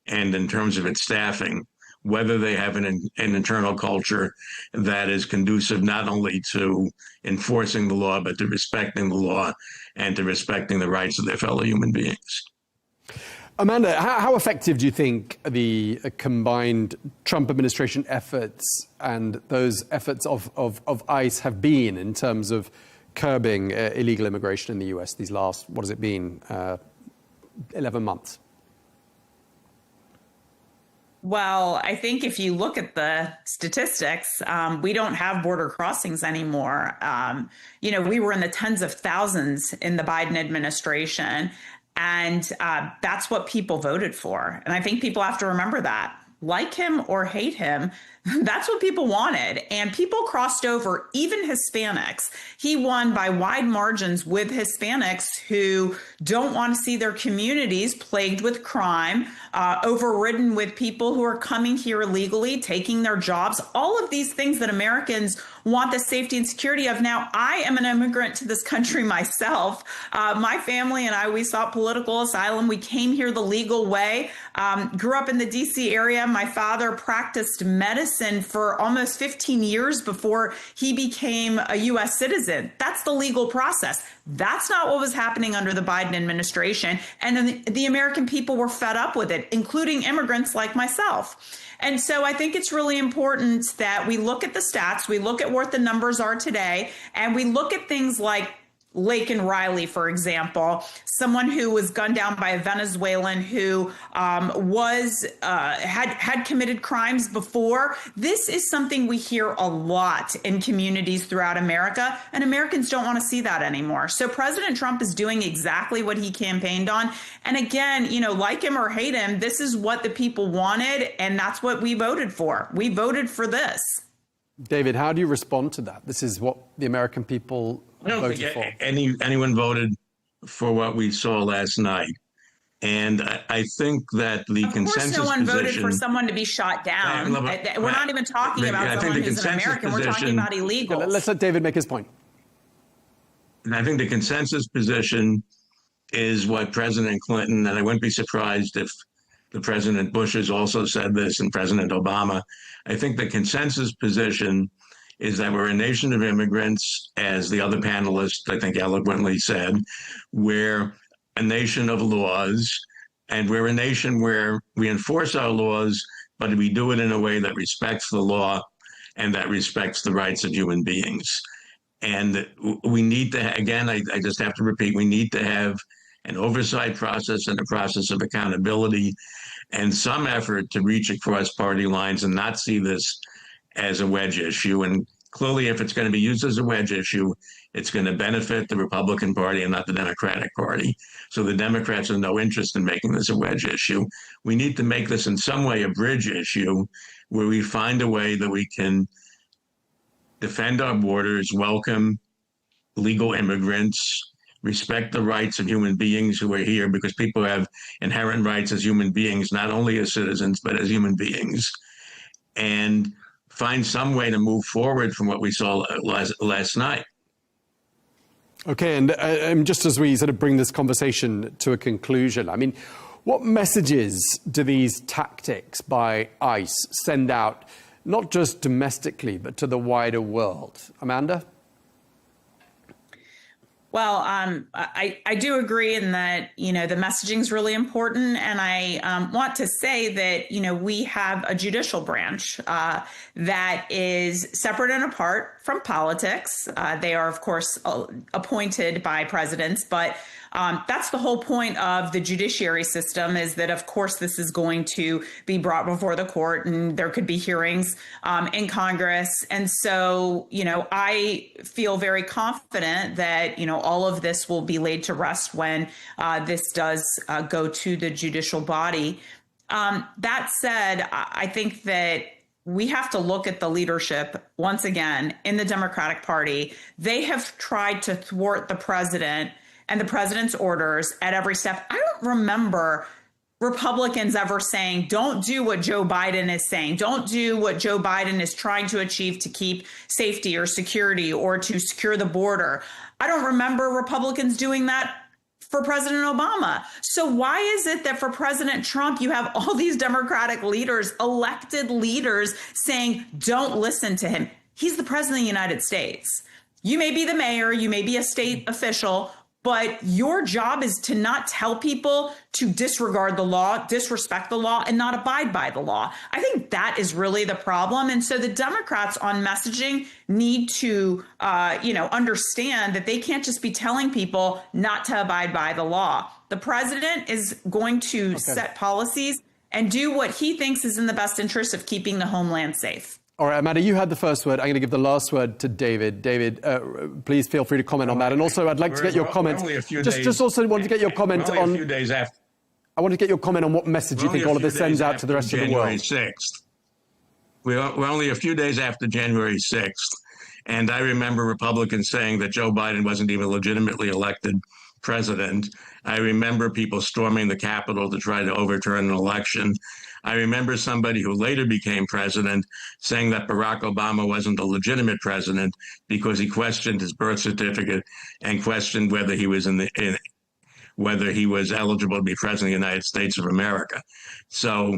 and in terms of its staffing, whether they have an internal culture that is conducive not only to enforcing the law, but to respecting the law and to respecting the rights of their fellow human beings. Amanda, how effective do you think the combined Trump administration efforts and those efforts of ICE have been in terms of curbing illegal immigration in the US these last, what has it been, 11 months? Well, I think if you look at the statistics, we don't have border crossings anymore. We were in the tens of thousands in the Biden administration, and that's what people voted for. And I think people have to remember that. Like him or hate him, that's what people wanted. And people crossed over, even Hispanics. He won by wide margins with Hispanics who don't want to see their communities plagued with crime, overridden with people who are coming here illegally, taking their jobs, all of these things that Americans want the safety and security of. Now, I am an immigrant to this country myself. My family and I, we sought political asylum. We came here the legal way, grew up in the DC area. My father practiced medicine for almost 15 years before he became a U.S. citizen. That's the legal process. That's not what was happening under the Biden administration. And the American people were fed up with it, including immigrants like myself. And so I think it's really important that we look at the stats, we look at what the numbers are today, and we look at things like Laken Riley, for example, someone who was gunned down by a Venezuelan who had committed crimes before. This is something we hear a lot in communities throughout America, and Americans don't want to see that anymore. So President Trump is doing exactly what he campaigned on. And again, like him or hate him, this is what the people wanted, and that's what we voted for. We voted for this. David, how do you respond to that? This is what the American people voted for. Anyone voted for what we saw last night. And I think that the consensus position... Of course no one voted for someone to be shot down. We're not even talking about someone who's an American. We're talking about illegals. Let's let David make his point. And I think the consensus position is what President Clinton, and I wouldn't be surprised if the President Bush has also said this, and President Obama. I think the consensus position is that we're a nation of immigrants, as the other panelists, I think, eloquently said. We're a nation of laws, and we're a nation where we enforce our laws, but we do it in a way that respects the law and that respects the rights of human beings. And we need to, again, I just have to repeat, we need to have an oversight process and a process of accountability and some effort to reach across party lines and not see this as a wedge issue. And clearly, if it's going to be used as a wedge issue, it's going to benefit the Republican Party and not the Democratic Party. So the Democrats have no interest in making this a wedge issue. We need to make this in some way a bridge issue where we find a way that we can defend our borders, welcome legal immigrants, respect the rights of human beings who are here, because people have inherent rights as human beings, not only as citizens, but as human beings, and find some way to move forward from what we saw last night. Okay, and just as we sort of bring this conversation to a conclusion, I mean, what messages do these tactics by ICE send out, not just domestically, but to the wider world? Amanda? Well, I do agree in that, the messaging is really important. And I want to say that, we have a judicial branch that is separate and apart from politics. They are, of course, appointed by presidents, but that's the whole point of the judiciary system, is that, of course, this is going to be brought before the court and there could be hearings in Congress. And so, I feel very confident that, all of this will be laid to rest when this does go to the judicial body. That said, I think that we have to look at the leadership once again in the Democratic Party. They have tried to thwart the president and the president's orders at every step. I don't remember Republicans ever saying, don't do what Joe Biden is saying. Don't do what Joe Biden is trying to achieve to keep safety or security or to secure the border. I don't remember Republicans doing that for President Obama. So why is it that for President Trump, you have all these Democratic leaders, elected leaders, saying, don't listen to him? He's the president of the United States. You may be the mayor, you may be a state official, but your job is to not tell people to disregard the law, disrespect the law, and not abide by the law. I think that is really the problem. And so the Democrats on messaging need to, understand that they can't just be telling people not to abide by the law. The president is going to set policies and do what he thinks is in the best interest of keeping the homeland safe. All right, Amanda, you had the first word. I'm going to give the last word to David. David, please feel free to comment on that. And also, I'd like to get your comment. Just also wanted to get your comment on. A few days after. I want to get your comment on what message you think all of this sends out to the rest of the world. January 6th. We're only a few days after January 6th. And I remember Republicans saying that Joe Biden wasn't even legitimately elected president. I remember people storming the Capitol to try to overturn an election. I remember somebody who later became president saying that Barack Obama wasn't a legitimate president because he questioned his birth certificate and questioned whether he was whether he was eligible to be president of the United States of America. So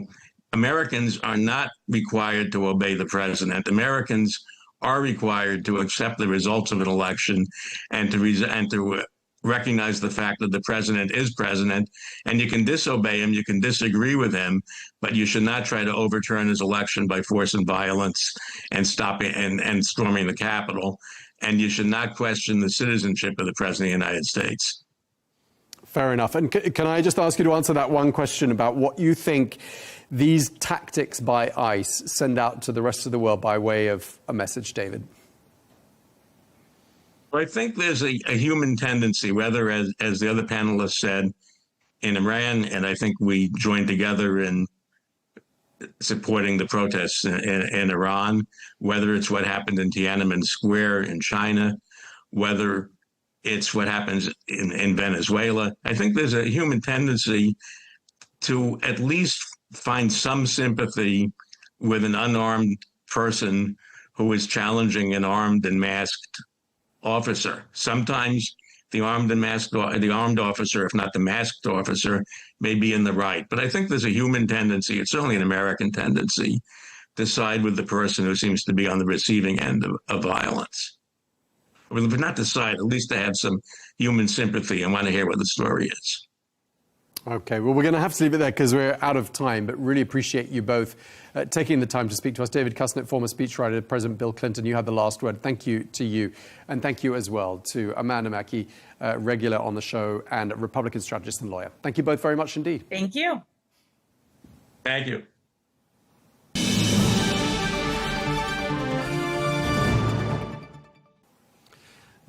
Americans are not required to obey the president. Americans are required to accept the results of an election and to recognize the fact that the president is president, and you can disobey him, you can disagree with him, but you should not try to overturn his election by force and violence and stopping and storming the Capitol. And you should not question the citizenship of the president of the United States. Fair enough. And can I just ask you to answer that one question about what you think these tactics by ICE send out to the rest of the world by way of a message, David? I think there's a human tendency, whether, as the other panelists said, in Iran, and I think we joined together in supporting the protests in Iran, whether it's what happened in Tiananmen Square in China, whether it's what happens in Venezuela. I think there's a human tendency to at least find some sympathy with an unarmed person who is challenging an armed and masked officer. Sometimes the armed officer, if not the masked officer, may be in the right. But I think there's a human tendency, it's certainly an American tendency, to side with the person who seems to be on the receiving end of violence. Or not to side, at least to have some human sympathy and want to hear what the story is. Okay, well, we're going to have to leave it there because we're out of time, but really appreciate you both taking the time to speak to us. David Kusnet, former speechwriter to President Bill Clinton, you had the last word. Thank you to you. And thank you as well to Amanda Mackey, regular on the show and Republican strategist and lawyer. Thank you both very much indeed. Thank you. Thank you.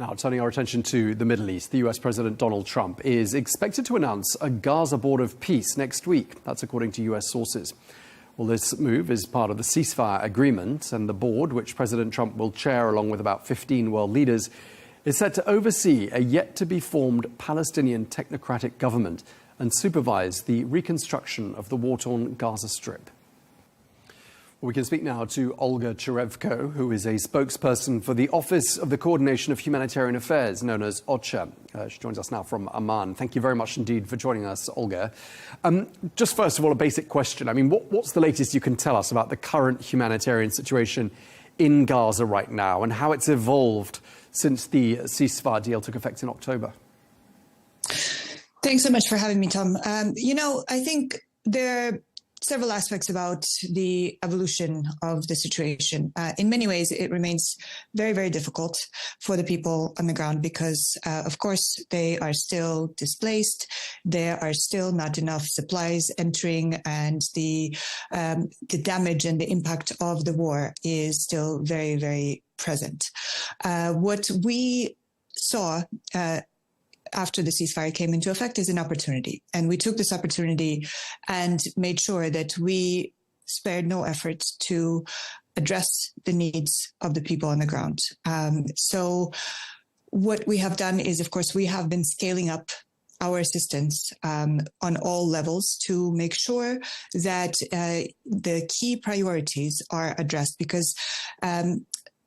Now, turning our attention to the Middle East, the US President Donald Trump is expected to announce a Gaza board of peace next week. That's according to US sources. Well, this move is part of the ceasefire agreement, and the board, which President Trump will chair along with about 15 world leaders, is set to oversee a yet-to-be-formed Palestinian technocratic government and supervise the reconstruction of the war-torn Gaza Strip. We can speak now to Olga Cherevko, who is a spokesperson for the Office of the Coordination of Humanitarian Affairs, known as OCHA. She joins us now from Amman. Thank you very much indeed for joining us, Olga. Just first of all, a basic question. I mean, what's the latest you can tell us about the current humanitarian situation in Gaza right now and how it's evolved since the ceasefire deal took effect in October? Thanks so much for having me, Tom. I think there are several aspects about the evolution of the situation. In many ways, it remains very, very difficult for the people on the ground because, of course, they are still displaced. There are still not enough supplies entering, and the damage and the impact of the war is still very, very present. What we saw after the ceasefire came into effect is an opportunity. And we took this opportunity and made sure that we spared no effort to address the needs of the people on the ground. So what we have done is, of course, we have been scaling up our assistance on all levels to make sure that the key priorities are addressed, because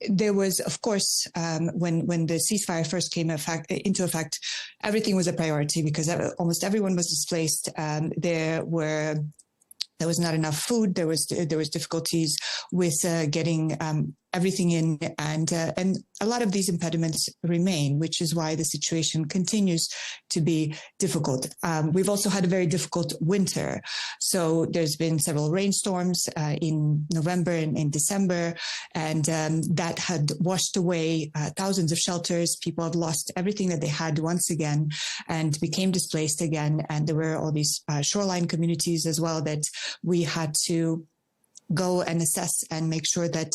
there was, of course, when the ceasefire first came into effect, everything was a priority because almost everyone was displaced. There was not enough food. There was difficulties with getting everything in, and a lot of these impediments remain, which is why the situation continues to be difficult. We've also had a very difficult winter. So there's been several rainstorms in November and in December, and that had washed away thousands of shelters. People have lost everything that they had once again and became displaced again. And there were all these shoreline communities as well that we had to go and assess and make sure that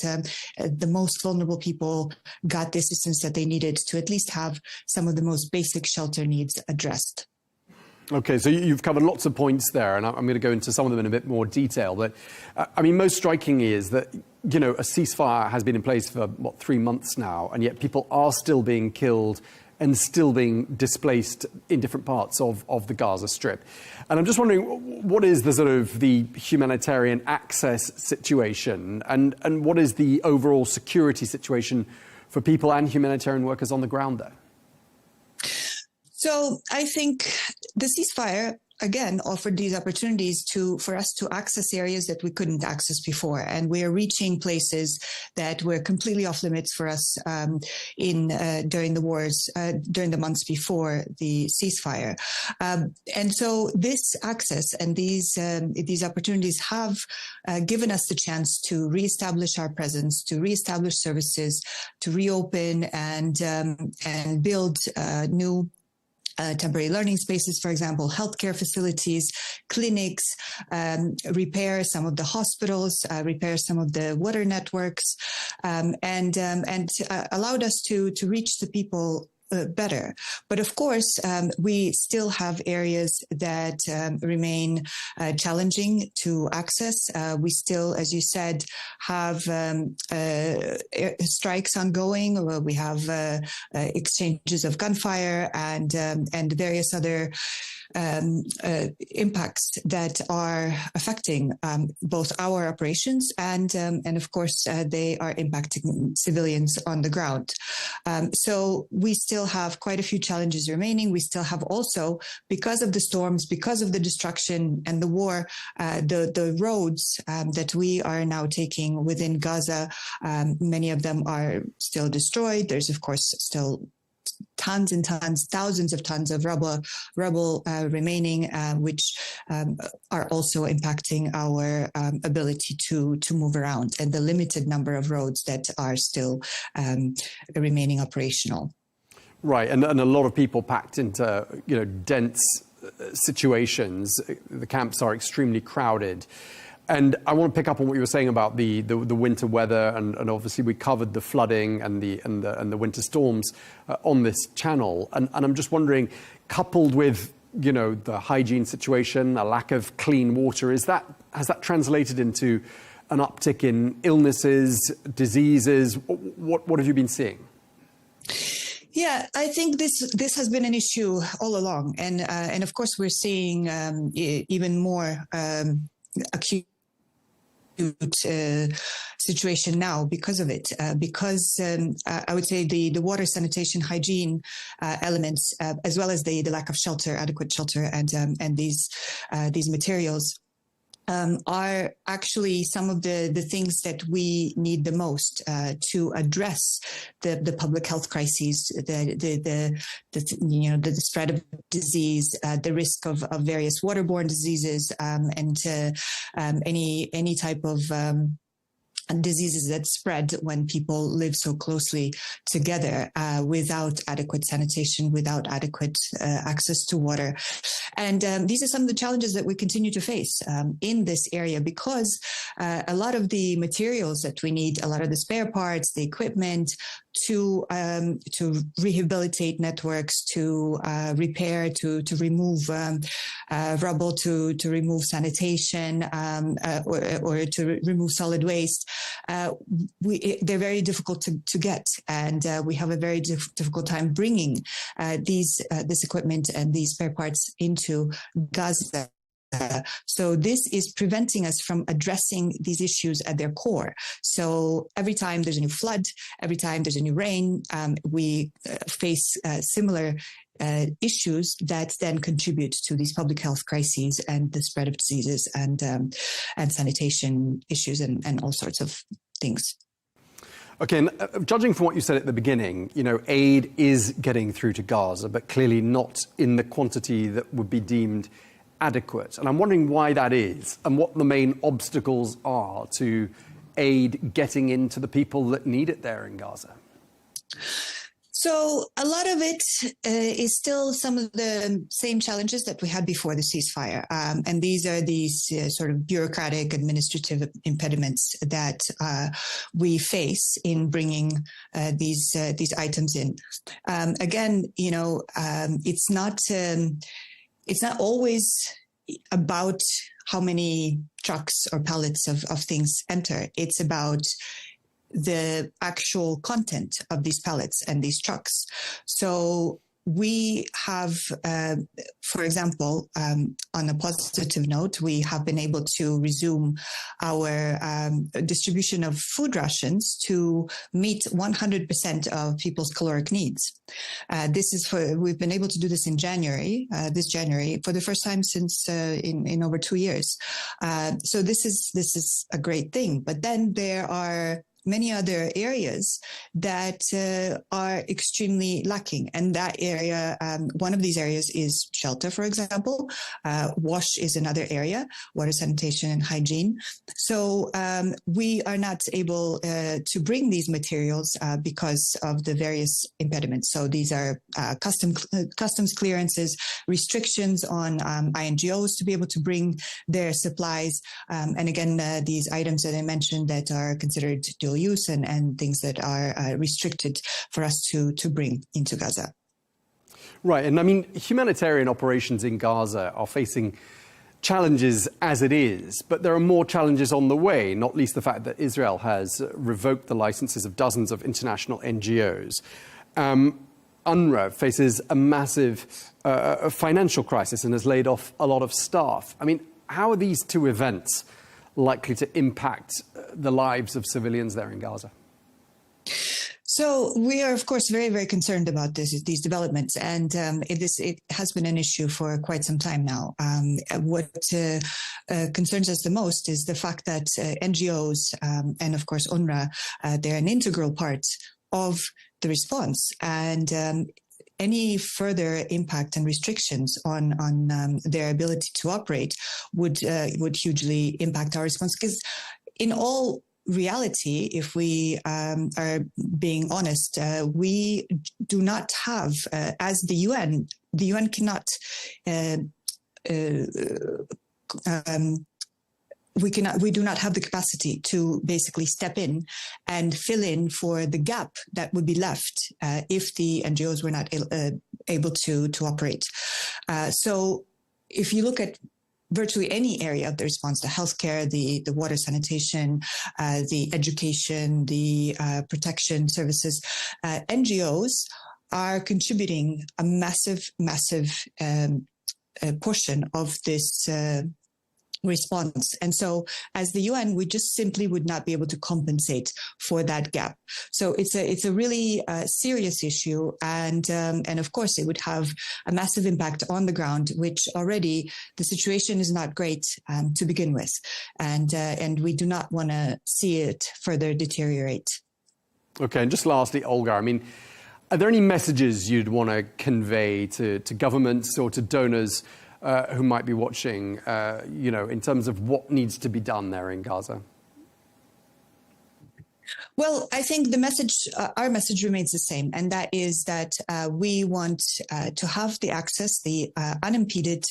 the most vulnerable people got the assistance that they needed to at least have some of the most basic shelter needs addressed. Okay, so you've covered lots of points there, and I'm going to go into some of them in a bit more detail. But I mean, most striking is that, you know, a ceasefire has been in place for, 3 months now, and yet people are still being killed and still being displaced in different parts of the Gaza Strip. And I'm just wondering, what is the sort of the humanitarian access situation, and what is the overall security situation for people and humanitarian workers on the ground there? So I think the ceasefire, again, offered these opportunities for us to access areas that we couldn't access before. And we are reaching places that were completely off limits for us during the wars, during the months before the ceasefire. And so this access and these opportunities have given us the chance to reestablish our presence, to reestablish services, to reopen and build new temporary learning spaces, for example, healthcare facilities, clinics, repair some of the hospitals, repair some of the water networks, and allowed us to reach the people better. But of course, we still have areas that remain challenging to access. We still, as you said, have strikes ongoing. We have exchanges of gunfire and various other impacts that are affecting both our operations and of course they are impacting civilians on the ground. So we still have quite a few challenges remaining. We still have also, because of the storms, because of the destruction and the war, the roads that we are now taking within Gaza, many of them are still destroyed. There's of course still tons and tons, thousands of tons of rubble remaining, which are also impacting our ability to move around, and the limited number of roads that are still remaining operational. Right, and a lot of people packed into dense situations. The camps are extremely crowded. And I want to pick up on what you were saying about the winter weather, and obviously we covered the flooding and the winter storms on this channel. And I'm just wondering, coupled with the hygiene situation, a lack of clean water, has that translated into an uptick in illnesses, diseases? What have you been seeing? Yeah, I think this has been an issue all along, and of course we're seeing even more acute situation now because of it, because I would say the water, sanitation, hygiene elements, as well as the lack of shelter, adequate shelter, and these materials are actually some of the things that we need the most to address the public health crises, the spread of disease, the risk of various waterborne diseases, and any type of diseases that spread when people live so closely together without adequate sanitation, without adequate access to water. And these are some of the challenges that we continue to face in this area, because a lot of the materials that we need, a lot of the spare parts, the equipment to rehabilitate networks, to repair, to remove rubble, to remove sanitation, or to remove solid waste. They're very difficult to get, and we have a very difficult time bringing this equipment and these spare parts into Gaza. So this is preventing us from addressing these issues at their core. So every time there's a new flood, every time there's a new rain, we face similar issues that then contribute to these public health crises and the spread of diseases and sanitation issues and all sorts of things. Okay, and judging from what you said at the beginning, aid is getting through to Gaza, but clearly not in the quantity that would be deemed adequate. And I'm wondering why that is and what the main obstacles are to aid getting into the people that need it there in Gaza. So a lot of it is still some of the same challenges that we had before the ceasefire. And these are these sort of bureaucratic administrative impediments that we face in bringing these items in. Again, it's not always about how many trucks or pallets of things enter. It's about the actual content of these pallets and these trucks. So we have, for example, on a positive note, we have been able to resume our distribution of food rations to meet 100% of people's caloric needs. We've been able to do this in January, this January, for the first time since in over 2 years. So this is a great thing. But then there are many other areas that are extremely lacking. And that area, one of these areas is shelter, for example. Wash is another area, water, sanitation, and hygiene. So we are not able to bring these materials because of the various impediments. So these are customs clearances, restrictions on INGOs to be able to bring their supplies. And again, these items that I mentioned that are considered dual use and things that are restricted for us to bring into Gaza. Right. And I mean, humanitarian operations in Gaza are facing challenges as it is, but there are more challenges on the way, not least the fact that Israel has revoked the licenses of dozens of international NGOs. UNRWA faces a massive financial crisis and has laid off a lot of staff. I mean, how are these two events likely to impact the lives of civilians there in Gaza? So we are, of course, very, very concerned about these developments, and it has been an issue for quite some time now. What concerns us the most is the fact that NGOs and, of course, UNRWA, they're an integral part of the response, and any further impact and restrictions on their ability to operate would hugely impact our response. Because in all reality, if we are being honest, we do not have, as the UN cannot. We do not have the capacity to basically step in and fill in for the gap that would be left if the NGOs were not able to operate. So if you look at virtually any area of the response, the healthcare, the water, sanitation, the education, the protection services, NGOs are contributing a massive portion of this response. And so as the UN, we just simply would not be able to compensate for that gap. So it's a really serious issue. And of course, it would have a massive impact on the ground, which already the situation is not great to begin with. And we do not want to see it further deteriorate. Okay. And just lastly, Olga, I mean, are there any messages you'd want to convey to governments or to donors who might be watching, in terms of what needs to be done there in Gaza? Well, I think the message, our message remains the same, and that is that we want to have the access, the unimpeded,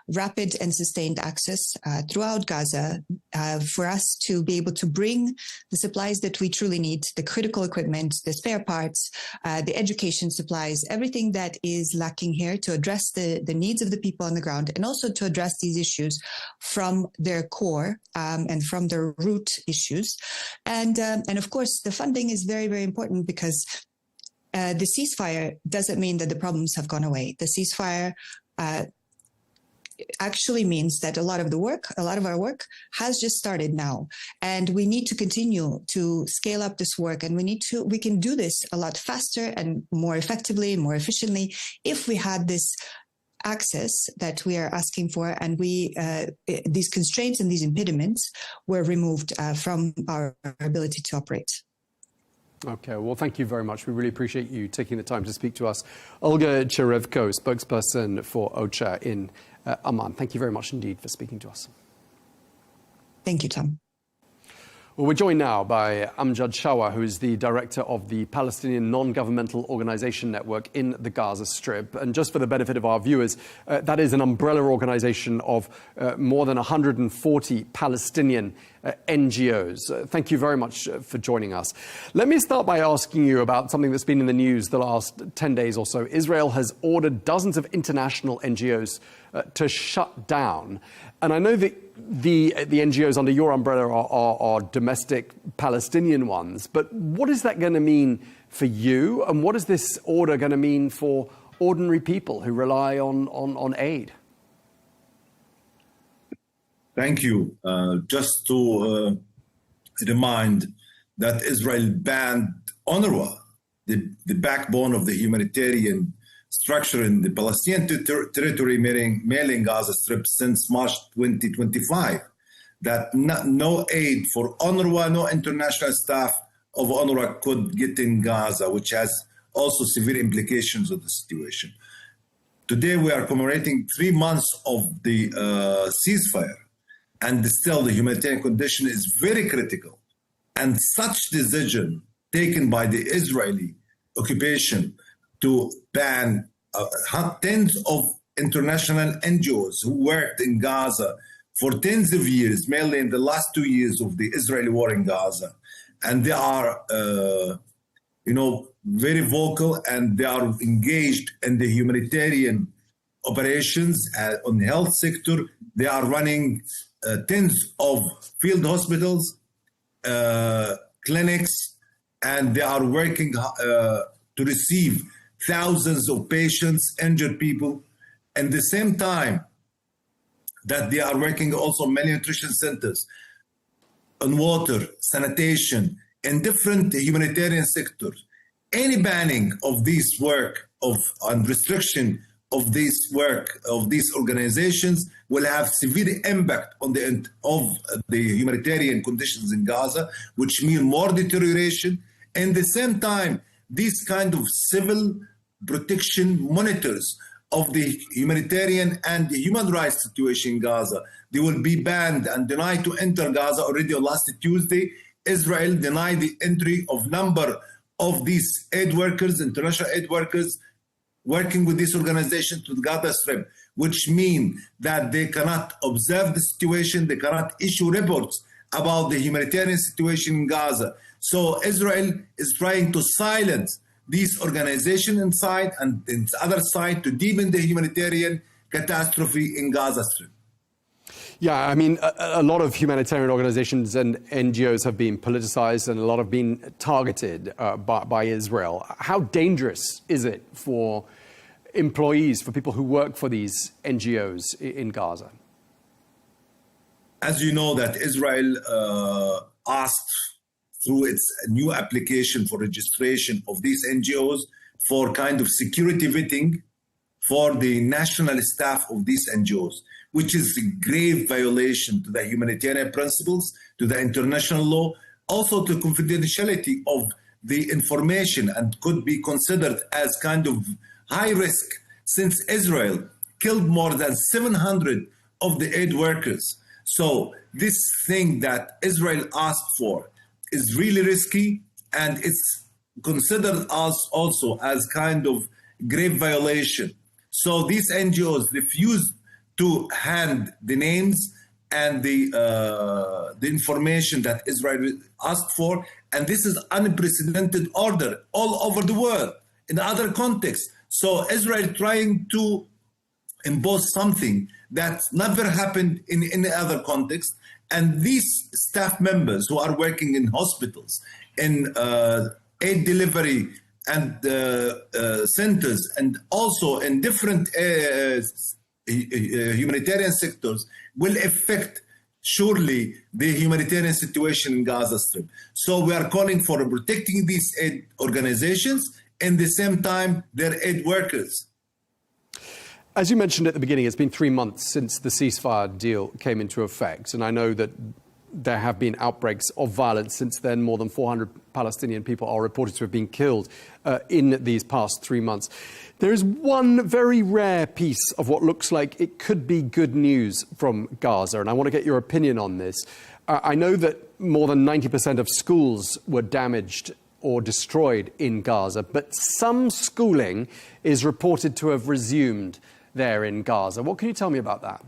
rapid and sustained access throughout Gaza for us to be able to bring the supplies that we truly need, the critical equipment, the spare parts, the education supplies, everything that is lacking here to address the needs of the people on the ground, and also to address these issues from their core and from their root issues. And of course, the funding is very, very important because the ceasefire doesn't mean that the problems have gone away. The ceasefire actually means that a lot of our work has just started now. And we need to continue to scale up this work. And we can do this a lot faster and more effectively, more efficiently if we had this access that we are asking for, and these constraints and these impediments were removed from our ability to operate. Okay, well, thank you very much. We really appreciate you taking the time to speak to us. Olga Cherevko, spokesperson for OCHA in Amman. Thank you very much indeed for speaking to us. Thank you, Tom. Well, we're joined now by Amjad Shawa, who is the director of the Palestinian Non-Governmental Organization Network in the Gaza Strip. And just for the benefit of our viewers, that is an umbrella organization of more than 140 Palestinian NGOs. Thank you very much for joining us. Let me start by asking you about something that's been in the news the last 10 days or so. Israel has ordered dozens of international NGOs to shut down. And I know that the NGOs under your umbrella are domestic Palestinian ones, but what is that going to mean for you? And what is this order going to mean for ordinary people who rely on aid? Thank you. Just to remind that Israel banned UNRWA, the backbone of the humanitarian structure in the Palestinian territory, mainly Gaza Strip, since March 2025. That no aid for UNRWA, no international staff of UNRWA could get in Gaza, which has also severe implications of the situation. Today, we are commemorating 3 months of the ceasefire, and still the humanitarian condition is very critical. And such decision taken by the Israeli occupation to ban tens of international NGOs who worked in Gaza for tens of years, mainly in the last 2 years of the Israeli war in Gaza. And they are, very vocal, and they are engaged in the humanitarian operations on the health sector. They are running tens of field hospitals, clinics, and they are working to receive thousands of patients, injured people. At the same time that they are working also many nutrition centers on water, sanitation, and different humanitarian sectors. Any banning of this work and restriction of this work of these organizations will have severe impact on the humanitarian conditions in Gaza, which mean more deterioration. And at the same time, these kind of civil protection monitors of the humanitarian and the human rights situation in Gaza, they will be banned and denied to enter Gaza. Already on last Tuesday, Israel denied the entry of number of these aid workers, international aid workers, working with this organization to the Gaza Strip, which mean that they cannot observe the situation, they cannot issue reports about the humanitarian situation in Gaza. So Israel is trying to silence these organizations inside and in the other side to deepen the humanitarian catastrophe in Gaza Strip. Yeah, I mean, a lot of humanitarian organizations and NGOs have been politicized, and a lot have been targeted by Israel. How dangerous is it for employees, for people who work for these NGOs in Gaza? As you know, that Israel asked through its new application for registration of these NGOs for kind of security vetting for the national staff of these NGOs, which is a grave violation to the humanitarian principles, to the international law, also to confidentiality of the information, and could be considered as kind of high risk, since Israel killed more than 700 of the aid workers. So this thing that Israel asked for is really risky, and it's considered also as kind of grave violation. So these NGOs refused to hand the names and the information that Israel asked for, and this is unprecedented order all over the world in other contexts. So Israel trying to impose something that never happened in any other context, and these staff members who are working in hospitals, in aid delivery and centers, and also in different humanitarian sectors, will affect surely the humanitarian situation in Gaza Strip. So we are calling for protecting these aid organizations and at the same time their aid workers. As you mentioned at the beginning, it's been 3 months since the ceasefire deal came into effect, and I know that there have been outbreaks of violence since then. More than 400 Palestinian people are reported to have been killed in these past 3 months. There is one very rare piece of what looks like it could be good news from Gaza, and I want to get your opinion on this. I know that more than 90% of schools were damaged or destroyed in Gaza, but some schooling is reported to have resumed there in Gaza. What can you tell me about that?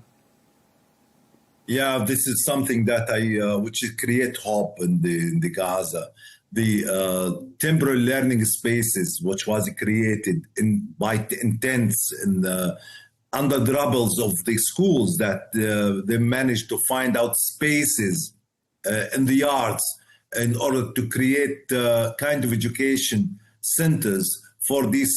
Yeah, this is something that which create hope in the Gaza. The temporary learning spaces, which was created by intents under the rubbles of the schools, that they managed to find out spaces in the yards in order to create kind of education centers for these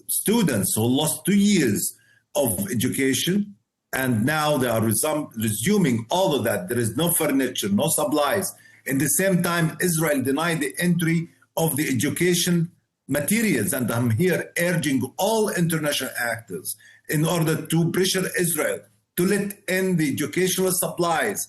students who lost 2 years of education. And now they are resuming all of that. There is no furniture, no supplies. In the same time, Israel denied the entry of the education materials. And I'm here urging all international actors in order to pressure Israel to let in the educational supplies,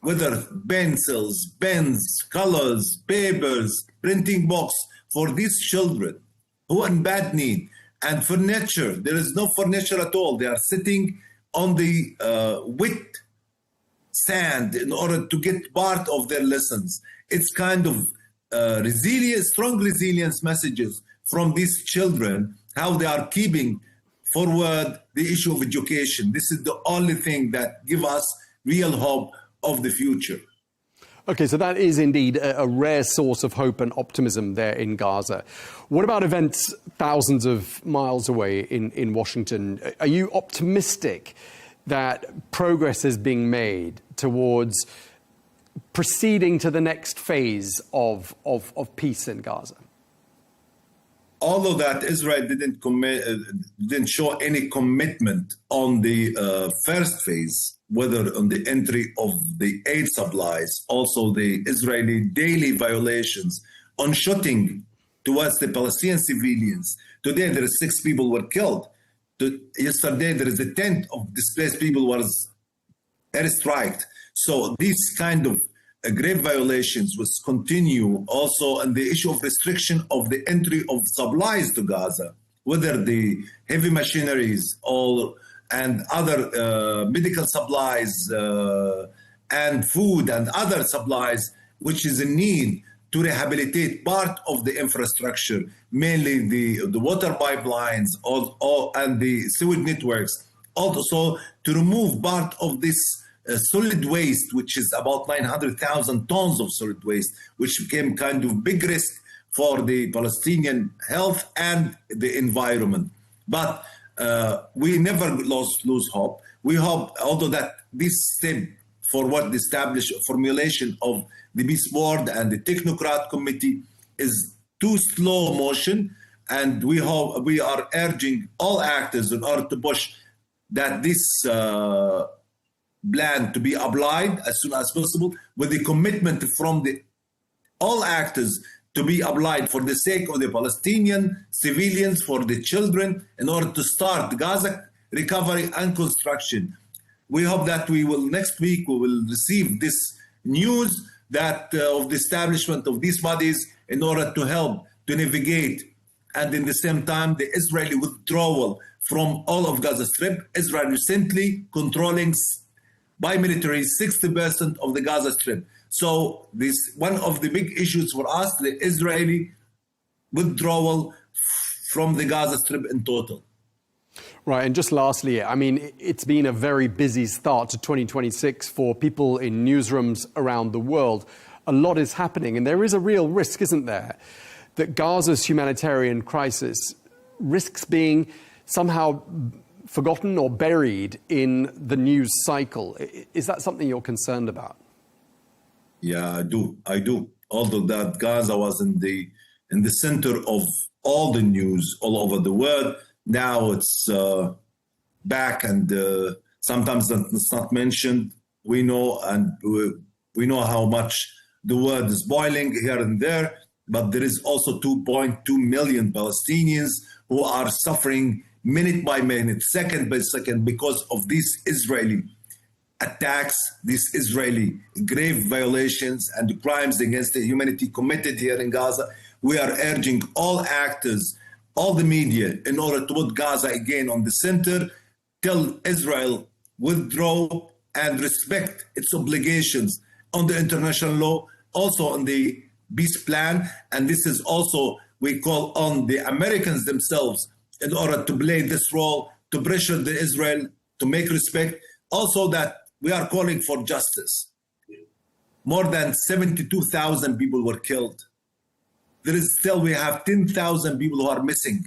whether pencils, pens, colors, papers, printing books for these children who are in bad need. And furniture, there is no furniture at all. They are sitting on the wet sand in order to get part of their lessons. It's kind of strong resilience messages from these children, how they are keeping forward the issue of education. This is the only thing that gives us real hope of the future. Okay, so that is indeed a rare source of hope and optimism there in Gaza. What about events thousands of miles away in Washington? Are you optimistic that progress is being made towards proceeding to the next phase of peace in Gaza? Although that Israel didn't show any commitment on the first phase, whether on the entry of the aid supplies, also the Israeli daily violations on shooting towards the Palestinian civilians. Today, there are 6 people were killed. Yesterday, there is a tent of displaced people was airstriked. So these kind of grave violations will continue also on the issue of restriction of the entry of supplies to Gaza, whether the heavy machineries and other medical supplies and food and other supplies, which is in need to rehabilitate part of the infrastructure, mainly the water pipelines and the sewage networks, also to remove part of this solid waste, which is about 900,000 tons of solid waste, which became kind of big risk for the Palestinian health and the environment. But we never lose hope. We hope, although that this step forward, the established formulation of the Peace Board and the Technocrat Committee is too slow motion, and we are urging all actors in order to push that this plan to be applied as soon as possible, with the commitment from all actors to be applied for the sake of the Palestinian civilians, for the children, in order to start Gaza recovery and construction. We hope that next week we will receive this news that of the establishment of these bodies in order to help to navigate, and in the same time the Israeli withdrawal from all of Gaza Strip. Israel recently controlling by military 60% of the Gaza Strip. So this one of the big issues for us, the Israeli withdrawal from the Gaza Strip in total. Right, and just lastly, I mean, it's been a very busy start to 2026 for people in newsrooms around the world. A lot is happening, and there is a real risk, isn't there, that Gaza's humanitarian crisis risks being somehow forgotten or buried in the news cycle. Is that something you're concerned about? Yeah, I do. Although that Gaza was in the center of all the news all over the world, now it's back, and sometimes it's not mentioned. We know, and we know how much the world is boiling here and there, but there is also 2.2 million Palestinians who are suffering minute by minute, second by second, because of these Israeli attacks, these Israeli grave violations and crimes against the humanity committed here in Gaza. We are urging all actors, all the media, in order to put Gaza again on the center, till Israel withdraw and respect its obligations on the international law, also on the peace plan. And this is also, we call on the Americans themselves in order to play this role, to pressure the Israel to make respect. Also that we are calling for justice. More than 72,000 people were killed. We have 10,000 people who are missing.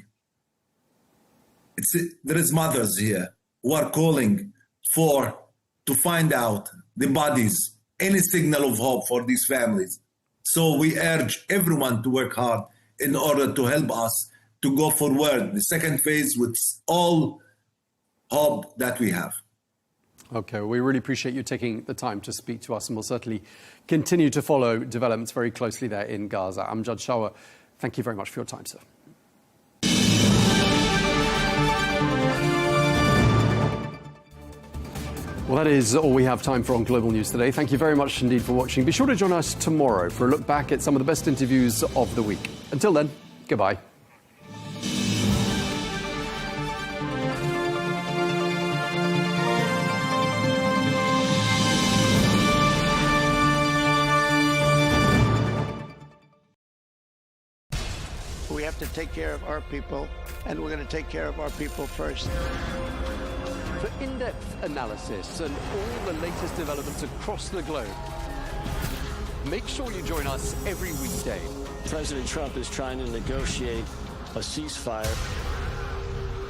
There is mothers here who are calling to find out the bodies, any signal of hope for these families. So we urge everyone to work hard in order to help us to go forward, the second phase, with all hope that we have. Okay, we really appreciate you taking the time to speak to us, and we'll certainly continue to follow developments very closely there in Gaza. Amjad Shawa, thank you very much for your time, sir. Well, that is all we have time for on Global News today. Thank you very much indeed for watching. Be sure to join us tomorrow for a look back at some of the best interviews of the week. Until then, goodbye. We have to take care of our people, and we're going to take care of our people first. For in-depth analysis and all the latest developments across the globe, make sure you join us every weekday. President Trump is trying to negotiate a ceasefire.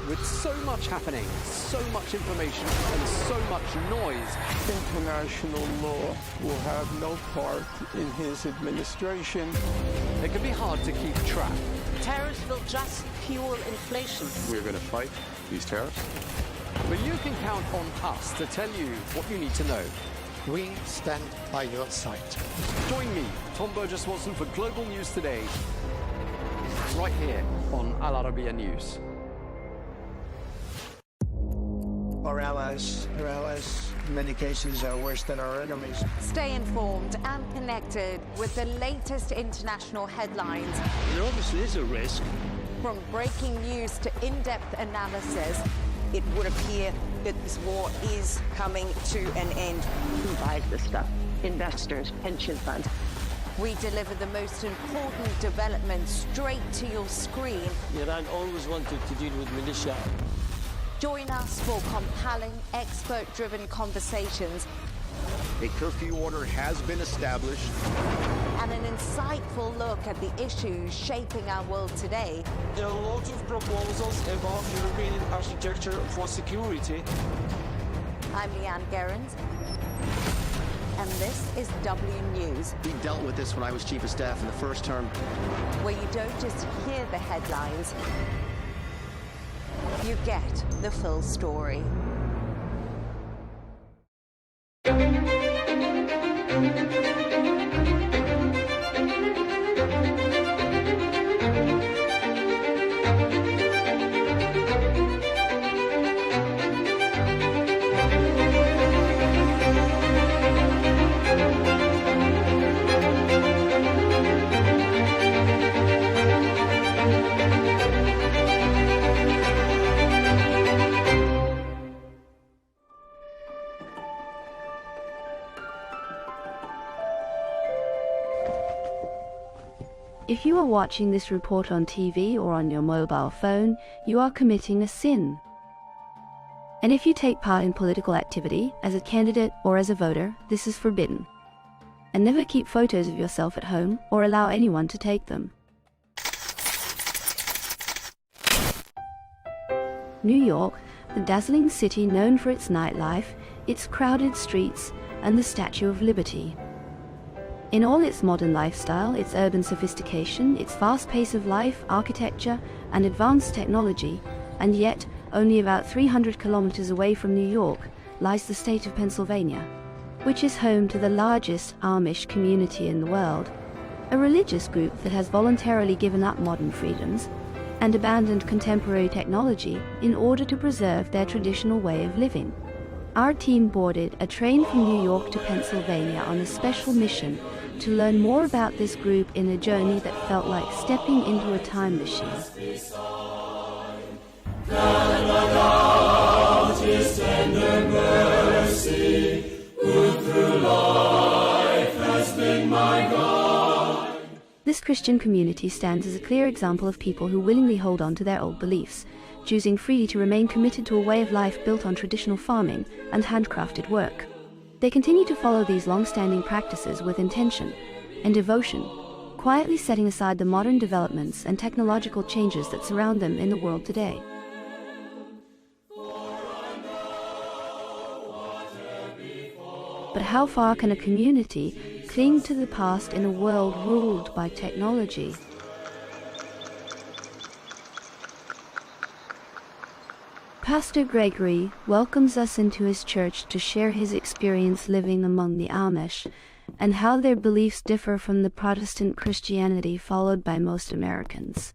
With so much happening, so much information, and so much noise, International law will have no part in his administration. It can be hard to keep track. Tariffs will just fuel inflation. We're going to fight these tariffs. But you can count on us to tell you what you need to know. We stand by your side. Join me, Tom Burgess-Watson, for Global News Today, right here on Al Arabiya News. Our allies, in many cases, are worse than our enemies. Stay informed and connected with the latest international headlines. There obviously is a risk. From breaking news to in-depth analysis, it would appear that this war is coming to an end. Who buys this stuff? Investors, pension funds. We deliver the most important developments straight to your screen. Iran always wanted to deal with militia. Join us for compelling, expert-driven conversations. A curfew order has been established. And an insightful look at the issues shaping our world today. There are a lot of proposals about European architecture for security. I'm Leanne Gerrett, and this is W News. We dealt with this when I was Chief of Staff in the first term. Where you don't just hear the headlines, you get the full story. If you are watching this report on TV or on your mobile phone, you are committing a sin. And if you take part in political activity, as a candidate or as a voter, this is forbidden. And never keep photos of yourself at home or allow anyone to take them. New York, the dazzling city known for its nightlife, its crowded streets, and the Statue of Liberty. In all its modern lifestyle, its urban sophistication, its fast pace of life, architecture, and advanced technology, and yet only about 300 kilometers away from New York lies the state of Pennsylvania, which is home to the largest Amish community in the world, a religious group that has voluntarily given up modern freedoms and abandoned contemporary technology in order to preserve their traditional way of living. Our team boarded a train from New York to Pennsylvania on a special mission to learn more about this group in a journey that felt like stepping into a time machine. His tender mercy, good through life has been my guide. This Christian community stands as a clear example of people who willingly hold on to their old beliefs, choosing freely to remain committed to a way of life built on traditional farming and handcrafted work. They continue to follow these long-standing practices with intention and devotion, quietly setting aside the modern developments and technological changes that surround them in the world today. But how far can a community cling to the past in a world ruled by technology? Pastor Gregory welcomes us into his church to share his experience living among the Amish and how their beliefs differ from the Protestant Christianity followed by most Americans.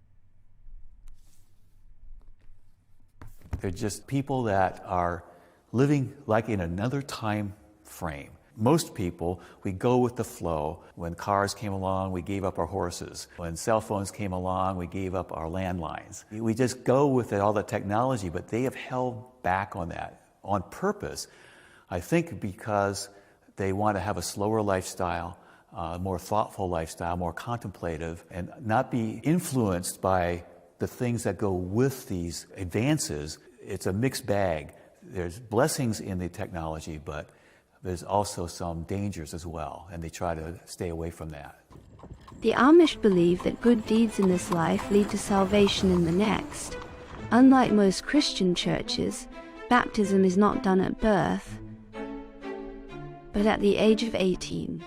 They're just people that are living like in another time frame. Most people, we go with the flow. When cars came along, we gave up our horses. When cell phones came along, we gave up our landlines. We just go with it, all the technology, but they have held back on that on purpose. I think because they want to have a slower lifestyle, more thoughtful lifestyle, more contemplative, and not be influenced by the things that go with these advances. It's a mixed bag. There's blessings in the technology, but there's also some dangers as well, and they try to stay away from that. The Amish believe that good deeds in this life lead to salvation in the next. Unlike most Christian churches, baptism is not done at birth, but at the age of 18.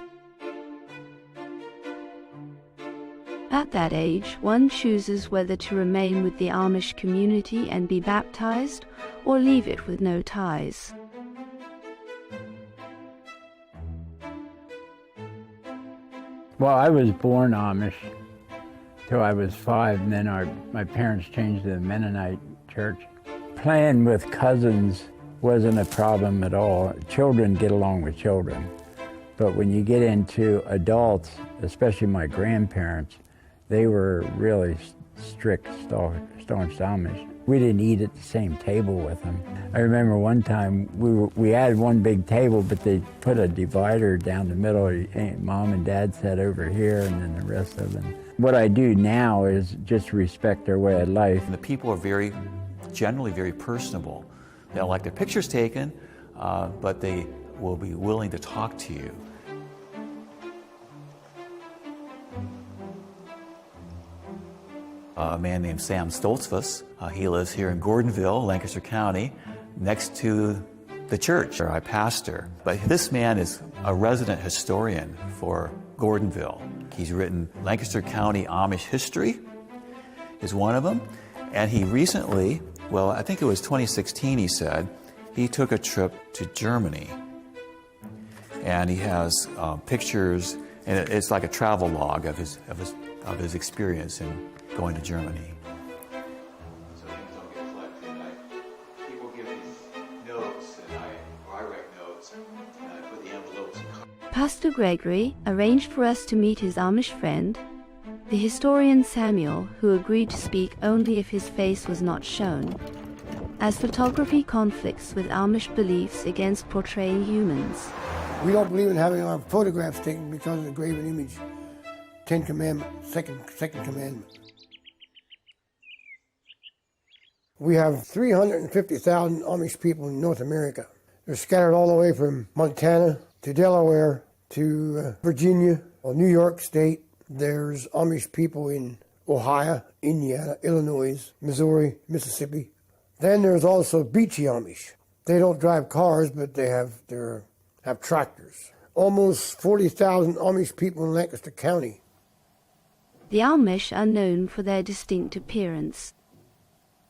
At that age, one chooses whether to remain with the Amish community and be baptized, or leave it with no ties. Well, I was born Amish till I was 5, and then my parents changed to the Mennonite church. Playing with cousins wasn't a problem at all. Children get along with children. But when you get into adults, especially my grandparents, they were really strict, staunch Amish. We didn't eat at the same table with them. I remember one time we had one big table, but they put a divider down the middle. Mom and Dad sat over here, and then the rest of them. What I do now is just respect their way of life. And the people are generally very personable. They don't like their pictures taken, but they will be willing to talk to you. A man named Sam Stoltzfus. He lives here in Gordonville, Lancaster County, next to the church where I pastor. But this man is a resident historian for Gordonville. He's written Lancaster County Amish History is one of them. And he recently, well, I think it was 2016, he said, he took a trip to Germany. And he has pictures, and it's like a travel log of his experience in going to Germany. So things don't get collected. People give me notes, or I write notes, and I put the envelopes. Pastor Gregory arranged for us to meet his Amish friend, the historian Samuel, who agreed to speak only if his face was not shown, as photography conflicts with Amish beliefs against portraying humans. We don't believe in having our photographs taken because of the graven image. Ten Commandments, second commandment. We have 350,000 Amish people in North America. They're scattered all the way from Montana to Delaware to Virginia or New York State. There's Amish people in Ohio, Indiana, Illinois, Missouri, Mississippi. Then there's also beachy Amish. They don't drive cars, but they have tractors. Almost 40,000 Amish people in Lancaster County. The Amish are known for their distinct appearance.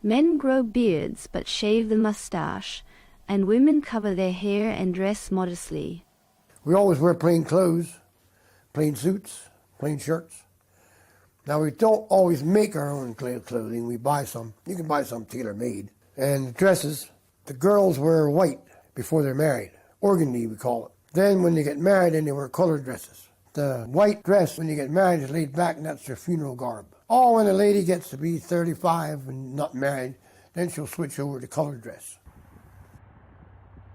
Men grow beards but shave the mustache, and women cover their hair and dress modestly. We always wear plain clothes, plain suits, plain shirts. Now, we don't always make our own clothing. We buy some. You can buy some tailor-made. And dresses, the girls wear white before they're married. Organdy, we call it. Then when they get married, then they wear colored dresses. The white dress, when you get married, is laid back, and that's their funeral garb. Or when a lady gets to be 35 and not married, then she'll switch over to colored dress.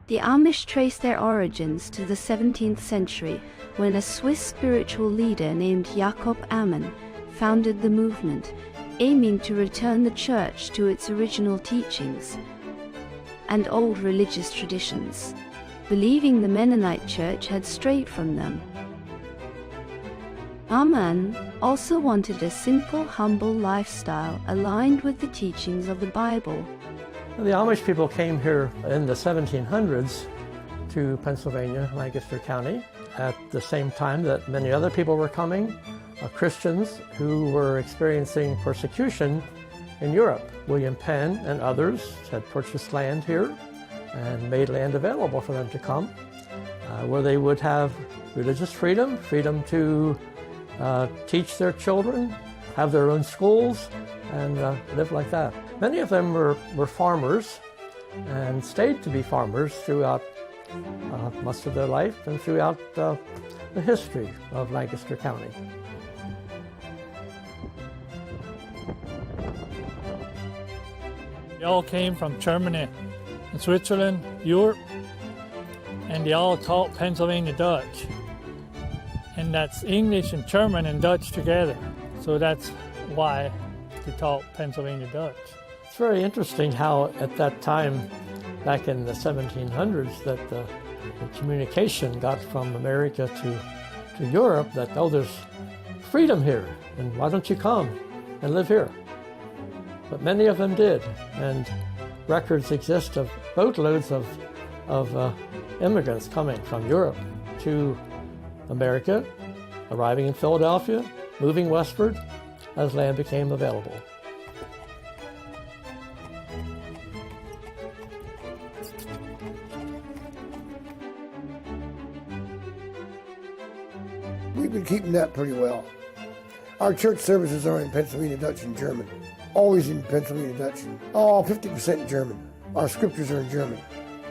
The Amish trace their origins to the 17th century, when a Swiss spiritual leader named Jacob Ammon founded the movement, aiming to return the church to its original teachings and old religious traditions, believing the Mennonite church had strayed from them. Ammon also wanted a simple, humble lifestyle aligned with the teachings of the Bible. The Amish people came here in the 1700s to Pennsylvania, Lancaster County, at the same time that many other people were coming, Christians who were experiencing persecution in Europe. William Penn and others had purchased land here and made land available for them to come, where they would have religious freedom, freedom to teach their children, have their own schools, and live like that. Many of them were farmers and stayed to be farmers throughout most of their life and throughout the history of Lancaster County. They all came from Germany and Switzerland, Europe, and they all taught Pennsylvania Dutch. And that's English and German and Dutch together. So that's why they taught Pennsylvania Dutch. It's very interesting how at that time, back in the 1700s, that the communication got from America to Europe that, oh, there's freedom here, and why don't you come and live here? But many of them did, and records exist of boatloads of immigrants coming from Europe to America, arriving in Philadelphia, moving westward as land became available. We've been keeping that pretty well. Our church services are in Pennsylvania Dutch and German. Always in Pennsylvania Dutch. 50% German. Our scriptures are in German.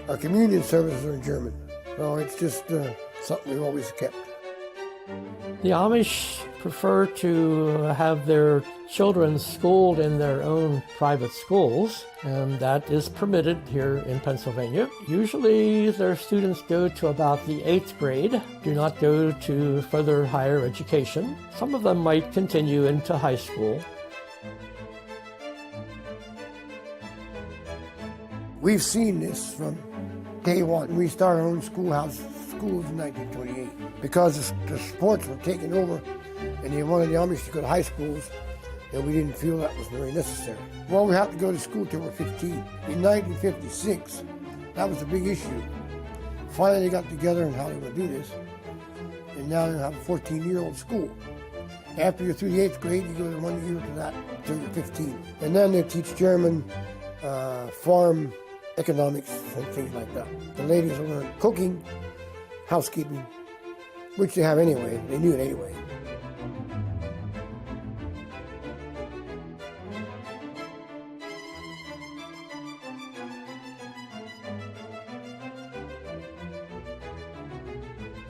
Our communion services are in German. So it's just something we've always kept. The Amish prefer to have their children schooled in their own private schools, and that is permitted here in Pennsylvania. Usually their students go to about the 8th grade, do not go to further higher education. Some of them might continue into high school. We've seen this from day one. We started our own schools in 1928 because the sports were taking over and they wanted the Amish to go to high schools, and we didn't feel that was very necessary. Well, we have to go to school till we're 15. In 1956, that was a big issue. Finally, they got together on how they would do this, and now they have a 14-year-old school. After you're through the 8th grade, you go to 1 year to that until you're 15. And then they teach German, farm economics, and things like that. The ladies will learn cooking, housekeeping, which they have anyway. They knew it anyway.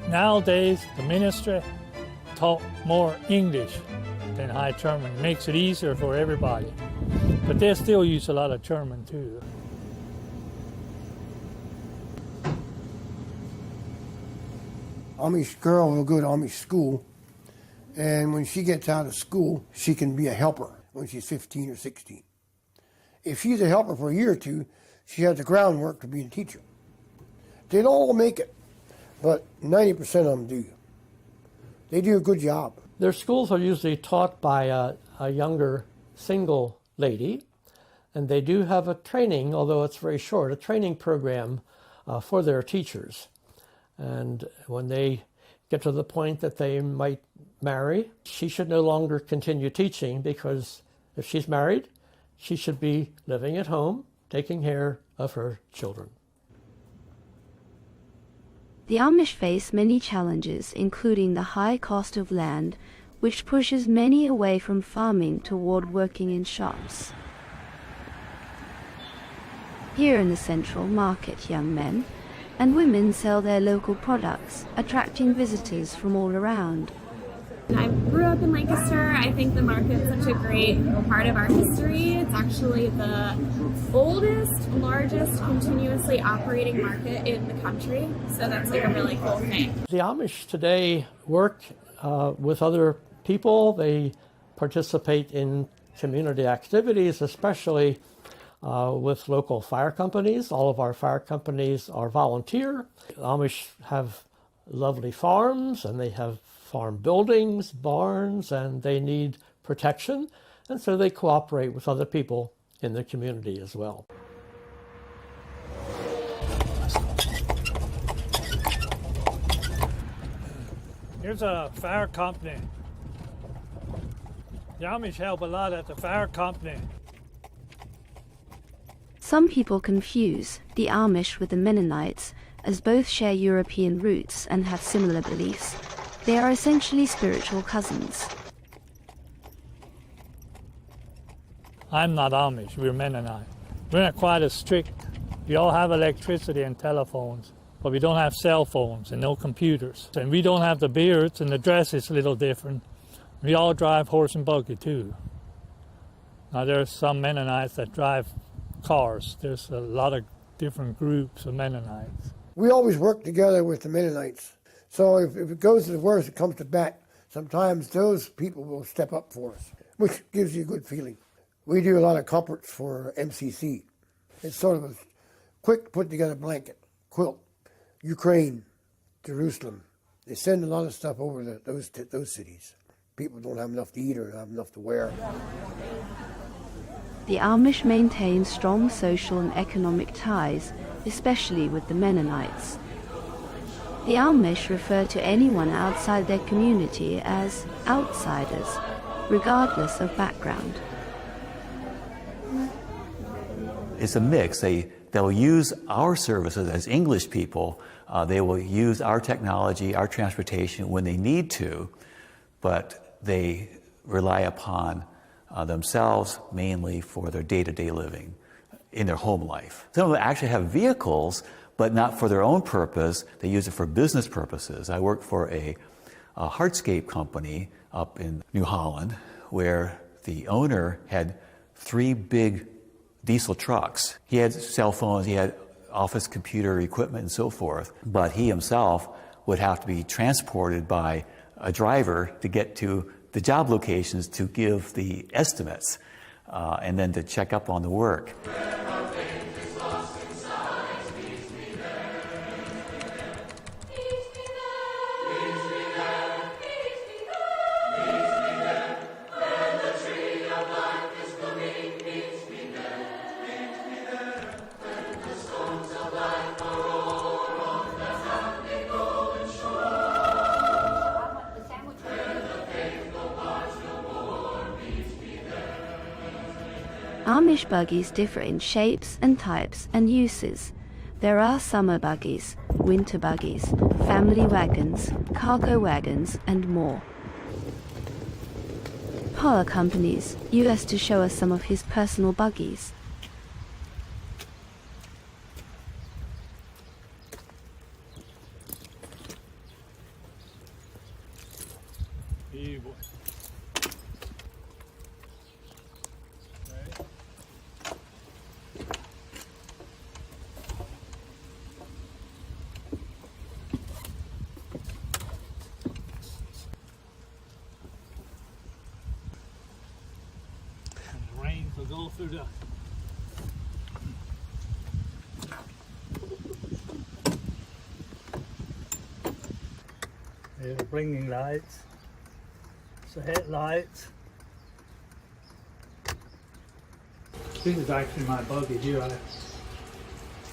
Nowadays, the ministry taught more English than High German. It makes it easier for everybody. But they still use a lot of German too. Amish girl will go to Amish school, And when she gets out of school, she can be a helper when she's 15 or 16. If she's a helper for a year or two, she has the groundwork to be a teacher. They don't all make it, but 90% of them do. They do a good job. Their schools are usually taught by a younger single lady, and they do have a training, although it's very short, a training program for their teachers. And when they get to the point that they might marry, she should no longer continue teaching, because if she's married, she should be living at home, taking care of her children. The Amish face many challenges, including the high cost of land, which pushes many away from farming toward working in shops. Here in the central market, young men and women sell their local products, attracting visitors from all around. I grew up in Lancaster. I think the market's such a great part of our history. It's actually the oldest, largest, continuously operating market in the country. So that's like a really cool thing. The Amish today work with other people. They participate in community activities, especially with local fire companies. All of our fire companies are volunteer. The Amish have lovely farms, and they have farm buildings, barns, and they need protection, and so they cooperate with other people in the community as well. Here's a fire company. The Amish help a lot at the fire company. Some people confuse the Amish with the Mennonites, as both share European roots and have similar beliefs. They are essentially spiritual cousins. I'm not Amish, we're Mennonite. We're not quite as strict. We all have electricity and telephones, but we don't have cell phones and no computers. And we don't have the beards, and the dress is a little different. We all drive horse and buggy too. Now there's some Mennonites that drive cars. There's a lot of different groups of Mennonites. We always work together with the Mennonites. So if it goes to the worst, it comes to bat. Sometimes those people will step up for us, which gives you a good feeling. We do a lot of comforts for MCC. It's sort of a quick put-together blanket, quilt, Ukraine, Jerusalem. They send a lot of stuff over to those cities. People don't have enough to eat or have enough to wear. The Amish maintain strong social and economic ties, especially with the Mennonites. The Amish refer to anyone outside their community as outsiders, regardless of background. It's a mix. They'll use our services as English people. They will use our technology, our transportation when they need to, but they rely upon themselves mainly for their day-to-day living in their home life. Some of them actually have vehicles, but not for their own purpose. They use it for business purposes. I work for a hardscape company up in New Holland, where the owner had 3 big diesel trucks. He had cell phones, he had office computer equipment and so forth, but he himself would have to be transported by a driver to get to the job locations to give the estimates and then to check up on the work. Amish buggies differ in shapes and types and uses. There are summer buggies, winter buggies, family wagons, cargo wagons, and more. Power companies used to show us some of his personal buggies. There's the blinking lights. It's the headlights. This is actually my buggy here. I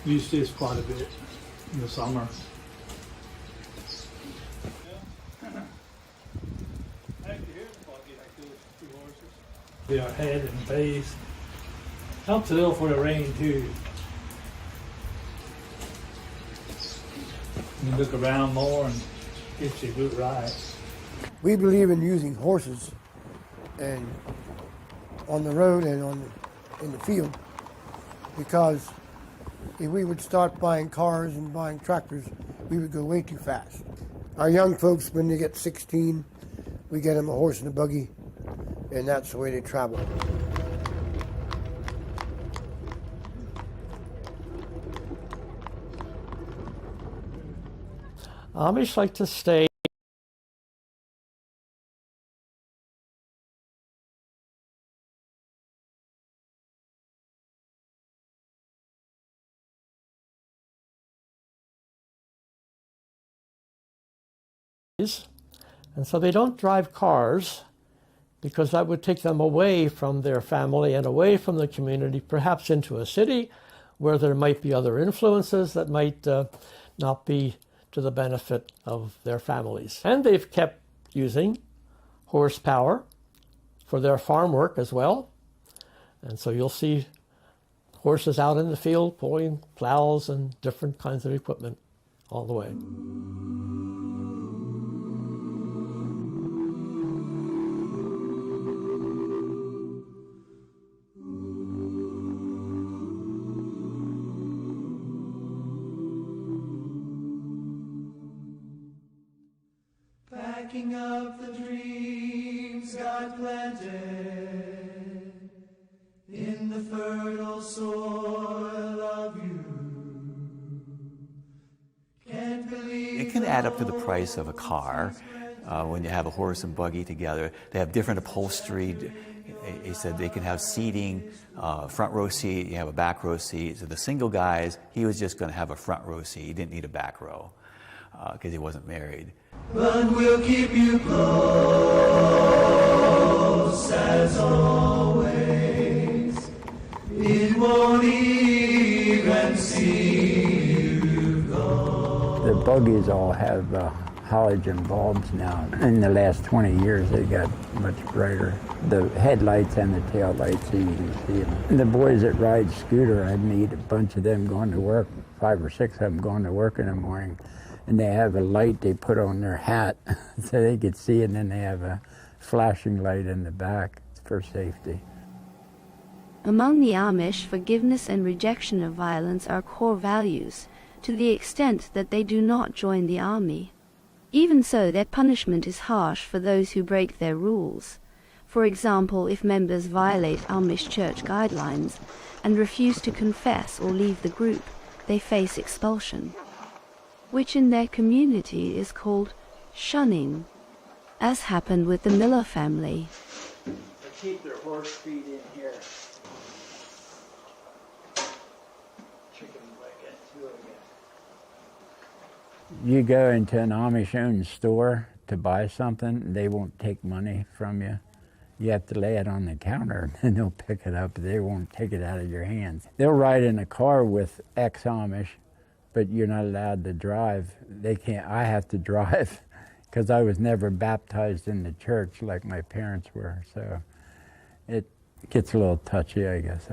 use this quite a bit in the summer. They are head and base. Helps a little for the rain too. You look around more and gets you a good ride. We believe in using horses and on the road and in the field, because if we would start buying cars and buying tractors, we would go way too fast. Our young folks, when they get 16, we get them a horse and a buggy, and that's the way they travel. Amish like to stay and so they don't drive cars because that would take them away from their family and away from the community, perhaps into a city where there might be other influences that might not be to the benefit of their families. And they've kept using horsepower for their farm work as well. And so you'll see horses out in the field pulling plows and different kinds of equipment all the way. Packing up the dreams God planted in the fertile soil of you. Can't believe it can add up to the price of a car when you have a horse and buggy together. They have different upholstery. He said they can have seating, front row seat, you have a back row seat. So the single guys, he was just going to have a front row seat. He didn't need a back row because he wasn't married. But we'll keep you close as always. It won't even see you go. The buggies all have halogen bulbs now. In the last 20 years, they got much brighter. The headlights and the tail lights, so you can see them. The boys that ride scooter, I meet a bunch of them going to work, 5 or 6 of them going to work in the morning. And they have a light they put on their hat so they could see, and then they have a flashing light in the back for safety. Among the Amish, forgiveness and rejection of violence are core values, to the extent that they do not join the army. Even so, their punishment is harsh for those who break their rules. For example, if members violate Amish church guidelines and refuse to confess or leave the group, they face expulsion, which in their community is called shunning, as happened with the Miller family. They keep their horse feed in here. Chickens like that too, I guess. You go into an Amish-owned store to buy something, they won't take money from you. You have to lay it on the counter, and they'll pick it up. They won't take it out of your hands. They'll ride in a car with ex-Amish, but you're not allowed to drive. They can't. I have to drive because I was never baptized in the church like my parents were. So it gets a little touchy, I guess.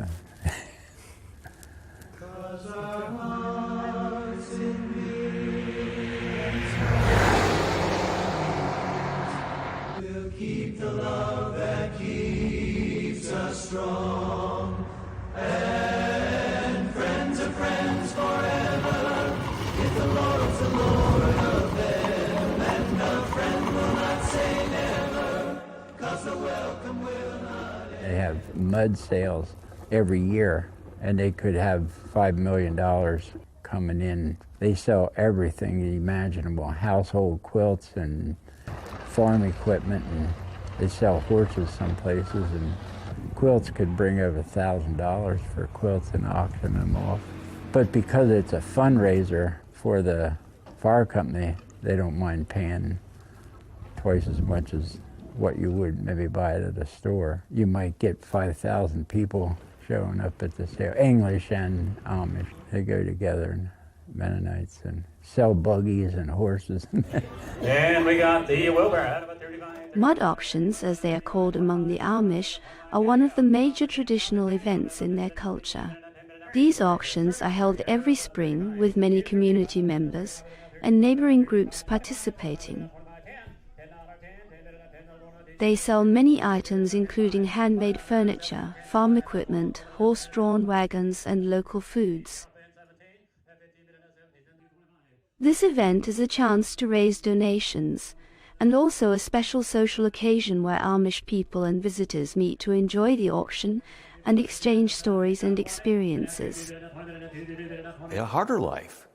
'Cause our hearts in we'll keep the love that keeps us strong, and friends are friends forever. If the Lord's the Lord of them, and a friend will not say never, 'cause the welcome will not end. They have mud sales every year, and they could have $5 million coming in. They sell everything imaginable, household quilts and farm equipment, and they sell horses some places, and quilts could bring over $1,000 for quilts and auction them off. But because it's a fundraiser for the fire company, they don't mind paying twice as much as what you would maybe buy it at a store. You might get 5,000 people showing up at the sale. English and Amish, they go together, and Mennonites, and sell buggies and horses. And we got the Wilbur out of a 35. Mud auctions, as they are called among the Amish, are one of the major traditional events in their culture. These auctions are held every spring with many community members and neighboring groups participating. They sell many items including handmade furniture, farm equipment, horse-drawn wagons and local foods. This event is a chance to raise donations and also a special social occasion where Amish people and visitors meet to enjoy the auction and exchange stories and experiences. A harder life,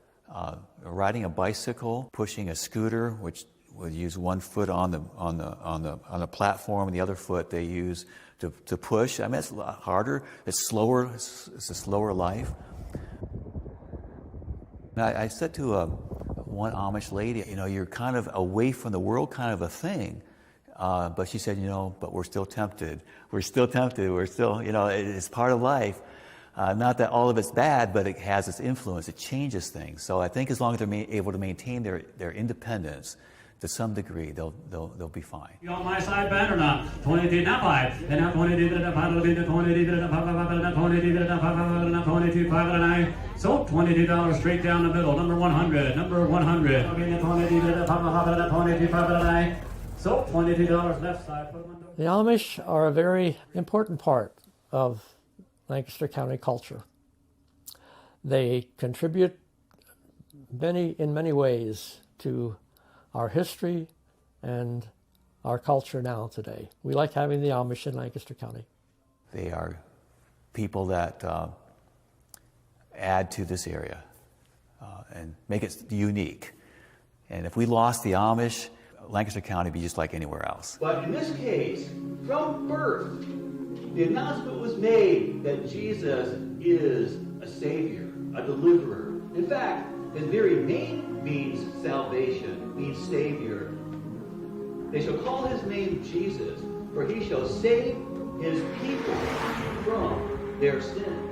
riding a bicycle, pushing a scooter, which would use one foot on the platform, and the other foot they use to push. I mean, it's a lot harder. It's slower. It's a slower life. I said to one Amish lady, you know, you're kind of away from the world, kind of a thing. But she said, you know, but we're still tempted. We're still tempted. We're still, you know, it's part of life. Not that all of it's bad, but it has its influence. It changes things. So I think as long as they're able to maintain their independence to some degree, they'll be fine. You on my side, Ben, or not? 22, not 5. And now 22, 22, 22, 5, so $22 straight down the middle. Number 100. Number 100. So $22 left side. The Amish are a very important part of Lancaster County culture. They contribute in many ways to our history and our culture now today. We like having the Amish in Lancaster County. They are people that add to this area and make it unique. And if we lost the Amish, Lancaster County would be just like anywhere else. But in this case, from birth, the announcement was made that Jesus is a Savior, a deliverer. In fact, his very name means salvation, means Savior. They shall call his name Jesus, for he shall save his people from their sin.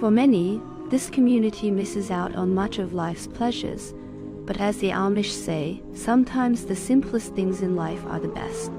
For many, this community misses out on much of life's pleasures, but as the Amish say, sometimes the simplest things in life are the best.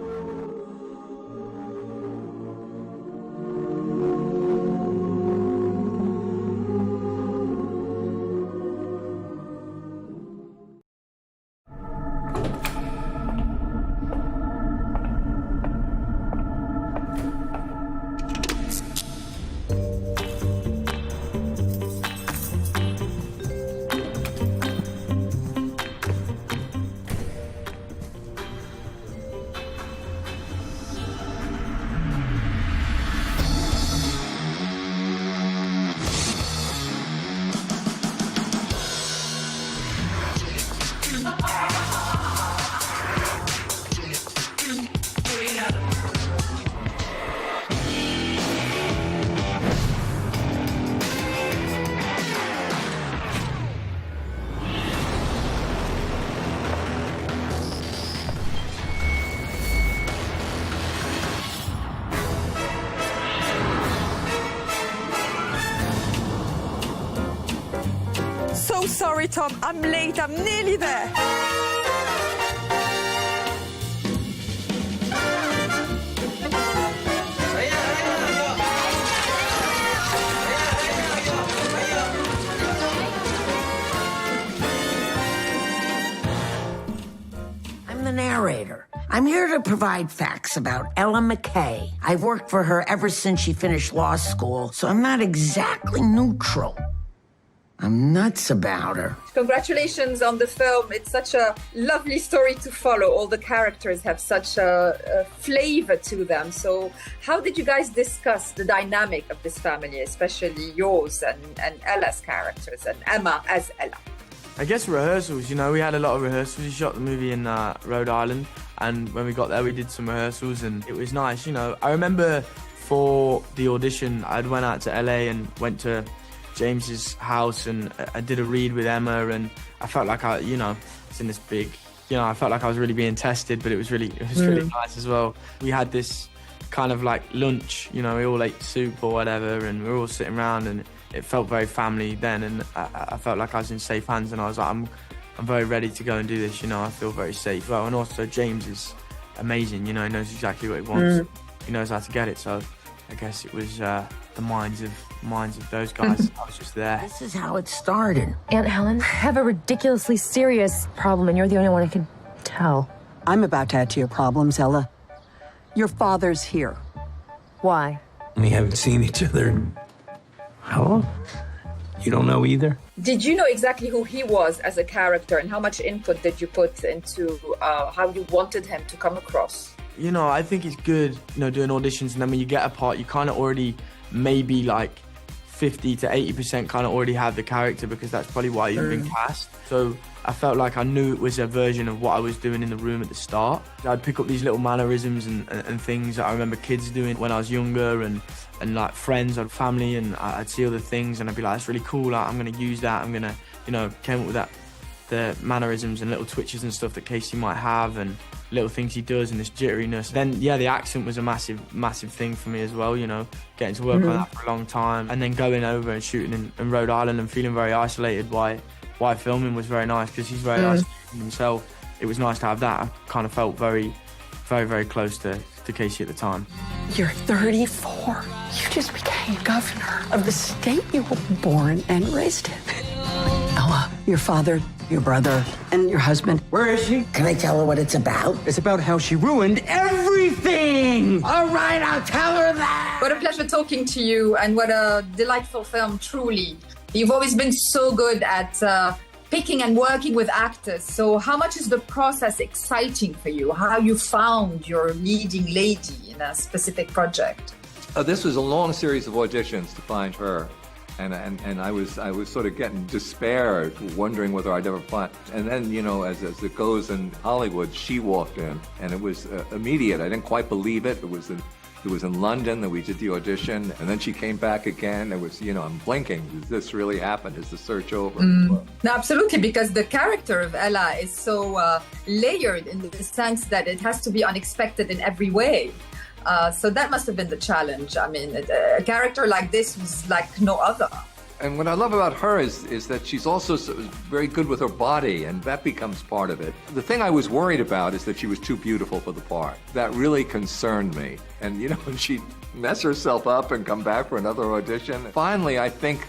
Sorry, Tom, I'm late. I'm nearly there. I'm the narrator. I'm here to provide facts about Ella McKay. I've worked for her ever since she finished law school, so I'm not exactly neutral. I'm nuts about her. Congratulations on the film. It's such a lovely story to follow. All the characters have such a flavor to them. So how did you guys discuss the dynamic of this family, especially yours and Ella's characters and Emma as Ella? I guess rehearsals, you know, we had a lot of rehearsals. We shot the movie in Rhode Island, and when we got there we did some rehearsals and it was nice, you know. I remember for the audition I went out to LA and went to James's house and I did a read with Emma, and I felt like I was in this big You know, I felt like I was really being tested, but it was really nice as well. We had this kind of like lunch, you know, we all ate soup or whatever, and we were all sitting around, and it felt very family then, and I felt like I was in safe hands, and I was like, I'm very ready to go and do this, you know, I feel very safe. Well, and also James is amazing, you know, he knows exactly what he wants. He knows how to get it, so I guess it was the minds of those guys. I was just there. This is how it started. Aunt Helen, I have a ridiculously serious problem, and you're the only one I can tell. I'm about to add to your problems, Ella. Your father's here. Why? We haven't seen each other in how long? You don't know either? Did you know exactly who he was as a character, and how much input did you put into how you wanted him to come across? You know, I think it's good, you know, doing auditions, and then when you get a part, you kind of already maybe like 50 to 80% kind of already have the character, because that's probably why you've been cast. So I felt like I knew it was a version of what I was doing in the room at the start. I'd pick up these little mannerisms and things that I remember kids doing when I was younger, and like friends or family, and I'd see other things and I'd be like, that's really cool, like, I'm going to use that, I'm going to, you know, came up with that, the mannerisms and little twitches and stuff that Casey might have, and little things he does, and this jitteriness. Then, yeah, the accent was a massive thing for me as well, you know, getting to work on that for a long time, and then going over and shooting in Rhode Island and feeling very isolated. Why filming was very nice, because he's very isolated himself. It was nice to have that. I kind of felt very close to Casey at the time. You're 34. You just became governor of the state you were born and raised in. Ella, your father, your brother, and your husband. Where is she? Can I tell her what it's about? It's about how she ruined everything! All right, I'll tell her that! What a pleasure talking to you, and what a delightful film, truly. You've always been so good at picking and working with actors. So how much is the process exciting for you? How you found your leading lady in a specific project? This was a long series of auditions to find her. And I was sort of getting despair, wondering whether I'd ever find. And then, you know, as it goes in Hollywood, she walked in, and it was immediate. I didn't quite believe it. It was in London that we did the audition, and then she came back again. It was, you know, I'm blinking. Does this really happen? Is the search over? No, absolutely, because the character of Ella is so layered in the sense that it has to be unexpected in every way. So that must have been the challenge. I mean, a character like this was like no other. And what I love about her is that she's also very good with her body, and that becomes part of it. The thing I was worried about is that she was too beautiful for the part. That really concerned me. And, you know, when she'd mess herself up and come back for another audition. Finally, I think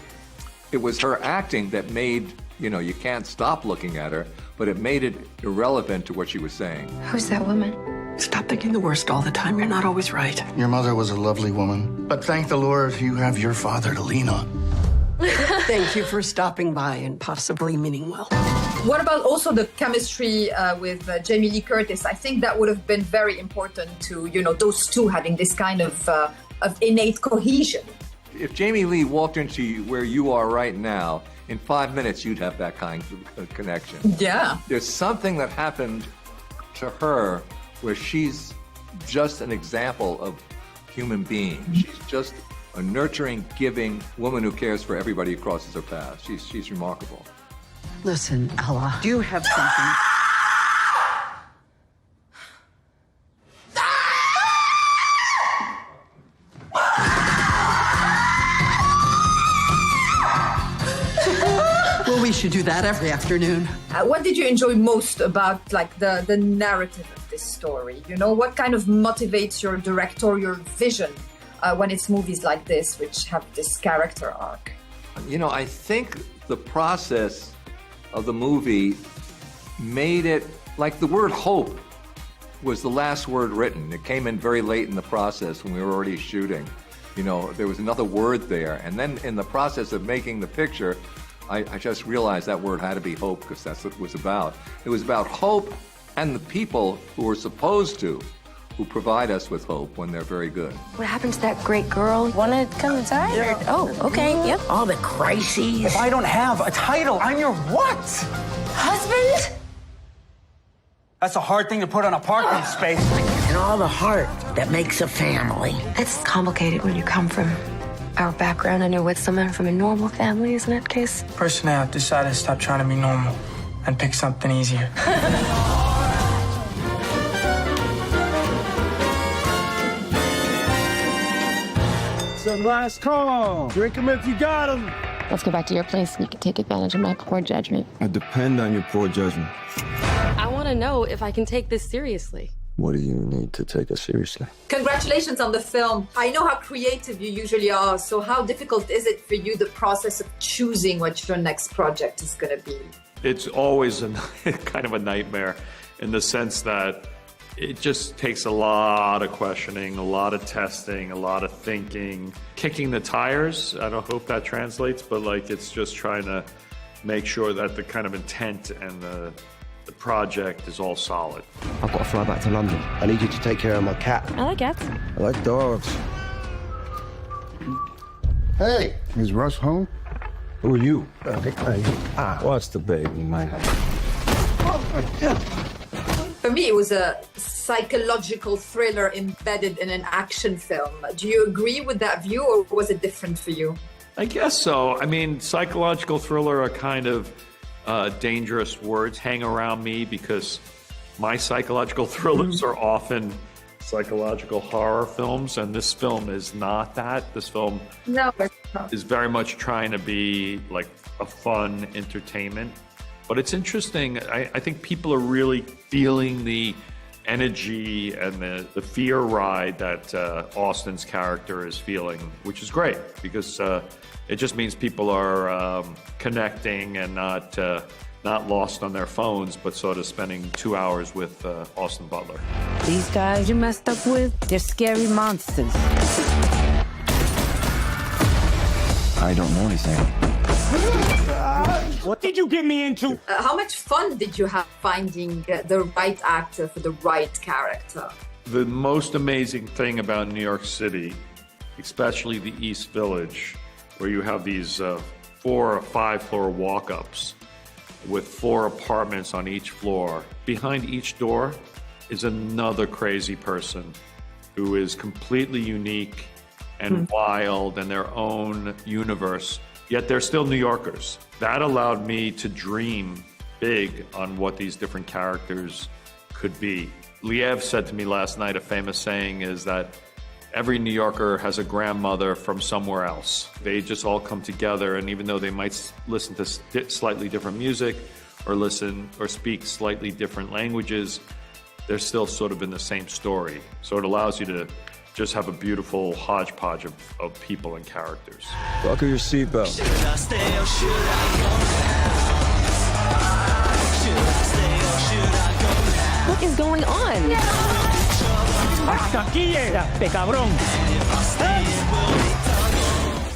it was her acting that made, you know, you can't stop looking at her, but it made it irrelevant to what she was saying. Who's that woman? Stop thinking the worst all the time. You're not always right. Your mother was a lovely woman, but thank the Lord you have your father to lean on. Thank you for stopping by and possibly meaning well. What about also the chemistry with Jamie Lee Curtis? I think that would have been very important to, you know, those two having this kind of innate cohesion. If Jamie Lee walked into where you are right now, in 5 minutes you'd have that kind of connection. Yeah. There's something that happened to her where she's just an example of human being. She's just a nurturing, giving woman who cares for everybody who crosses her path. She's remarkable. Listen, Ella, do you have something? Well, we should do that every afternoon. What did you enjoy most about, like, the narrative of this story? You know, what kind of motivates your directorial vision when it's movies like this, which have this character arc? You know, I think the process of the movie made it, like the word hope was the last word written. It came in very late in the process when we were already shooting. You know, there was another word there. And then in the process of making the picture, I just realized that word had to be hope, because that's what it was about. It was about hope and the people who are supposed to, who provide us with hope when they're very good. What happened to that great girl? Wanna come inside? Yeah. Oh, okay, yep. All the crises. If I don't have a title, I'm your what? Husband? That's a hard thing to put on a parking space. And all the heart that makes a family. It's complicated when you come from our background. I know with someone from a normal family, isn't it, Case? Personally, I've decided to stop trying to be normal and pick something easier. last call. Drink them if you got them. Let's go back to your place and you can take advantage of my poor judgment. I depend on your poor judgment. I want to know if I can take this seriously. What do you need to take us seriously? Congratulations on the film. I know how creative you usually are, so how difficult is it for you, the process of choosing what your next project is going to be? It's always kind of a nightmare in the sense that it just takes a lot of questioning, a lot of testing, a lot of thinking, kicking the tires. I don't hope that translates, but like it's just trying to make sure that the kind of intent and the project is all solid. I've got to fly back to London. I need you to take care of my cat. I like cats. I like dogs. Hey, is Russ home? Who are you? What's the baby, man? For me, it was a psychological thriller embedded in an action film. Do you agree with that view, or was it different for you? I guess so. I mean, psychological thriller are kind of dangerous words hang around me because my psychological thrillers are often psychological horror films, and this film is not that. This film is very much trying to be like a fun entertainment. But it's interesting. I think people are really feeling the energy and the fear ride that Austin's character is feeling, which is great because it just means people are connecting and not lost on their phones, but sort of spending 2 hours with Austin Butler. These guys you messed up with, they're scary monsters. I don't know anything. What did you get me into? How much fun did you have finding the right actor for the right character? The most amazing thing about New York City, especially the East Village, where you have these 4 or 5 floor walk-ups with 4 apartments on each floor. Behind each door is another crazy person who is completely unique and wild in their own universe, yet they're still New Yorkers. That allowed me to dream big on what these different characters could be. Liev said to me last night, a famous saying is that every New Yorker has a grandmother from somewhere else. They just all come together, and even though they might listen to slightly different music or listen or speak slightly different languages, they're still sort of in the same story. So it allows you to just have a beautiful hodgepodge of people and characters. Buckle your seatbelt. What is going on?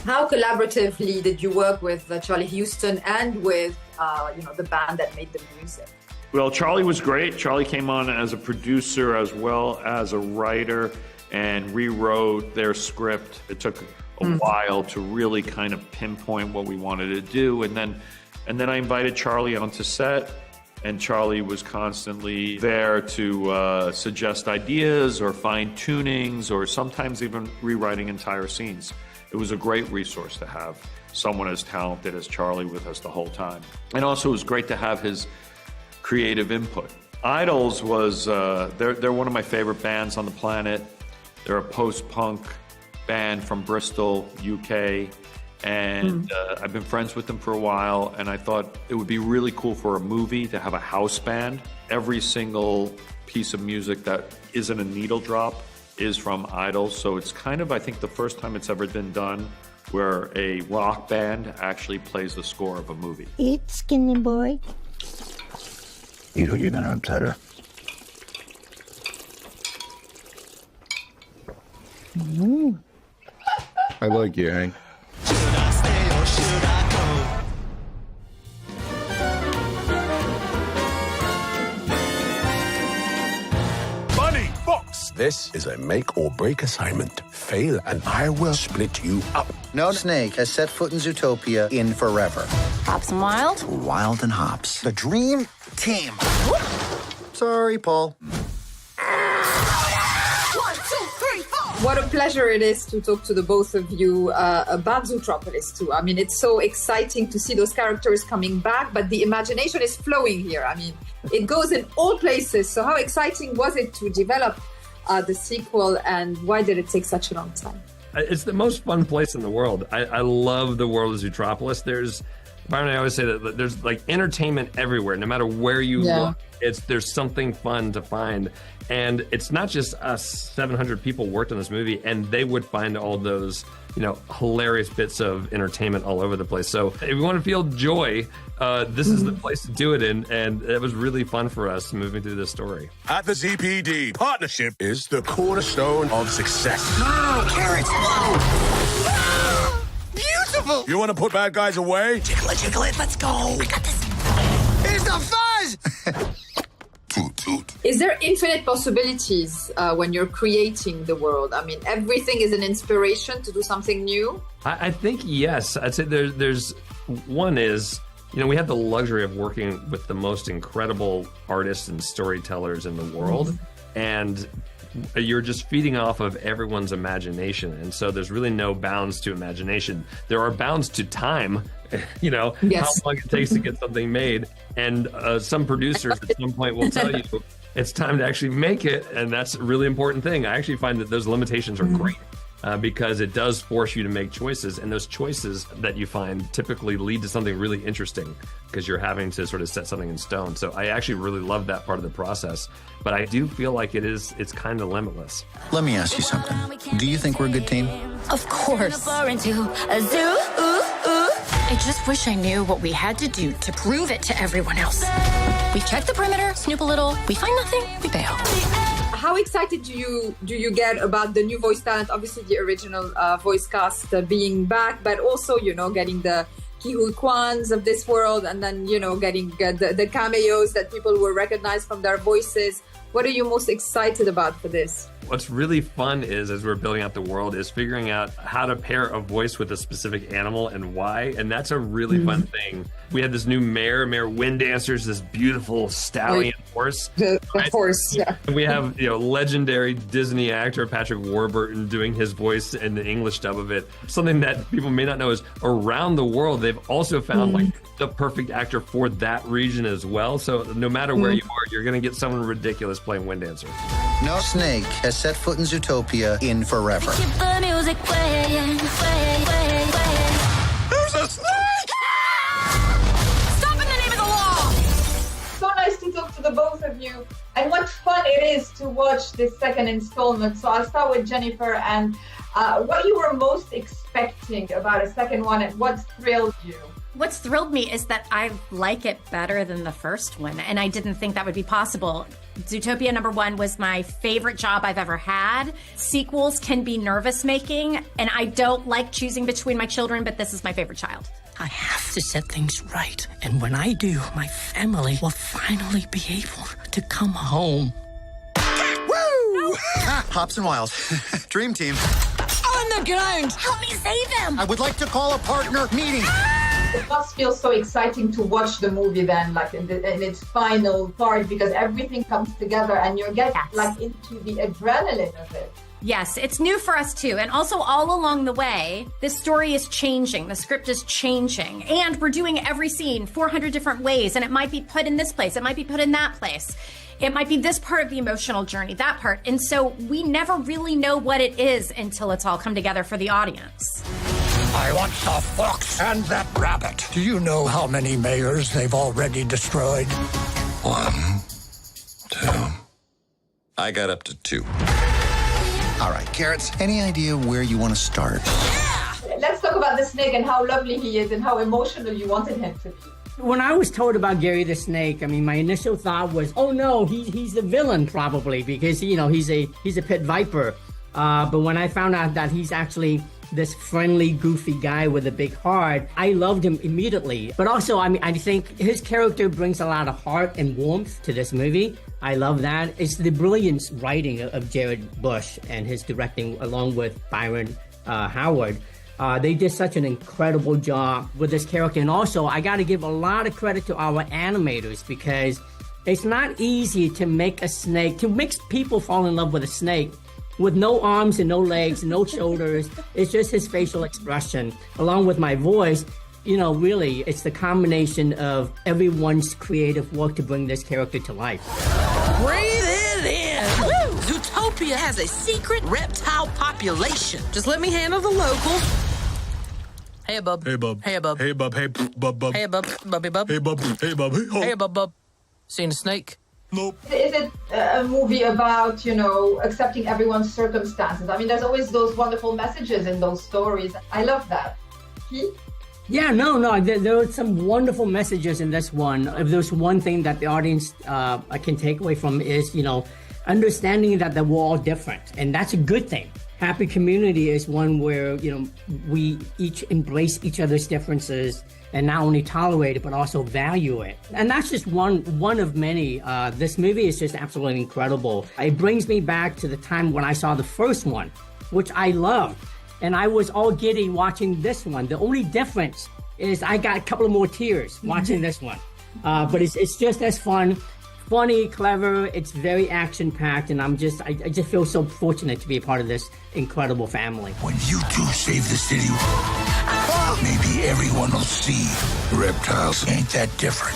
How collaboratively did you work with Charlie Houston and with the band that made the music? Well, Charlie was great. Charlie came on as a producer as well as a writer and rewrote their script. It took a while to really kind of pinpoint what we wanted to do. And then I invited Charlie onto set, and Charlie was constantly there to suggest ideas or fine tunings or sometimes even rewriting entire scenes. It was a great resource to have someone as talented as Charlie with us the whole time. And also it was great to have his creative input. Idols was, they're one of my favorite bands on the planet. They're a post-punk band from Bristol, UK, and I've been friends with them for a while, and I thought it would be really cool for a movie to have a house band. Every single piece of music that isn't a needle drop is from Idols, so it's kind of, I think, the first time it's ever been done where a rock band actually plays the score of a movie. Eat, skinny boy. You know you're gonna upset her. I like you, Hank. Bunny Fox! This is a make or break assignment. Fail and I will split you up. No snake has set foot in Zootopia in forever. Hops and Wild? Wild and Hops. The dream team. Sorry, Paul. What a pleasure it is to talk to the both of you about Zootropolis too. I mean, it's so exciting to see those characters coming back, but the imagination is flowing here. I mean, it goes in all places. So how exciting was it to develop the sequel, and why did it take such a long time? It's the most fun place in the world. I love the world of Zootropolis. I always say that there's like entertainment everywhere, no matter where you look. There's something fun to find. And it's not just us, 700 people worked on this movie, and they would find all those, hilarious bits of entertainment all over the place. So if you want to feel joy, this is the place to do it in. And it was really fun for us moving through this story. At the ZPD, partnership is the cornerstone of success. No, carrots! Whoa! Beautiful! You want to put bad guys away? Jiggle it, let's go. We got this. Here's the fuzz! Is there infinite possibilities when you're creating the world? I mean, everything is an inspiration to do something new? I think yes. I'd say there's one is, we have the luxury of working with the most incredible artists and storytellers in the world. And you're just feeding off of everyone's imagination. And so there's really no bounds to imagination. There are bounds to time, how long it takes to get something made. And some producers at some point will tell you it's time to actually make it. And that's a really important thing. I actually find that those limitations are great. Because it does force you to make choices, and those choices that you find typically lead to something really interesting because you're having to sort of set something in stone. So I actually really love that part of the process, but I do feel like it's kind of limitless. Let me ask you something. Do you think we're a good team? Of course. I just wish I knew what we had to do to prove it to everyone else. We check the perimeter, snoop a little, we find nothing, we bail. How excited do you get about the new voice talent? Obviously, the original voice cast being back, but also, getting the Ki-Hui Kwans of this world, and then, getting the cameos that people will recognize from their voices. What are you most excited about for this? What's really fun is, as we're building out the world, is figuring out how to pair a voice with a specific animal and why. And that's a really fun thing. We had this new Mayor Wind Dancer's this beautiful stallion horse. The horse, yeah. And we have, legendary Disney actor Patrick Warburton doing his voice in the English dub of it. Something that people may not know is around the world, they've also found the perfect actor for that region as well. So no matter where you are, you're going to get someone ridiculous playing Wind Dancer. No snake has set foot in Zootopia in forever. Keep the music playing. There's a snake! Stop in the name of the law! So nice to talk to the both of you, and what fun it is to watch this second installment. So I'll start with Jennifer, and what you were most expecting about a second one, and what thrilled you? What's thrilled me is that I like it better than the first one, and I didn't think that would be possible. Zootopia #1 was my favorite job I've ever had. Sequels can be nervous-making, and I don't like choosing between my children, but this is my favorite child. I have to set things right, and when I do, my family will finally be able to come home. Woo! Hops and Wiles. Dream team. On the ground! Help me save them! I would like to call a partner meeting. It must feel so exciting to watch the movie then, like in its final part, because everything comes together and you're getting into the adrenaline of it. Yes, it's new for us too. And also all along the way, this story is changing. The script is changing. And we're doing every scene 400 different ways. And it might be put in this place. It might be put in that place. It might be this part of the emotional journey, that part. And so we never really know what it is until it's all come together for the audience. I want the fox and that rabbit. Do you know how many mayors they've already destroyed? 1, 2. I got up to 2. All right, Carrots, any idea where you want to start? Let's talk about the snake and how lovely he is and how emotional you wanted him to be. When I was told about Gary the Snake, I mean, my initial thought was, oh no, he's the villain probably because, he's a pit viper. But when I found out that he's actually this friendly, goofy guy with a big heart, I loved him immediately. But also, I think his character brings a lot of heart and warmth to this movie. I love that. It's the brilliant writing of Gerrett Bush and his directing along with Byron Howard. They did such an incredible job with this character. And also, I got to give a lot of credit to our animators because it's not easy to make a snake, to make people fall in love with a snake with no arms and no legs, no shoulders. It's just his facial expression, along with my voice. Really, it's the combination of everyone's creative work to bring this character to life. Breathe it in! Woo! Zootopia! Zootopia has a secret reptile population. Just let me handle the locals. Hey, bub. Hey, bub. Hey, bub. Hey, bub. Hey, bub. Hey, bub. Bubby, bub. Hey, bub. Hey, bub. Hey, bub. Seen a snake? Nope. Is it a movie about, accepting everyone's circumstances? I mean, there's always those wonderful messages in those stories. I love that. Yeah, no. There are some wonderful messages in this one. If there's one thing that the audience can take away from is, understanding that we're all different, and that's a good thing. Happy community is one where, we each embrace each other's differences and not only tolerate it, but also value it. And that's just one of many. This movie is just absolutely incredible. It brings me back to the time when I saw the first one, which I loved. And I was all giddy watching this one. The only difference is I got a couple of more tears watching this one. But it's just as fun. Funny, clever, it's very action-packed, and I just feel so fortunate to be a part of this incredible family. When you two save the city, maybe everyone will see reptiles ain't that different.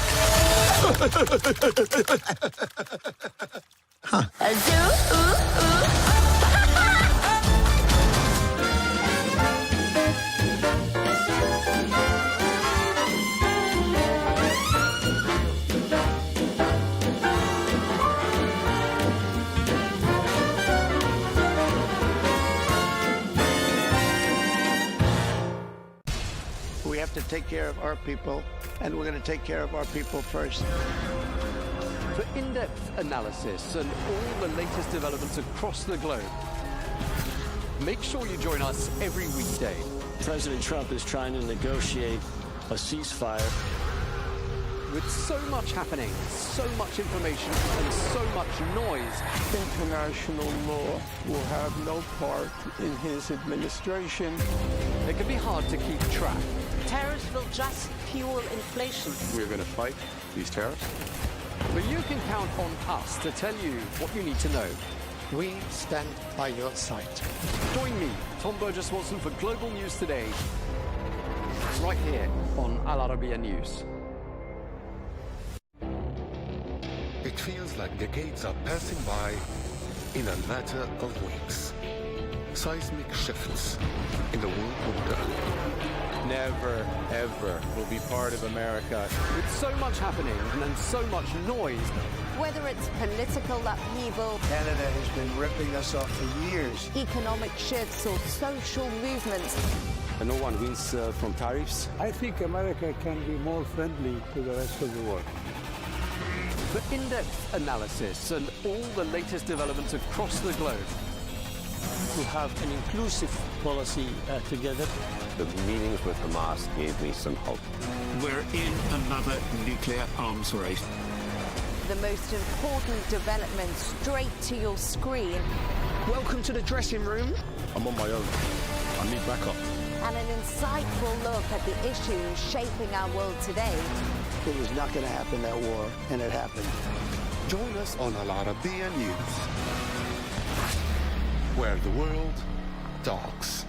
We have to take care of our people, and we're going to take care of our people first. For in-depth analysis and all the latest developments across the globe, make sure you join us every weekday. President Trump is trying to negotiate a ceasefire. With so much happening, so much information, and so much noise, International law will have no part in his administration. it can be hard to keep track. Tariffs will just fuel inflation. We're going to fight these tariffs. But you can count on us to tell you what you need to know. We stand by your side. Join me, Tom Burgess-Watson, for Global News Today, right here on Al Arabiya News. It feels like decades are passing by in a matter of weeks. Seismic shifts in the world order. Never, ever will be part of America. With so much happening and then so much noise. Whether it's political upheaval, Canada has been ripping us off for years. economic shifts, or social movements, And no one wins from tariffs. I think America can be more friendly to the rest of the world. For in-depth analysis and all the latest developments across the globe. To have an inclusive policy together. The meetings with Hamas gave me some hope. We're in another nuclear arms race. the most important developments straight to your screen. Welcome to the dressing room. I'm on my own. I need backup. And an insightful look at the issues shaping our world today. It was not going to happen, that war, and it happened. Join us on Al Arabiya News, where the world talks.